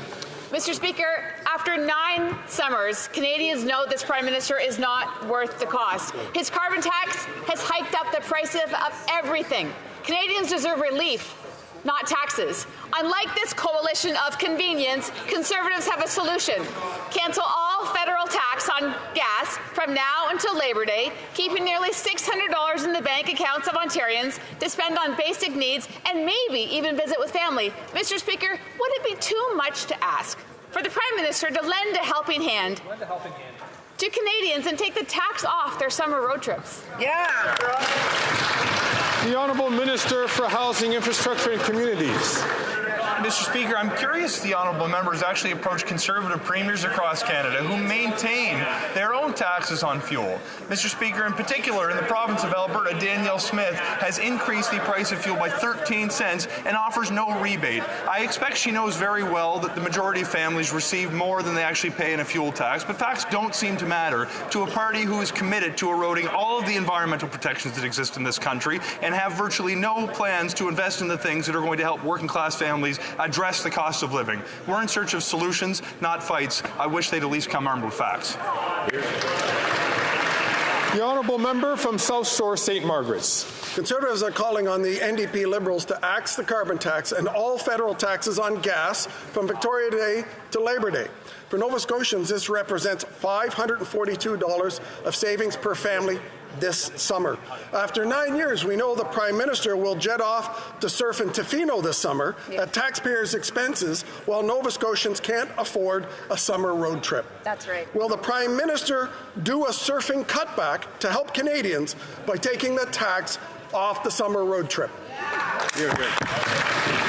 Mr. Speaker, after 9 summers, Canadians know this Prime Minister is not worth the cost. His carbon tax has hiked up the price of everything. Canadians deserve relief, not taxes. Unlike this coalition of convenience, Conservatives have a solution. Cancel all federal tax on gas from now until Labor Day, keeping nearly $600 in the bank accounts of Ontarians to spend on basic needs and maybe even visit with family. Mr. Speaker, would it be too much to ask for the Prime Minister to lend a helping hand to Canadians and take the tax off their summer road trips? Yeah. The Honourable Minister for Housing, Infrastructure and Communities. Mr. Speaker, I'm curious the honourable members actually approach Conservative premiers across Canada who maintain their own taxes on fuel. Mr. Speaker, in particular, in the province of Alberta, Danielle Smith has increased the price of fuel by 13 cents and offers no rebate. I expect she knows very well that the majority of families receive more than they actually pay in a fuel tax, but facts don't seem to matter to a party who is committed to eroding all of the environmental protections that exist in this country and have virtually no plans to invest in the things that are going to help working-class families address the cost of living. We're in search of solutions, not fights. I wish they'd at least come armed with facts. The Honourable Member from South Shore St. Margaret's. Conservatives are calling on the NDP Liberals to axe the carbon tax and all federal taxes on gas from Victoria Day to Labor Day. For Nova Scotians, this represents $542 of savings per family this summer. After 9 years, we know the Prime Minister will jet off to surf in Tofino this summer at taxpayers' expenses while Nova Scotians can't afford a summer road trip. That's right. Will the Prime Minister do a surfing cutback to help Canadians by taking the tax off the summer road trip?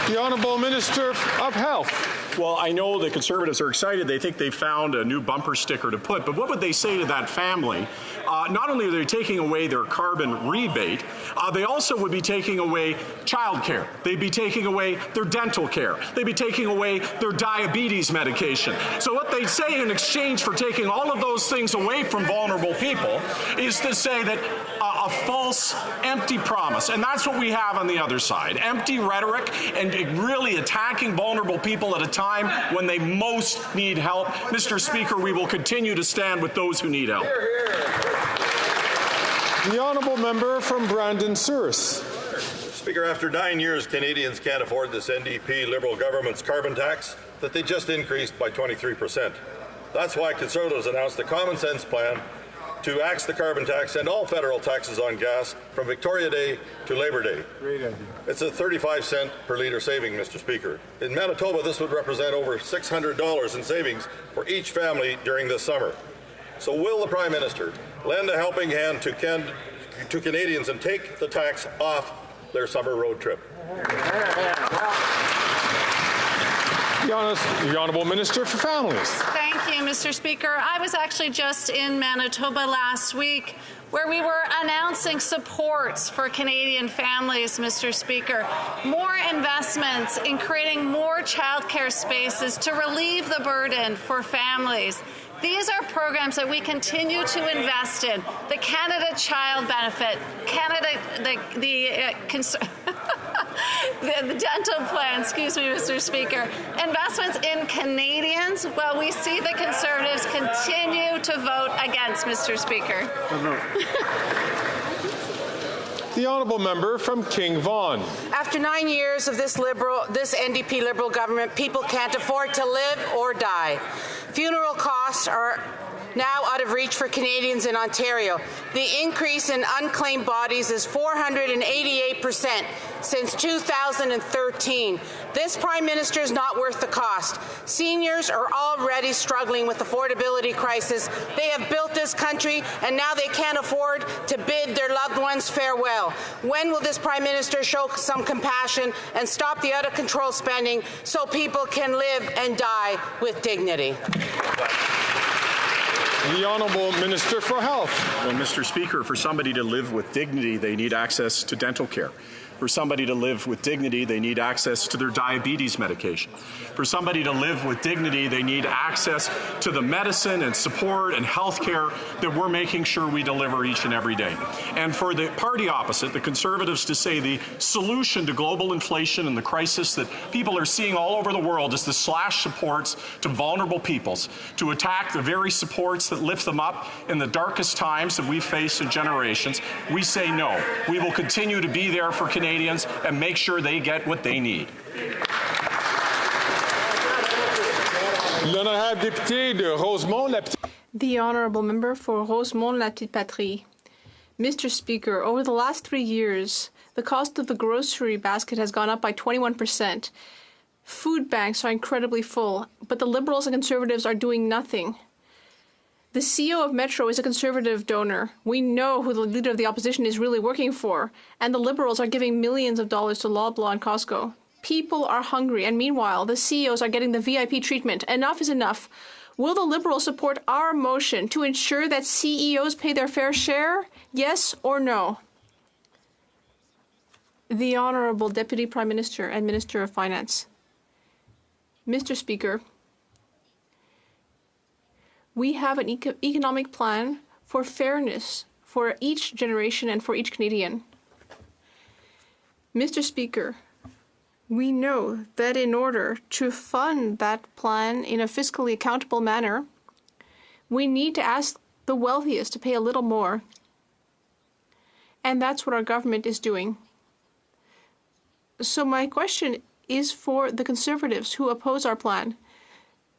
The Honourable Minister of Health. Well, I know the Conservatives are excited. They think they found a new bumper sticker to put. But what would they say to that family? Not only are they taking away their carbon rebate, they also would be taking away child care. They'd be taking away their dental care. They'd be taking away their diabetes medication. So what they'd say in exchange for taking all of those things away from vulnerable people is to say that a false, empty promise. And that's what we have on the other side. Empty rhetoric and really attacking vulnerable people at a time when they most need help. Mr. Speaker, we will continue to stand with those who need help. The Honourable Member from Brandon-Souris. Speaker, after 9 years, Canadians can't afford this NDP Liberal government's carbon tax that they just increased by 23%. That's why Conservatives announced a common sense plan to axe the carbon tax and all federal taxes on gas from Victoria Day to Labor Day. Great idea. It's a 35-cent per litre saving, Mr. Speaker. In Manitoba, this would represent over $600 in savings for each family during this summer. So will the Prime Minister lend a helping hand to Canadians and take the tax off their summer road trip? The Honourable Minister for Families. Thank you, Mr. Speaker. I was actually just in Manitoba last week where we were announcing supports for Canadian families, Mr. Speaker. More investments in creating more childcare spaces to relieve the burden for families. These are programs that we continue to invest in. The Canada Child Benefit, the dental plan, excuse me, Mr. Speaker. Investments in Canadians, well, we see the Conservatives continue to vote against, Mr. Speaker. The Honourable Member from King Vaughan. After 9 years of this NDP Liberal government, people can't afford to live or die. Funeral costs are now out of reach for Canadians in Ontario. The increase in unclaimed bodies is 488% since 2013. This Prime Minister is not worth the cost. Seniors are already struggling with affordability crisis. They have built this country and now they can't afford to bid their loved ones farewell. When will this Prime Minister show some compassion and stop the out-of-control spending so people can live and die with dignity? The Honourable Minister for Health. Well, Mr. Speaker, for somebody to live with dignity, they need access to dental care. For somebody to live with dignity, they need access to their diabetes medication. For somebody to live with dignity, they need access to the medicine and support and health care that we're making sure we deliver each and every day. And for the party opposite, the Conservatives, to say the solution to global inflation and the crisis that people are seeing all over the world is to slash supports to vulnerable peoples, to attack the very supports that lift them up in the darkest times that we've faced in generations. We say no. We will continue to be there for Canadians and make sure they get what they need. L'honorable député de Rosemont. The Honourable Member for Rosemont-la-Petite-Patrie. Mr. Speaker, over the last 3 years, the cost of the grocery basket has gone up by 21%. Food banks are incredibly full, but the Liberals and Conservatives are doing nothing. The CEO of Metro is a Conservative donor. We know who the leader of the opposition is really working for, and the Liberals are giving millions of dollars to Loblaw and Costco. People are hungry, and meanwhile, the CEOs are getting the VIP treatment. Enough is enough. Will the Liberals support our motion to ensure that CEOs pay their fair share? Yes or no? The Honourable Deputy Prime Minister and Minister of Finance. Mr. Speaker, we have an economic plan for fairness for each generation and for each Canadian. Mr. Speaker, we know that in order to fund that plan in a fiscally accountable manner, we need to ask the wealthiest to pay a little more. And that's what our government is doing. So my question is for the Conservatives who oppose our plan.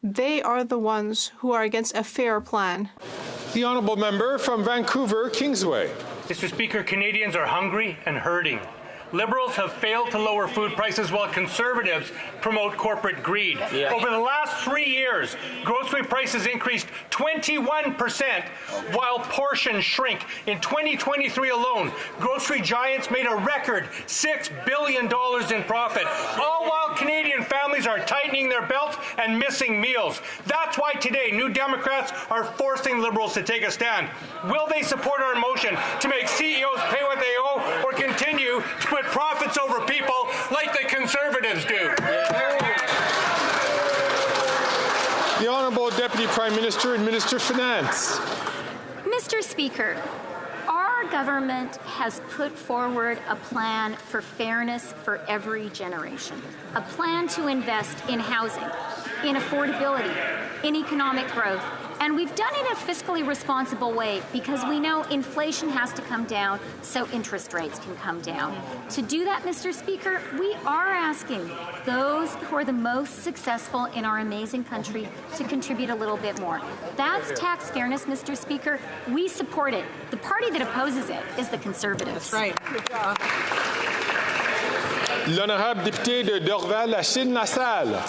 They are the ones who are against a fair plan. The Honourable Member from Vancouver, Kingsway. Mr. Speaker, Canadians are hungry and hurting. Liberals have failed to lower food prices while Conservatives promote corporate greed. Yeah. Over the last 3 years, grocery prices increased 21% while portions shrink. In 2023 alone, grocery giants made a record $6 billion in profit, all while Canadian families are tightening their belt and missing meals. That's why today New Democrats are forcing Liberals to take a stand. Will they support our motion to make CEOs pay what they owe or continue to put profits over people like the Conservatives do? The Honourable Deputy Prime Minister and Minister of Finance. Mr. Speaker, our government has put forward a plan for fairness for every generation, a plan to invest in housing, in affordability, in economic growth. And we've done it in a fiscally responsible way because we know inflation has to come down so interest rates can come down. To do that, Mr. Speaker, we are asking those who are the most successful in our amazing country to contribute a little bit more. That's tax fairness, Mr. Speaker. We support it. The party that opposes it is the Conservatives. That's right. Good job. L'honorable député de Dorval-Lachine-LaSalle.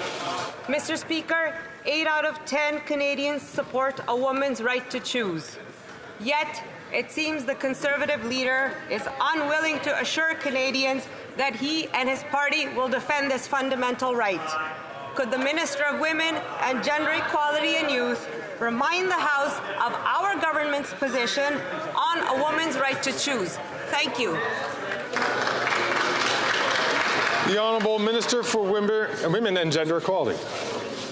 Mr. Speaker, 8 out of 10 Canadians support a woman's right to choose. Yet, it seems the Conservative leader is unwilling to assure Canadians that he and his party will defend this fundamental right. Could the Minister of Women and Gender Equality and Youth remind the House of our government's position on a woman's right to choose? Thank you. The Honourable Minister for Women and Gender Equality.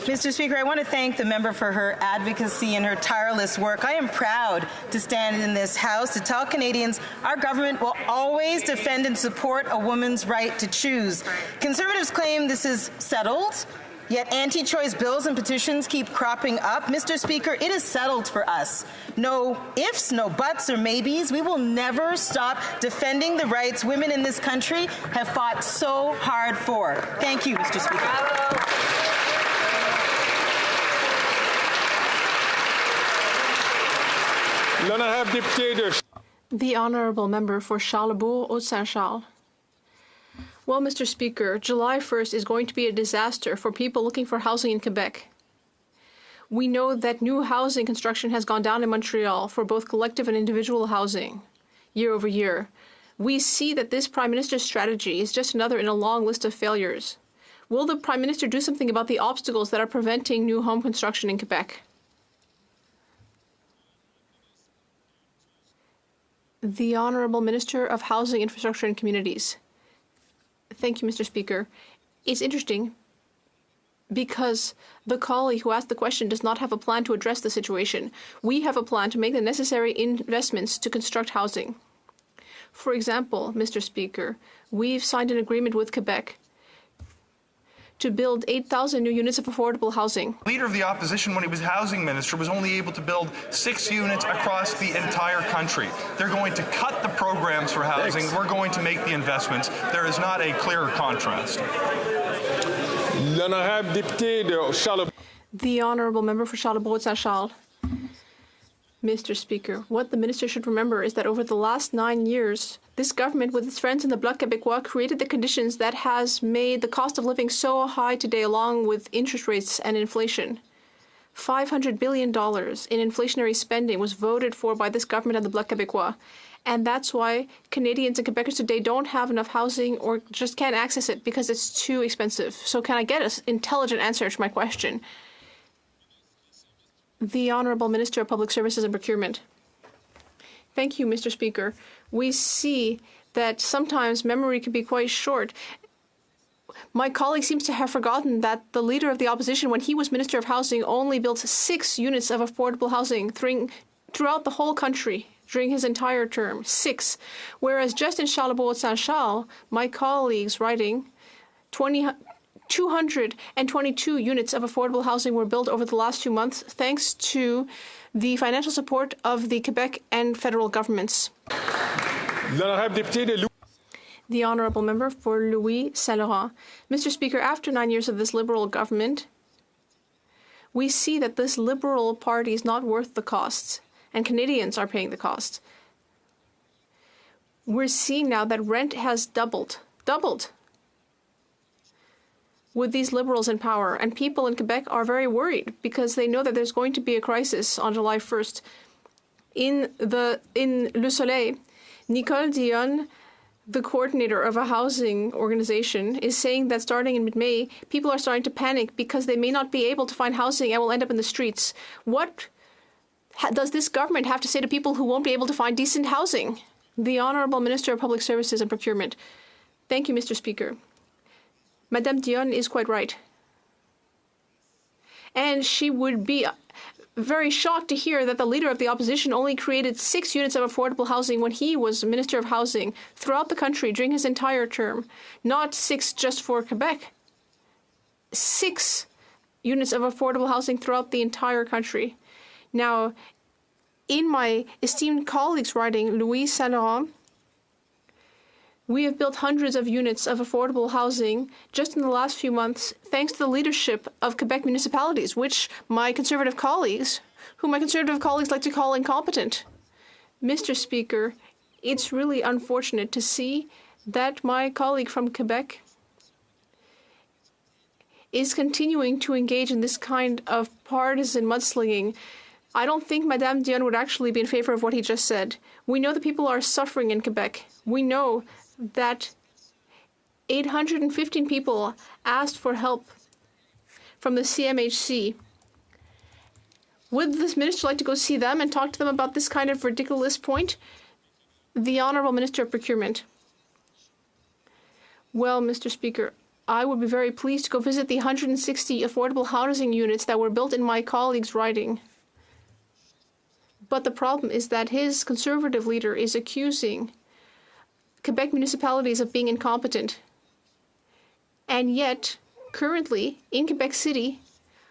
Mr. Speaker, I want to thank the member for her advocacy and her tireless work. I am proud to stand in this House to tell Canadians our government will always defend and support a woman's right to choose. Conservatives claim this is settled, yet anti-choice bills and petitions keep cropping up. Mr. Speaker, it is settled for us. No ifs, no buts, or maybes. We will never stop defending the rights women in this country have fought so hard for. Thank you, Mr. Speaker. The Honourable Member for Charlebourg-Haute-Saint-Charles. Well, Mr. Speaker, July 1st is going to be a disaster for people looking for housing in Quebec. We know that new housing construction has gone down in Montreal for both collective and individual housing year over year. We see that this Prime Minister's strategy is just another in a long list of failures. Will the Prime Minister do something about the obstacles that are preventing new home construction in Quebec? The Honourable Minister of Housing, Infrastructure and Communities. Thank you, Mr. Speaker. It's interesting because the colleague who asked the question does not have a plan to address the situation. We have a plan to make the necessary investments to construct housing. For example, Mr. Speaker, we've signed an agreement with Quebec to build 8,000 new units of affordable housing. The leader of the opposition, when he was housing minister, was only able to build 6 units across the entire country. They're going to cut the programs for housing. Thanks. We're going to make the investments. There is not a clearer contrast. L'honorable député de Charlebourg. The Honourable Member for Charlebourg-Saint-Charles. Mr. Speaker, what the minister should remember is that over the last 9 years, this government, with its friends in the Bloc Québécois, created the conditions that has made the cost of living so high today, along with interest rates and inflation. $500 billion in inflationary spending was voted for by this government and the Bloc Québécois. And that's why Canadians and Quebecers today don't have enough housing or just can't access it because it's too expensive. So can I get an intelligent answer to my question? The Honourable Minister of Public Services and Procurement. Thank you, Mr. Speaker. We see that sometimes memory can be quite short. My colleague seems to have forgotten that the Leader of the Opposition, when he was Minister of Housing, only built 6 units of affordable housing throughout the whole country during his entire term. 6. Whereas just in Charlebourg-Saint-Charles, my colleagues writing 222 units of affordable housing were built over the last few months, thanks to the financial support of the Quebec and federal governments. The Honourable Member for Louis Saint-Laurent. Mr. Speaker, after 9 years of this Liberal government, we see that this Liberal party is not worth the costs, and Canadians are paying the cost. We're seeing now that rent has doubled with these Liberals in power, and people in Quebec are very worried because they know that there's going to be a crisis on July 1st. In Le Soleil, Nicole Dion, the coordinator of a housing organization, is saying that starting in mid-May, people are starting to panic because they may not be able to find housing and will end up in the streets. What does this government have to say to people who won't be able to find decent housing? The Honourable Minister of Public Services and Procurement. Thank you, Mr. Speaker. Madame Dion is quite right. And she would be very shocked to hear that the Leader of the Opposition only created 6 units of affordable housing when he was Minister of Housing throughout the country during his entire term. Not 6 just for Quebec. 6 units of affordable housing throughout the entire country. Now, in my esteemed colleague's writing, Louis Saint-Laurent, we have built hundreds of units of affordable housing just in the last few months, thanks to the leadership of Quebec municipalities, which my Conservative colleagues like to call incompetent. Mr. Speaker, it's really unfortunate to see that my colleague from Quebec is continuing to engage in this kind of partisan mudslinging. I don't think Madame Dion would actually be in favor of what he just said. We know that people are suffering in Quebec. We know that 815 people asked for help from the CMHC. Would this minister like to go see them and talk to them about this kind of ridiculous point? The Honourable Minister of Procurement. Well, Mr. Speaker, I would be very pleased to go visit the 160 affordable housing units that were built in my colleague's riding. But the problem is that his Conservative leader is accusing Quebec municipalities of being incompetent. And yet, currently, in Quebec City,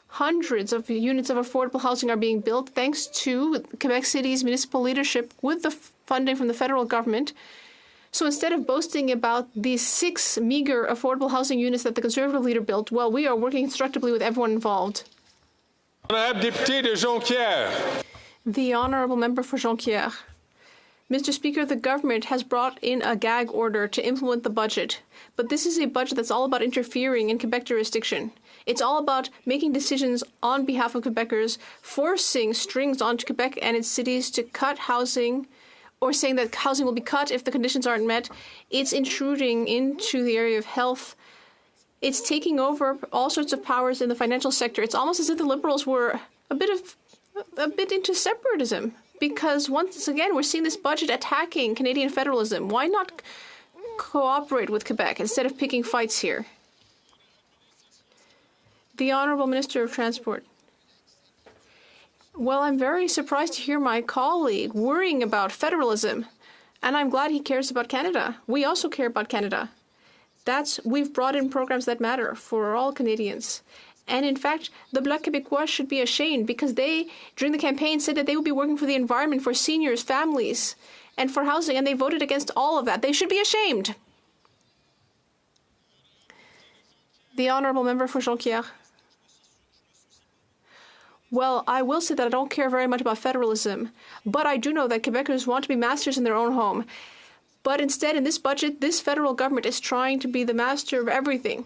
hundreds of units of affordable housing are being built thanks to Quebec City's municipal leadership with the funding from the federal government. So instead of boasting about these 6 meager affordable housing units that the Conservative leader built, well, we are working constructively with everyone involved. The Honourable Member for Jonquière. Mr. Speaker, the government has brought in a gag order to implement the budget, but this is a budget that's all about interfering in Quebec jurisdiction. It's all about making decisions on behalf of Quebecers, forcing strings onto Quebec and its cities to cut housing, or saying that housing will be cut if the conditions aren't met. It's intruding into the area of health. It's taking over all sorts of powers in the financial sector. It's almost as if the Liberals were a bit into separatism. Because once again, we're seeing this budget attacking Canadian federalism. Why not cooperate with Quebec instead of picking fights here? The Honourable Minister of Transport. Well, I'm very surprised to hear my colleague worrying about federalism, and I'm glad he cares about Canada. We also care about Canada. We've brought in programs that matter for all Canadians. And in fact, the Bloc Québécois should be ashamed because they, during the campaign, said that they would be working for the environment, for seniors, families, and for housing, and they voted against all of that. They should be ashamed. The Honourable Member for Jonquière. Well, I will say that I don't care very much about federalism, but I do know that Quebecers want to be masters in their own home. But instead, in this budget, this federal government is trying to be the master of everything.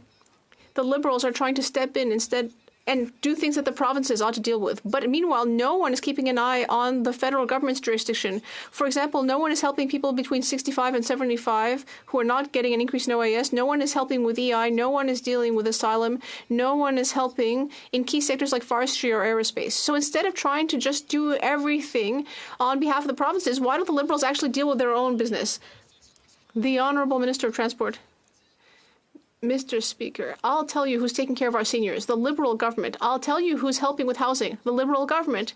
The Liberals are trying to step in instead and do things that the provinces ought to deal with. But meanwhile, no one is keeping an eye on the federal government's jurisdiction. For example, no one is helping people between 65 and 75 who are not getting an increase in OAS. No one is helping with EI. No one is dealing with asylum. No one is helping in key sectors like forestry or aerospace. So instead of trying to just do everything on behalf of the provinces, why don't the Liberals actually deal with their own business? The Honourable Minister of Transport. Mr. Speaker, I'll tell you who's taking care of our seniors, the Liberal government. I'll tell you who's helping with housing, the Liberal government.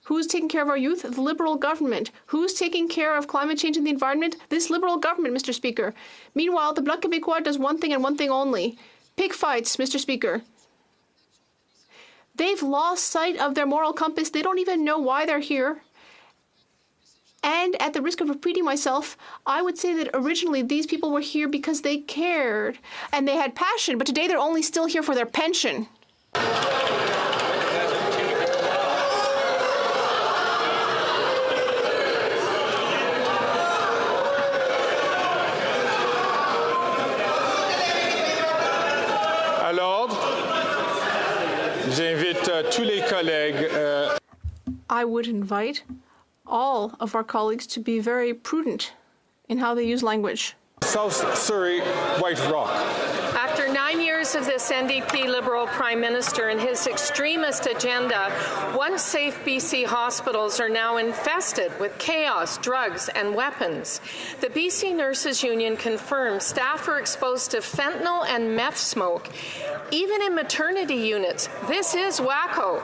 Who's taking care of our youth? The Liberal government. Who's taking care of climate change and the environment? This Liberal government, Mr. Speaker. Meanwhile, the Bloc Québécois does one thing and one thing only. Pig fights, Mr. Speaker. They've lost sight of their moral compass. They don't even know why they're here. And at the risk of repeating myself, I would say that originally these people were here because they cared and they had passion, but today they're only still here for their pension. À l'ordre, j'invite tous les collègues. I would invite all of our colleagues to be very prudent in how they use language. South Surrey, White Rock. After 9 years of this NDP Liberal Prime Minister and his extremist agenda, once safe BC hospitals are now infested with chaos, drugs, and weapons. The BC Nurses Union confirms staff are exposed to fentanyl and meth smoke, even in maternity units. This is wacko.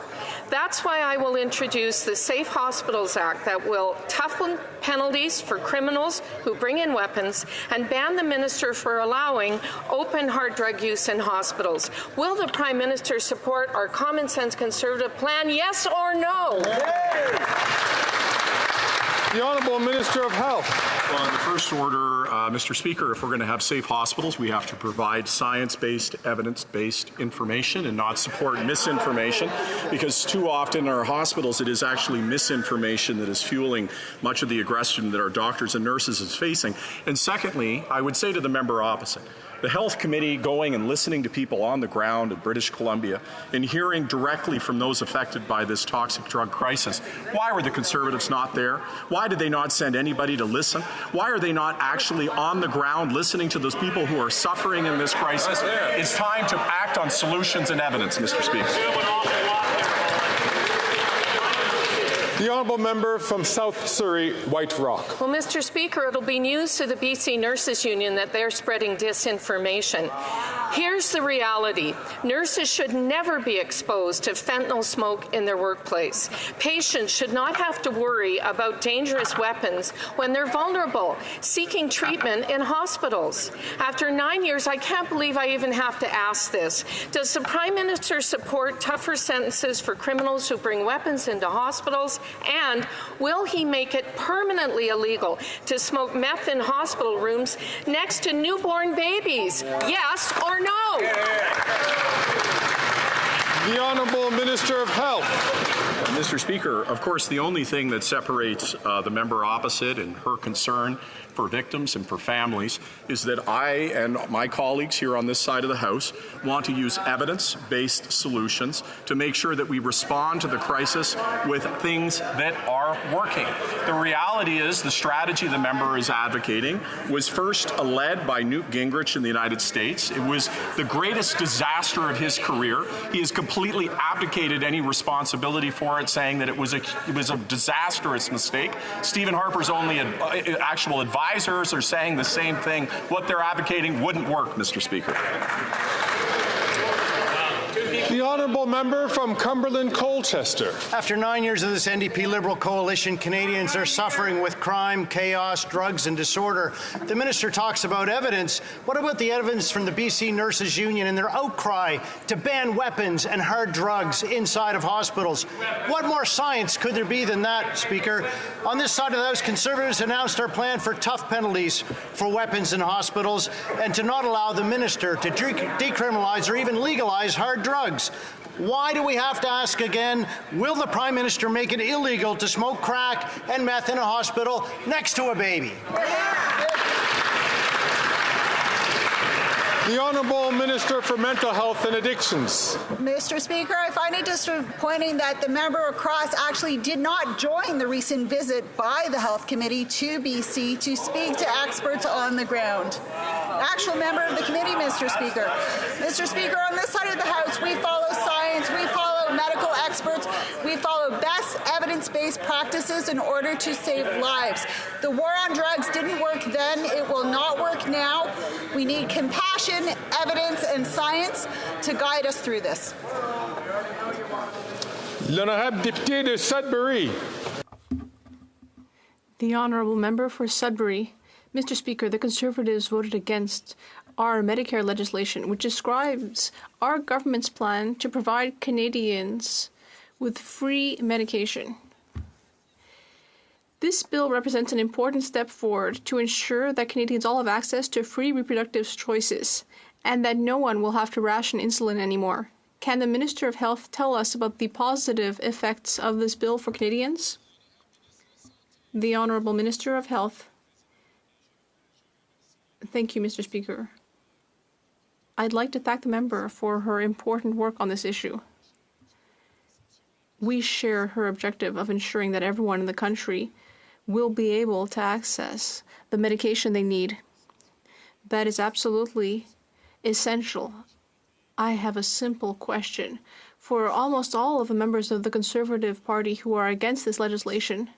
That's why I will introduce the Safe Hospitals Act that will toughen penalties for criminals who bring in weapons and ban the minister for allowing open hard drug use in hospitals. Will the Prime Minister support our common sense Conservative plan, yes or no? The Honourable Minister of Health. Well, in the first order, Mr. Speaker, if we're going to have safe hospitals, we have to provide science-based, evidence-based information and not support misinformation, because too often in our hospitals it is actually misinformation that is fueling much of the aggression that our doctors and nurses is facing. And secondly, I would say to the member opposite, the Health Committee going and listening to people on the ground in British Columbia and hearing directly from those affected by this toxic drug crisis. Why were the Conservatives not there? Why did they not send anybody to listen? Why are they not actually on the ground listening to those people who are suffering in this crisis? It's time to act on solutions and evidence, Mr. Speaker. The Honourable Member from South Surrey, White Rock. Well, Mr. Speaker, it'll be news to the BC Nurses Union that they're spreading disinformation. Here's the reality. Nurses should never be exposed to fentanyl smoke in their workplace. Patients should not have to worry about dangerous weapons when they're vulnerable, seeking treatment in hospitals. After 9 years, I can't believe I even have to ask this. Does the Prime Minister support tougher sentences for criminals who bring weapons into hospitals? And will he make it permanently illegal to smoke meth in hospital rooms next to newborn babies? Yes or no? The Honourable Minister of Health. Mr. Speaker, of course, the only thing that separates the member opposite and her concern for victims and for families is that I and my colleagues here on this side of the House want to use evidence-based solutions to make sure that we respond to the crisis with things that are working. The reality is the strategy the member is advocating was first led by Newt Gingrich in the United States. It was the greatest disaster of his career. He has completely abdicated any responsibility for it, saying that it was a disastrous mistake. Stephen Harper's only actual advisors are saying the same thing. What they're advocating wouldn't work, Mr. Speaker. The Honourable Member from Cumberland Colchester. After 9 years of this NDP Liberal coalition, Canadians are suffering with crime, chaos, drugs and disorder. The Minister talks about evidence. What about the evidence from the BC Nurses Union and their outcry to ban weapons and hard drugs inside of hospitals? What more science could there be than that, Speaker? On this side of the House, Conservatives announced our plan for tough penalties for weapons in hospitals and to not allow the Minister to decriminalise or even legalise hard drugs. drugs. Why do we have to ask again, will the Prime Minister make it illegal to smoke crack and meth in a hospital next to a baby? The Honourable Minister for Mental Health and Addictions. Mr. Speaker, I find it disappointing that the member across actually did not join the recent visit by the Health Committee to BC to speak to experts on the ground. Actual member of the committee, Mr. Speaker. Mr. Speaker, on this side of the House, we follow science, we follow medical experts, we follow best evidence-based practices in order to save lives. The war on drugs didn't work then, it will not work now. We need compassion, evidence, and science to guide us through this. L'honorable député de Sudbury. The honourable member for Sudbury. Mr. Speaker, the Conservatives voted against our Medicare legislation, which describes our government's plan to provide Canadians with free medication. This bill represents an important step forward to ensure that Canadians all have access to free reproductive choices and that no one will have to ration insulin anymore. Can the Minister of Health tell us about the positive effects of this bill for Canadians? The Honourable Minister of Health. Thank you, Mr. Speaker. I'd like to thank the member for her important work on this issue. We share her objective of ensuring that everyone in the country will be able to access the medication they need. That is absolutely essential. I have a simple question for almost all of the members of the Conservative Party who are against this legislation.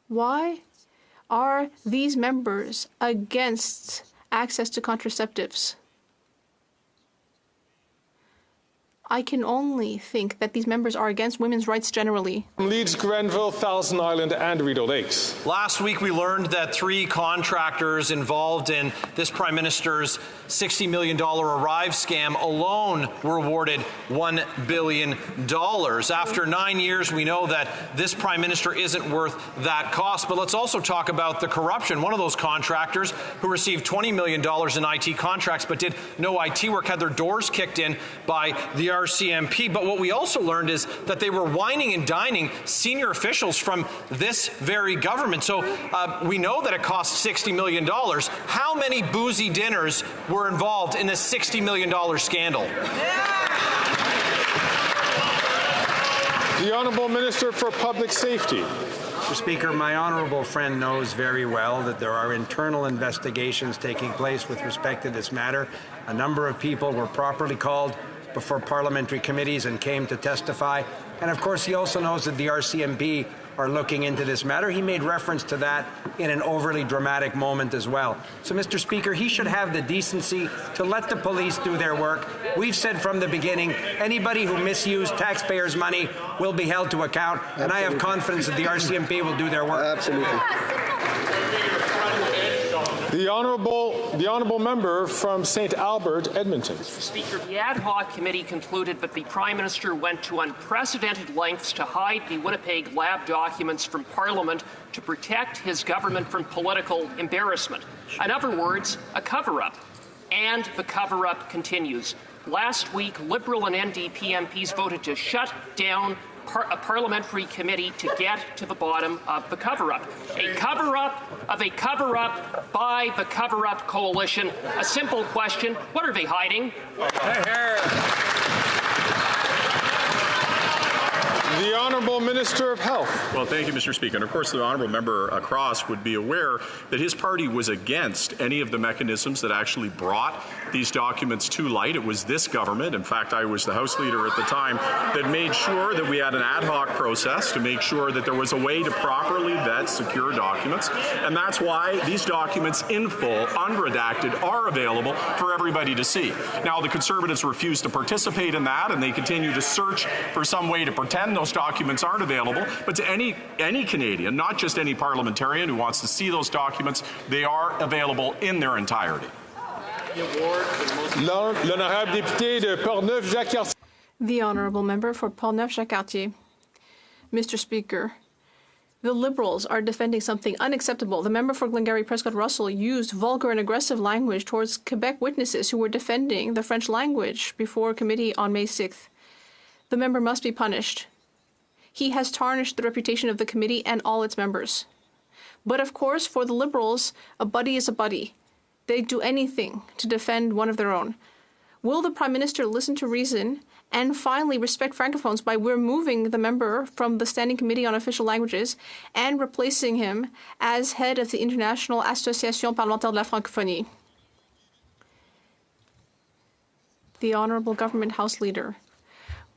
Why are these members against access to contraceptives? I can only think that these members are against women's rights generally. Leeds, Grenville, Thousand Island, and Rideau Lakes. Last week, we learned that 3 contractors involved in this Prime Minister's $60 million Arrive scam alone were awarded $1 billion. After 9 years, we know that this Prime Minister isn't worth that cost. But let's also talk about the corruption. One of those contractors who received $20 million in IT contracts but did no IT work had their doors kicked in by the RCMP. But what we also learned is that they were wining and dining senior officials from this very government. So we know that it cost $60 million. How many boozy dinners were involved in this $60 million scandal? The Honourable Minister for Public Safety. Mr. Speaker, my honourable friend knows very well that there are internal investigations taking place with respect to this matter. A number of people were properly called before parliamentary committees and came to testify. And of course, he also knows that the RCMP are looking into this matter. He made reference to that in an overly dramatic moment as well. So, Mr. Speaker, he should have the decency to let the police do their work. We've said from the beginning, anybody who misused taxpayers' money will be held to account, and I have confidence that the RCMP will do their work. Absolutely. The honourable member from St. Albert, Edmonton. Mr. Speaker, the ad hoc committee concluded that the Prime Minister went to unprecedented lengths to hide the Winnipeg lab documents from Parliament to protect his government from political embarrassment. In other words, a cover-up. And the cover-up continues. Last week, Liberal and NDP MPs voted to shut down a parliamentary committee to get to the bottom of the cover-up. A cover-up of a cover-up by the cover-up coalition. A simple question, what are they hiding? The Honourable Minister of Health. Well, thank you, Mr. Speaker. And of course, the Honourable Member across would be aware that his party was against any of the mechanisms that actually brought these documents to light. It was this government, in fact, I was the House Leader at the time, that made sure that we had an ad hoc process to make sure that there was a way to properly vet secure documents. And that's why these documents in full, unredacted, are available for everybody to see. Now, the Conservatives refuse to participate in that, and they continue to search for some way to pretend those documents aren't available. But to any Canadian, not just any parliamentarian who wants to see those documents, they are available in their entirety. L'honorable député de Portneuf-Jacques-Cartier. The honourable member for Portneuf-Jacques-Cartier. Mr. Speaker, The Liberals are defending something unacceptable. The member for Glengarry Prescott Russell used vulgar and aggressive language towards Quebec witnesses who were defending the French language before committee on May 6th. The member must be punished. He has tarnished the reputation of the committee and all its members. But of course, for the Liberals, a buddy is a buddy. They'd do anything to defend one of their own. Will the Prime Minister listen to reason and finally respect Francophones by removing the member from the Standing Committee on Official Languages and replacing him as head of the International Association Parlementaire de la Francophonie? The Honourable Government House Leader.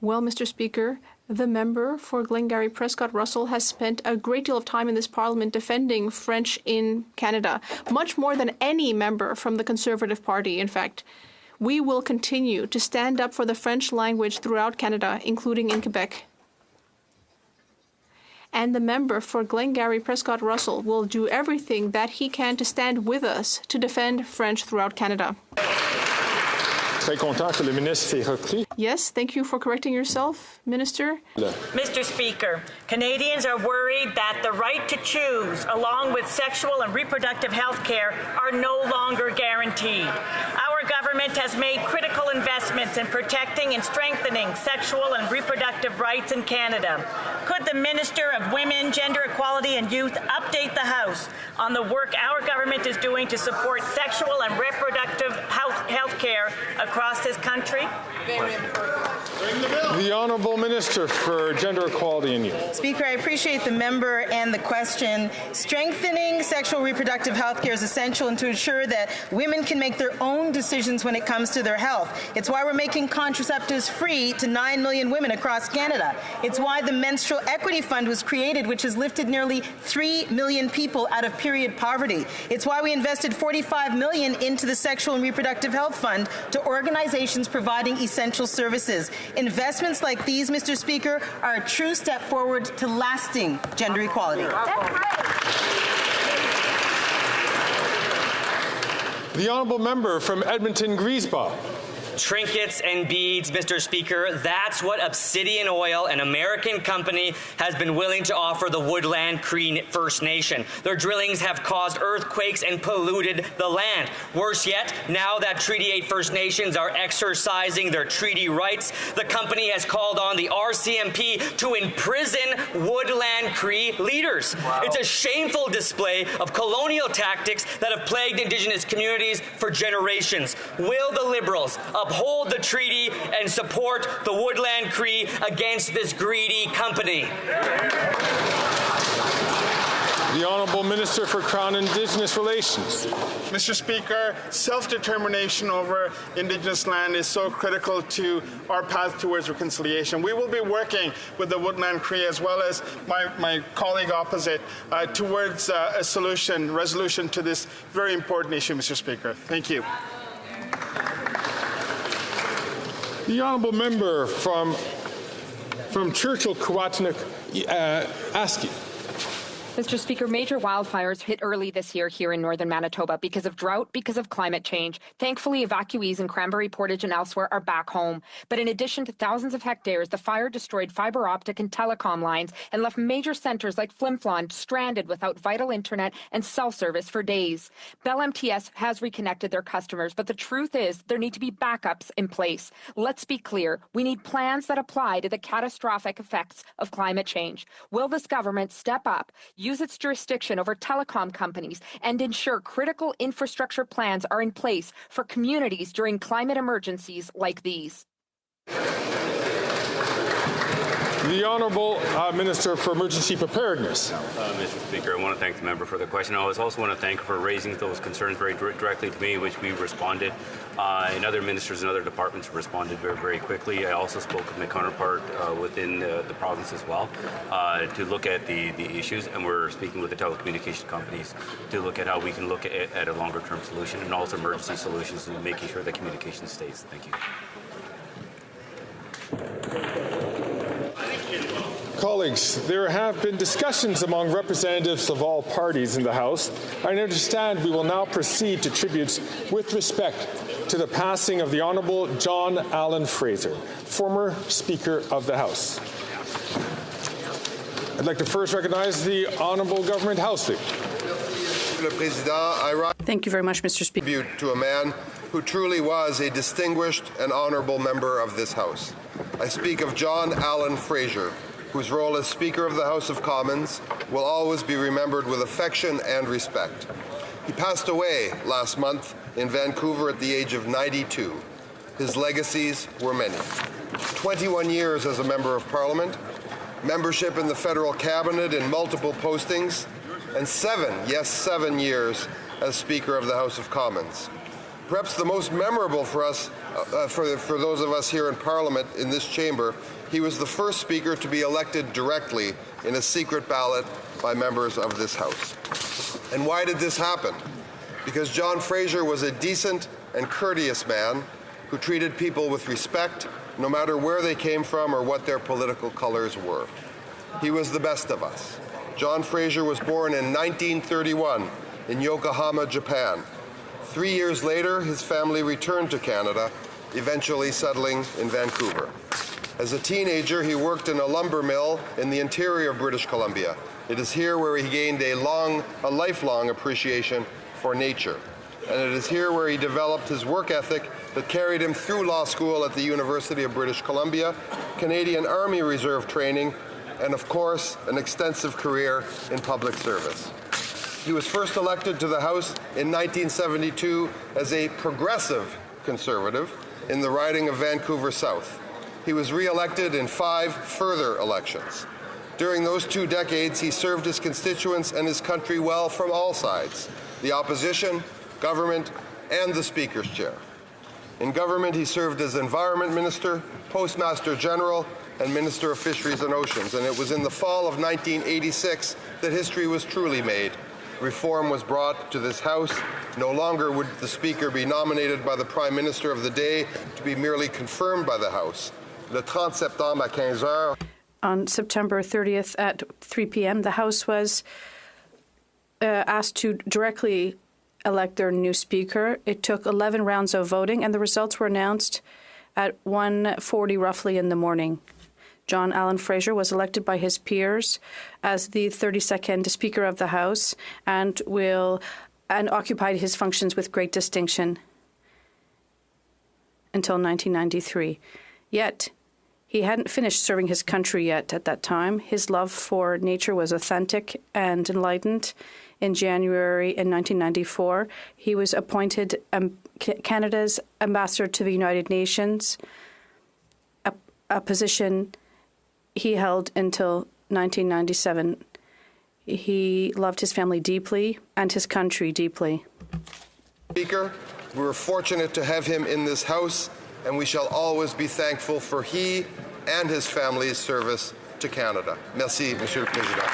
Well, Mr. Speaker, the member for Glengarry Prescott Russell has spent a great deal of time in this Parliament defending French in Canada, much more than any member from the Conservative Party, in fact. We will continue to stand up for the French language throughout Canada, including in Quebec. And the member for Glengarry Prescott Russell will do everything that he can to stand with us to defend French throughout Canada. Très content que le ministre s'est repris. Yes, thank you for correcting yourself, Minister. Mr. Speaker, Canadians are worried that the right to choose, along with sexual and reproductive health care, are no longer guaranteed. Our government has made critical investments in protecting and strengthening sexual and reproductive rights in Canada. Could the Minister of Women, Gender Equality and Youth update the House on the work our government is doing to support sexual and reproductive health care across this country? Very important. The Honourable Minister for Gender Equality and Youth. Speaker, I appreciate the member and the question. Strengthening sexual reproductive health care is essential to ensure that women can make their own decisions when it comes to their health. It's why we're making contraceptives free to 9 million women across Canada. It's why the Menstrual Equity Fund was created, which has lifted nearly 3 million people out of period poverty. It's why we invested $45 million into the Sexual and Reproductive Health Fund to organizations providing essential services. Investments like these, Mr. Speaker, are a true step forward to lasting gender equality. The Honourable Member from Edmonton Griesbach. Trinkets and beads, Mr. Speaker, that's what Obsidian Oil, an American company, has been willing to offer the Woodland Cree First Nation. Their drillings have caused earthquakes and polluted the land. Worse yet, now that Treaty 8 First Nations are exercising their treaty rights, the company has called on the RCMP to imprison Woodland Cree leaders. Wow. It's a shameful display of colonial tactics that have plagued Indigenous communities for generations. Will the Liberals uphold the treaty and support the Woodland Cree against this greedy company? The Honourable Minister for Crown Indigenous Relations. Mr. Speaker, self-determination over Indigenous land is so critical to our path towards reconciliation. We will be working with the Woodland Cree as well as my colleague opposite towards a resolution to this very important issue, Mr. Speaker. Thank you. The Honourable Member from Churchill, Kawatnik, Askey. Mr. Speaker, major wildfires hit early this year here in northern Manitoba because of drought, because of climate change. Thankfully, evacuees in Cranberry, Portage, and elsewhere are back home. But in addition to thousands of hectares, the fire destroyed fiber optic and telecom lines and left major centres like Flin Flon stranded without vital internet and cell service for days. Bell MTS has reconnected their customers, but the truth is there need to be backups in place. Let's be clear. We need plans that apply to the catastrophic effects of climate change. Will this government step up, use its jurisdiction over telecom companies, and ensure critical infrastructure plans are in place for communities during climate emergencies like these? The Honourable Minister for Emergency Preparedness. Mr. Speaker, I want to thank the member for the question. I also want to thank her for raising those concerns very directly to me, which we responded. And other ministers and other departments responded very, very quickly. I also spoke with my counterpart within the province as well to look at the issues, and we're speaking with the telecommunication companies to look at how we can look at a longer-term solution and also emergency solutions and making sure that communication stays. Thank you. Colleagues, there have been discussions among representatives of all parties in the House. I understand we will now proceed to tributes with respect to the passing of the Honourable John Allen Fraser, former Speaker of the House. I'd like to first recognize the Honourable Government House Leader. Thank you very much, Mr. Speaker. To a man who truly was a distinguished and honourable member of this House. I speak of John Allen Fraser, whose role as Speaker of the House of Commons will always be remembered with affection and respect. He passed away last month in Vancouver at the age of 92. His legacies were many. 21 years as a Member of Parliament, membership in the federal cabinet in multiple postings, and 7 years as Speaker of the House of Commons. Perhaps the most memorable for us, for those of us here in Parliament in this chamber, he was the first Speaker to be elected directly in a secret ballot by members of this House. And why did this happen? Because John Fraser was a decent and courteous man who treated people with respect, no matter where they came from or what their political colors were. He was the best of us. John Fraser was born in 1931 in Yokohama, Japan. 3 years later, his family returned to Canada, eventually settling in Vancouver. As a teenager, he worked in a lumber mill in the interior of British Columbia. It is here where he gained a lifelong appreciation for nature. And it is here where he developed his work ethic that carried him through law school at the University of British Columbia, Canadian Army Reserve training, and of course, an extensive career in public service. He was first elected to the House in 1972 as a progressive Conservative in the riding of Vancouver South. He was re-elected in 5 further elections. During those 2 decades, he served his constituents and his country well from all sides, the opposition, government, and the Speaker's chair. In government, he served as Environment Minister, Postmaster General, and Minister of Fisheries and Oceans, and it was in the fall of 1986 that history was truly made. Reform was brought to this House. No longer would the Speaker be nominated by the Prime Minister of the day to be merely confirmed by the House. Le 30 septembre à 15 heures. On September 30th at 3 p.m., the House was asked to directly elect their new Speaker. It took 11 rounds of voting, and the results were announced at 1:40 roughly in the morning. John Allen Fraser was elected by his peers as the 32nd Speaker of the House and occupied his functions with great distinction until 1993. Yet, he hadn't finished serving his country yet at that time. His love for nature was authentic and enlightened. In January in 1994, he was appointed Canada's ambassador to the United Nations, a position he held until 1997. He loved his family deeply and his country deeply. Speaker, we were fortunate to have him in this House, and we shall always be thankful for he and his family's service to Canada. Merci, Monsieur le Président.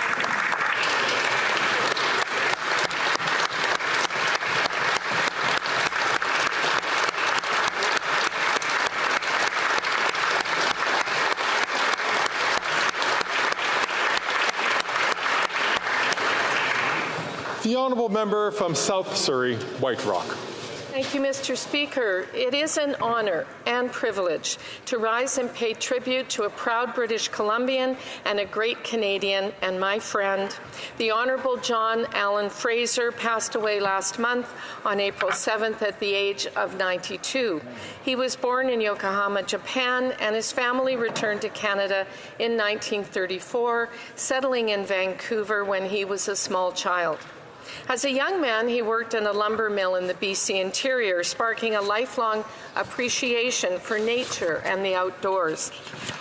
The Honourable Member from South Surrey, White Rock. Thank you, Mr. Speaker. It is an honour and privilege to rise and pay tribute to a proud British Columbian and a great Canadian and my friend. The Honourable John Allen Fraser passed away last month on April 7th at the age of 92. He was born in Yokohama, Japan, and his family returned to Canada in 1934, settling in Vancouver when he was a small child. As a young man, he worked in a lumber mill in the BC interior, sparking a lifelong appreciation for nature and the outdoors.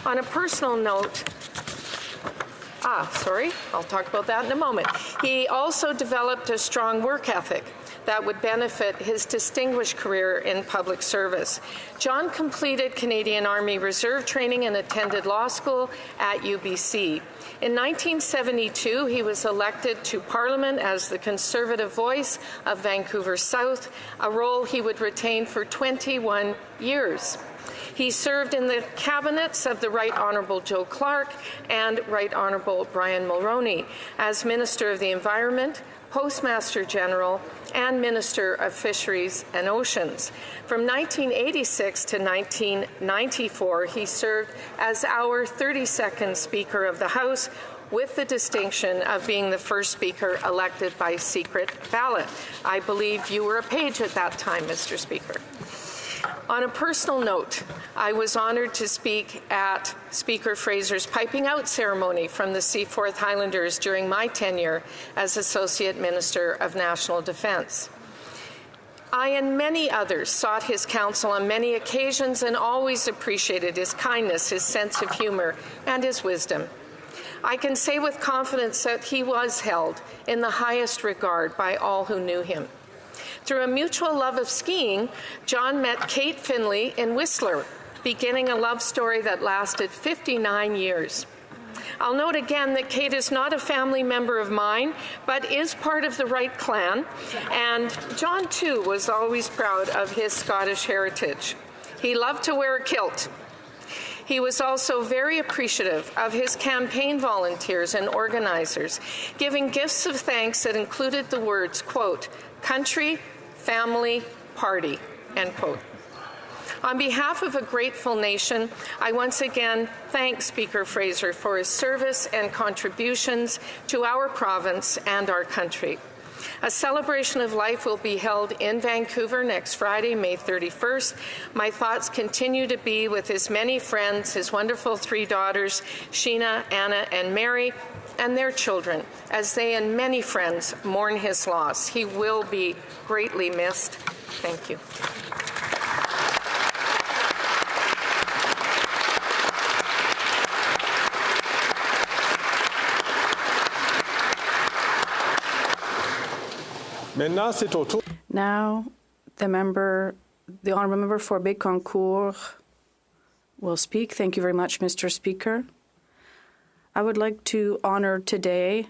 On a personal note, I'll talk about that in a moment. He also developed a strong work ethic that would benefit his distinguished career in public service. John completed Canadian Army Reserve training and attended law school at UBC. In 1972, he was elected to Parliament as the Conservative voice of Vancouver South, a role he would retain for 21 years. He served in the cabinets of the Right Honourable Joe Clark and Right Honourable Brian Mulroney as Minister of the Environment, Postmaster General, and Minister of Fisheries and Oceans. From 1986 to 1994, he served as our 32nd Speaker of the House, with the distinction of being the first speaker elected by secret ballot. I believe you were a page at that time, Mr. Speaker. On a personal note, I was honored to speak at Speaker Fraser's piping out ceremony from the Seaforth Highlanders during my tenure as Associate Minister of National Defence. I and many others sought his counsel on many occasions and always appreciated his kindness, his sense of humor, and his wisdom. I can say with confidence that he was held in the highest regard by all who knew him. Through a mutual love of skiing, John met Kate Finley in Whistler, beginning a love story that lasted 59 years. I'll note again that Kate is not a family member of mine, but is part of the Wright clan, and John, too, was always proud of his Scottish heritage. He loved to wear a kilt. He was also very appreciative of his campaign volunteers and organizers, giving gifts of thanks that included the words, quote, country, family, party, end quote. On behalf of a grateful nation, I once again thank Speaker Fraser for his service and contributions to our province and our country. A celebration of life will be held in Vancouver next Friday, May 31st. My thoughts continue to be with his many friends, his wonderful 3 daughters, Sheena, Anna, and Mary, and their children, as they and many friends mourn his loss. He will be greatly missed. Thank you. Now, the honourable member for Bécancour will speak. Thank you very much, Mr. Speaker. I would like to honour today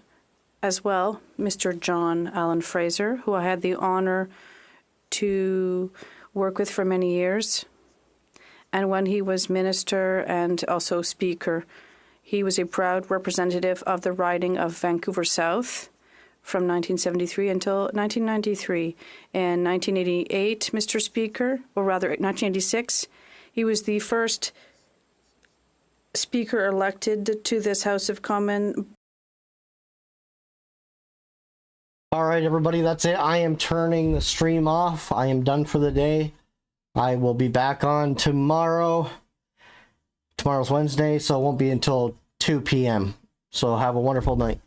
as well Mr. John Allen Fraser, who I had the honour to work with for many years. And when he was minister and also speaker, he was a proud representative of the riding of Vancouver South from 1973 until 1993. In 1988, Mr. Speaker, or rather 1986, he was the first speaker elected to this House of Commons. All right, everybody, that's it. I am turning the stream off. I am done for the day. I will be back on tomorrow. Tomorrow's Wednesday, so it won't be until 2 p.m. So have a wonderful night.